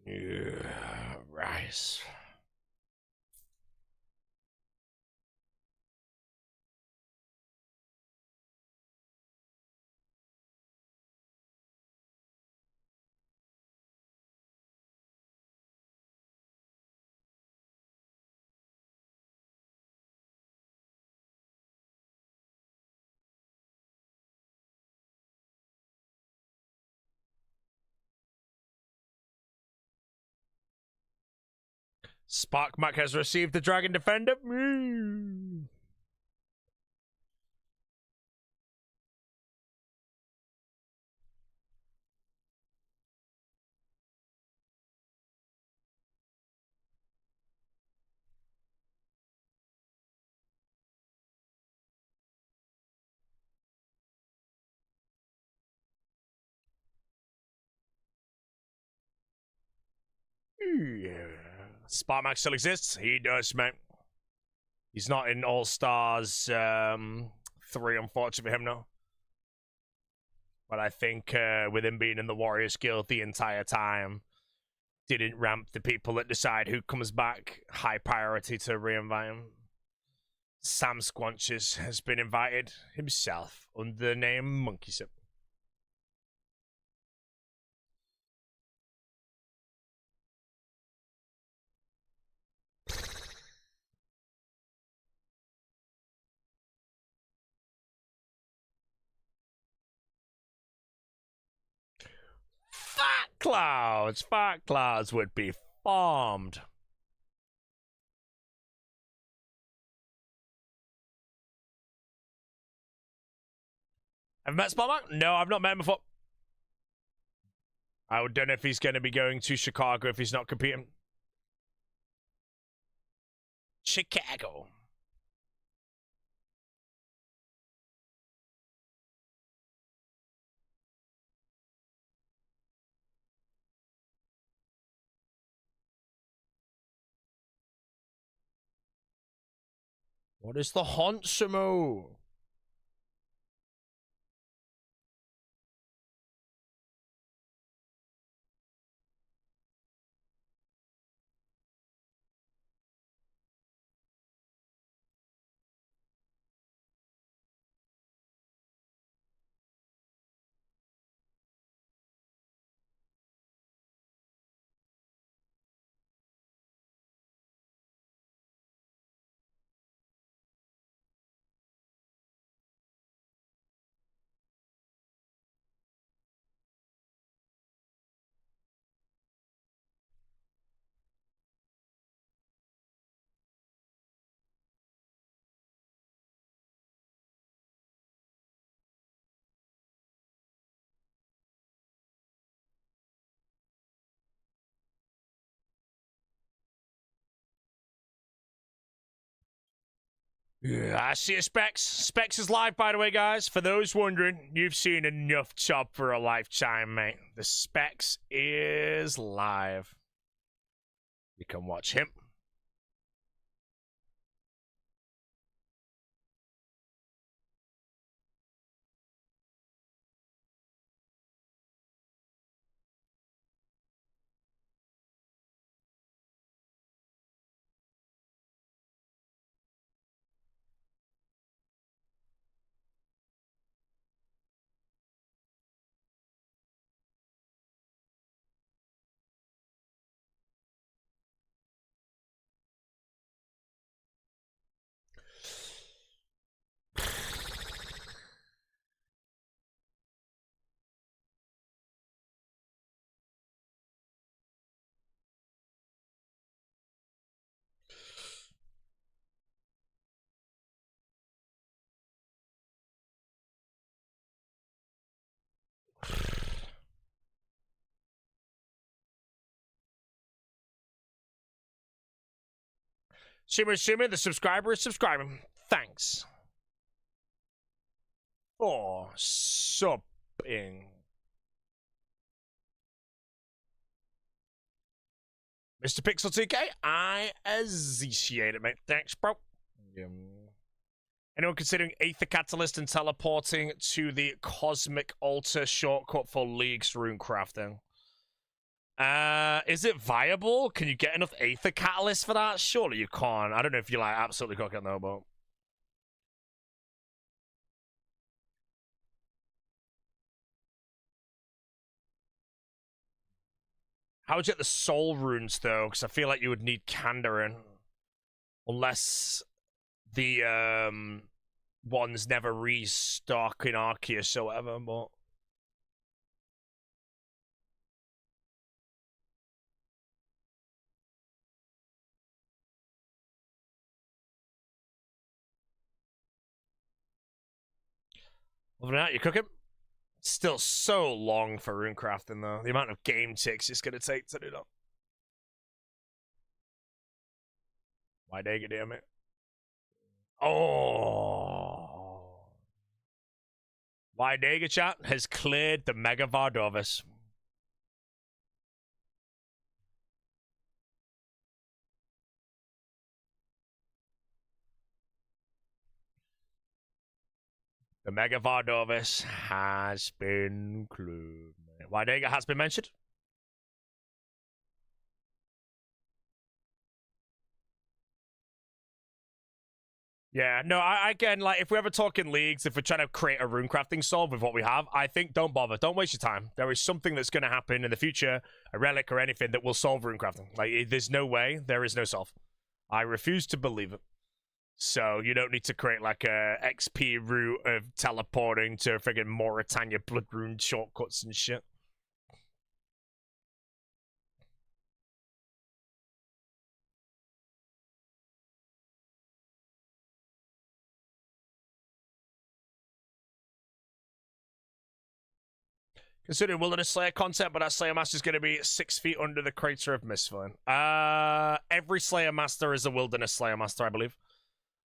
Yeah, rice. Sparkmac has received the Dragon Defender. Yeah. Sparkmac still exists. He does, mate. He's not in All Stars 3, unfortunately for him, no. But I think with him being in the Warriors Guild the entire time, didn't ramp the people that decide who comes back high priority to re-invite him. Sam Squanches has been invited himself under the name Monkey Sip. Fat clouds would be farmed. Have you met Sparkmac? No, I've not met him before. I don't know if he's going to be going to Chicago if he's not competing. Chicago. What is the Honsamo? Yeah, I see a Specs. Specs is live, by the way, guys. For those wondering, you've seen enough chop for a lifetime, mate. The Specs is live. You can watch him. Shimmer, the subscriber is subscribing. Thanks for subbing. Mr. Pixel TK, I appreciate it, mate. Thanks, bro. Anyone considering Aether Catalyst and teleporting to the Cosmic Altar shortcut for League's rune crafting? Is it viable? Can you get enough Aether Catalyst for that? Surely you can't. I don't know if you like absolutely cooking though, but how would you get the soul runes though? Because I feel like you would need Kandarin. Unless the ones never restock in Arceus or whatever, but other than that, you cook it. Still so long for runecrafting though. The amount of game ticks it's gonna take to do that. Why dig it, damn it? Oh, why Dega chat has cleared the Mega Vardovis. The Mega Vardovis has been cleared. Why Dega has been mentioned. Yeah, no, I again, like, if we're ever talking leagues, if we're trying to create a runecrafting solve with what we have, I think don't bother. Don't waste your time. There is something that's going to happen in the future, a relic or anything, that will solve runecrafting. Like, there's no way. There is no solve. I refuse to believe it. So you don't need to create, like, a XP route of teleporting to friggin' Mauritania blood rune shortcuts and shit. Considering Wilderness Slayer concept, but that Slayer Master is going to be 6 feet under the crater of Mistfine. Every Slayer Master is a Wilderness Slayer Master, I believe.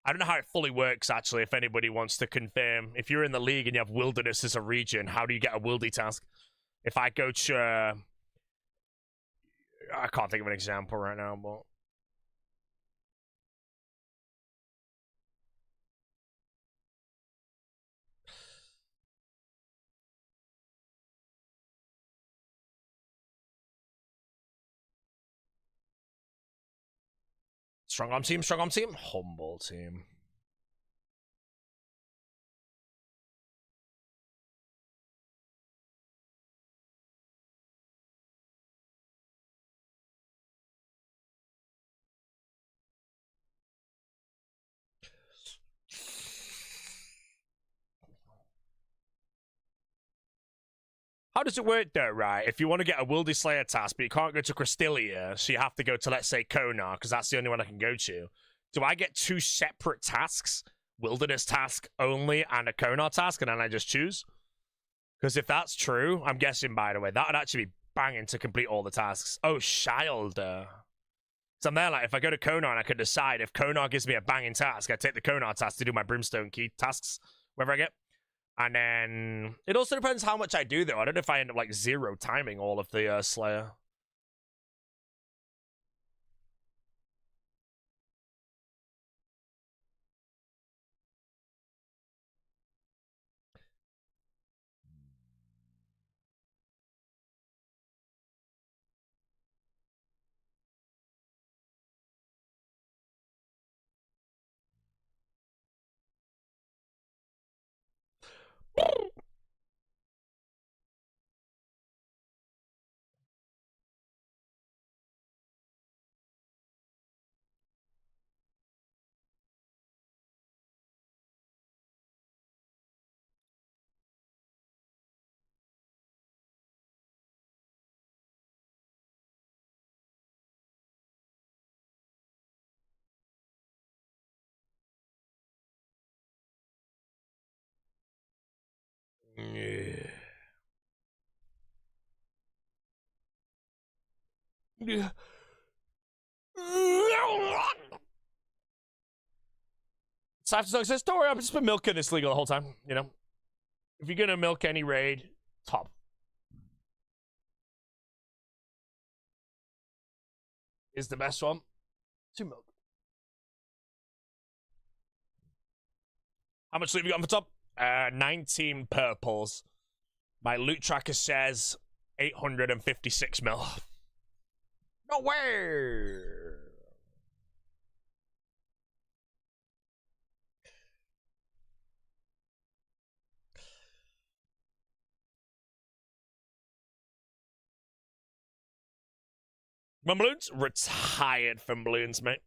I don't know how it fully works, actually, if anybody wants to confirm. If you're in the league and you have Wilderness as a region, how do you get a Wildy task? If I go to... I can't think of an example right now, but... Strong arm team, strong arm team, humble team. How does it work though, right? If you want to get a Wildy Slayer task, but you can't go to Crystalia, so you have to go to, let's say, Konar, because that's the only one I can go to. Do I get 2 separate tasks? Wilderness task only and a Konar task, and then I just choose? Because if that's true, I'm guessing, by the way, that would actually be banging to complete all the tasks. Oh, Child. So I'm there, like, if I go to Konar, I can decide if Konar gives me a banging task, I take the Konar task to do my Brimstone Key tasks, wherever I get. And then it also depends how much I do, though. I don't know if I end up, like, 0 timing all of the Slayer. Yeah. Yeah. Cypher says, don't worry, I've just been milking this legal the whole time, you know? If you're gonna milk any raid, top. Is the best one to milk. How much loot have you got on the top? 19 purples. My loot tracker says 856 mil. No way! From balloons? Retired from balloons, mate.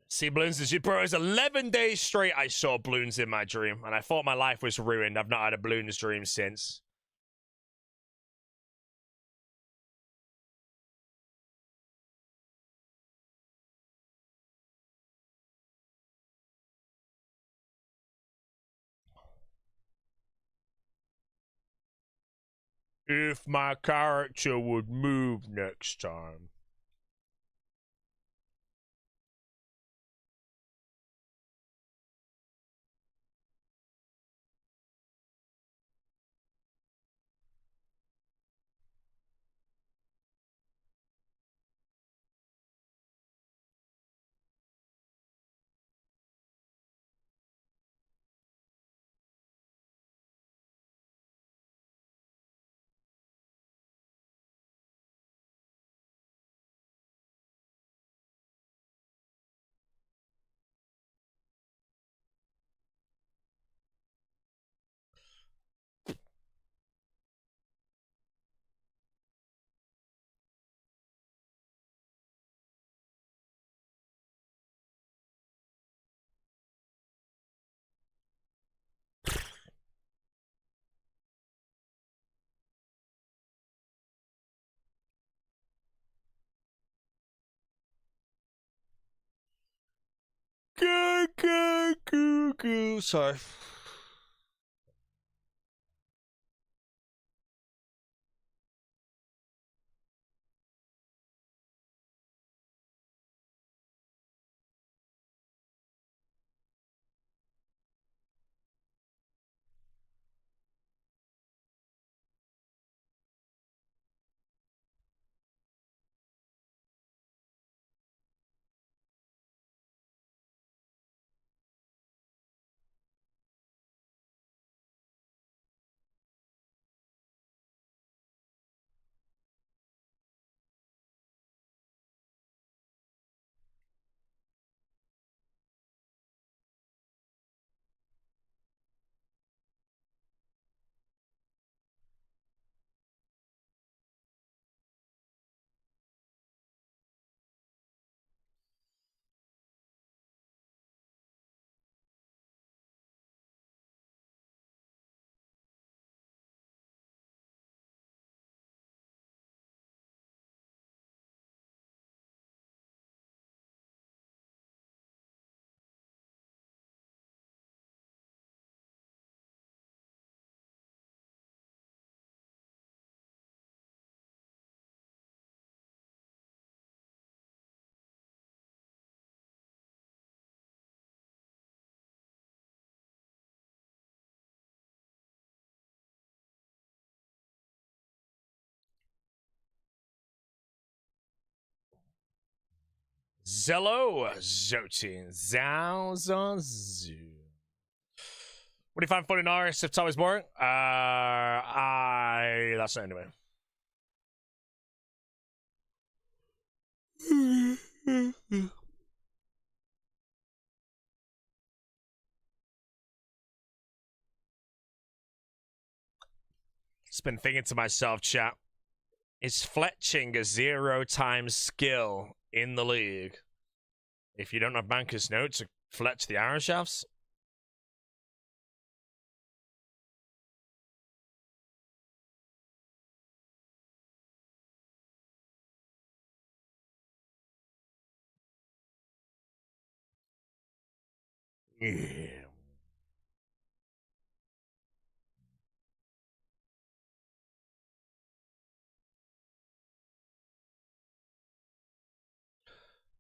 See balloons as you, bro. It's 11 days straight I saw balloons in my dream, and I thought my life was ruined. I've not had a balloons dream since. If my character would move next time. Sorry. Zello, Zotin, Zao, Zoo. What do you find funny in RS if time is boring? That's it anyway. Just been thinking to myself, chat. Is fletching a 0 skill in the league? If you don't have banker's note to fletch the arrow shafts? Yeah.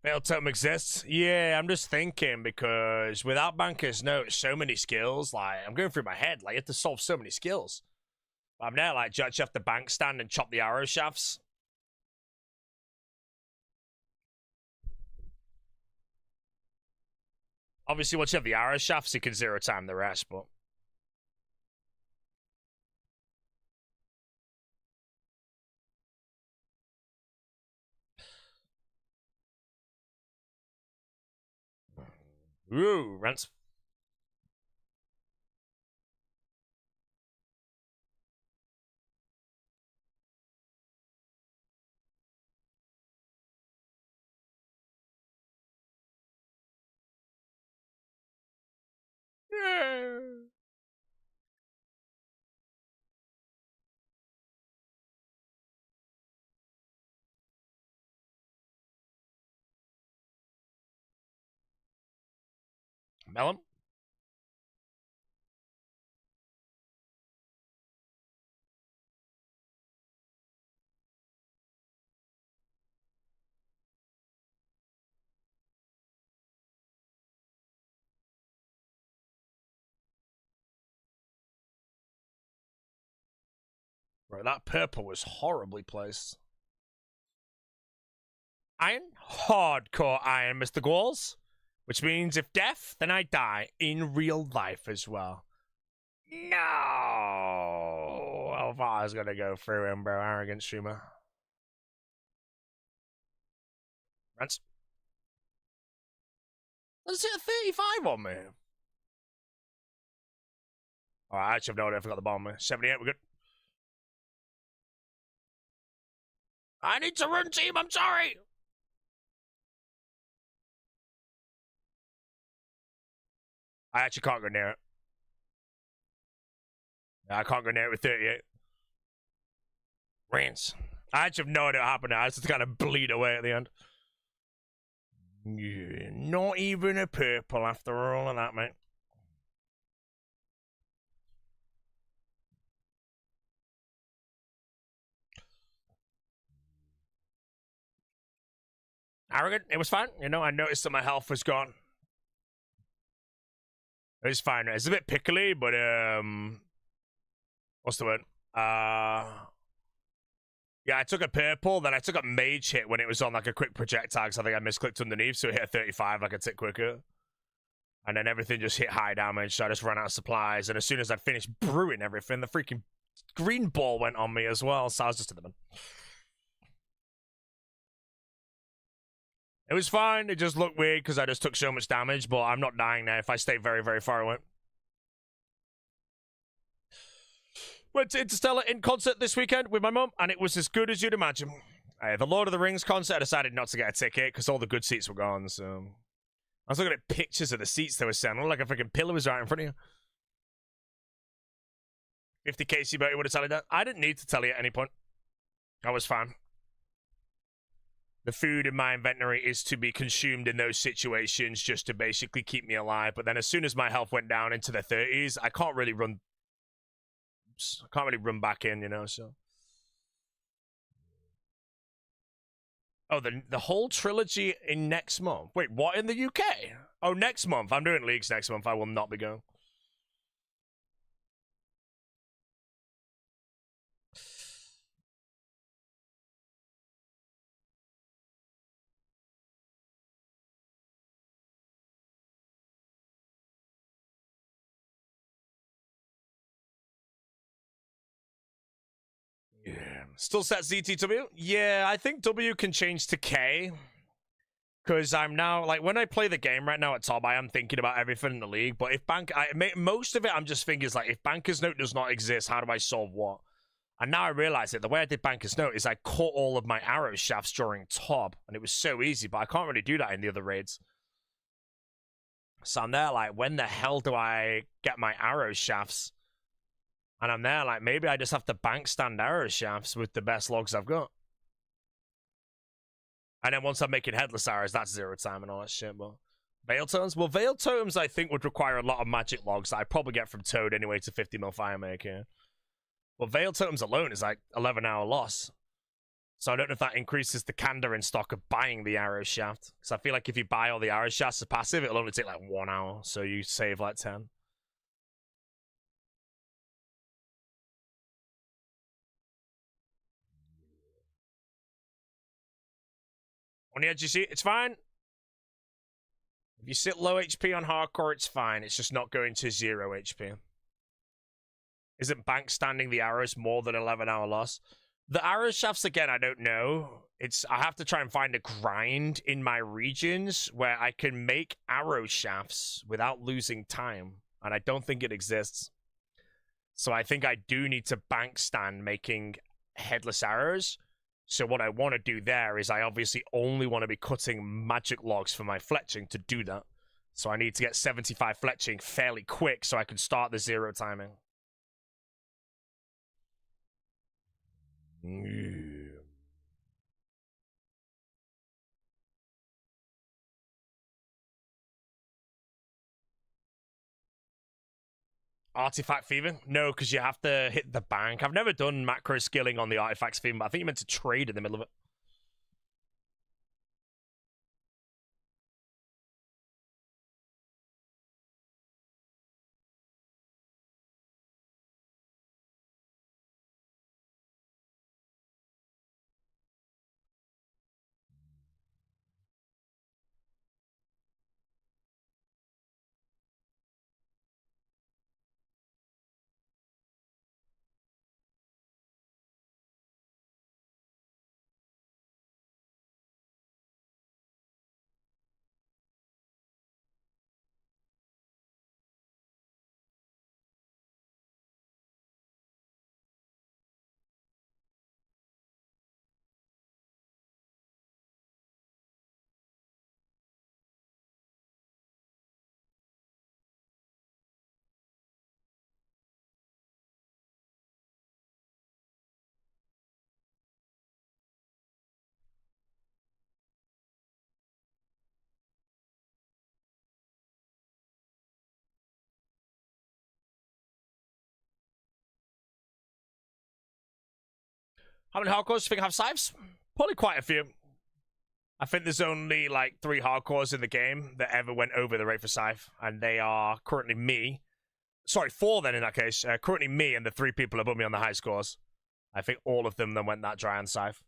Veil Totem exists? Yeah, I'm just thinking because without Banker's Note, so many skills, like, I'm going through my head, like, you have to solve so many skills. I'm there, like, judge off the bank stand and chop the arrow shafts. Obviously, once you have the arrow shafts, you can zero time the rest, but... Ooh, rents. Yeah. Melon? Right, that purple was horribly placed. Iron? Hardcore iron, Mr. Galls. Which means if death, then I die in real life as well. No! I thought I was gonna go through him, bro. Arrogant streamer. Rents. Let's hit a 35 on me. Alright, I actually have no idea if I got the bomb. 78, we're good. I need to run, team, I'm sorry! I actually can't go near it. I can't go near it with 38. Rants. I actually have no idea what happened now. I just kind of bleed away at the end. Yeah, not even a purple after all of that, mate. Arrogant, it was fine. You know, I noticed that my health was gone. It was fine. It's a bit pickly, but what's the word? Yeah, I took a purple, then I took a mage hit when it was on like a quick projectile, so I think I misclicked underneath, so it hit a 35 like a tick quicker. And then everything just hit high damage, so I just ran out of supplies, and as soon as I'd finished brewing everything, the freaking green ball went on me as well, so I was just in the bin. It was fine, it just looked weird because I just took so much damage, but I'm not dying now if I stay very, very far away. Went to Interstellar in concert this weekend with my mum, and it was as good as you'd imagine. The Lord of the Rings concert, I decided not to get a ticket because all the good seats were gone, so... I was looking at pictures of the seats they were selling, like a freaking pillar was right in front of you. 50k C-Boat, would have told you that. I didn't need to tell you at any point. I was fine. The food in my inventory is to be consumed in those situations just to basically keep me alive. But then as soon as my health went down into the 30s, I can't really run... I can't really run back in, you know, so... Oh, the whole trilogy in next month? Wait, what, in the UK? Oh, next month. I'm doing leagues next month. I will not be going. Yeah. Still set ZTW? Yeah, I think W can change to K. Because I'm now, like, when I play the game right now at top, I am thinking about everything in the league. But if most of it, I'm just thinking, is like, if Banker's Note does not exist, how do I solve what? And now I realize it. The way I did Banker's Note is I caught all of my arrow shafts during top. And it was so easy, but I can't really do that in the other raids. So I'm there, like, when the hell do I get my arrow shafts? And I'm there, like, maybe I just have to bank stand arrow shafts with the best logs I've got. And then once I'm making headless arrows, that's zero time and all that shit, but... Veil Totems? Well, Veil Totems, I think, would require a lot of magic logs that I probably get from Toad anyway to 50 mil Firemaker. Well, Veil Totems alone is like 11-hour loss. So I don't know if that increases the candor in stock of buying the arrow shaft. Because I feel like if you buy all the arrow shafts as passive, it'll only take like 1 hour. So you save like 10. On the edge, you see, it's fine. If you sit low HP on hardcore, it's fine. It's just not going to 0 HP. Isn't bank standing the arrows more than 11-hour loss? The arrow shafts, again, I don't know. I have to try and find a grind in my regions where I can make arrow shafts without losing time. And I don't think it exists. So I think I do need to bank stand making headless arrows. So what I want to do there is I obviously only want to be cutting magic logs for my fletching to do that. So I need to get 75 fletching fairly quick so I can start the 0 timing. Artifact thieving? No, because you have to hit the bank. I've never done macro skilling on the artifacts thieving, but I think you meant to trade in the middle of it. How many hardcores do you think have scythes? Probably quite a few. I think there's only like 3 hardcores in the game that ever went over the rate for scythe, and they are currently me. Sorry, 4 then in that case. Currently me and the 3 people above me on the high scores. I think all of them then went that dry on scythe.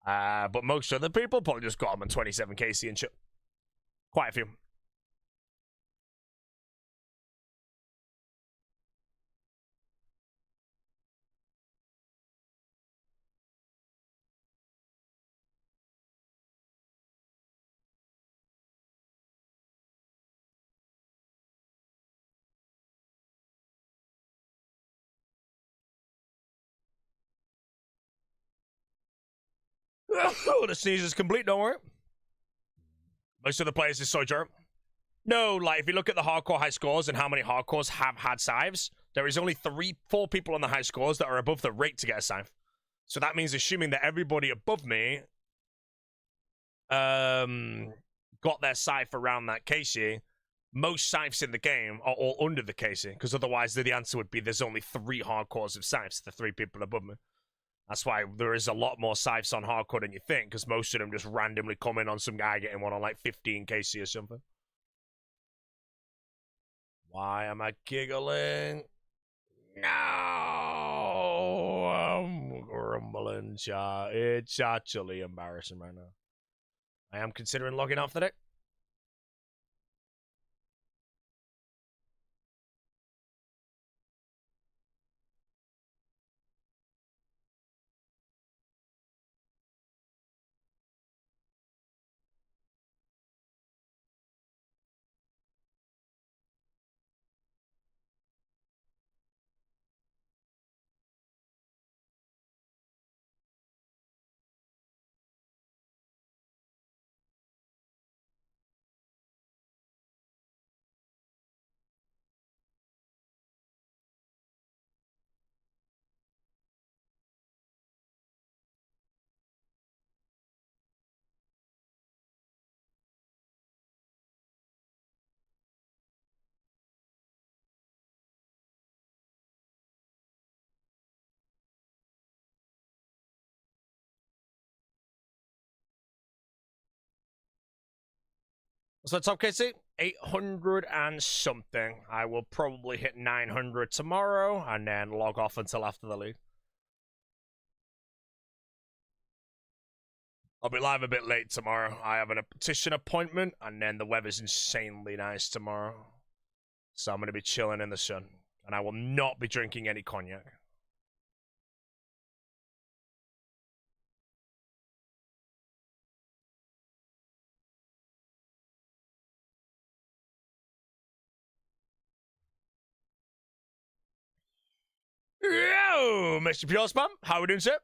But most other people probably just got them on 27 KC and shit. Quite a few. The sneeze is complete, don't worry. Most of the players is Sojourn. No, like if you look at the hardcore high scores and how many hardcores have had scythes, there is only 4 people on the high scores that are above the rate to get a scythe. So that means assuming that everybody above me got their scythe around that KC, most scythes in the game are all under the KC, because otherwise the answer would be there's only 3 hardcores of scythes, the 3 people above me. That's why there is a lot more scythes on hardcore than you think, because most of them just randomly come in on some guy getting one on like 15 KC or something. Why am I giggling? No, I'm grumbling, chat. It's actually embarrassing right now. I am considering logging off the deck. So top KC, 800 and something. I will probably hit 900 tomorrow and then log off until after the league. I'll be live a bit late tomorrow. I have a petition appointment and then the weather's insanely nice tomorrow. So I'm going to be chilling in the sun. And I will not be drinking any cognac. Yo, Mr. Pure Spam, how are we doing, sir?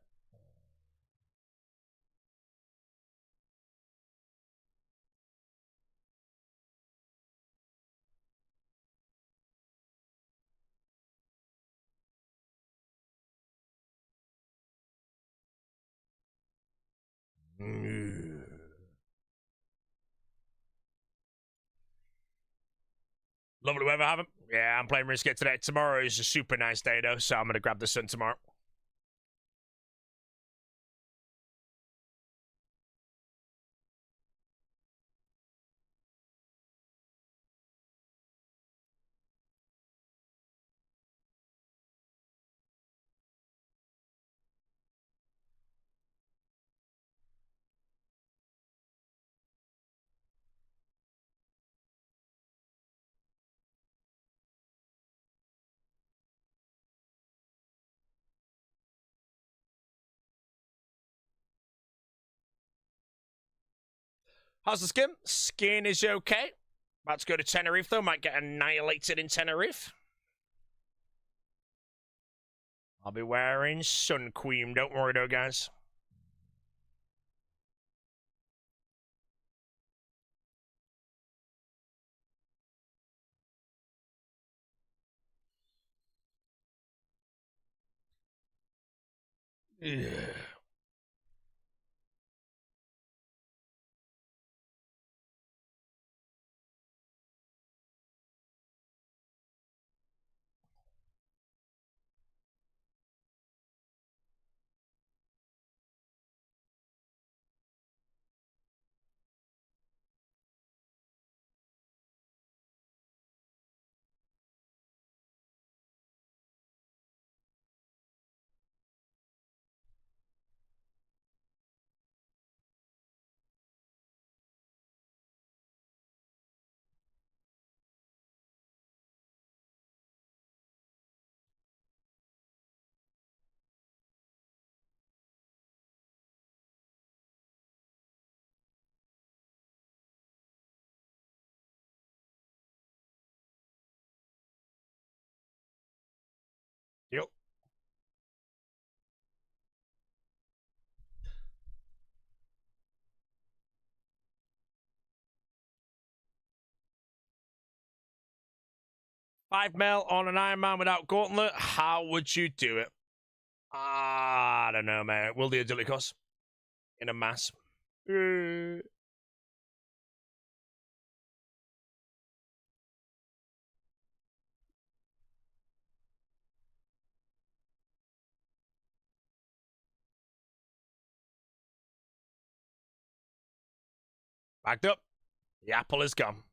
Lovely weather, haven't? Yeah, I'm playing RuneScape today. Tomorrow is a super nice day, though, so I'm going to grab the sun tomorrow. How's the skin? Skin is okay. About to go to Tenerife, though. Might get annihilated in Tenerife. I'll be wearing sun cream. Don't worry, though, guys. Yeah. Yep. $5 mil on an Iron Man without Gauntlet. How would you do it? I don't know, mate. Will the agility cost in a mass? Backed up. The apple is gone.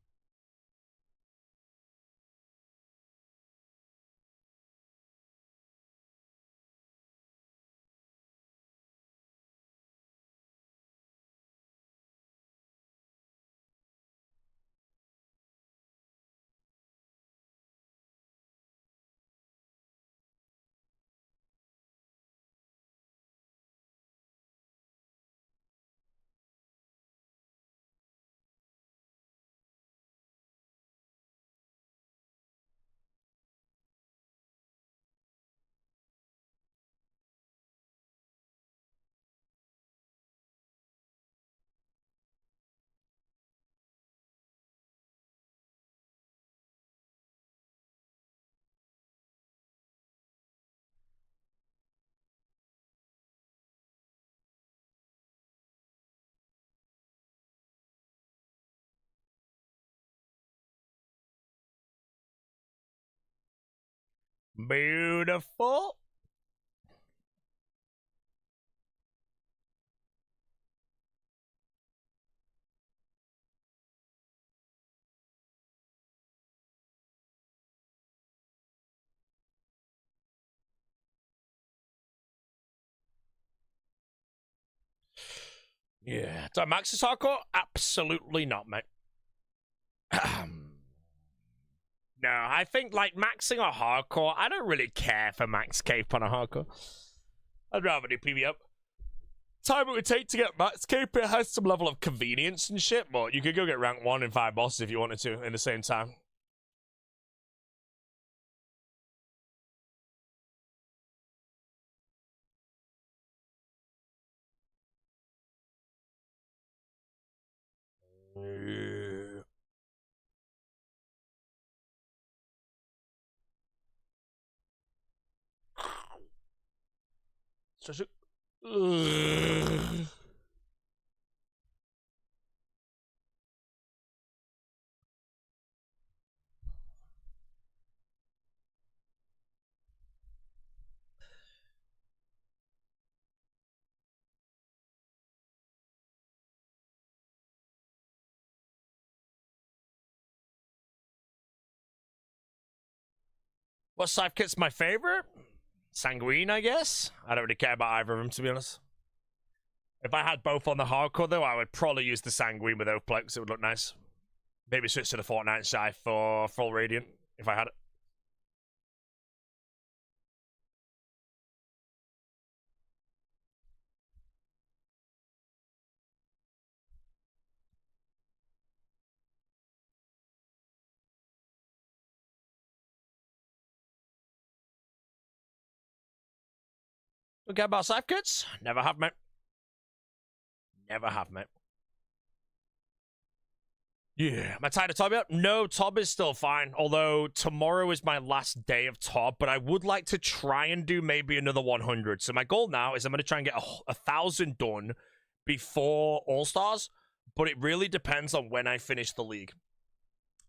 Beautiful. Yeah. Do I max this hardcore? Absolutely not, mate. No, I think, like, maxing a hardcore, I don't really care for max cape on a hardcore. I'd rather do PV up. Time it would take to get max cape, it has some level of convenience and shit, but you could go get rank 1 in 5 bosses if you wanted to in the same time. What side kit's my favorite? Sanguine, I guess. I don't really care about either of them, to be honest. If I had both on the hardcore, though, I would probably use the Sanguine with Oathplex. It would look nice. Maybe switch to the Fortnite side for full Radiant, if I had it. Don't care about side kits? Never have, mate. Never have, mate. Yeah. Am I tired of Tob yet? No, Tob is still fine. Although tomorrow is my last day of Tob, but I would like to try and do maybe another 100. So my goal now is I'm going to try and get 1,000 done before All-Stars, but it really depends on when I finish the league.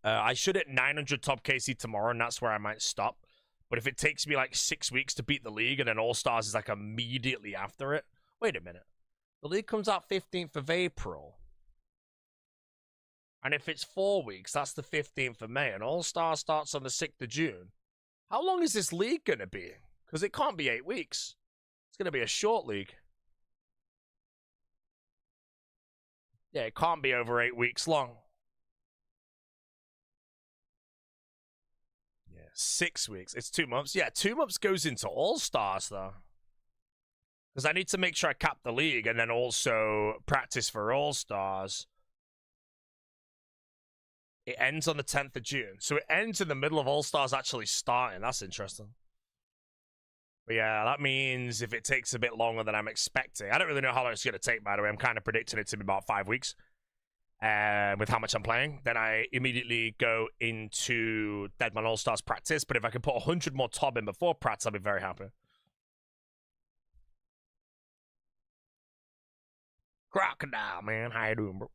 I should hit 900 Tob KC tomorrow, and that's where I might stop. But if it takes me like 6 weeks to beat the league, and then All-Stars is like immediately after it. Wait a minute. The league comes out 15th of April. And if it's 4 weeks, that's the 15th of May, and All-Star starts on the 6th of June. How long is this league going to be? Because it can't be 8 weeks. It's going to be a short league. Yeah, it can't be over 8 weeks long. Yeah, 6 weeks. It's 2 months. Yeah, 2 months goes into All-Stars, though. Because I need to make sure I cap the league and then also practice for All-Stars. It ends on the 10th of June. So it ends in the middle of All-Stars actually starting. That's interesting. But yeah, that means if it takes a bit longer than I'm expecting. I don't really know how long it's going to take, by the way. I'm kind of predicting it to be about 5 weeks. With how much I'm playing. Then I immediately go into Deadman All-Stars practice. But if I can put 100 more Tob in before practice, I'll be very happy. Crocodile, man. How you doing, bro?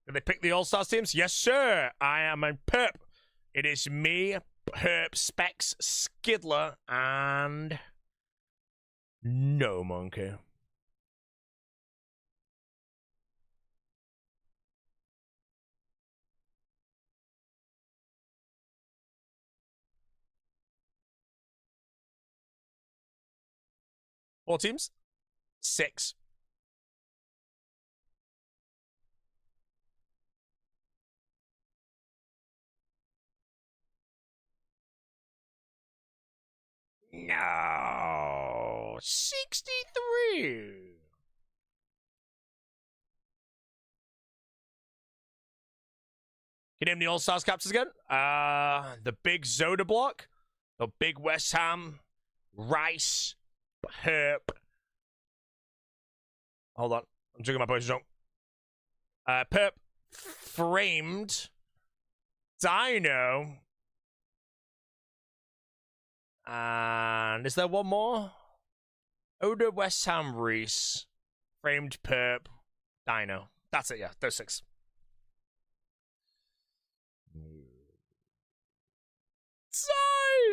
Did they pick the All-Stars teams? Yes, sir. I am a Perp. It is me, Perp, Specs, Skidler, and No Monkey. Four teams? 6. No. 63. Can you name the All-Stars captains again? The big Zoda block, the big West Ham, Rice, Herp. Hold on. I'm drinking my potion drunk. Perp, Framed, Dino, and is there one more? Oda, West Ham, Reese, Framed, Perp, Dino. That's it, yeah. Those 6.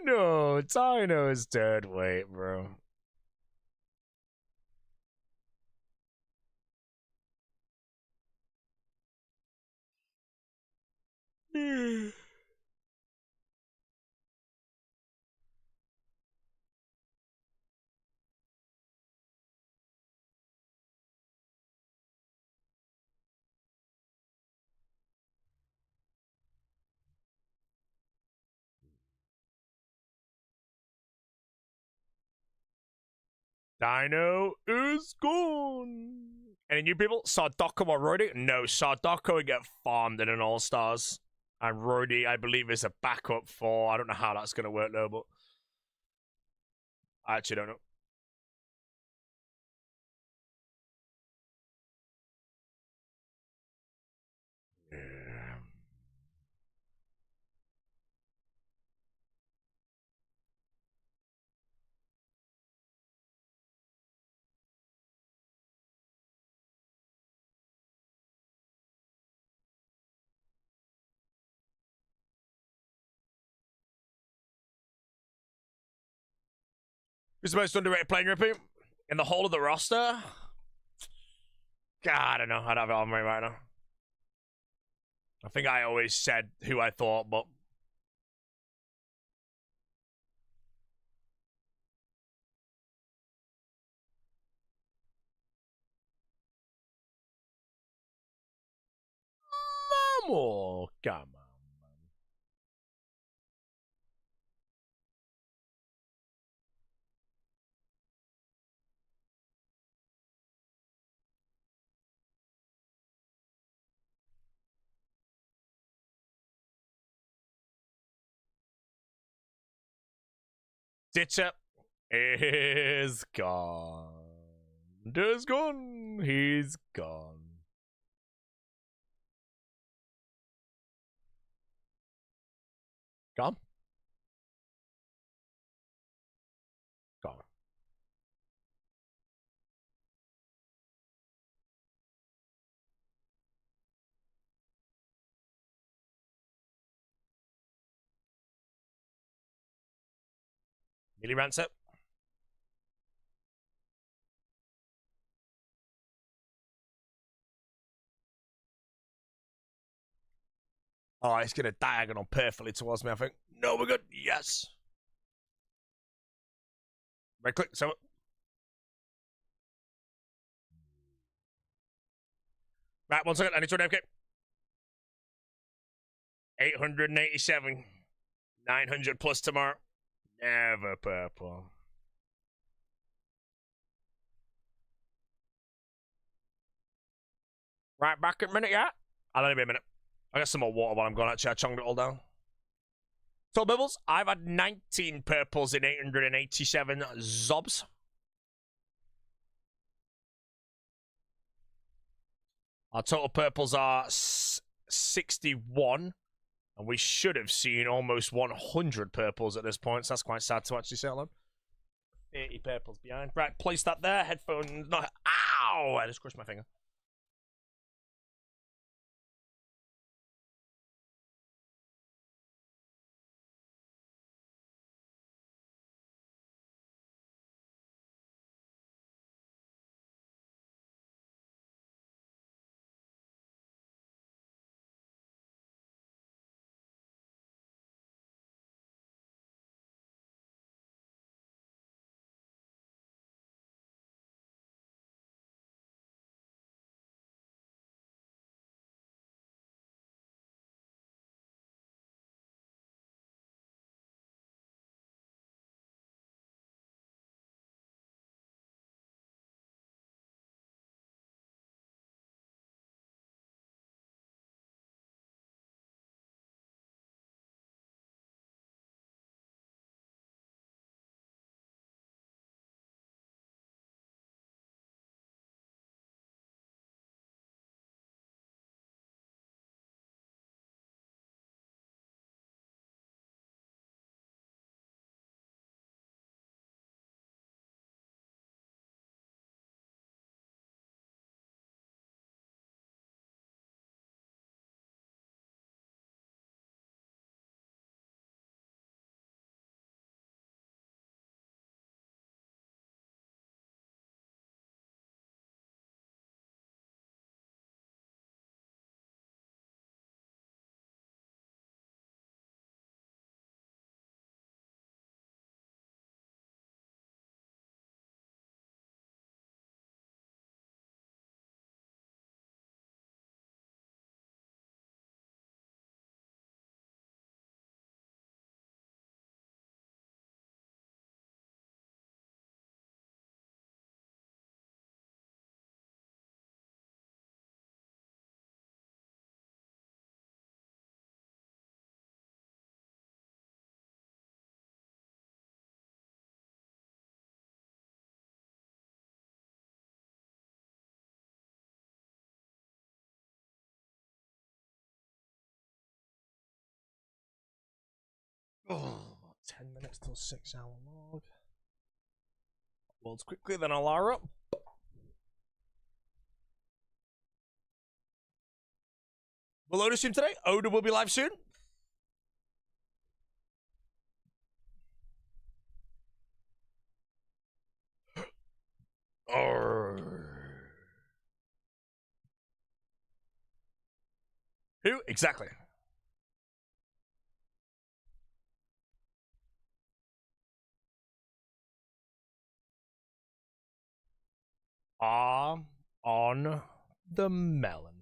Dino is dead weight, bro. Dino is gone. Any new people? Sardocco or Roydie? No, Sardocco would get farmed in an All-Stars. And Roydie, I believe, is a backup for... I don't know how that's going to work, though, but... I actually don't know. Yeah. Who's the most underrated player in your opinion? In the whole of the roster? God, I don't know. I don't have it on me right now. I think I always said who I thought, but... Mamo, come on. Ditcher is gone. He's gone. He's gone. Gone? Gone. Nearly rants it. Oh, it's going to diagonal perfectly towards me, I think. No, we're good. Yes. Right click. So. Right, 1 second. I need to AFK. 887. 900 plus tomorrow. Never purple. Right, back in a minute, yeah? I'll only be a minute. I got some more water while I'm gone, actually. I chonged it all down. So, Bibbles, I've had 19 purples in 887 zobs. Our total purples are 61. And we should have seen almost 100 purples at this point. So that's quite sad to actually say out loud. 80 purples behind. Right, place that there. Headphones. Not. Ow! I just crushed my finger. Oh, 10 minutes till 6-hour log. Worlds quickly, then I'll R up. Will Oda stream today? Oda will be live soon. Who? Exactly. On the melon.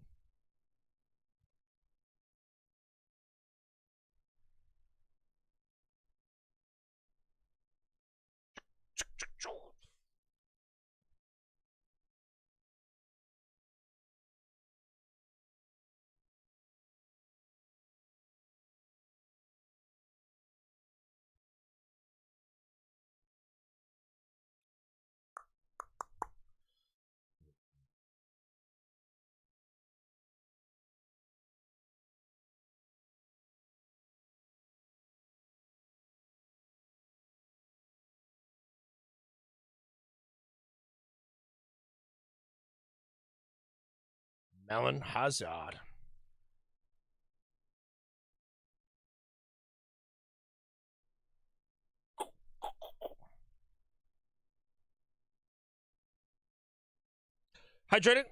Melon Hazard. Hydrating.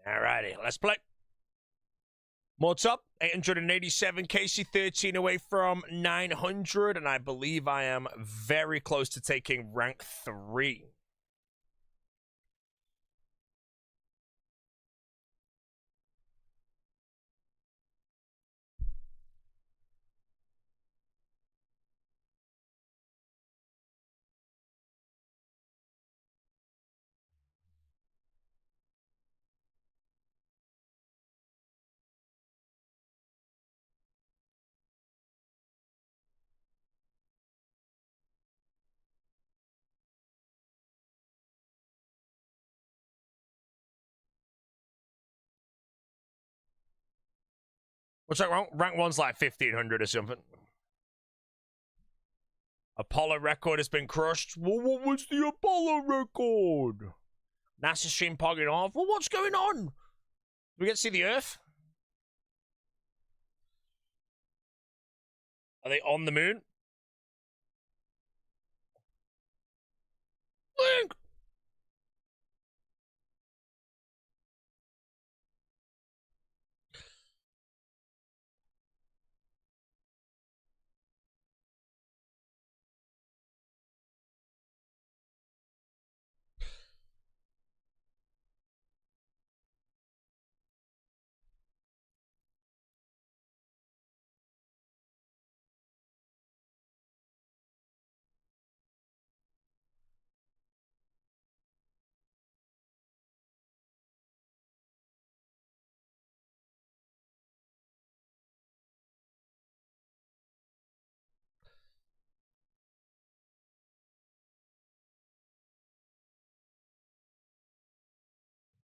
Alrighty, let's play. What's up? 887 KC 13 away from 900, and I believe I am very close to taking rank 3. What's that wrong? Rank 1's like 1500 or something. Apollo record has been crushed. Well, what was the Apollo record? NASA stream pogging off. Well, what's going on? We get to see the Earth? Are they on the moon? Link!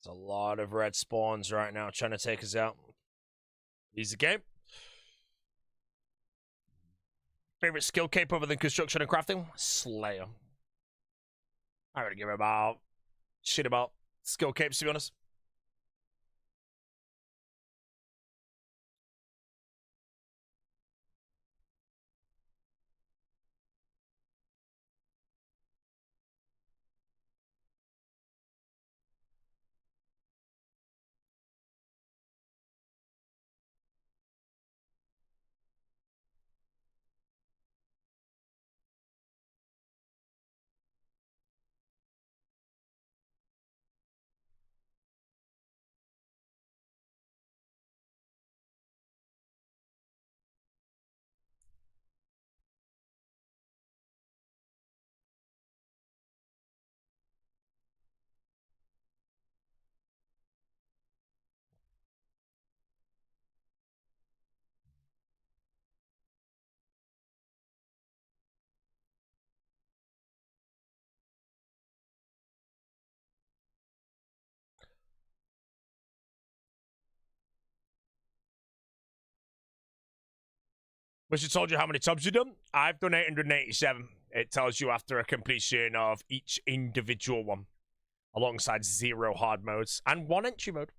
It's a lot of red spawns right now trying to take us out. Easy game. Favorite skill cape other than construction and crafting? Slayer. I already give about shit about skill capes, to be honest. Which it told you how many tubs you've done. I've done 887. It tells you after a completion of each individual one, alongside 0 hard modes and 1 entry mode.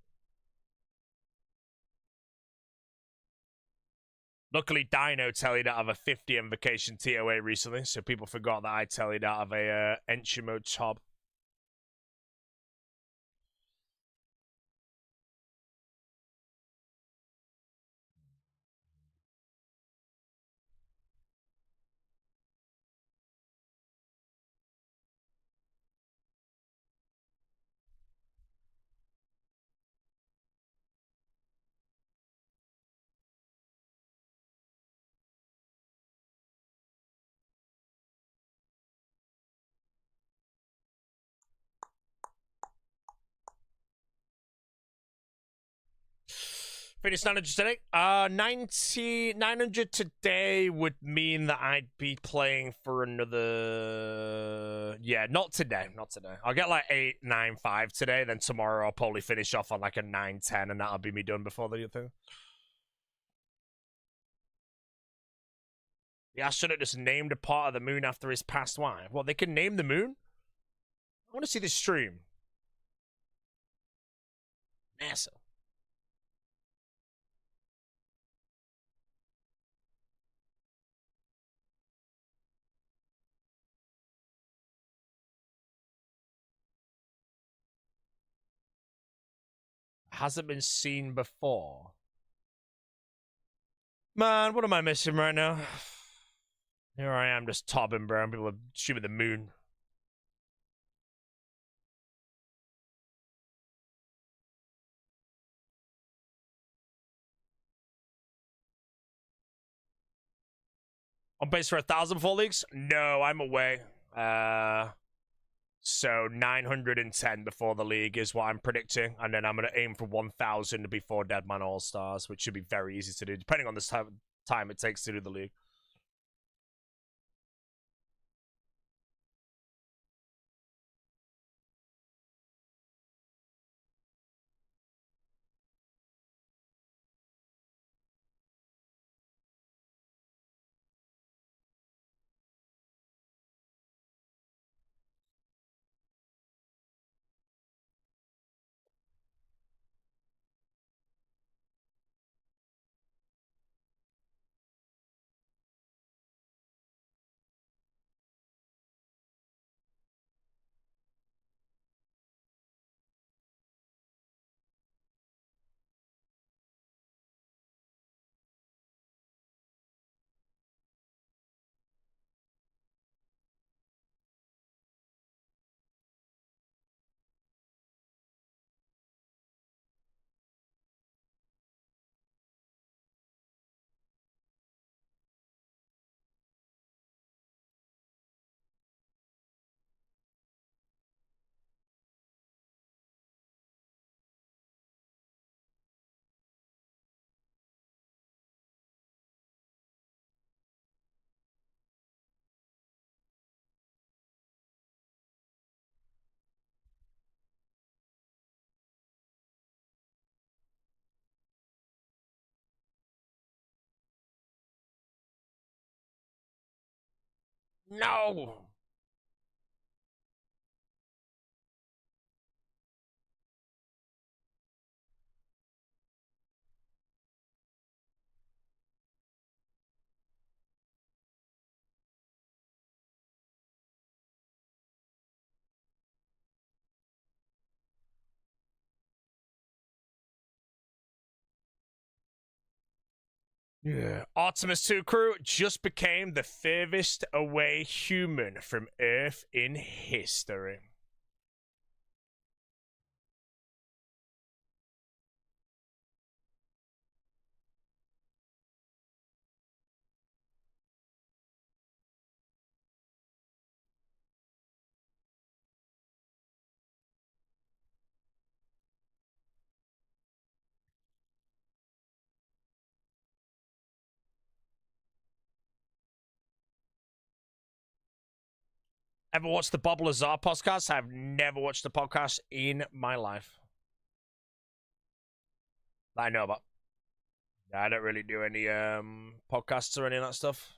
Luckily, Dino tallied out of a 50 invocation TOA recently, so people forgot that I tallied out of a entry mode top. Finish 900 today. 900 today would mean that I'd be playing for another. Yeah, not today. Not today. I'll get like 895 today. Then tomorrow I'll probably finish off on like a 910, and that'll be me done before the other thing. The astronaut just named a part of the moon after his past wife. Well, they can name the moon? I want to see this stream. NASA. Hasn't been seen before. Man, what am I missing right now? Here I am just topping, bro. People are shooting the moon. On base for 1,000 full leagues? No, I'm away. So 910 before the league is what I'm predicting, and then I'm going to aim for 1,000 before Deadman All-Stars, which should be very easy to do, depending on the time it takes to do the league. No! Yeah. Artemis 2 crew just became the furthest away human from Earth in history. Ever watched the Bob Lazar podcast? I've never watched the podcast in my life that I know about. I don't really do any podcasts or any of that stuff.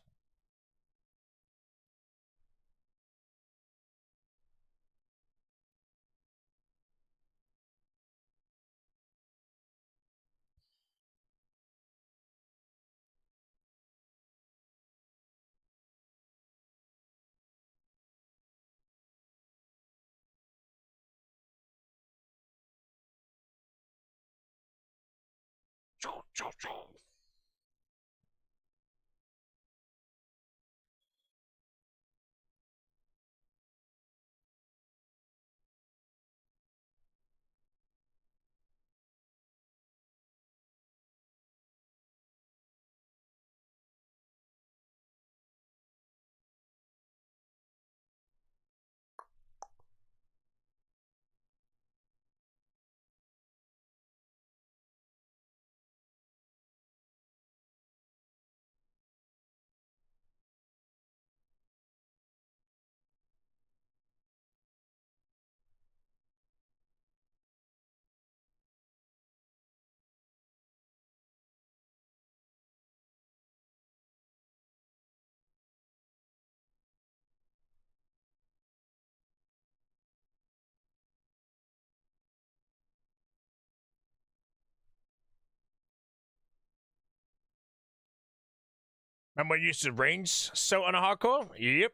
Remember when you used to range so on a hardcore? Yep.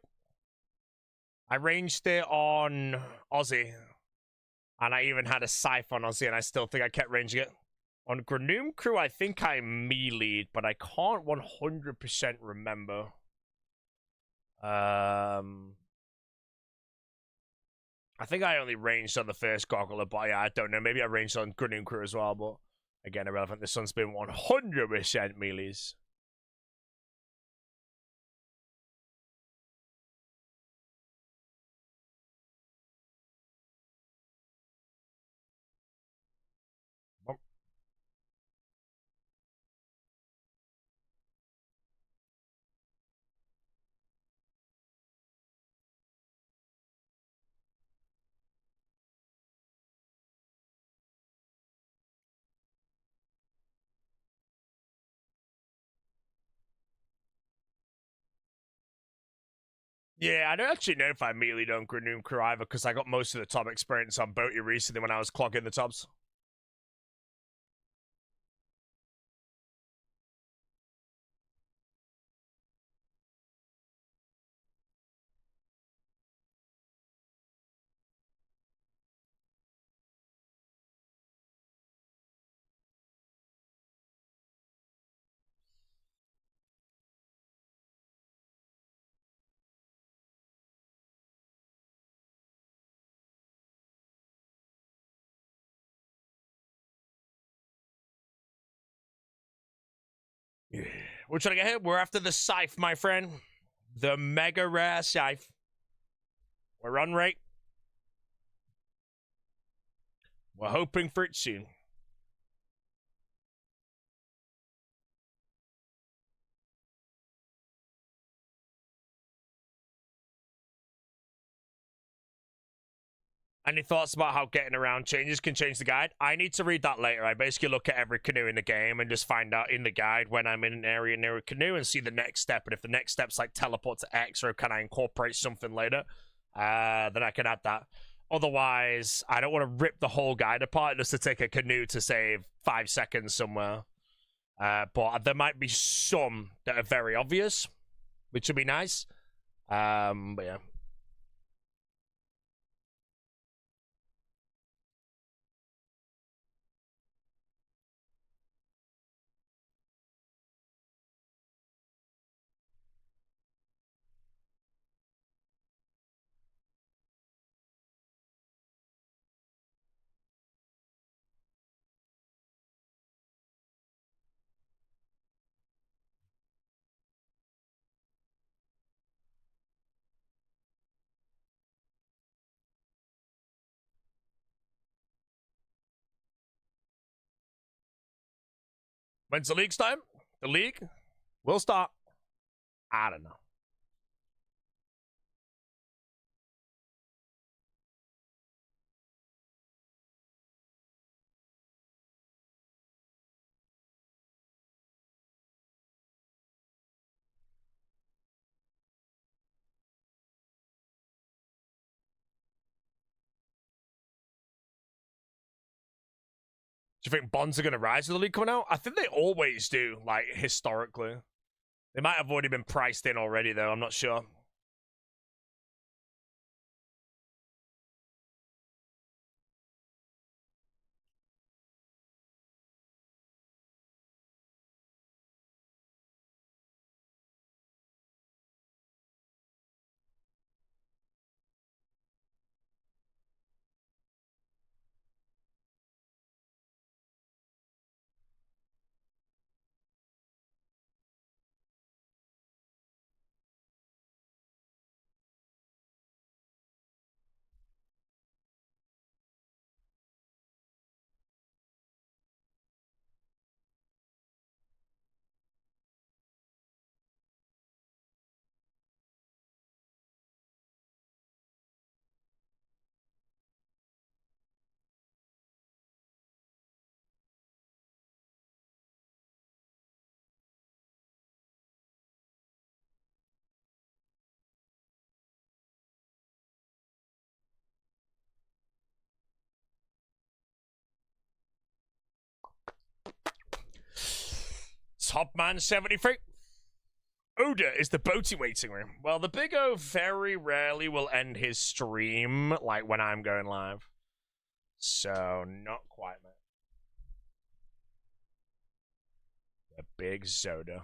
I ranged it on Aussie. And I even had a scythe on Aussie, and I still think I kept ranging it. On Granoom Crew, I think I melee'd, but I can't 100% remember. I think I only ranged on the first Goggler, but yeah, I don't know. Maybe I ranged on Granoom Crew as well, but again, irrelevant. This one's been 100% melees. Yeah, I don't actually know if I melee'd on Granoom Crew either, because I got most of the top experience on Boaty recently when I was clogging the tops. We're trying to get here. We're after the scythe, my friend. The mega rare scythe. We're on rate. We're hoping for it soon. Any thoughts about how getting around changes can change the guide? I need to read that later. I basically look at every canoe in the game and just find out in the guide when I'm in an area near a canoe and see the next step. And if the next step's like teleport to X, or can I incorporate something later, then I can add that. Otherwise, I don't want to rip the whole guide apart just to take a canoe to save 5 seconds somewhere. But there might be some that are very obvious, which would be nice. But yeah. When's the league's time? The league will start. I don't know. Do you think bonds are going to rise with the league coming out? I think they always do, like, historically. They might have already been priced in already, though. I'm not sure. Top man 73. Oda is the boaty waiting room. Well, the Big O very rarely will end his stream, like when I'm going live. So, not quite, man. The Big Zoda.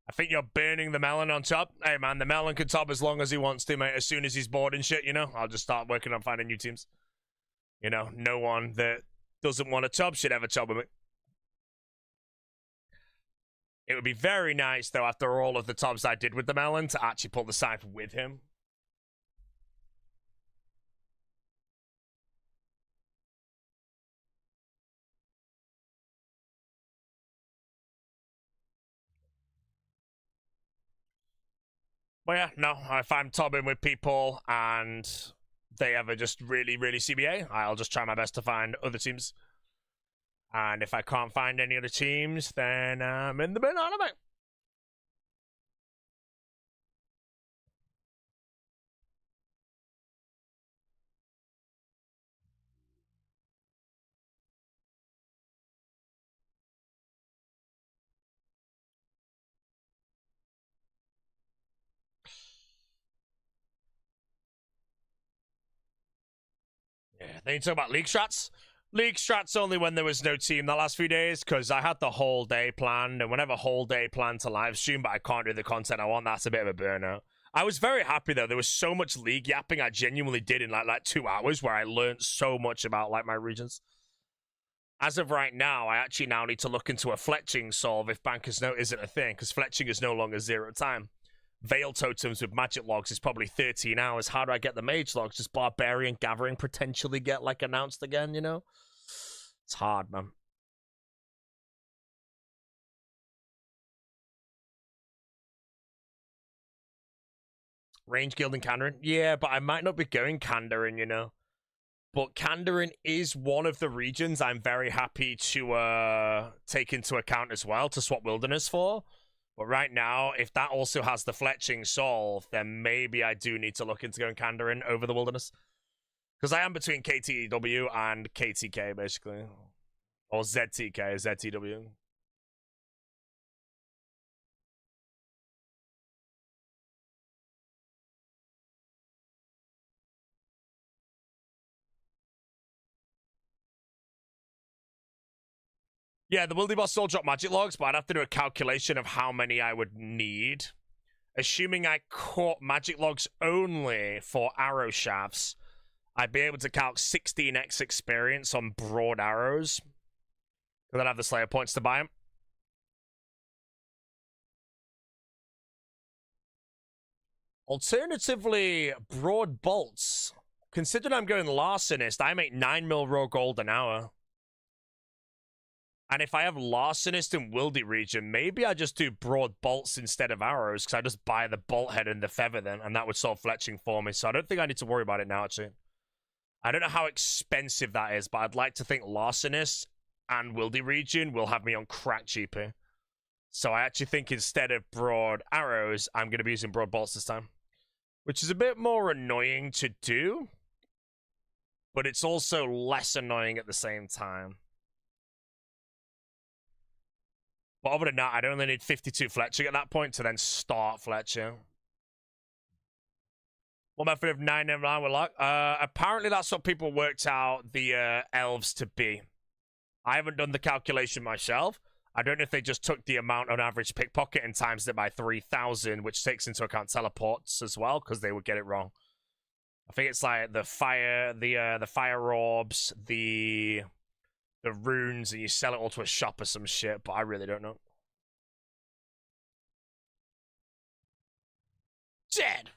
I think you're burning the melon on top. Hey, man, the melon can top as long as he wants to, mate. As soon as he's bored and shit, you know? I'll just start working on finding new teams. You know, no one that doesn't want a top should ever top with me. It would be very nice, though, after all of the tops I did with the melon, to actually pull the scythe with him. But yeah, no, if I'm topping with people and they ever just really, really CBA, I'll just try my best to find other teams. And if I can't find any other teams, then I'm in the banana, mate. Yeah, they talk about league strats. League strats only when there was no team the last few days, because I had the whole day planned, and whenever whole day planned to live stream, but I can't do the content I want, that's a bit of a burnout. I was very happy, though. There was so much league yapping I genuinely did in, like 2 hours, where I learned so much about, like, my regions. As of right now, I actually now need to look into a fletching solve if Bankers Note isn't a thing, because fletching is no longer 0 time. Veil totems with magic logs is probably 13 hours. How do I get the mage logs? Does Barbarian Gathering potentially get, like, announced again, you know? It's hard, man. Range Guild and Kandarin? Yeah, but I might not be going Kandarin, you know? But Kandarin is one of the regions I'm very happy to take into account as well, to swap Wilderness for. But right now, if that also has the fletching solve, then maybe I do need to look into going Kandarin over the Wilderness. Because I am between KTW and KTK, basically. Or ZTK, ZTW. Yeah, the Wildy Boss still drop magic logs, but I'd have to do a calculation of how many I would need. Assuming I caught magic logs only for arrow shafts, I'd be able to calc 16x experience on broad arrows. And then have the Slayer points to buy them. Alternatively, broad bolts. Considering I'm going larcenist, I make 9 mil raw gold an hour. And if I have larcenist in Wildy region, maybe I just do broad bolts instead of arrows, because I just buy the bolt head and the feather then, and that would solve fletching for me. So I don't think I need to worry about it now, actually. I don't know how expensive that is, but I'd like to think larcenist and Wildy region will have me on crack GP. So I actually think instead of broad arrows, I'm going to be using broad bolts this time. which is a bit more annoying to do, but it's also less annoying at the same time. But other than that, I'd only need 52 fletching at that point to then start fletching. What method of 9 and 9 with luck? Apparently that's what people worked out the elves to be. I haven't done the calculation myself. I don't know if they just took the amount on average pickpocket and times it by 3,000, which takes into account teleports as well, because they would get it wrong. I think it's like the fire orbs, the runes, and you sell it all to a shop or some shit, but I really don't know. Dead.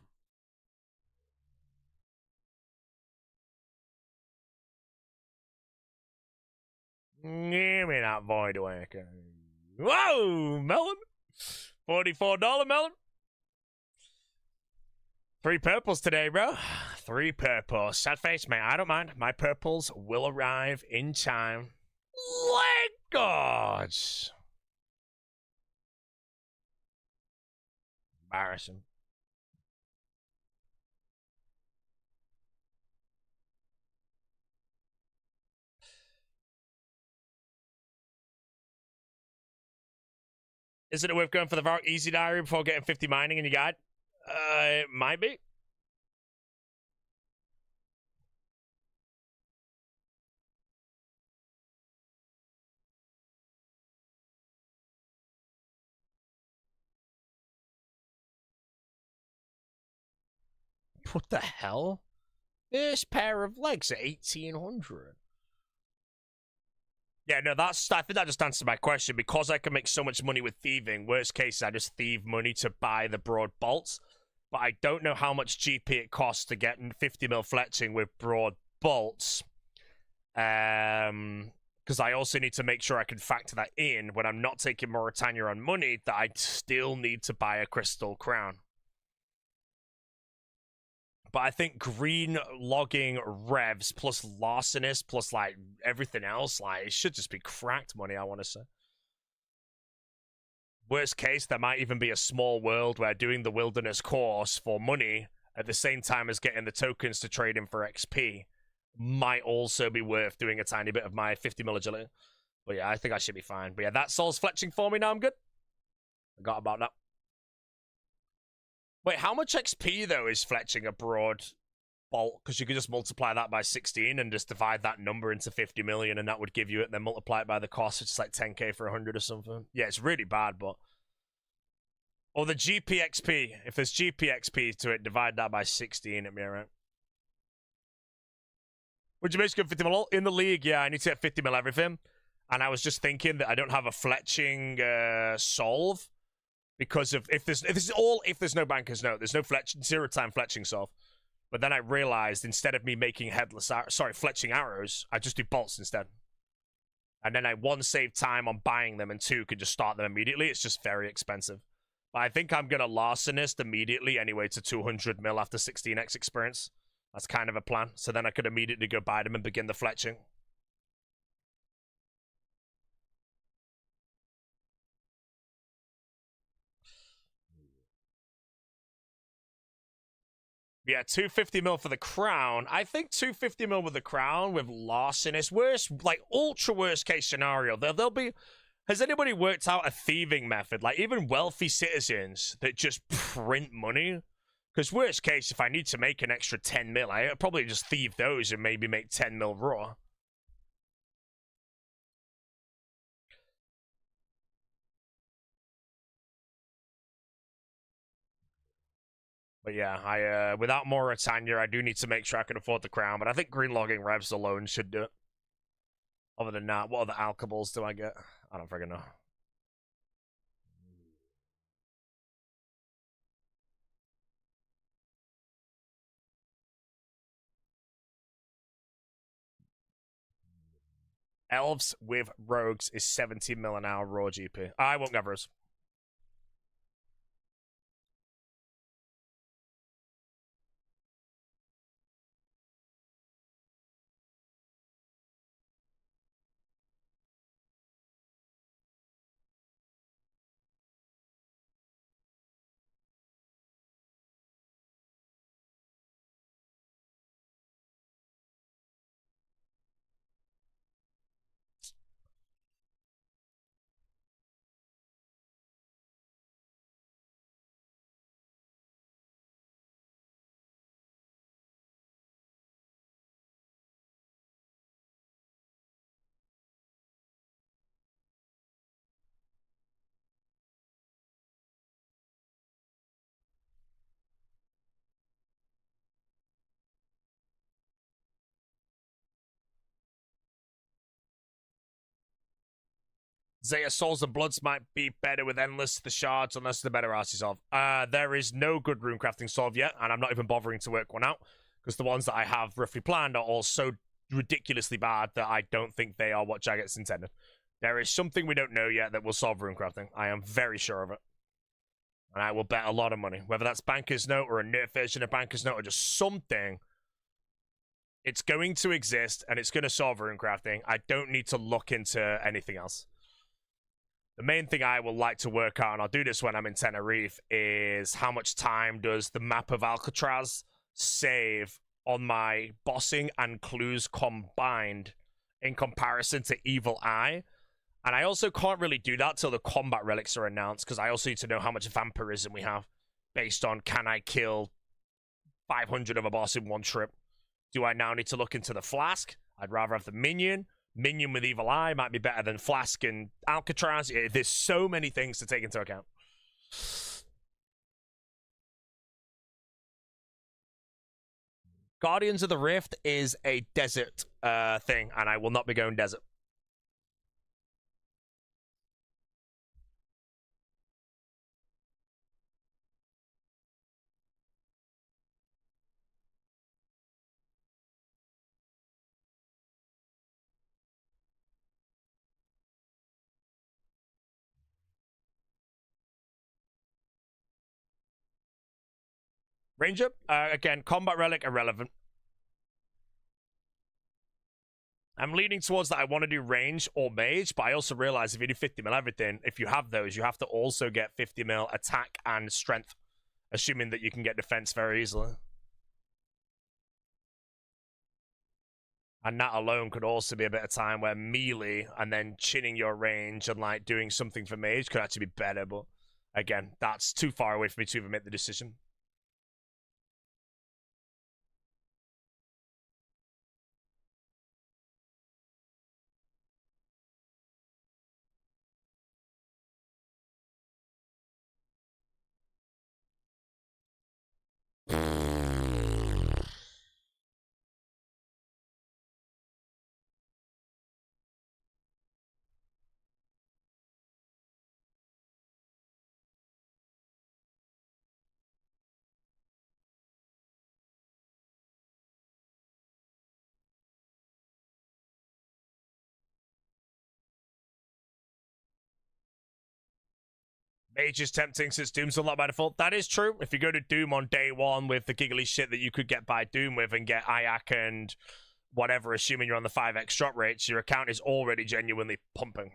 Give me that void awakening. Whoa, melon. $44 melon. 3 purples today, bro. 3 purples. Sad face, man. I don't mind. My purples will arrive in time. Leg gods. Embarrassing. Isn't it worth going for the very easy diary before getting 50 mining in your guide? It might be. What the hell? This pair of legs at 1,800. Yeah, no, I think that just answered my question. Because I can make so much money with thieving, worst case, I just thieve money to buy the broad bolts. But I don't know how much GP it costs to get 50 mil fletching with broad bolts. Because I also need to make sure I can factor that in when I'm not taking Mauritania on money, that I still need to buy a crystal crown. But I think green logging revs plus larcenist plus like everything else, like it should just be cracked money, I want to say. Worst case, there might even be a small world where doing the wilderness course for money at the same time as getting the tokens to trade in for XP might also be worth doing a tiny bit of my 50 mil agility. But yeah, I think I should be fine. But yeah, that Soul's fletching for me now. I'm good. Forgot about that. Wait, how much XP, though, is fletching a broad bolt? Because you could just multiply that by 16 and just divide that number into 50 million, and that would give you it, and then multiply it by the cost, which is like 10k for 100 or something. Yeah, it's really bad, but... Or the GPXP. If there's GPXP to it, divide that by 16, it'd be alright. Would you basically go 50 mil? In the league, yeah, I need to get 50 mil everything. And I was just thinking that I don't have a fletching solve. Because of if there's no banker's note, there's no zero time fletching solve. But then I realized instead of me making fletching arrows, I just do bolts instead. And then I 1 save time on buying them and 2 can just start them immediately. It's just very expensive. But I think I'm gonna larcenist immediately anyway to 200 mil after 16x experience. That's kind of a plan. So then I could immediately go buy them and begin the fletching. Yeah, 250 mil for the crown. I think 250 mil with the crown with larcenist. Worst, like ultra worst case scenario. There'll be. Has anybody worked out a thieving method? Like even wealthy citizens that just print money? Because worst case, if I need to make an extra 10 mil, I'll probably just thieve those and maybe make 10 mil raw. But yeah, I without Mauritania, I do need to make sure I can afford the crown. But I think green logging revs alone should do it. Other than that, what other alkables do I get? I don't freaking know. Elves with rogues is 70 mil an hour raw GP. I won't get those. Zaya Souls and Bloods might be better with Endless the Shards unless they're better arty solve. There is no good runecrafting solve yet, and I'm not even bothering to work one out, because the ones that I have roughly planned are all so ridiculously bad that I don't think they are what Jaget's intended. There is something we don't know yet that will solve runecrafting. I am very sure of it. And I will bet a lot of money. Whether that's Banker's Note or a nerf version of Banker's Note or just something, it's going to exist and it's going to solve runecrafting. I don't need to look into anything else. The main thing I will like to work on, and I'll do this when I'm in Tenerife, is how much time does the map of Alcatraz save on my bossing and clues combined in comparison to Evil Eye. And I also can't really do that till the combat relics are announced, because I also need to know how much vampirism we have based on, can I kill 500 of a boss in one trip? Do I now need to look into the flask? I'd rather have the minion. Minion with Evil Eye might be better than Flask and Alcatraz. There's so many things to take into account. Guardians of the Rift is a desert thing, and I will not be going desert. Ranger, again, combat relic, irrelevant. I'm leaning towards that I want to do range or mage, but I also realize if you do 50 mil everything, if you have those, you have to also get 50 mil attack and strength, assuming that you can get defense very easily. And that alone could also be a bit of time where melee and then chinning your range and like doing something for mage could actually be better, but again, that's too far away for me to even make the decision. Mage is tempting since Doom's unlocked by default. That is true. If you go to Doom on day one with the giggly shit that you could get by Doom with and get Ayak and whatever, assuming you're on the 5x drop rates, your account is already genuinely pumping.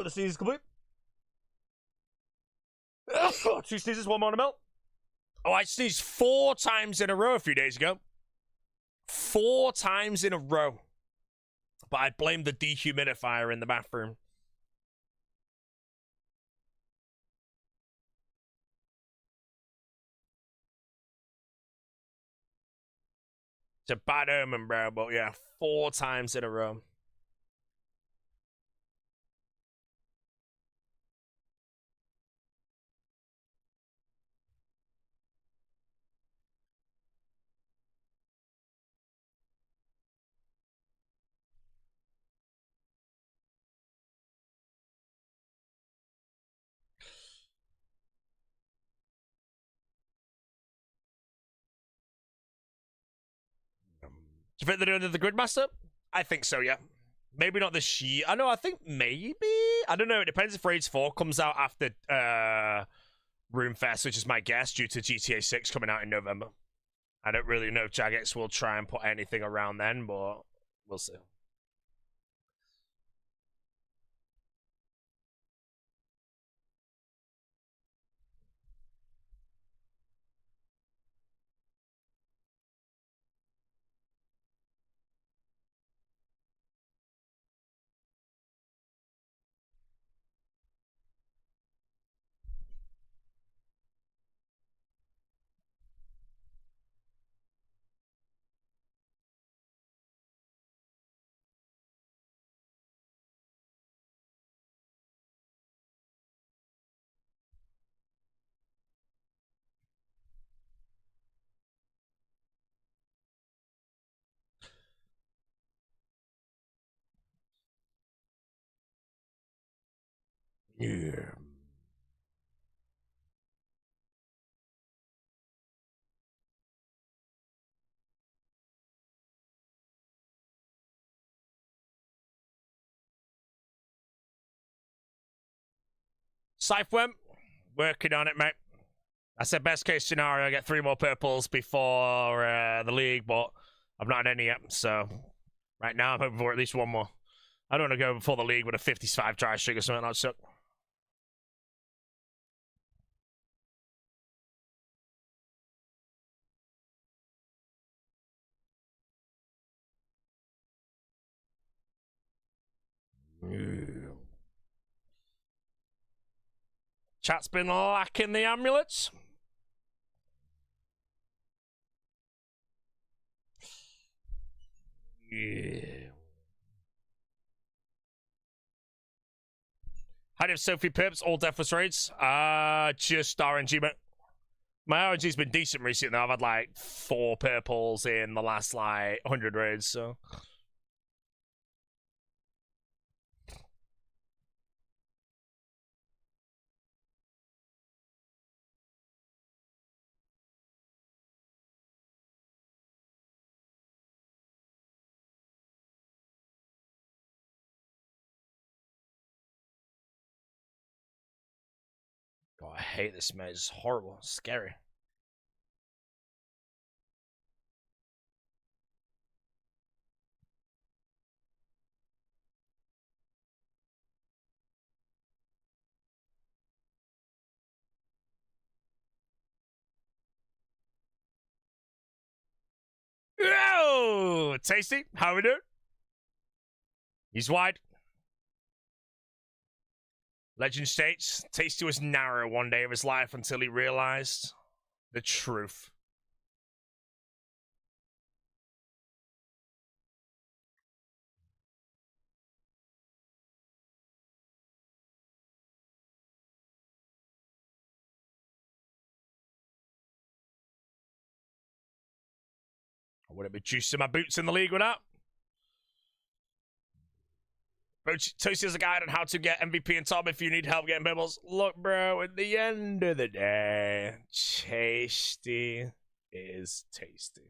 The sneeze is complete. 2 sneezes, 1 more to melt. Oh, I sneezed 4 times in a row a few days ago. 4 times in a row. But I blamed the dehumidifier in the bathroom. It's a bad omen, bro, but yeah, 4 times in a row. Do you think they're doing the Grandmaster? I think so, yeah. Maybe not this year. I know, I think maybe. I don't know. It depends if Raids 4 comes out after RuneFest, which is my guess, due to GTA 6 coming out in November. I don't really know if Jagex will try and put anything around then, but we'll see. Yeah. Scythewem, working on it, mate. I said best case scenario, I get 3 more purples before the league, but I've not had any yet, so right now I'm hoping for at least 1 more. I don't want to go before the league with a 55 try streak or something. That'd suck. Chat's been lacking the amulets. Yeah. How do you have Sophie Pips, all deathless raids? Just RNG, mate. My RNG's been decent recently. I've had like 4 purples in the last like 100 raids, so. God, I hate this, mate. It's horrible. It's scary. Oh, Tasty, how we doing? He's wide. Legend states, Tasty was narrow one day of his life until he realized the truth. I wouldn't be juicing my boots in the league with that. Toasty has a guide on how to get MVP and top if you need help getting bibbles. Look, bro, at the end of the day, tasty is tasty.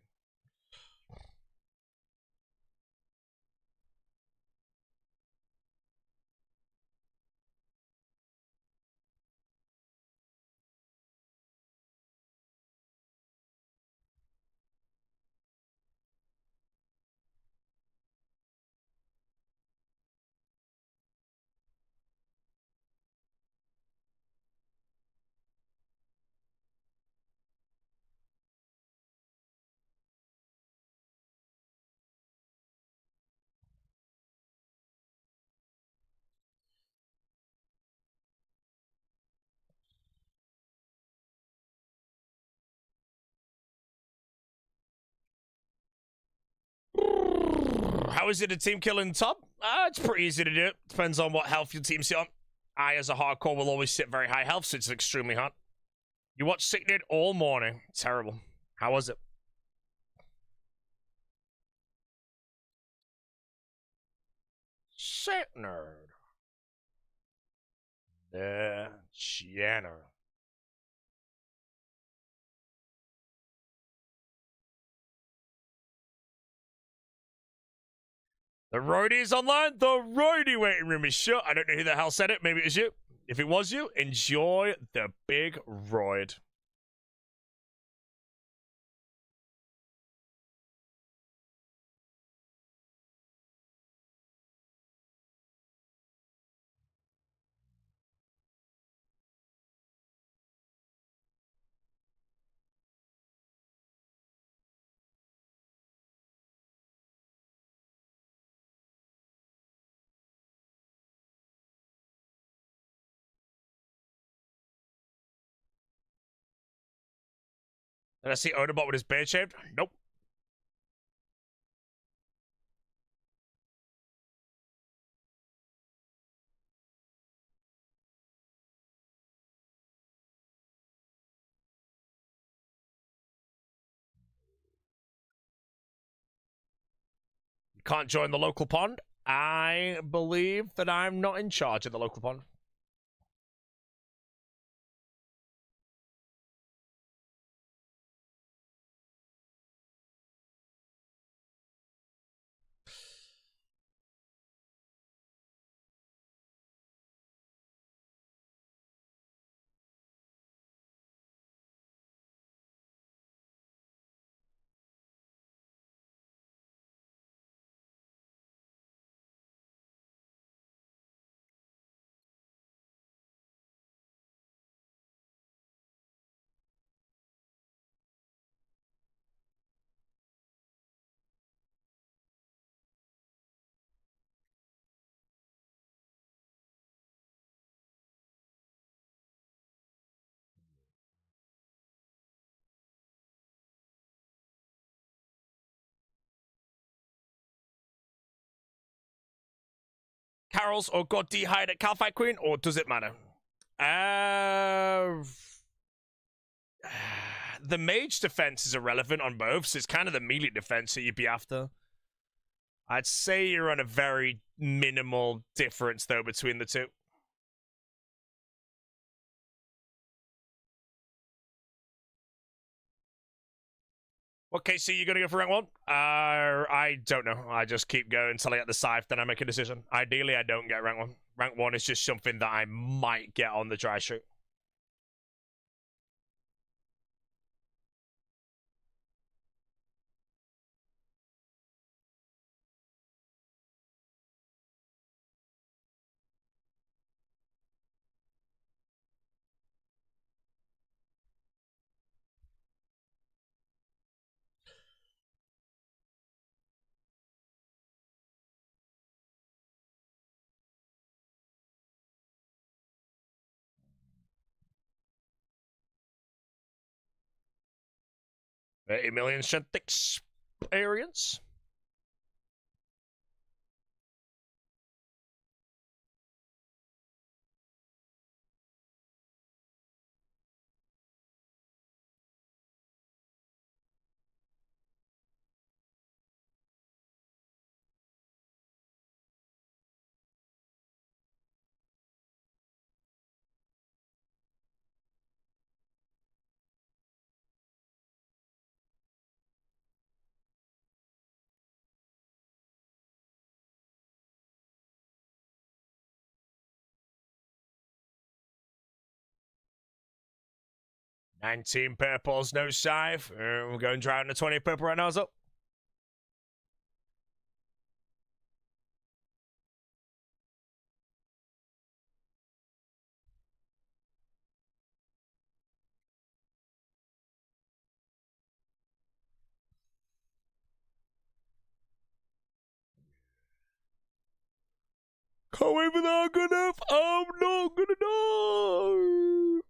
How is it a team killing top? It's pretty easy to do. Depends on what health your team's on. I, as a hardcore, will always sit very high health, so it's extremely hard. You watched Sick Nerd all morning. Terrible. How was it? Sick Nerd. The Jenner. The roadie's online. The roadie waiting room is shut. I don't know who the hell said it. Maybe it was you. If it was you, enjoy the big roid. Did I see Odobot with his beard shaved? Nope. You can't join the local pond. I believe that I'm not in charge of the local pond. Carols or God D hide at Calfight Queen, or does it matter? The mage defense is irrelevant on both, so it's kind of the melee defense that you'd be after. I'd say you're on a very minimal difference, though, between the two. What KC you gonna go for rank 1? I don't know. I just keep going until I get the scythe, then I make a decision. Ideally, I don't get rank 1. Rank 1 is just something that I might get on the dry shoot. $80 million strength experience. $19 purples, no scythe. We're going dry on the 20 purple right now, is up. Can't wait for that good enough. I'm not gonna die.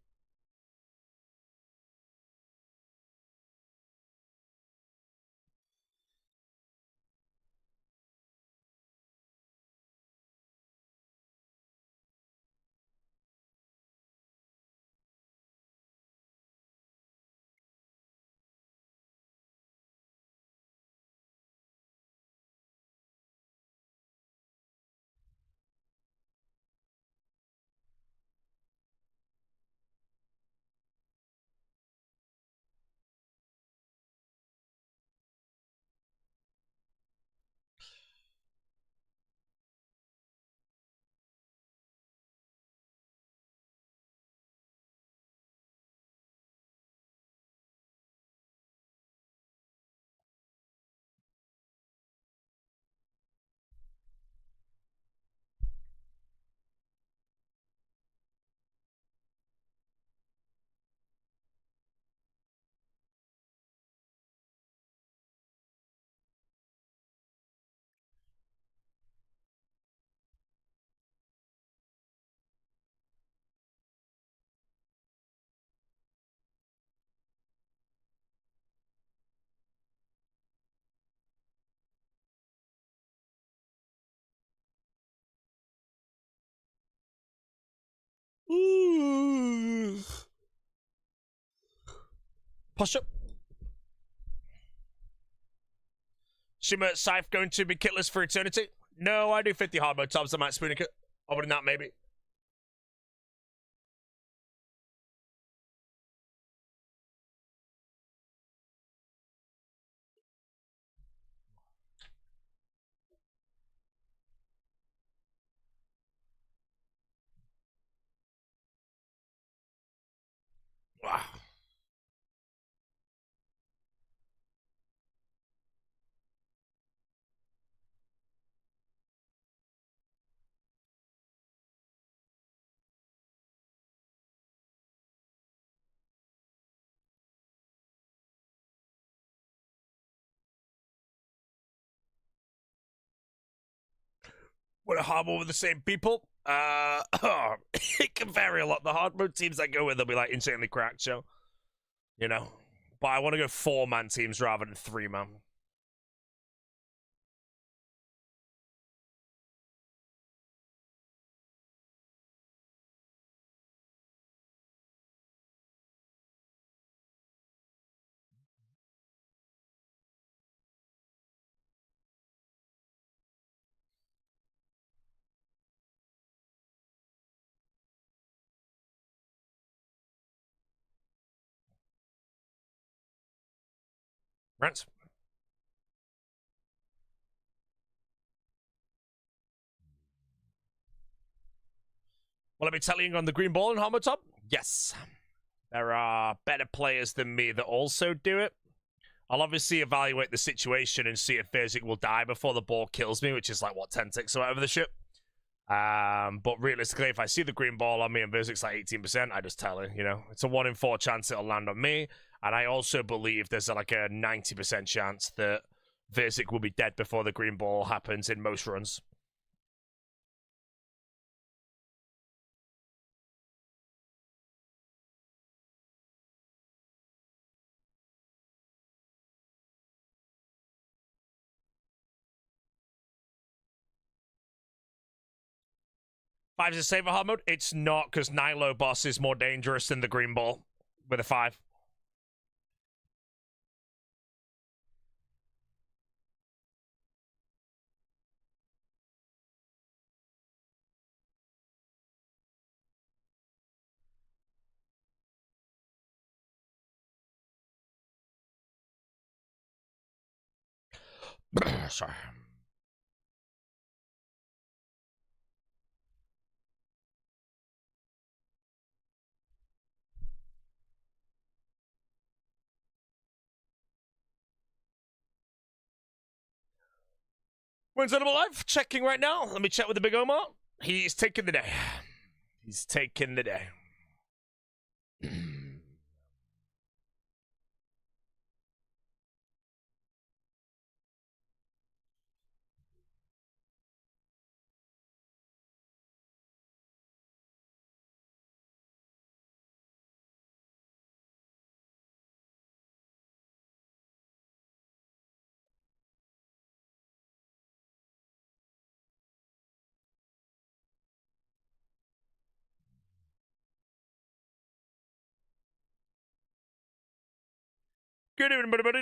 Posture. Shimmer Scythe going to be kitless for eternity? No, I do 50 hard mode tops. I might spoon it. Other than that, maybe. Wow. What a hard mode with the same people? It can vary a lot. The hard mode teams that go with, they'll be like insanely cracked, so you know. But I want to go 4-man teams rather than 3-man. Right. Well, let me tell you on the green ball in Homotop. Yes. There are better players than me that also do it. I'll obviously evaluate the situation and see if Verzik will die before the ball kills me, which is like, what, 10 ticks or whatever the shit. But realistically, if I see the green ball on me and Verzik's like 18%, I just tell it, you know. It's a 1 in 4 chance it'll land on me. And I also believe there's like a 90% chance that Verzik will be dead before the green ball happens in most runs. Five is a saver hard mode? It's not, because Nilo boss is more dangerous than the green ball with a 5. Sorry. When's Animal Life? Checking right now. Let me check with the big Omar. He's taking the day. He's taking the day. Good evening, buddy.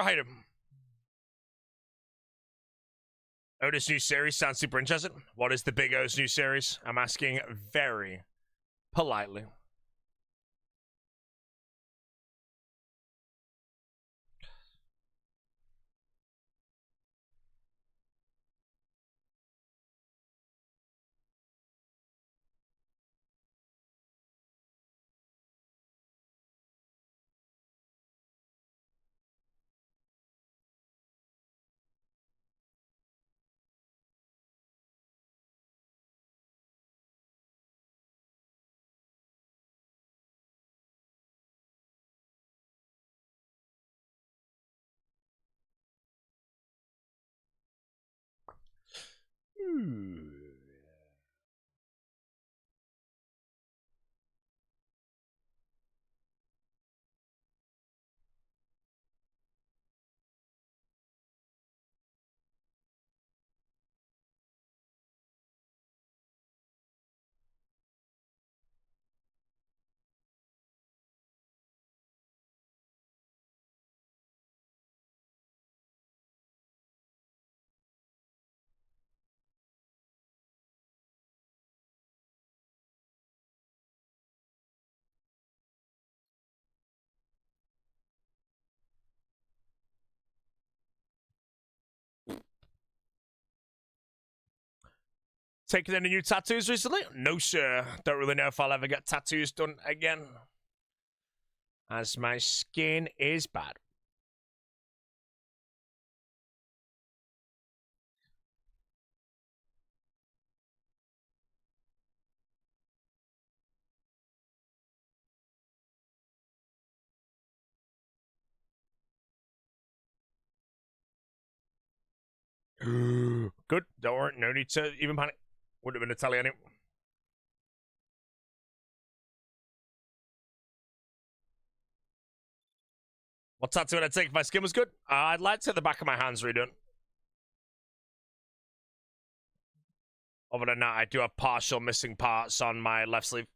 Hide him. Otis' new series sounds super interesting. What is the Big O's new series? I'm asking very politely. Taking any new tattoos recently? No, sir. Don't really know if I'll ever get tattoos done again, as my skin is bad. Good. Don't worry. No need to even panic. Wouldn't have been Italian. What tattoo would I take if my skin was good? I'd like to have the back of my hands redone. Other than that, I do have partial missing parts on my left sleeve.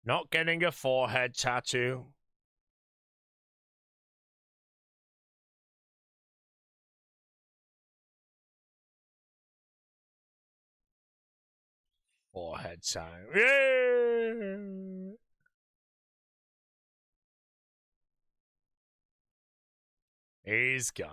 Not getting a forehead tattoo. Forehead tattoo. Yeah. He's gone.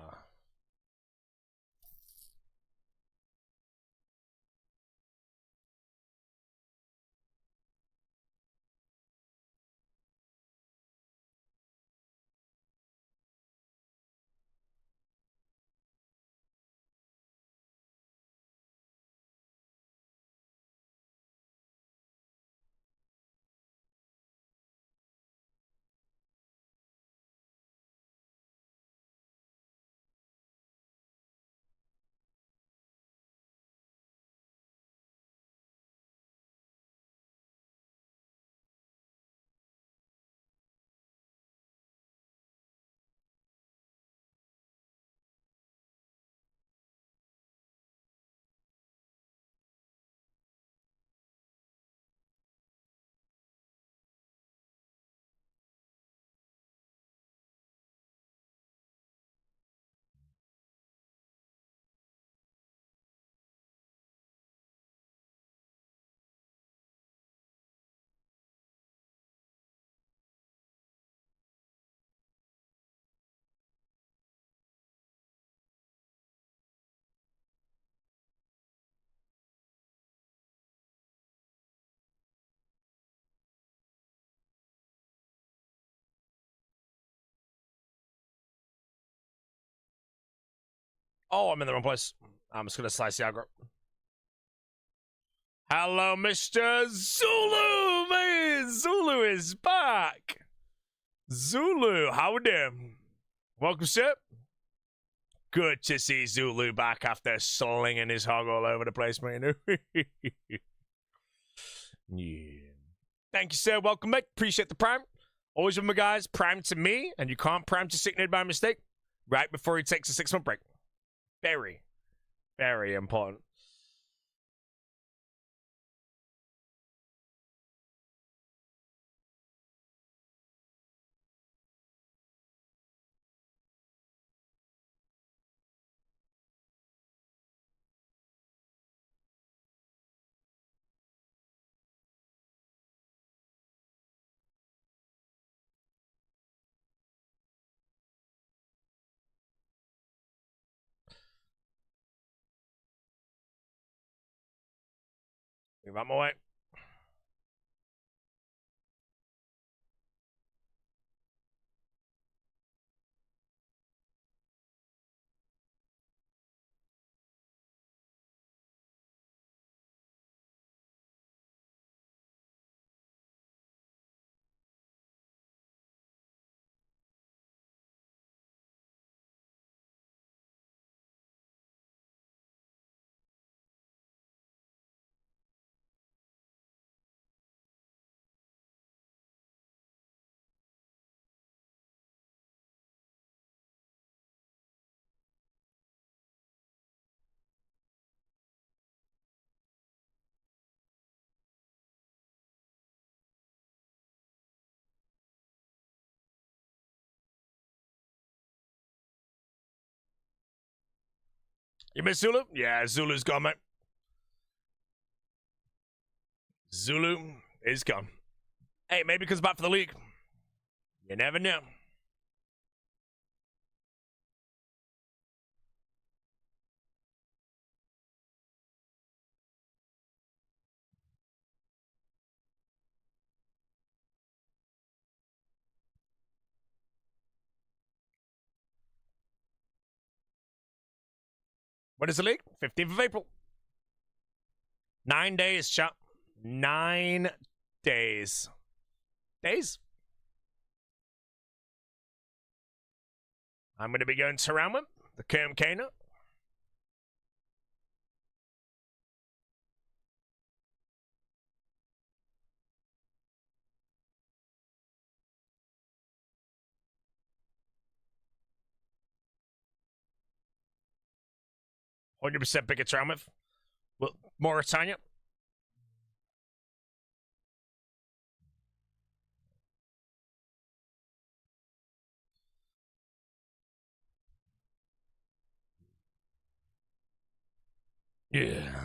Oh, I'm in the wrong place. I'm just gonna slice the aggro. Hello, Mr. Zulu, man. Zulu is back. Zulu, howdy. Welcome, sir. Good to see Zulu back after slinging his hog all over the place, man. Yeah. Thank you, sir. Welcome back. Appreciate the prime. Always remember, guys, prime to me, and you can't prime to Sicknid by mistake right before he takes a 6-month break. Very, very important. Move out my way. You miss Zulu? Yeah, Zulu's gone, mate. Zulu is gone. Hey, maybe he comes back for the league. You never know. When is the league? 15th of April. 9 days, chat. 9 days. Days? I'm going to be going to Roundman, the Kerm Kana. %100% pick a Traumouth. Well, Mauritania. Yeah.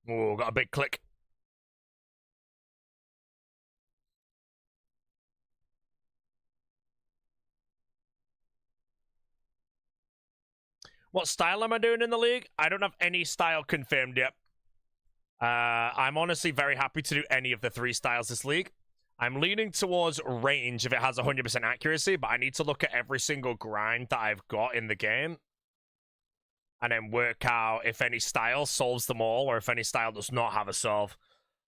Oh, got a big click. What style am I doing in the league? I don't have any style confirmed yet. I'm honestly very happy to do any of the 3 styles this league. I'm leaning towards range if it has 100% accuracy, but I need to look at every single grind that I've got in the game and then work out if any style solves them all or if any style does not have a solve.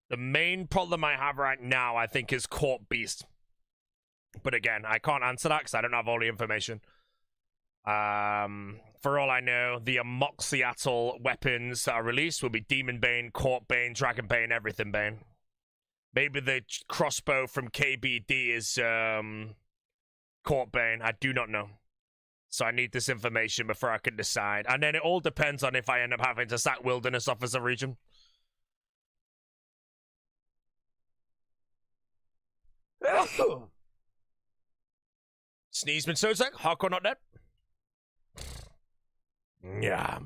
The main problem I have right now, I think, is Corp Beast. But again, I can't answer that because I don't have all the information. For all I know, the Amok Seattle weapons that are released will be Demon Bane, Corp Bane, Dragon Bane, everything Bane. Maybe the crossbow from KBD is Corp Bane. I do not know. So I need this information before I can decide. And then it all depends on if I end up having to sack Wilderness off as a region. Sneezeman Sozak, hardcore not dead. Yeah.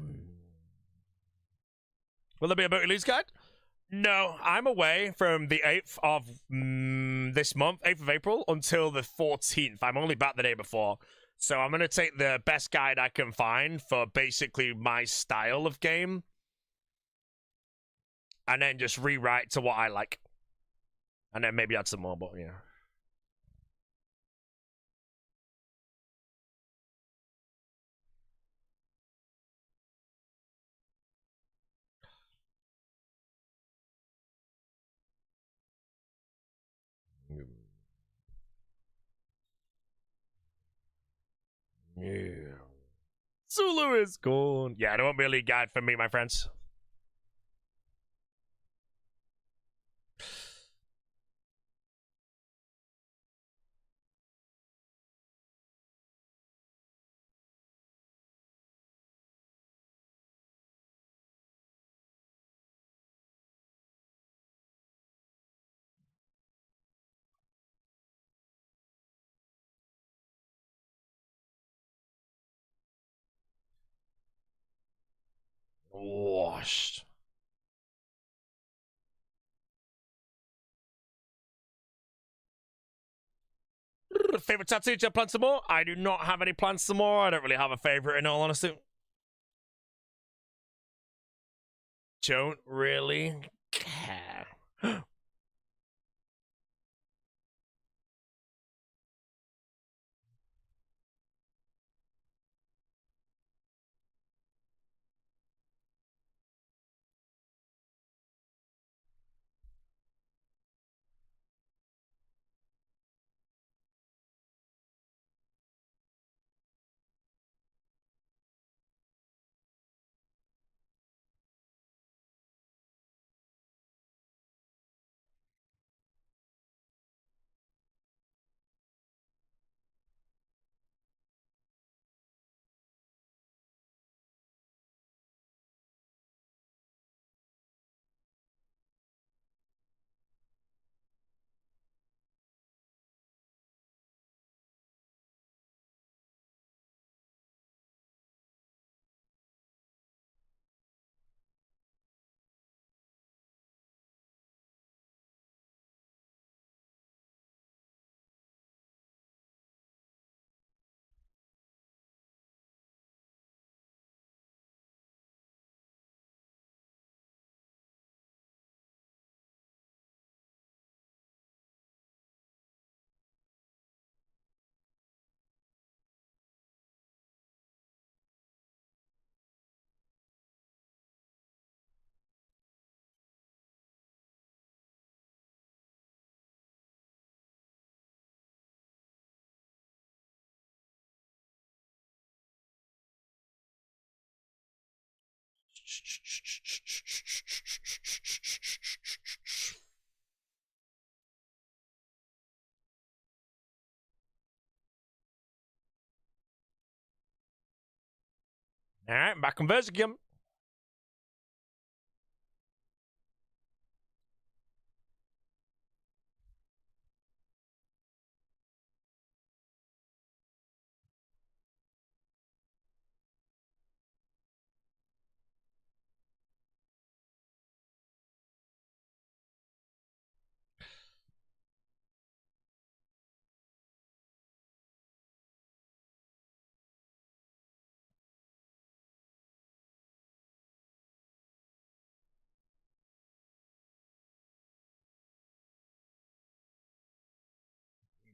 Will there be a boat release guide? No, I'm away from the 8th of this month, 8th of April, until the 14th. I'm only back the day before. So I'm going to take the best guide I can find for basically my style of game. And then just rewrite to what I like. And then maybe add some more, but yeah. Yeah. Zulu is gone. Yeah, there won't be a league guide for me, my friends. Washed. Favorite tattoo? Do you have plans some more? I do not have any plans some more. I don't really have a favorite in all honesty. Don't really care. All right, back on verse again.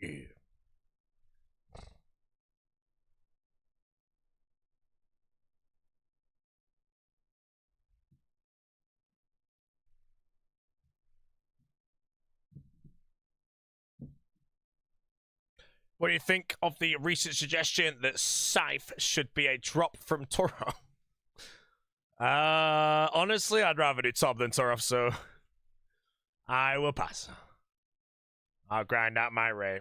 Yeah. What do you think of the recent suggestion that Scythe should be a drop from Toro? Honestly, I'd rather do top than Toro, so I will pass. I'll grind out my Ray.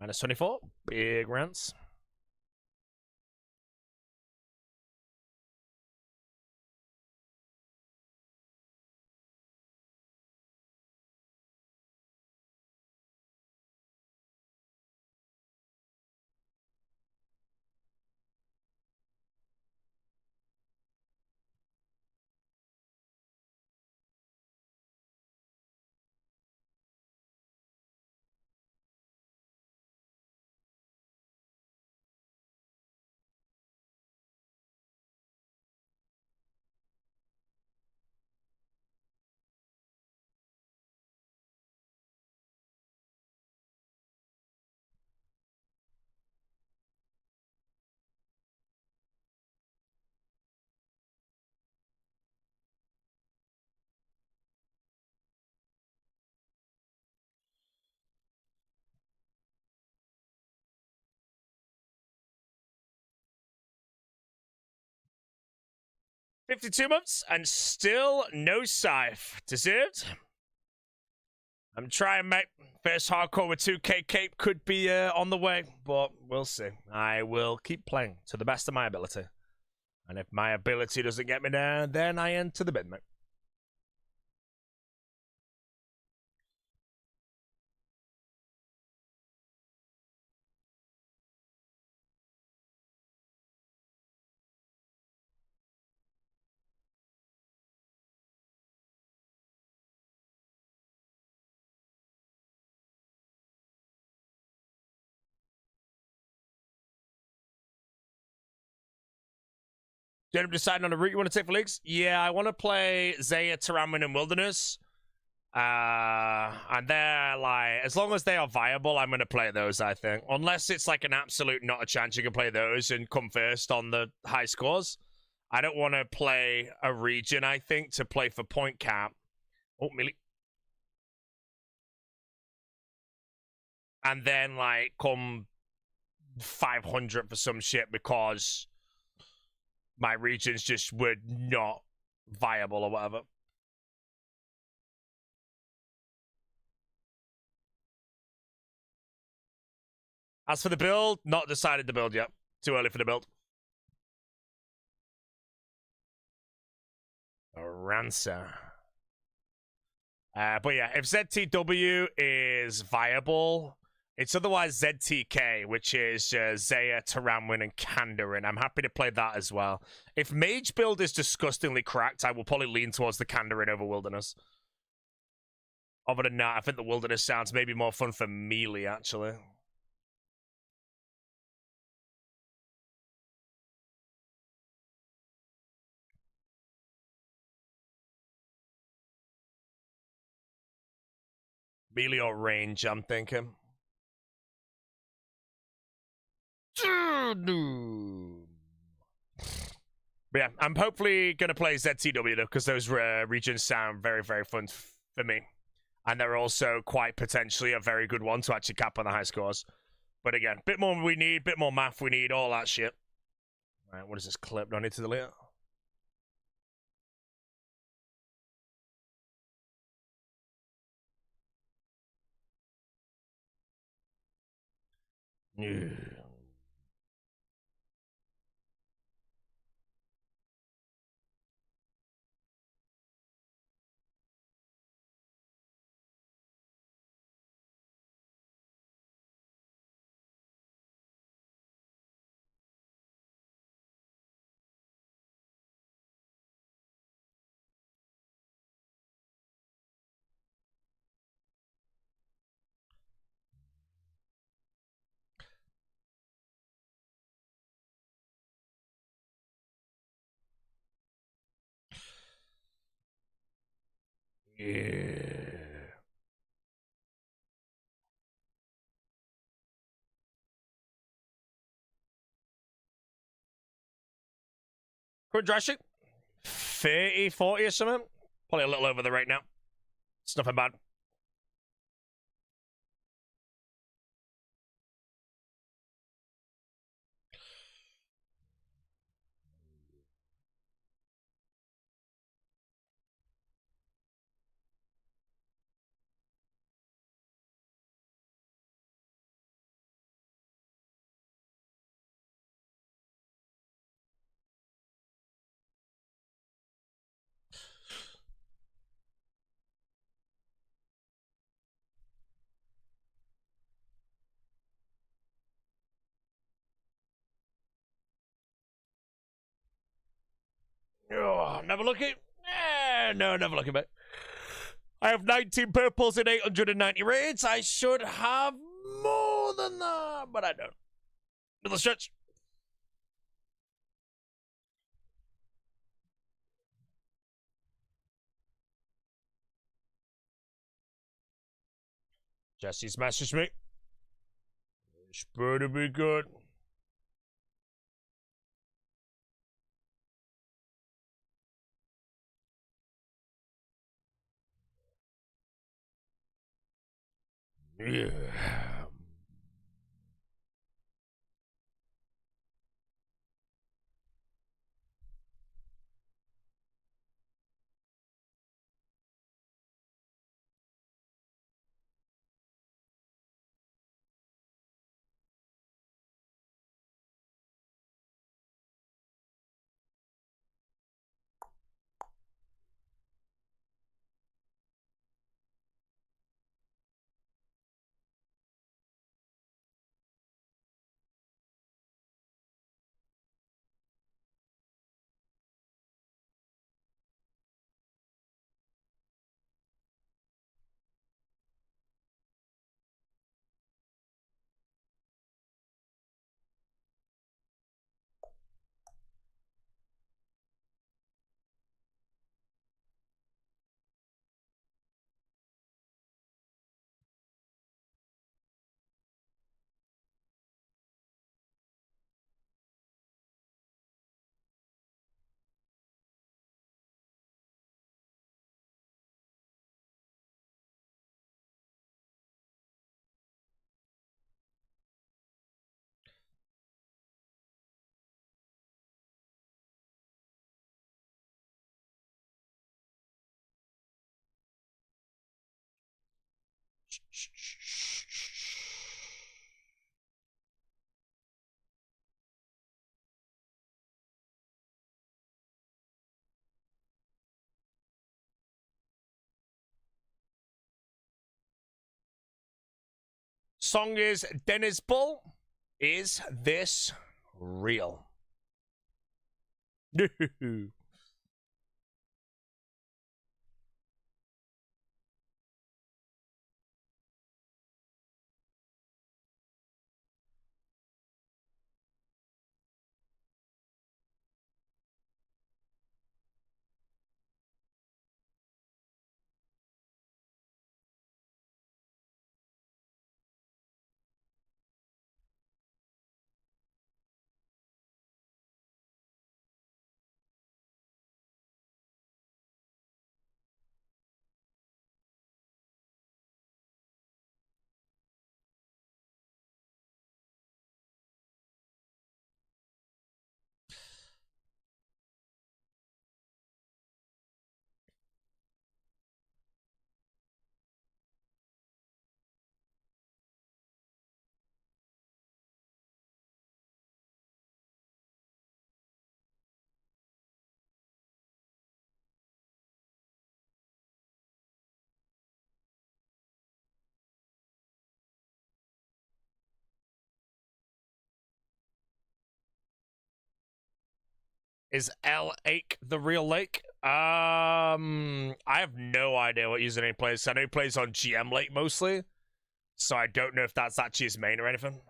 Minus 24. Big rants. $52 months and still no Scythe. Deserved. I'm trying, mate. First hardcore with 2K cape could be on the way, but we'll see. I will keep playing to the best of my ability. And if my ability doesn't get me there, then I enter the bin, mate. Did you decide on a route you want to take for leagues? Yeah, I want to play Zaya, Tyranwen, and Wilderness. And they're like, as long as they are viable, I'm going to play those, I think. Unless it's like an absolute not a chance you can play those and come first on the high scores. I don't want to play a region, I think, to play for point cap. Oh, Millie. And then, like, come 500 for some shit because my regions just were not viable or whatever. As for the build, not decided the build yet. Too early for the build. Rancer. But yeah, if ZTW is viable, it's otherwise ZTK, which is Zaya, Tyranwen, and Kandarin. I'm happy to play that as well. If Mage build is disgustingly cracked, I will probably lean towards the Kandarin over Wilderness. Other than that, I think the Wilderness sounds maybe more fun for melee, actually. Melee or range, I'm thinking. But But yeah, I'm hopefully going to play ZTW, though, because those regions sound very, very fun for me. And they're also quite potentially a very good one to actually cap on the high scores. But again, bit more we need, bit more math we need, all that shit. All right, what is this clip? Do I need to delete it? Yeah. Current dressing 30, 40 or something. Probably a little over the rate now. It's nothing bad. Oh, never looking. No, never looking back. I have 19 purples and 890 raids. I should have more than that, but I don't. Middle stretch. Jesse's messaged me. It's better be good. Yeah. Song is Dennis Bull. Is this real? Is L Lake the real Lake? I have no idea what username he plays. I know he plays on GM Lake mostly, so I don't know if that's actually his main or anything.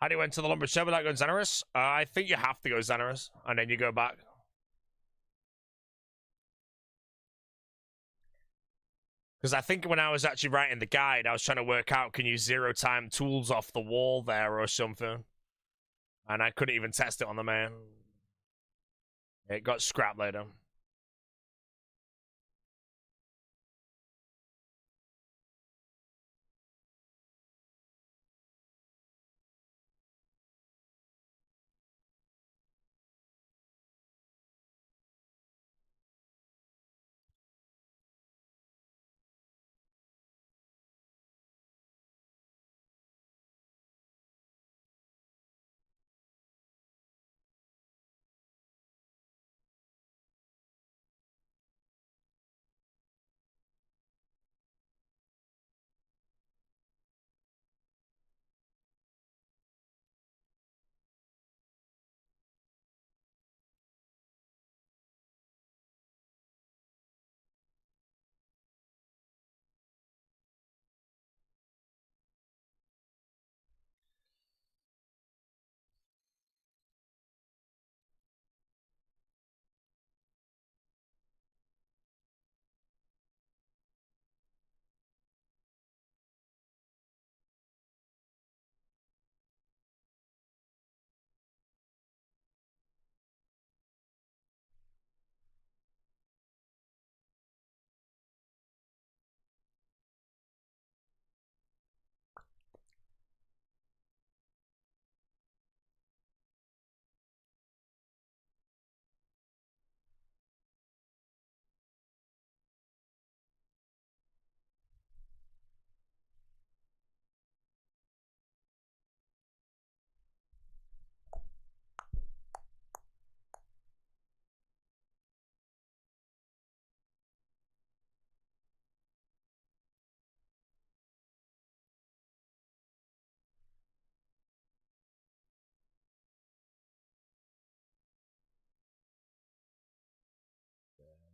How do you enter the Lumber Shed without going Xanaris? I think you have to go Xanaris, and then you go back. Because I think when I was actually writing the guide, I was trying to work out, can you 0-time tools off the wall there or something? And I couldn't even test it on the main. It got scrapped later.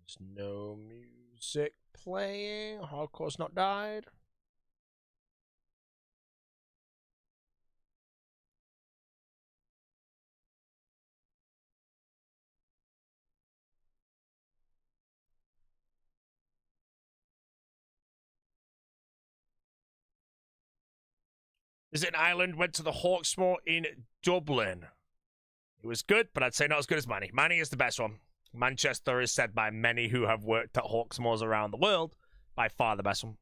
There's no music playing. Hardcore's not died. Is it an island? Went to the Hawksmoor in Dublin. It was good, but I'd say not as good as Manny. Manny is the best one. Manchester is said by many who have worked at Hawksmoors around the world, by far the best one.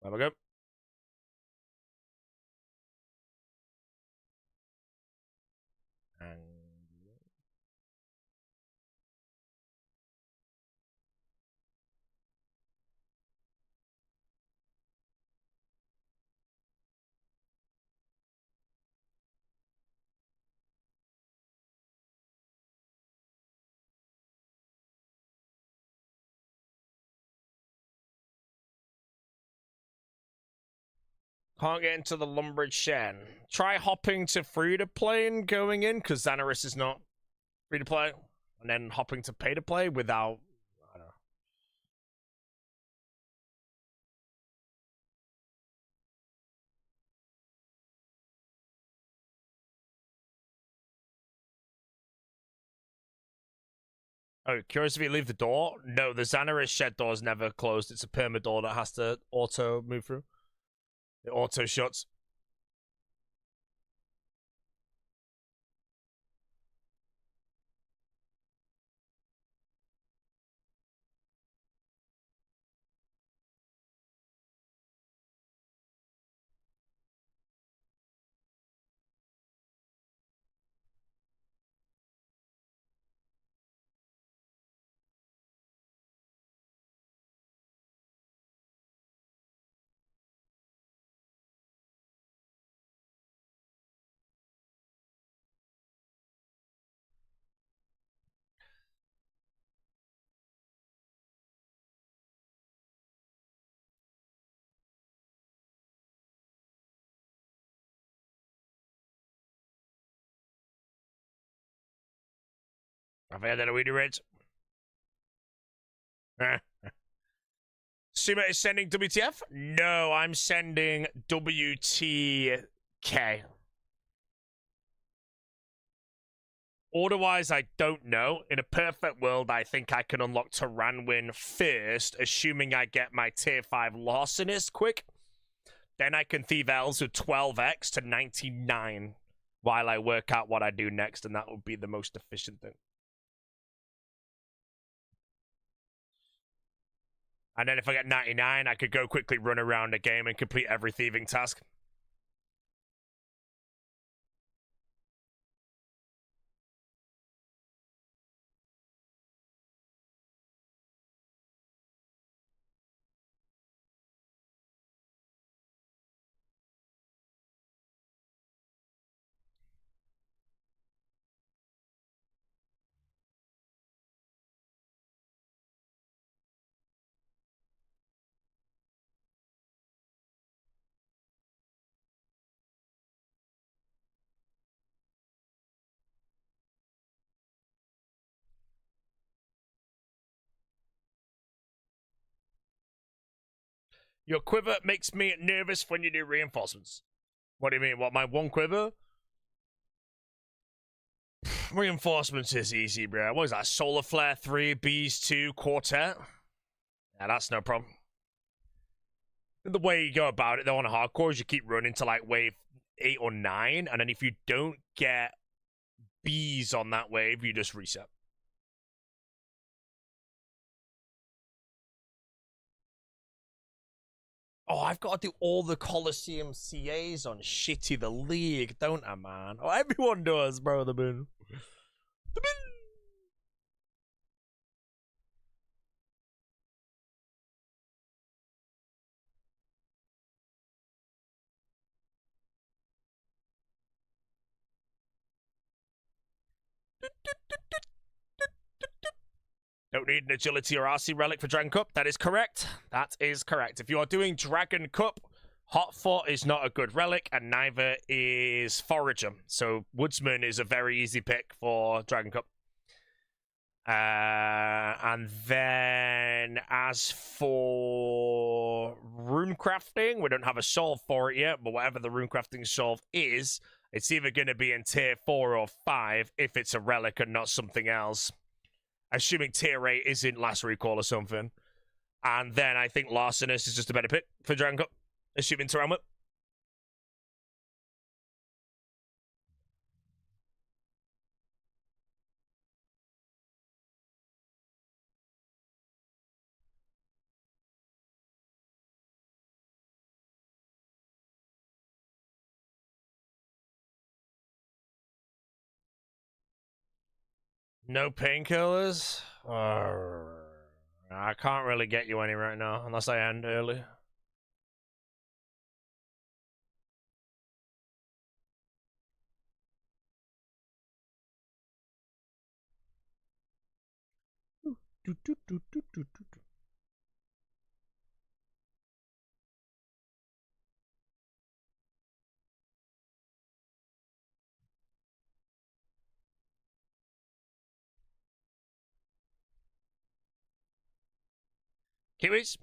There we go. And can't get into the Lumbridge Shed. Try hopping to free-to-play and going in, because Xanaris is not free-to-play. And then hopping to pay-to-play without... I don't know. Oh, curious if you leave the door? No, the Xanaris Shed door is never closed. It's a perma door that has to auto move through. It auto shuts. I've had that a weedy rate. Suma is sending WTF? No, I'm sending WTK. Order-wise, I don't know. In a perfect world, I think I can unlock Tyranwin first, assuming I get my tier 5 Larcenist quick. Then I can Thieve Elves with 12x to 99 while I work out what I do next, and that would be the most efficient thing. And then if I get 99, I could go quickly run around the game and complete every thieving task. Your quiver makes me nervous when you do reinforcements. What do you mean? What, my one quiver? Reinforcements is easy, bro. What is that? Solar Flare 3, Bees 2, Quartet? Yeah, that's no problem. The way you go about it, though, on hardcore is you keep running to, like, wave 8 or 9, and then if you don't get Bees on that wave, you just reset. Oh, I've got to do all the Coliseum CAs on Shitty the League, don't I, man? Oh, everyone does, bro, the moon. The moon! Don't need an agility or RC relic for Dragon Cup. That is correct. That is correct. If you are doing Dragon Cup, Hot Foot is not a good relic, and neither is Forager. So Woodsman is a very easy pick for Dragon Cup. And then as for rune crafting, we don't have a solve for it yet, but whatever the rune crafting solve is, it's either going to be in tier 4 or 5 if it's a relic and not something else. Assuming tier 8 isn't Last Recall or something. And then I think Larcenist is just a better pick for Dragon Cup, assuming Tyranwin. No painkillers? I can't really get you any right now, unless I end early. Kiwis?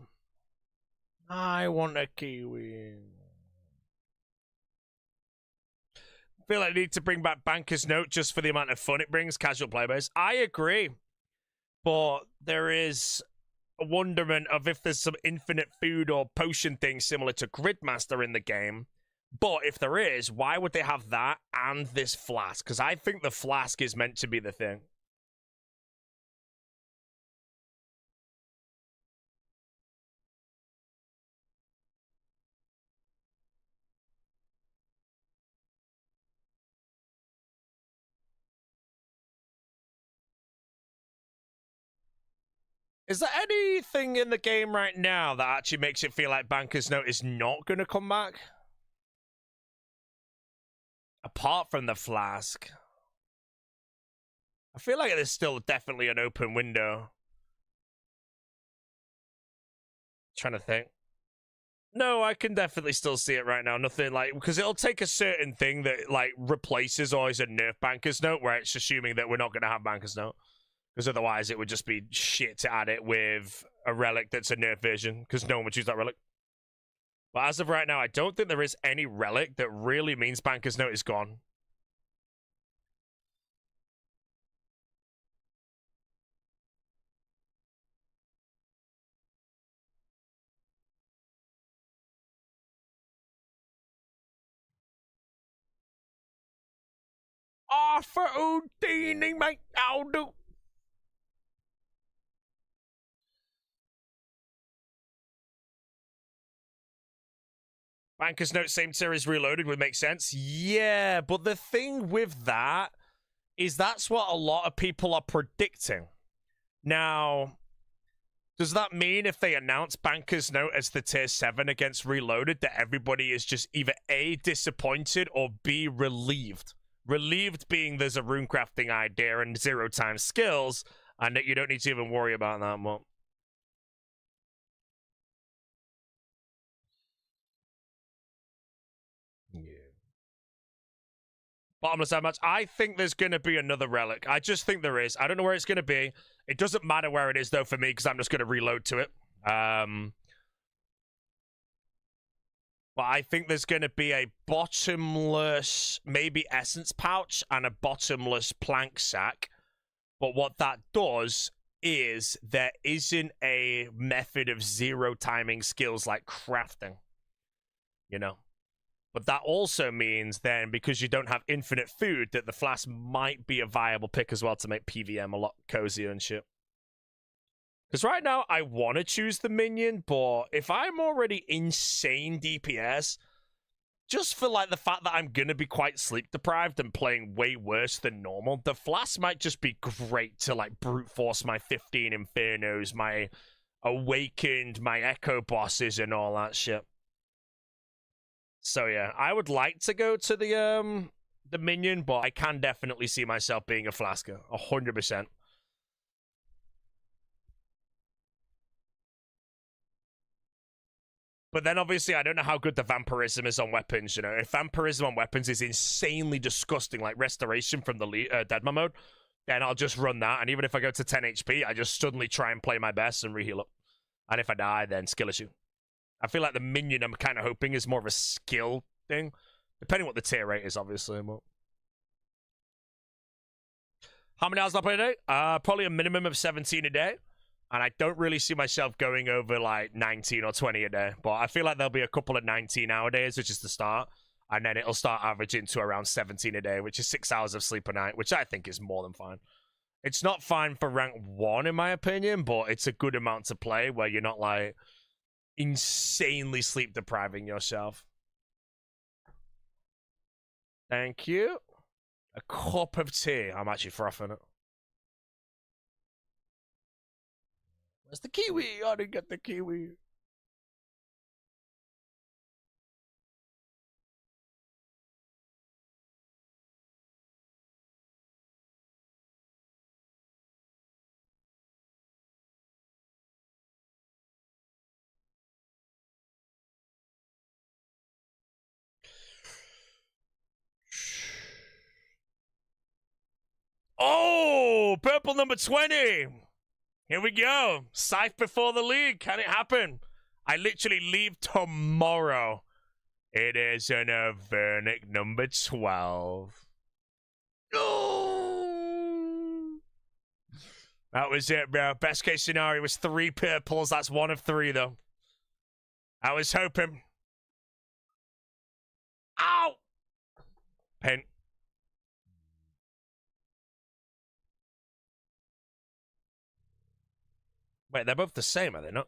I want a kiwi. I feel like I need to bring back Banker's Note just for the amount of fun it brings, casual playbase. I agree. But there is a wonderment of if there's some infinite food or potion thing similar to Gridmaster in the game. But if there is, why would they have that and this flask? Because I think the flask is meant to be the thing. Is there anything in the game right now that actually makes it feel like Banker's Note is not going to come back? Apart from the flask. I feel like there's still definitely an open window. Trying to think. No, I can definitely still see it right now. Nothing like, because it'll take a certain thing that like replaces or is a nerf Banker's Note, where it's assuming that we're not going to have Banker's Note. Because otherwise it would just be shit to add it with a relic that's a nerf version, because no one would choose that relic. But as of right now, I don't think there is any relic that really means Banker's Note is gone. Arthur Houdini, mate, I'll do. Banker's Note, same series reloaded would make sense. Yeah, but the thing with that is that's what a lot of people are predicting. Now, does that mean if they announce Banker's Note as the tier 7 against Reloaded that everybody is just either A, disappointed, or B, relieved? Relieved being there's a runecrafting idea and 0 times skills, and that you don't need to even worry about that much. Yeah. Bottomless how much? I think there's going to be another relic. I just think there is. I don't know where it's going to be. It doesn't matter where it is, though, for me, because I'm just going to reload to it. But I think there's going to be a bottomless, maybe essence pouch and a bottomless plank sack. But what that does is there isn't a method of 0 timing skills like crafting. You know? But that also means then, because you don't have infinite food, that the flask might be a viable pick as well to make PVM a lot cozier and shit. Because right now, I want to choose the minion, but if I'm already insane DPS, just for like the fact that I'm going to be quite sleep deprived and playing way worse than normal, the flask might just be great to like brute force my 15 Infernos, my Awakened, my Echo bosses and all that shit. So yeah, I would like to go to the minion, but I can definitely see myself being a flasker, 100%. But then obviously I don't know how good the vampirism is on weapons, you know. If vampirism on weapons is insanely disgusting, like restoration from the Deadman mode, then I'll just run that. And even if I go to 10 HP, I just suddenly try and play my best and reheal up. And if I die, then skill issue. I feel like the minion I'm kind of hoping is more of a skill thing. Depending what the tier rate is, obviously. But... How many hours do I play a day? Probably a minimum of 17 a day. And I don't really see myself going over like 19 or 20 a day. But I feel like there'll be a couple of 19-hour days, which is the start. And then it'll start averaging to around 17 a day, which is 6 hours of sleep a night, which I think is more than fine. It's not fine for rank 1, in my opinion, but it's a good amount to play where you're not like insanely sleep depriving yourself. Thank you. A cup of tea. I'm actually frothing it. Where's the kiwi? I didn't get the kiwi. Oh, purple number 20. Here we go. Scythe before the league. Can it happen? I literally leave tomorrow. It is an Avernic number 12. Oh! That was it, bro. Best case scenario was 3 purples. That's 1 of 3, though. I was hoping. Ow! Pen. Wait, they're both the same, are they not?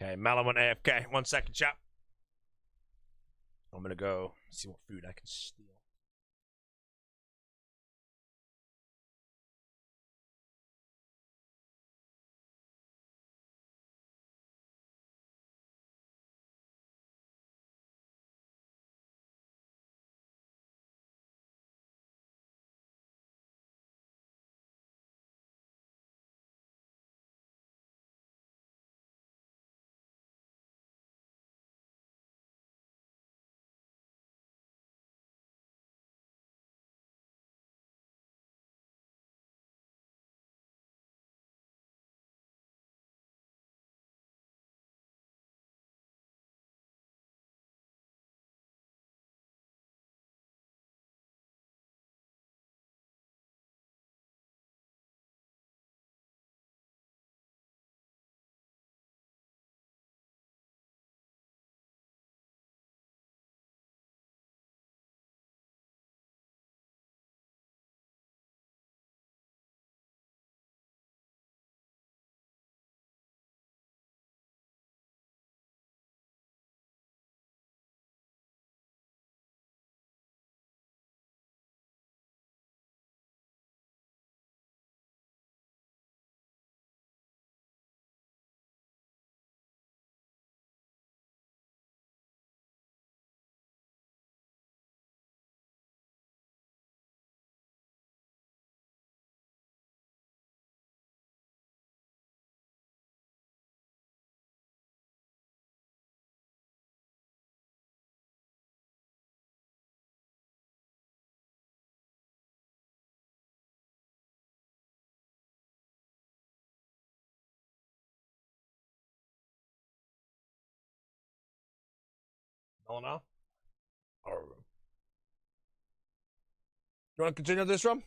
Okay, Malin went AFK. 1 second, chat. I'm gonna go see what food I can steal. Oh no. Oh. You want to continue this run?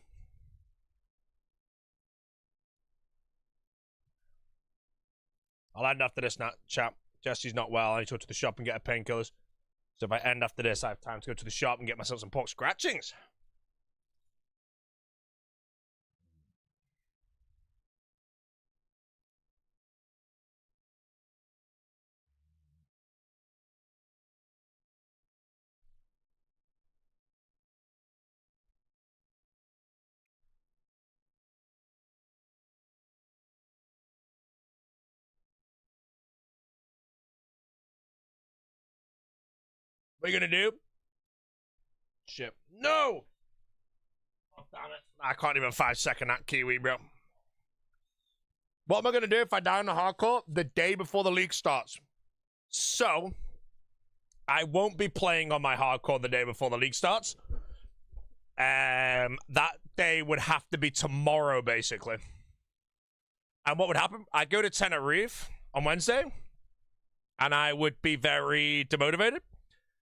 I'll end after this, now, chap. Jesse's not well. I need to go to the shop and get her painkillers. So if I end after this, I have time to go to the shop and get myself some pork scratchings. What are you gonna do? Shit. No! Oh, damn it. I can't even 5-second that Kiwi, bro. What am I gonna do if I die in the hardcore? The day before the league starts. So, I won't be playing on my hardcore the day before the league starts. That day would have to be tomorrow, basically. And what would happen? I'd go to Tenerife on Wednesday, and I would be very demotivated.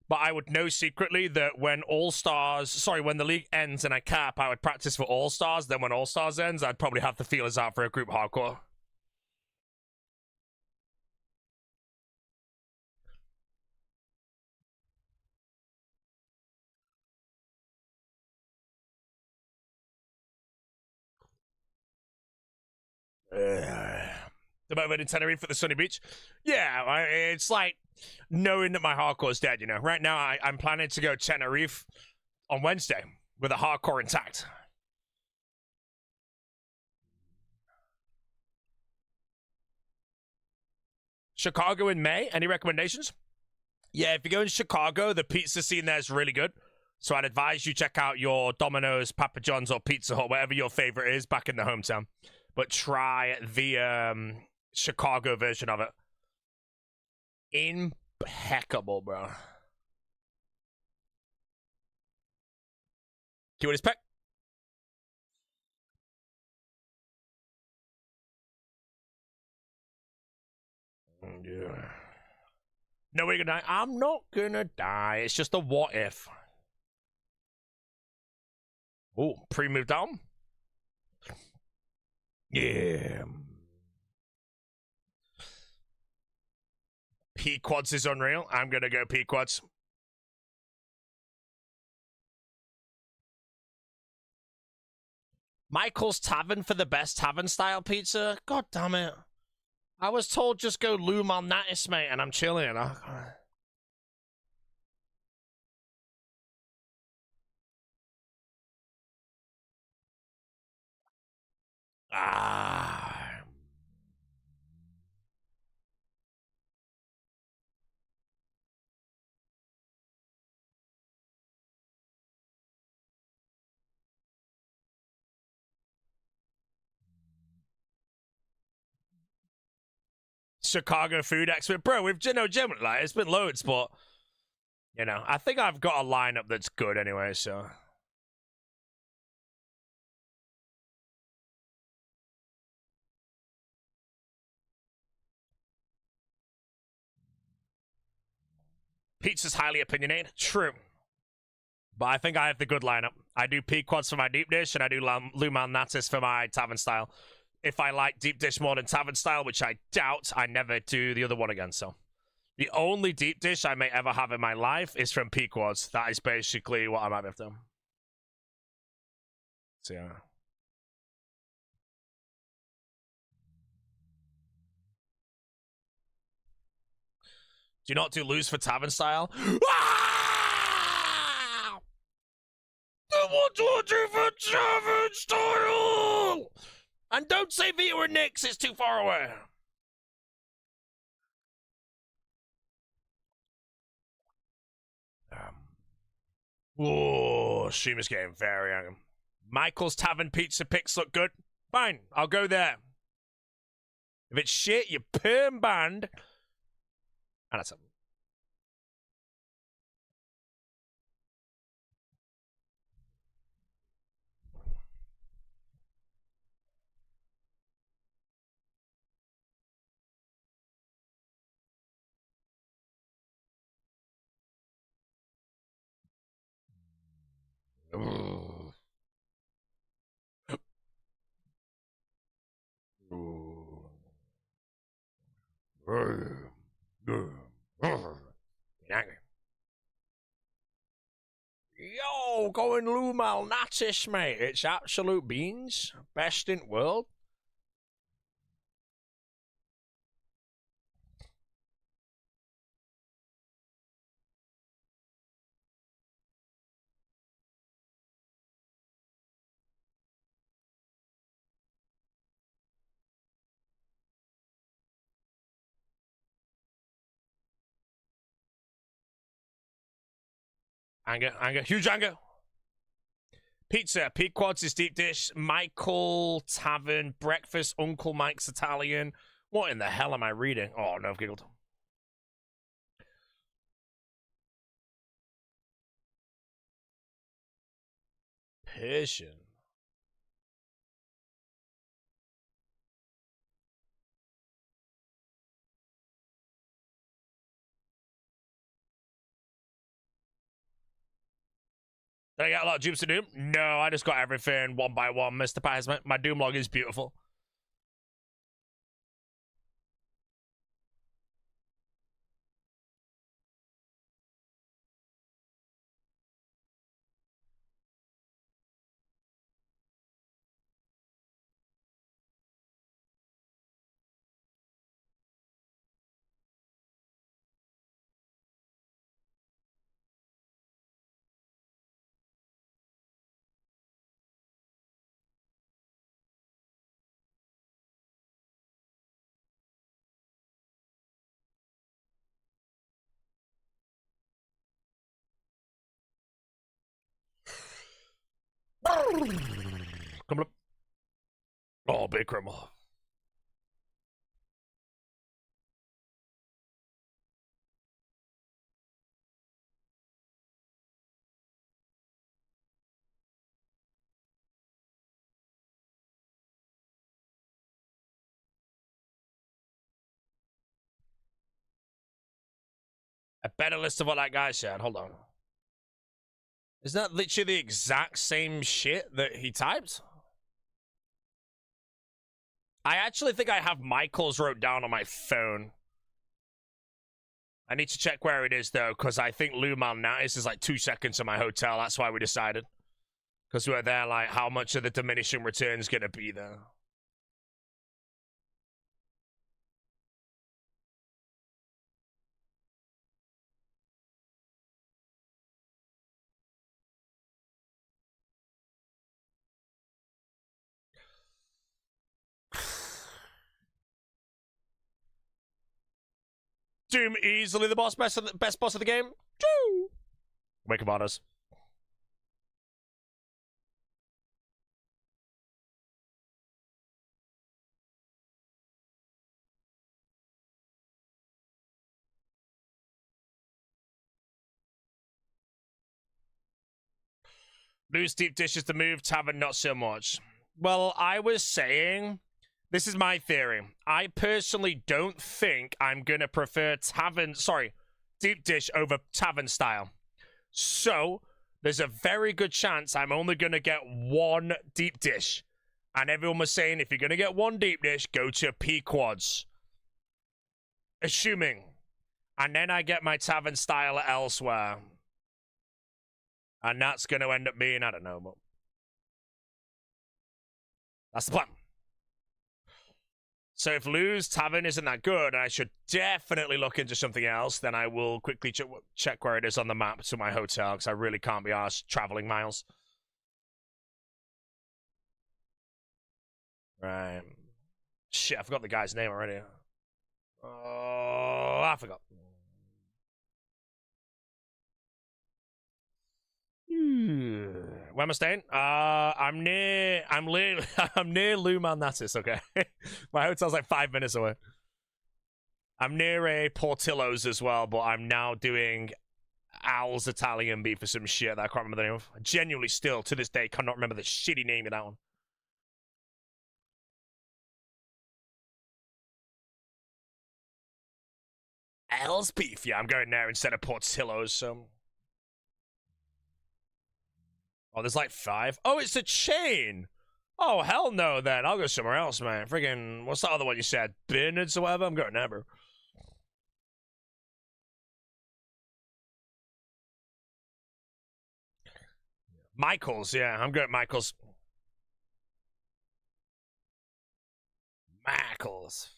But I would know secretly that when when the league ends and I cap, I would practice for All Stars. Then when All Stars ends, I'd probably have the feelers out for a group hardcore. The moment in Tenerife for the sunny beach. Yeah, it's like knowing that my hardcore is dead, you know. Right now, I'm planning to go Tenerife on Wednesday with a hardcore intact. Chicago in May, any recommendations? Yeah, if you go in Chicago, the pizza scene there is really good. So I'd advise you check out your Domino's, Papa John's, or Pizza Hut, whatever your favorite is back in the hometown. But try the Chicago version of it. Impeccable, bro. Keyword is peck. Yeah. No, we're gonna die. I'm not gonna die. It's just a what if. Oh, pre-move down. Yeah. P-quads is unreal. I'm gonna go P-quads. Michael's Tavern for the best tavern-style pizza? God damn it. I was told just go Lou Malnatis, mate, and I'm chilling. Ah. Chicago food expert. Bro, we've, generally, like, it's been loads, but, I think I've got a lineup that's good anyway, so. Pizza's highly opinionated. True. But I think I have the good lineup. I do P-quads for my deep dish, and I do Lou Malnatis for my tavern style. If I like deep dish more than tavern style, which I doubt, I never do the other one again, so. The only deep dish I may ever have in my life is from P-quads. That is basically what I might have done. So, yeah. Do you not do lose for tavern style? Ah! The 120 for tavern style! And don't say Vita or Nyx, it's too far away. Whoa, streamer's getting very angry. Michael's Tavern Pizza picks look good. Fine, I'll go there. If it's shit, you're perm banned. And that's it. Yo, going Lumal Natis, mate. It's absolute beans. Best in world. Anger, huge anger. Pizza, Pete Quads is deep dish, Michael Tavern, breakfast, Uncle Mike's Italian. What in the hell am I reading? Oh, no, I've giggled. Persian. Did I get a lot of dupes to Doom? No, I just got everything one by one, Mr. Pies. My Doom log is beautiful. Come on. Oh, big criminal. A better list of what that guy said. Hold on. Isn't that literally the exact same shit that he typed? I actually think I have Michael's wrote down on my phone. I need to check where it is, though, because I think Lumal Natis is like 2 seconds to my hotel. That's why we decided. Because we were there, like, how much of the diminishing return is going to be there? Doom easily the best boss of the game. Choo! Wake up on us. Lose deep dishes to move, Tavern not so much. Well, I was saying, this is my theory. I personally don't think I'm going to prefer deep dish over Tavern style. So, there's a very good chance I'm only going to get one deep dish. And everyone was saying, if you're going to get one deep dish, go to P-Quads. Assuming. And then I get my Tavern style elsewhere. And that's going to end up being, I don't know, but that's the plan. So if Lou's Tavern isn't that good, and I should definitely look into something else, then I will quickly check where it is on the map to my hotel, because I really can't be arsed traveling miles. Right. Shit, I forgot the guy's name already. Oh, I forgot. Where am I staying? I'm near Lumal Natis, okay? My hotel's like 5 minutes away. I'm near a Portillo's as well, but I'm now doing Al's Italian beef for some shit that I can't remember the name of. I genuinely still, to this day, cannot remember the shitty name of that one. Al's beef, yeah, I'm going there instead of Portillo's, so... Oh, there's like 5. Oh, it's a chain. Oh, hell no, then. I'll go somewhere else, man. Friggin', what's the other one you said? Bernards or whatever? I'm going there, bro. Michael's, yeah. I'm going Michael's. Michael's.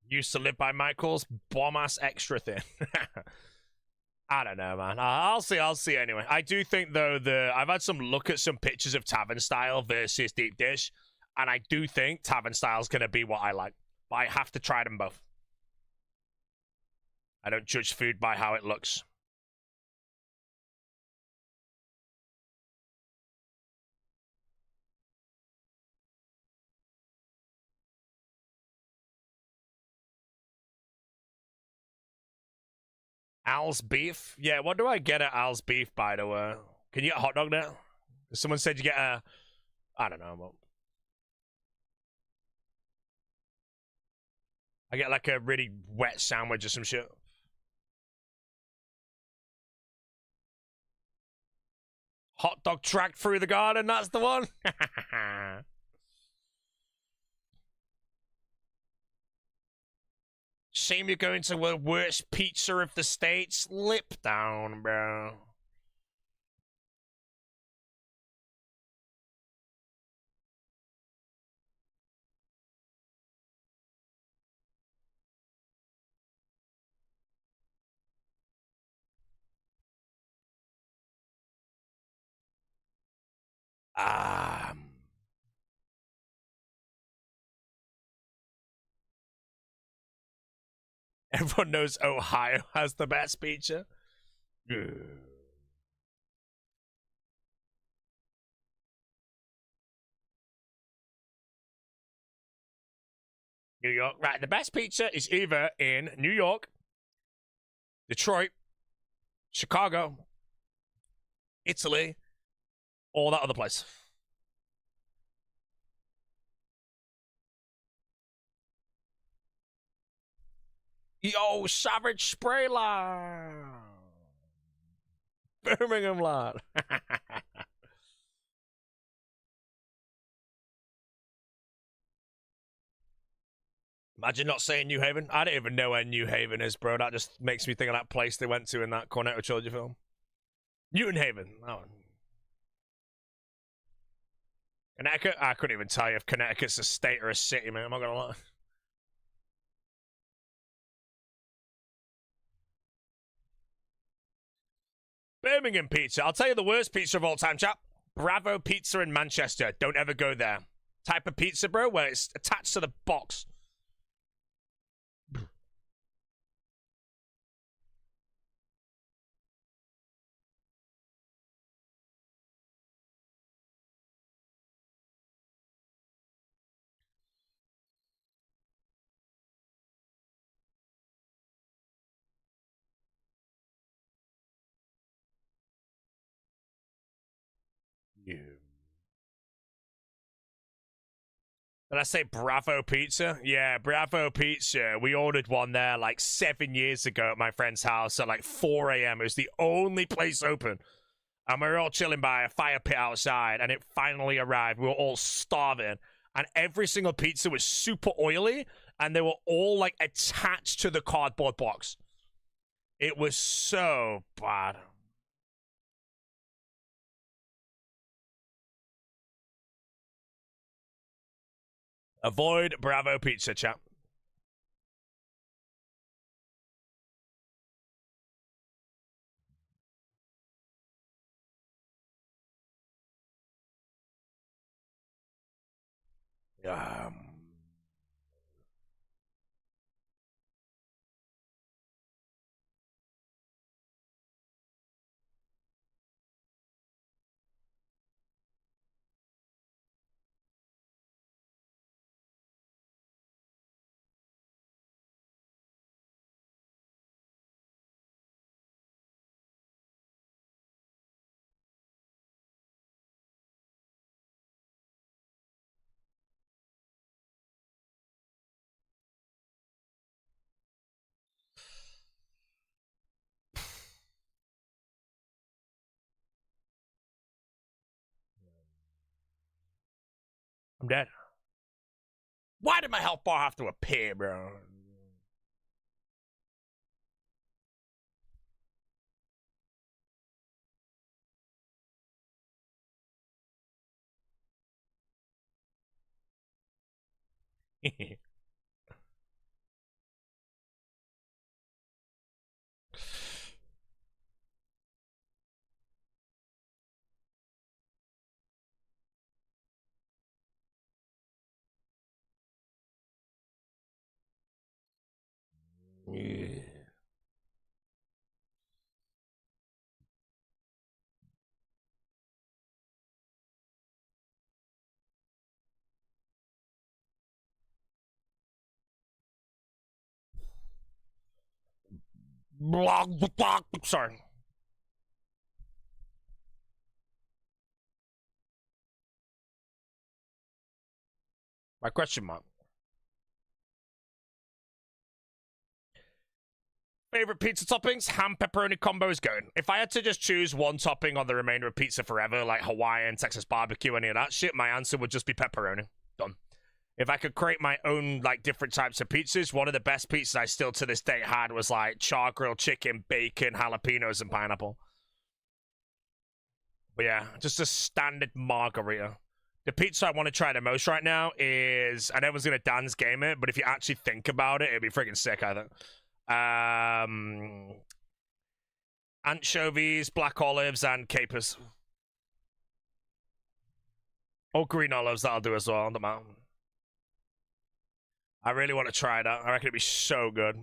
Used to live by Michael's. Bomb-ass extra thin. I don't know, man. I'll see anyway. I do think, though, I've had some look at some pictures of Tavern Style versus Deep Dish, and I do think Tavern Style is going to be what I like. But I have to try them both. I don't judge food by how it looks. Al's Beef? Yeah, what do I get at Al's Beef, by the way? Can you get a hot dog there? Someone said you get a... I don't know. I get like a really wet sandwich or some shit. Hot dog track through the garden, that's the one? Shame you're going to the worst pizza of the States. Lip down, bro. Everyone knows Ohio has the best pizza. New York. Right, the best pizza is either in New York, Detroit, Chicago, Italy, or that other place. Yo, Savage Spray Lad. Birmingham lad. Imagine not saying New Haven. I don't even know where New Haven is, bro. That just makes me think of that place they went to in that Cornetto Trilogy film. Newton Haven. Oh. Connecticut? I couldn't even tell you if Connecticut's a state or a city, man. I'm not gonna lie. Birmingham pizza. I'll tell you the worst pizza of all time, chap. Bravo Pizza in Manchester. Don't ever go there. Type of pizza, bro, where it's attached to the box. Yeah. Did I say Bravo Pizza? Yeah, Bravo Pizza. We ordered one there like 7 years ago at my friend's house at like 4 a.m. It was the only place open. And we were all chilling by a fire pit outside, and it finally arrived. We were all starving. And every single pizza was super oily, and they were all like attached to the cardboard box. It was so bad. Avoid Bravo Pizza, chap. Um, I'm dead. Why did my health bar have to appear, bro? Sorry. My question mark. Favorite pizza toppings? Ham pepperoni combo is going. If I had to just choose one topping on the remainder of pizza forever, like Hawaiian, Texas barbecue, any of that shit, my answer would just be pepperoni. Done. If I could create my own, like, different types of pizzas, one of the best pizzas I still to this day had was, like, char grilled chicken, bacon, jalapenos, and pineapple. But yeah, just a standard margarita. The pizza I want to try the most right now is, I know everyone's going to dance game it, but if you actually think about it, it'd be freaking sick, I think. Anchovies, black olives, and capers. Or green olives, that'll do as well on the mountain. I really want to try that. I reckon it'd be so good.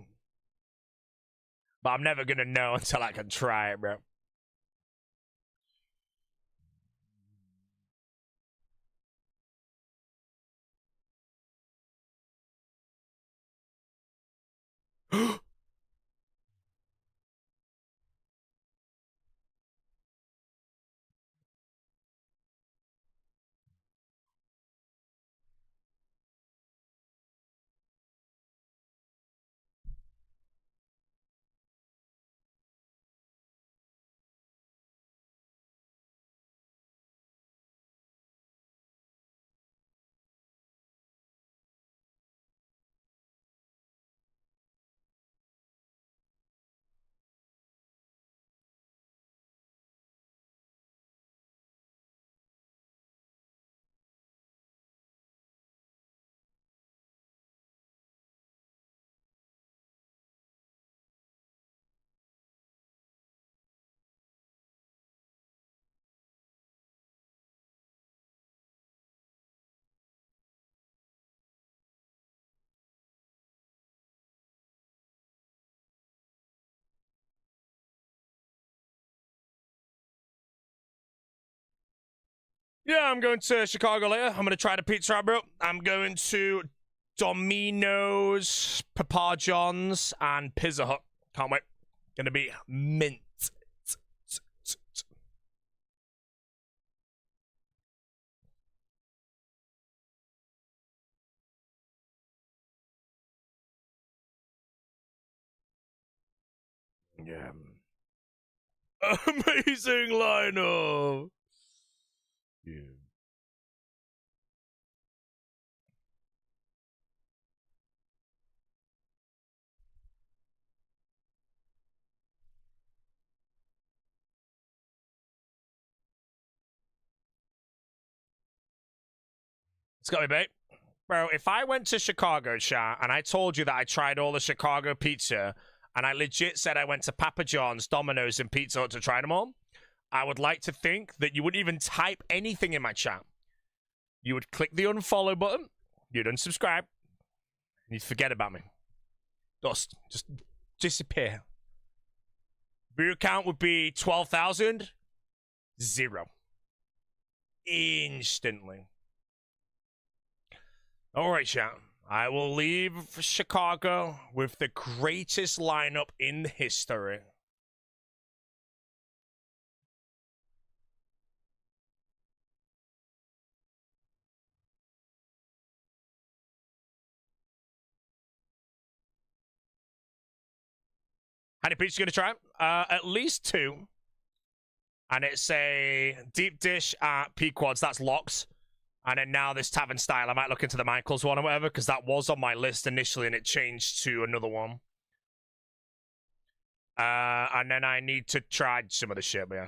But I'm never going to know until I can try it, bro. Yeah, I'm going to Chicago later. I'm going to try the pizza out, bro. I'm going to Domino's, Papa John's, and Pizza Hut. Can't wait. Gonna be mint. Yeah. Amazing lineup. Yeah. It's got me, bait. Bro, if I went to Chicago, chat, and I told you that I tried all the Chicago pizza, and I legit said I went to Papa John's, Domino's, and Pizza Hut to try them all, I would like to think that you wouldn't even type anything in my chat. You would click the unfollow button, you'd unsubscribe, and you'd forget about me. Just disappear. View count would be 12,000. 0. Instantly. Alright, chat. I will leave Chicago with the greatest lineup in history. How many pizzas you gonna try? At least 2. And it's a deep dish at Pequods. That's locked. And then now this Tavern Style, I might look into the Michaels one or whatever, because that was on my list initially and it changed to another one. And then I need to try some of the shit, but yeah.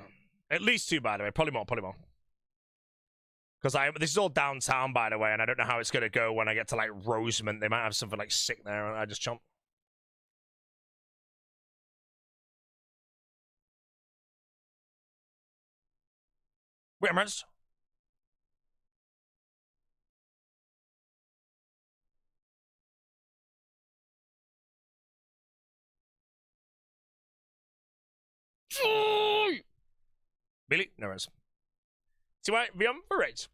At least 2, by the way. Probably more, probably more. Because this is all downtown, by the way, and I don't know how it's going to go when I get to, like, Rosemont. They might have something, like, sick there, and I just chomp. Wait, I'm registered. Really? No worries. See why? For raids.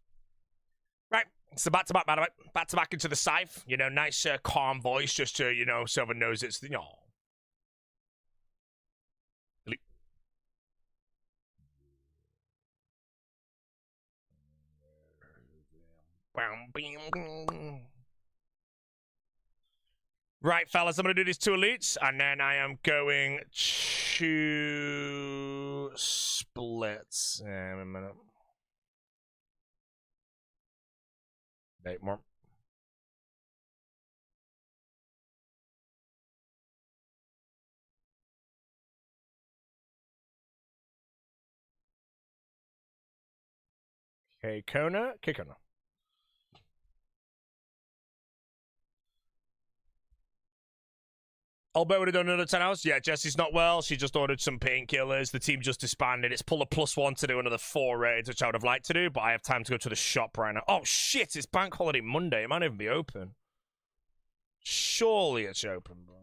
Right. It's the back-to-back, by the way. Back-to-back into the scythe. You know, nice, calm voice, just to, you know, so everyone knows it's the... Oh. Really? Right, fellas, I'm going to do these 2 elites, and then I am going to... splits. In a minute. 8 more. Kona. Albert would have done another 10 hours. Yeah, Jessie's not well. She just ordered some painkillers. The team just disbanded. It's pull a +1 to do another 4 raids, which I would have liked to do, but I have time to go to the shop right now. Oh, shit, it's Bank Holiday Monday. It might even be open. Surely it's open, bro.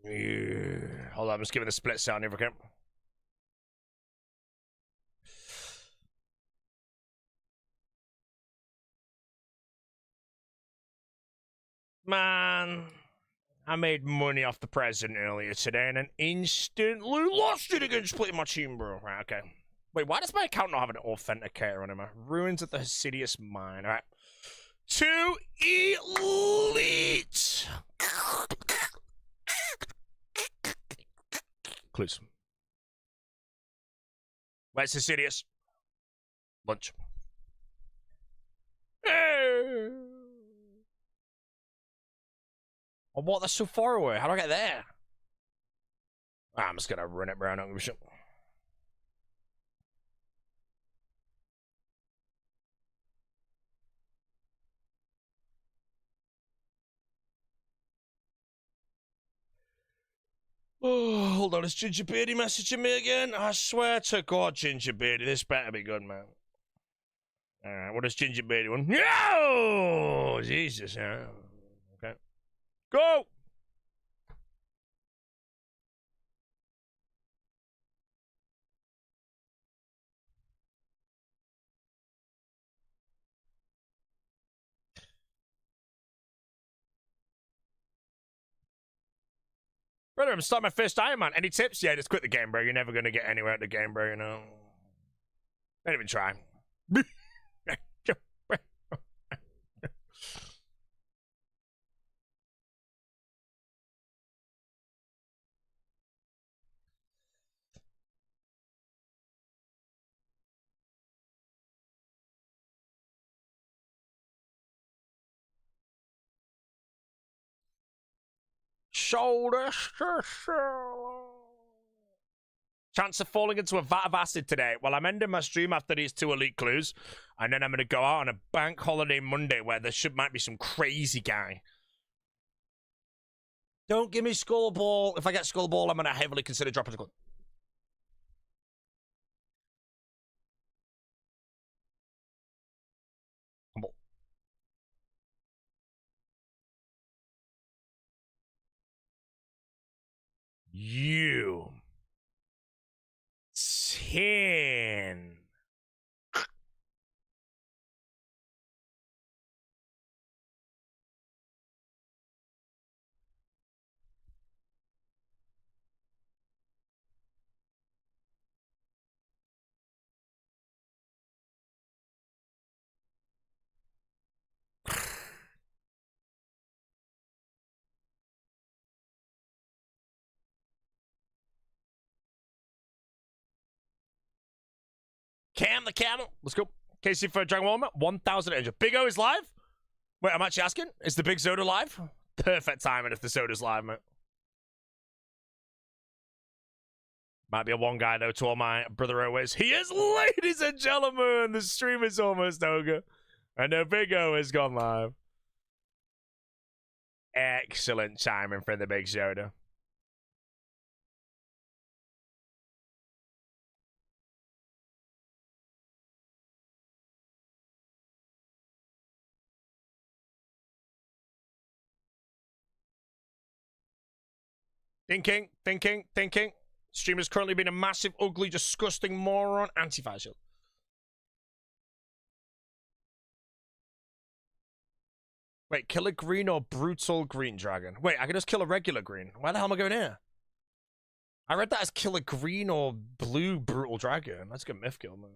Yeah. Hold on, I'm just giving the split sound here, okay? Man, I made money off the president earlier today and then instantly lost it against splitting my team, bro. Right, okay. Wait, why does my account not have an authenticator on him? Ruins at the Hasidious Mine. All right. 2 elite. Clues. Where's Hasidious? Lunch. Oh, what? That's so far away. How do I get there? I'm just gonna run it, bro. I don't give a shit. Oh, hold on. Is Ginger Beardy messaging me again? I swear to God, Ginger Beardy, this better be good, man. Alright, what does Ginger Beardy want? No! Jesus, yeah. Okay. Go! Brother, I'm starting my first Iron Man. Any tips? Yeah, just quit the game, bro. You're never going to get anywhere at the game, bro, you know. Don't even try. Shoulder. Chance of falling into a vat of acid today. Well, I'm ending my stream after these 2 elite clues, and then I'm going to go out on a bank holiday Monday where there might be some crazy guy. Don't give me Skull Ball. If I get Skull Ball, I'm going to heavily consider dropping the club. You 10. Cam the Camel. Let's go. Casey for Dragon Warmer. 1,000 Angel. Big O is live? Wait, I'm actually asking. Is the Big Soda live? Perfect timing if the Soda's live, mate. Might be a one guy, though, to all my brother always. He is, ladies and gentlemen. The stream is almost over. And the Big O has gone live. Excellent timing for the Big Soda. Thinking. Streamer's currently been a massive, ugly, disgusting moron. Anti-fire shield. Wait, kill a green or brutal green dragon? Wait, I can just kill a regular green. Why the hell am I going here? I read that as kill a green or blue brutal dragon. That's a good myth kill, man.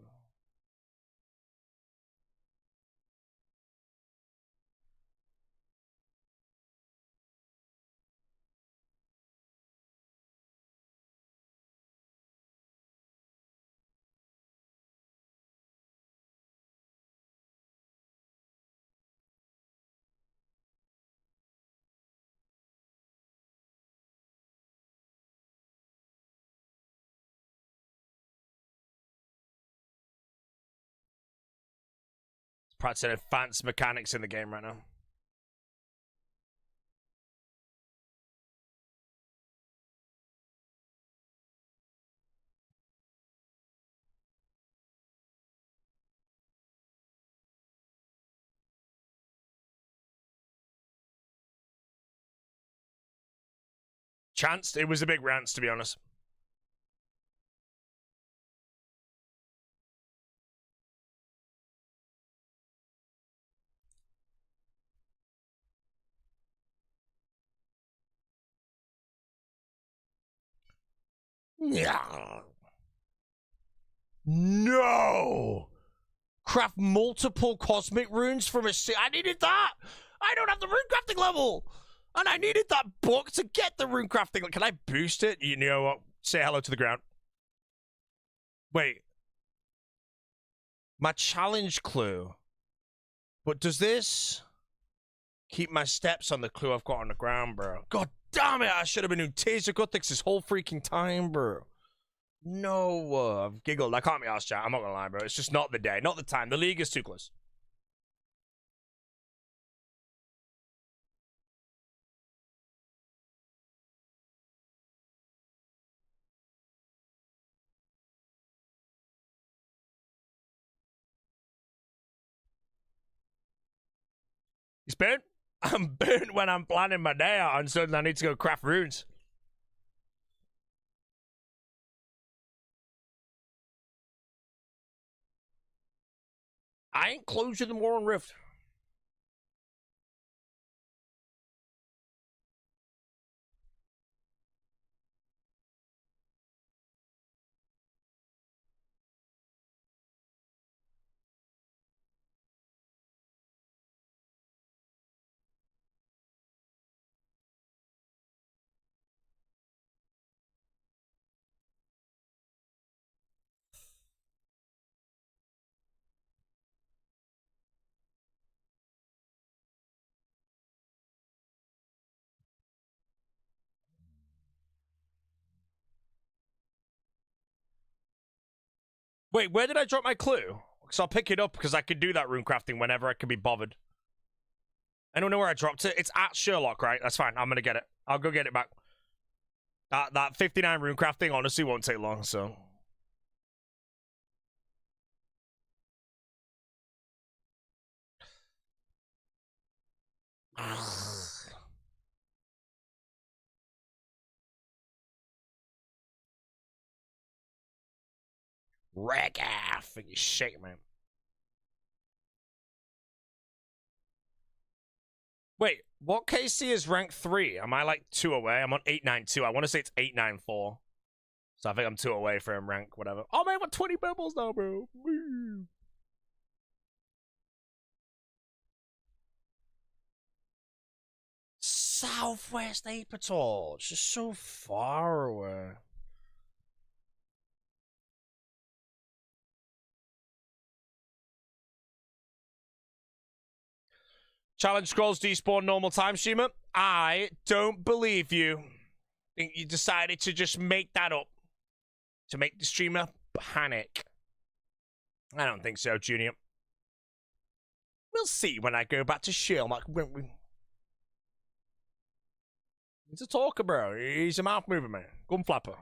Practicing advanced mechanics in the game right now. Chanced. It was a big rant, to be honest. Yeah. No. Craft multiple cosmic runes from a I needed that. I don't have the rune crafting level. And I needed that book to get the rune crafting. Can I boost it? You know what? Say hello to the ground. Wait. My challenge clue. But does this keep my steps on the clue I've got on the ground, bro? God damn it. I should have been doing Taser Gothics this whole freaking time, bro. No, I've giggled. I can't be asked, chat. I'm not gonna lie, bro. It's just not the day, not the time. The league is too close. He's burnt. I'm burnt when I'm planning my day out and suddenly I need to go craft runes. I ain't closing the War on Rift. Wait, where did I drop my clue? Because I'll pick it up because I could do that rune crafting whenever I can be bothered. Anyone know where I dropped it? It's at Sherlock, right? That's fine. I'm going to get it. I'll go get it back. That 59 rune crafting honestly won't take long, so. Wreck off. You shake, man. Wait, what KC is rank 3? Am I like 2 away? I'm on 892. I want to say it's 894. So I think I'm 2 away from rank, whatever. Oh man, I got 20 purples now, bro. Woo. Southwest Apertor. It's just so far away. Challenge scrolls despawn normal time, streamer. I don't believe you. I think you decided to just make that up. To make the streamer panic. I don't think so, Junior. We'll see when I go back to Sherlock, won't we? He's a talker, bro. He's a mouth mover, man. Gun flapper.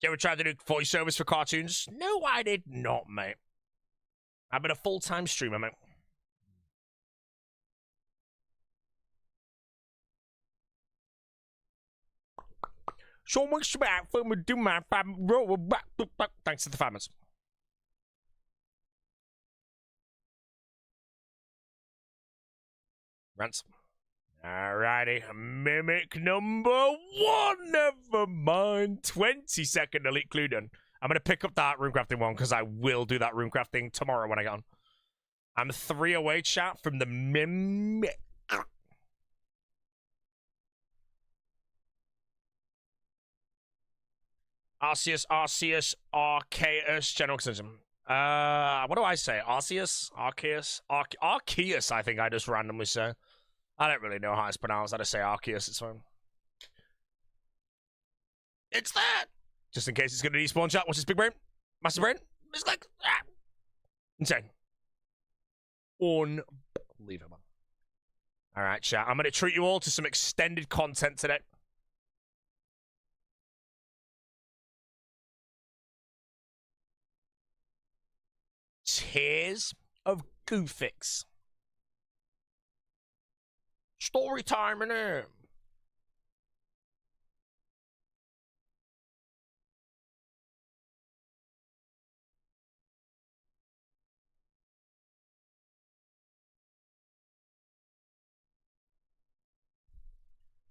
You ever tried to do voiceovers for cartoons? No, I did not, mate. I've been a full-time streamer, mate. So much back for me do my thanks to the farmers. Rants. Alrighty, mimic number 1. Never mind. 20-second elite clue done. I'm gonna pick up that runecrafting one because I will do that runecrafting tomorrow when I get on. I'm 3 away, chat, from the mimic. Arceus, Arceus, General Extension. What do I say? Arceus? Arceus, I think I just randomly say. I don't really know how it's pronounced. I just say Arceus, it's fine. It's that! Just in case it's gonna despawn, chat. What's this big brain? Massive brain? It's like, insane. Unbelievable. Alright, chat. I'm gonna treat you all to some extended content today. Tears of Goofix. Story time in here.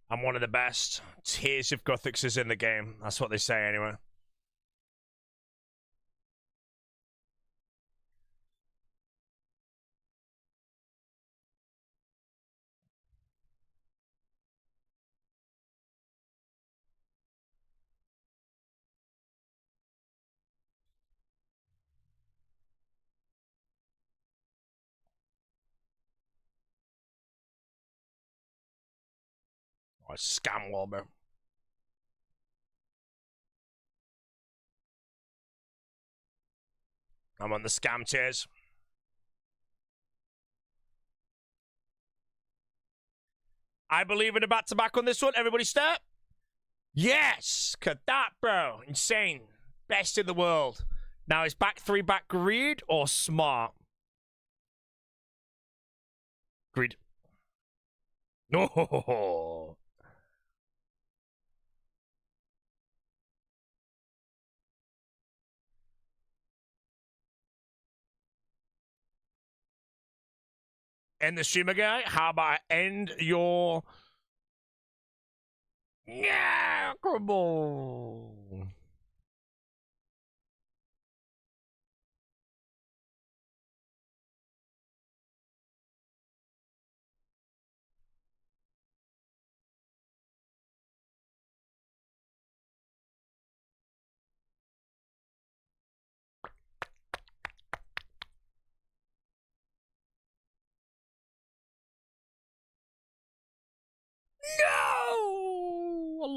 I'm one of the best. Tears of Gothixes in the game. That's what they say anyway. Oh, scam wall, bro. I'm on the scam tiers. I believe in a back-to-back on this one. Everybody start. Yes! Cut that, bro. Insane. Best in the world. Now, is back 3 back greed or smart? Greed. No. End the streamer, guy. How about I end your... Yeah, come on.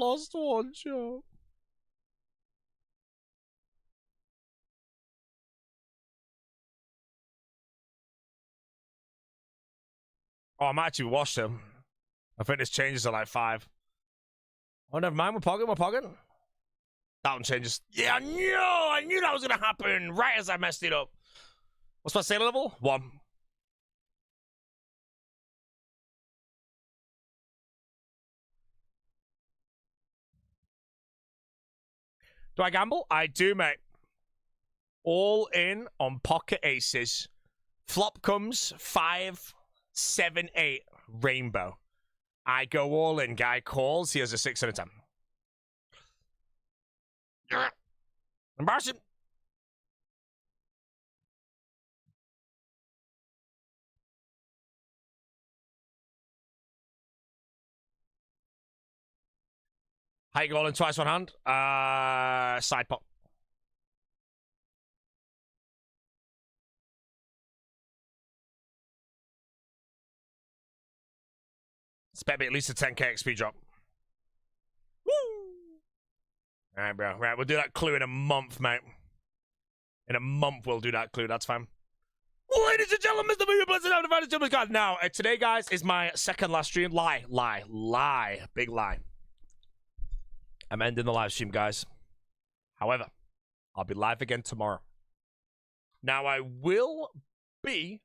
lost one shot. Oh, I might actually wash them. I think this changes at like 5. Oh, never mind. We're pogging. That one changes. Yeah, I knew that was going to happen right as I messed it up. What's my sailor level? 1. Do I gamble? I do, mate. All in on pocket aces. Flop comes 5, 7, 8. Rainbow. I go all in. Guy calls. He has a 6 and a 10. Embarrassing. How you go all in twice one hand? Side pot. Expect me at least a 10k XP drop. Woo! Alright, bro. Right, we'll do that clue in a month, mate. In a month, we'll do that clue. That's fine. Ladies and gentlemen, Mr. Movie Blessed out of the Gentleman's God. Now, today, guys, is my second last stream. Lie. Big lie. I'm ending the live stream, guys. However, I'll be live again tomorrow. Now, I will be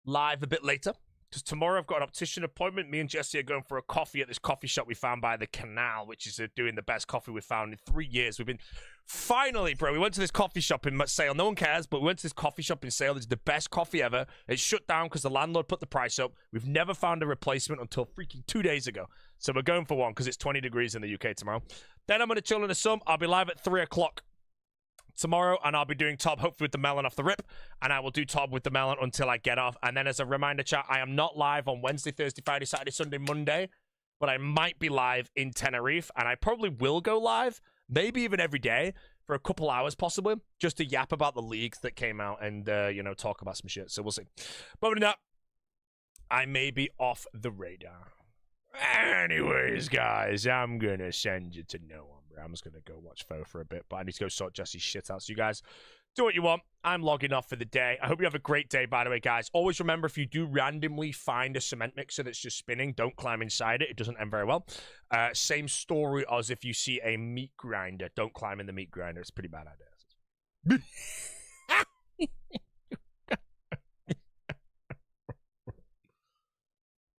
live a bit later, because tomorrow I've got an optician appointment. Me and Jesse are going for a coffee at this coffee shop we found by the canal, which is doing the best coffee we've found in 3 years. We've been... Finally, bro, we went to this coffee shop in Sale. No one cares, but we went to this coffee shop in Sale. It's the best coffee ever. It's shut down because the landlord put the price up. We've never found a replacement until freaking 2 days ago. So we're going for one because it's 20 degrees in the UK tomorrow. Then I'm going to chill in the sun. I'll be live at 3 o'clock tomorrow, and I'll be doing Tob, hopefully with the melon off the rip, and I will do Tob with the melon until I get off. And then as a reminder, chat, I am not live on Wednesday, Thursday, Friday, Saturday, Sunday, Monday, but I might be live in Tenerife, and I probably will go live, maybe even every day, for a couple hours possibly, just to yap about the leagues that came out and, you know, talk about some shit. So we'll see. But other than that, I may be off the radar. Anyways, guys, I'm going to send you to no one. I'm just going to go watch Foe for a bit, but I need to go sort Jesse's shit out. So you guys, do what you want. I'm logging off for the day. I hope you have a great day, by the way, guys. Always remember, if you do randomly find a cement mixer that's just spinning, don't climb inside it. It doesn't end very well. Same story as if you see a meat grinder. Don't climb in the meat grinder. It's a pretty bad idea.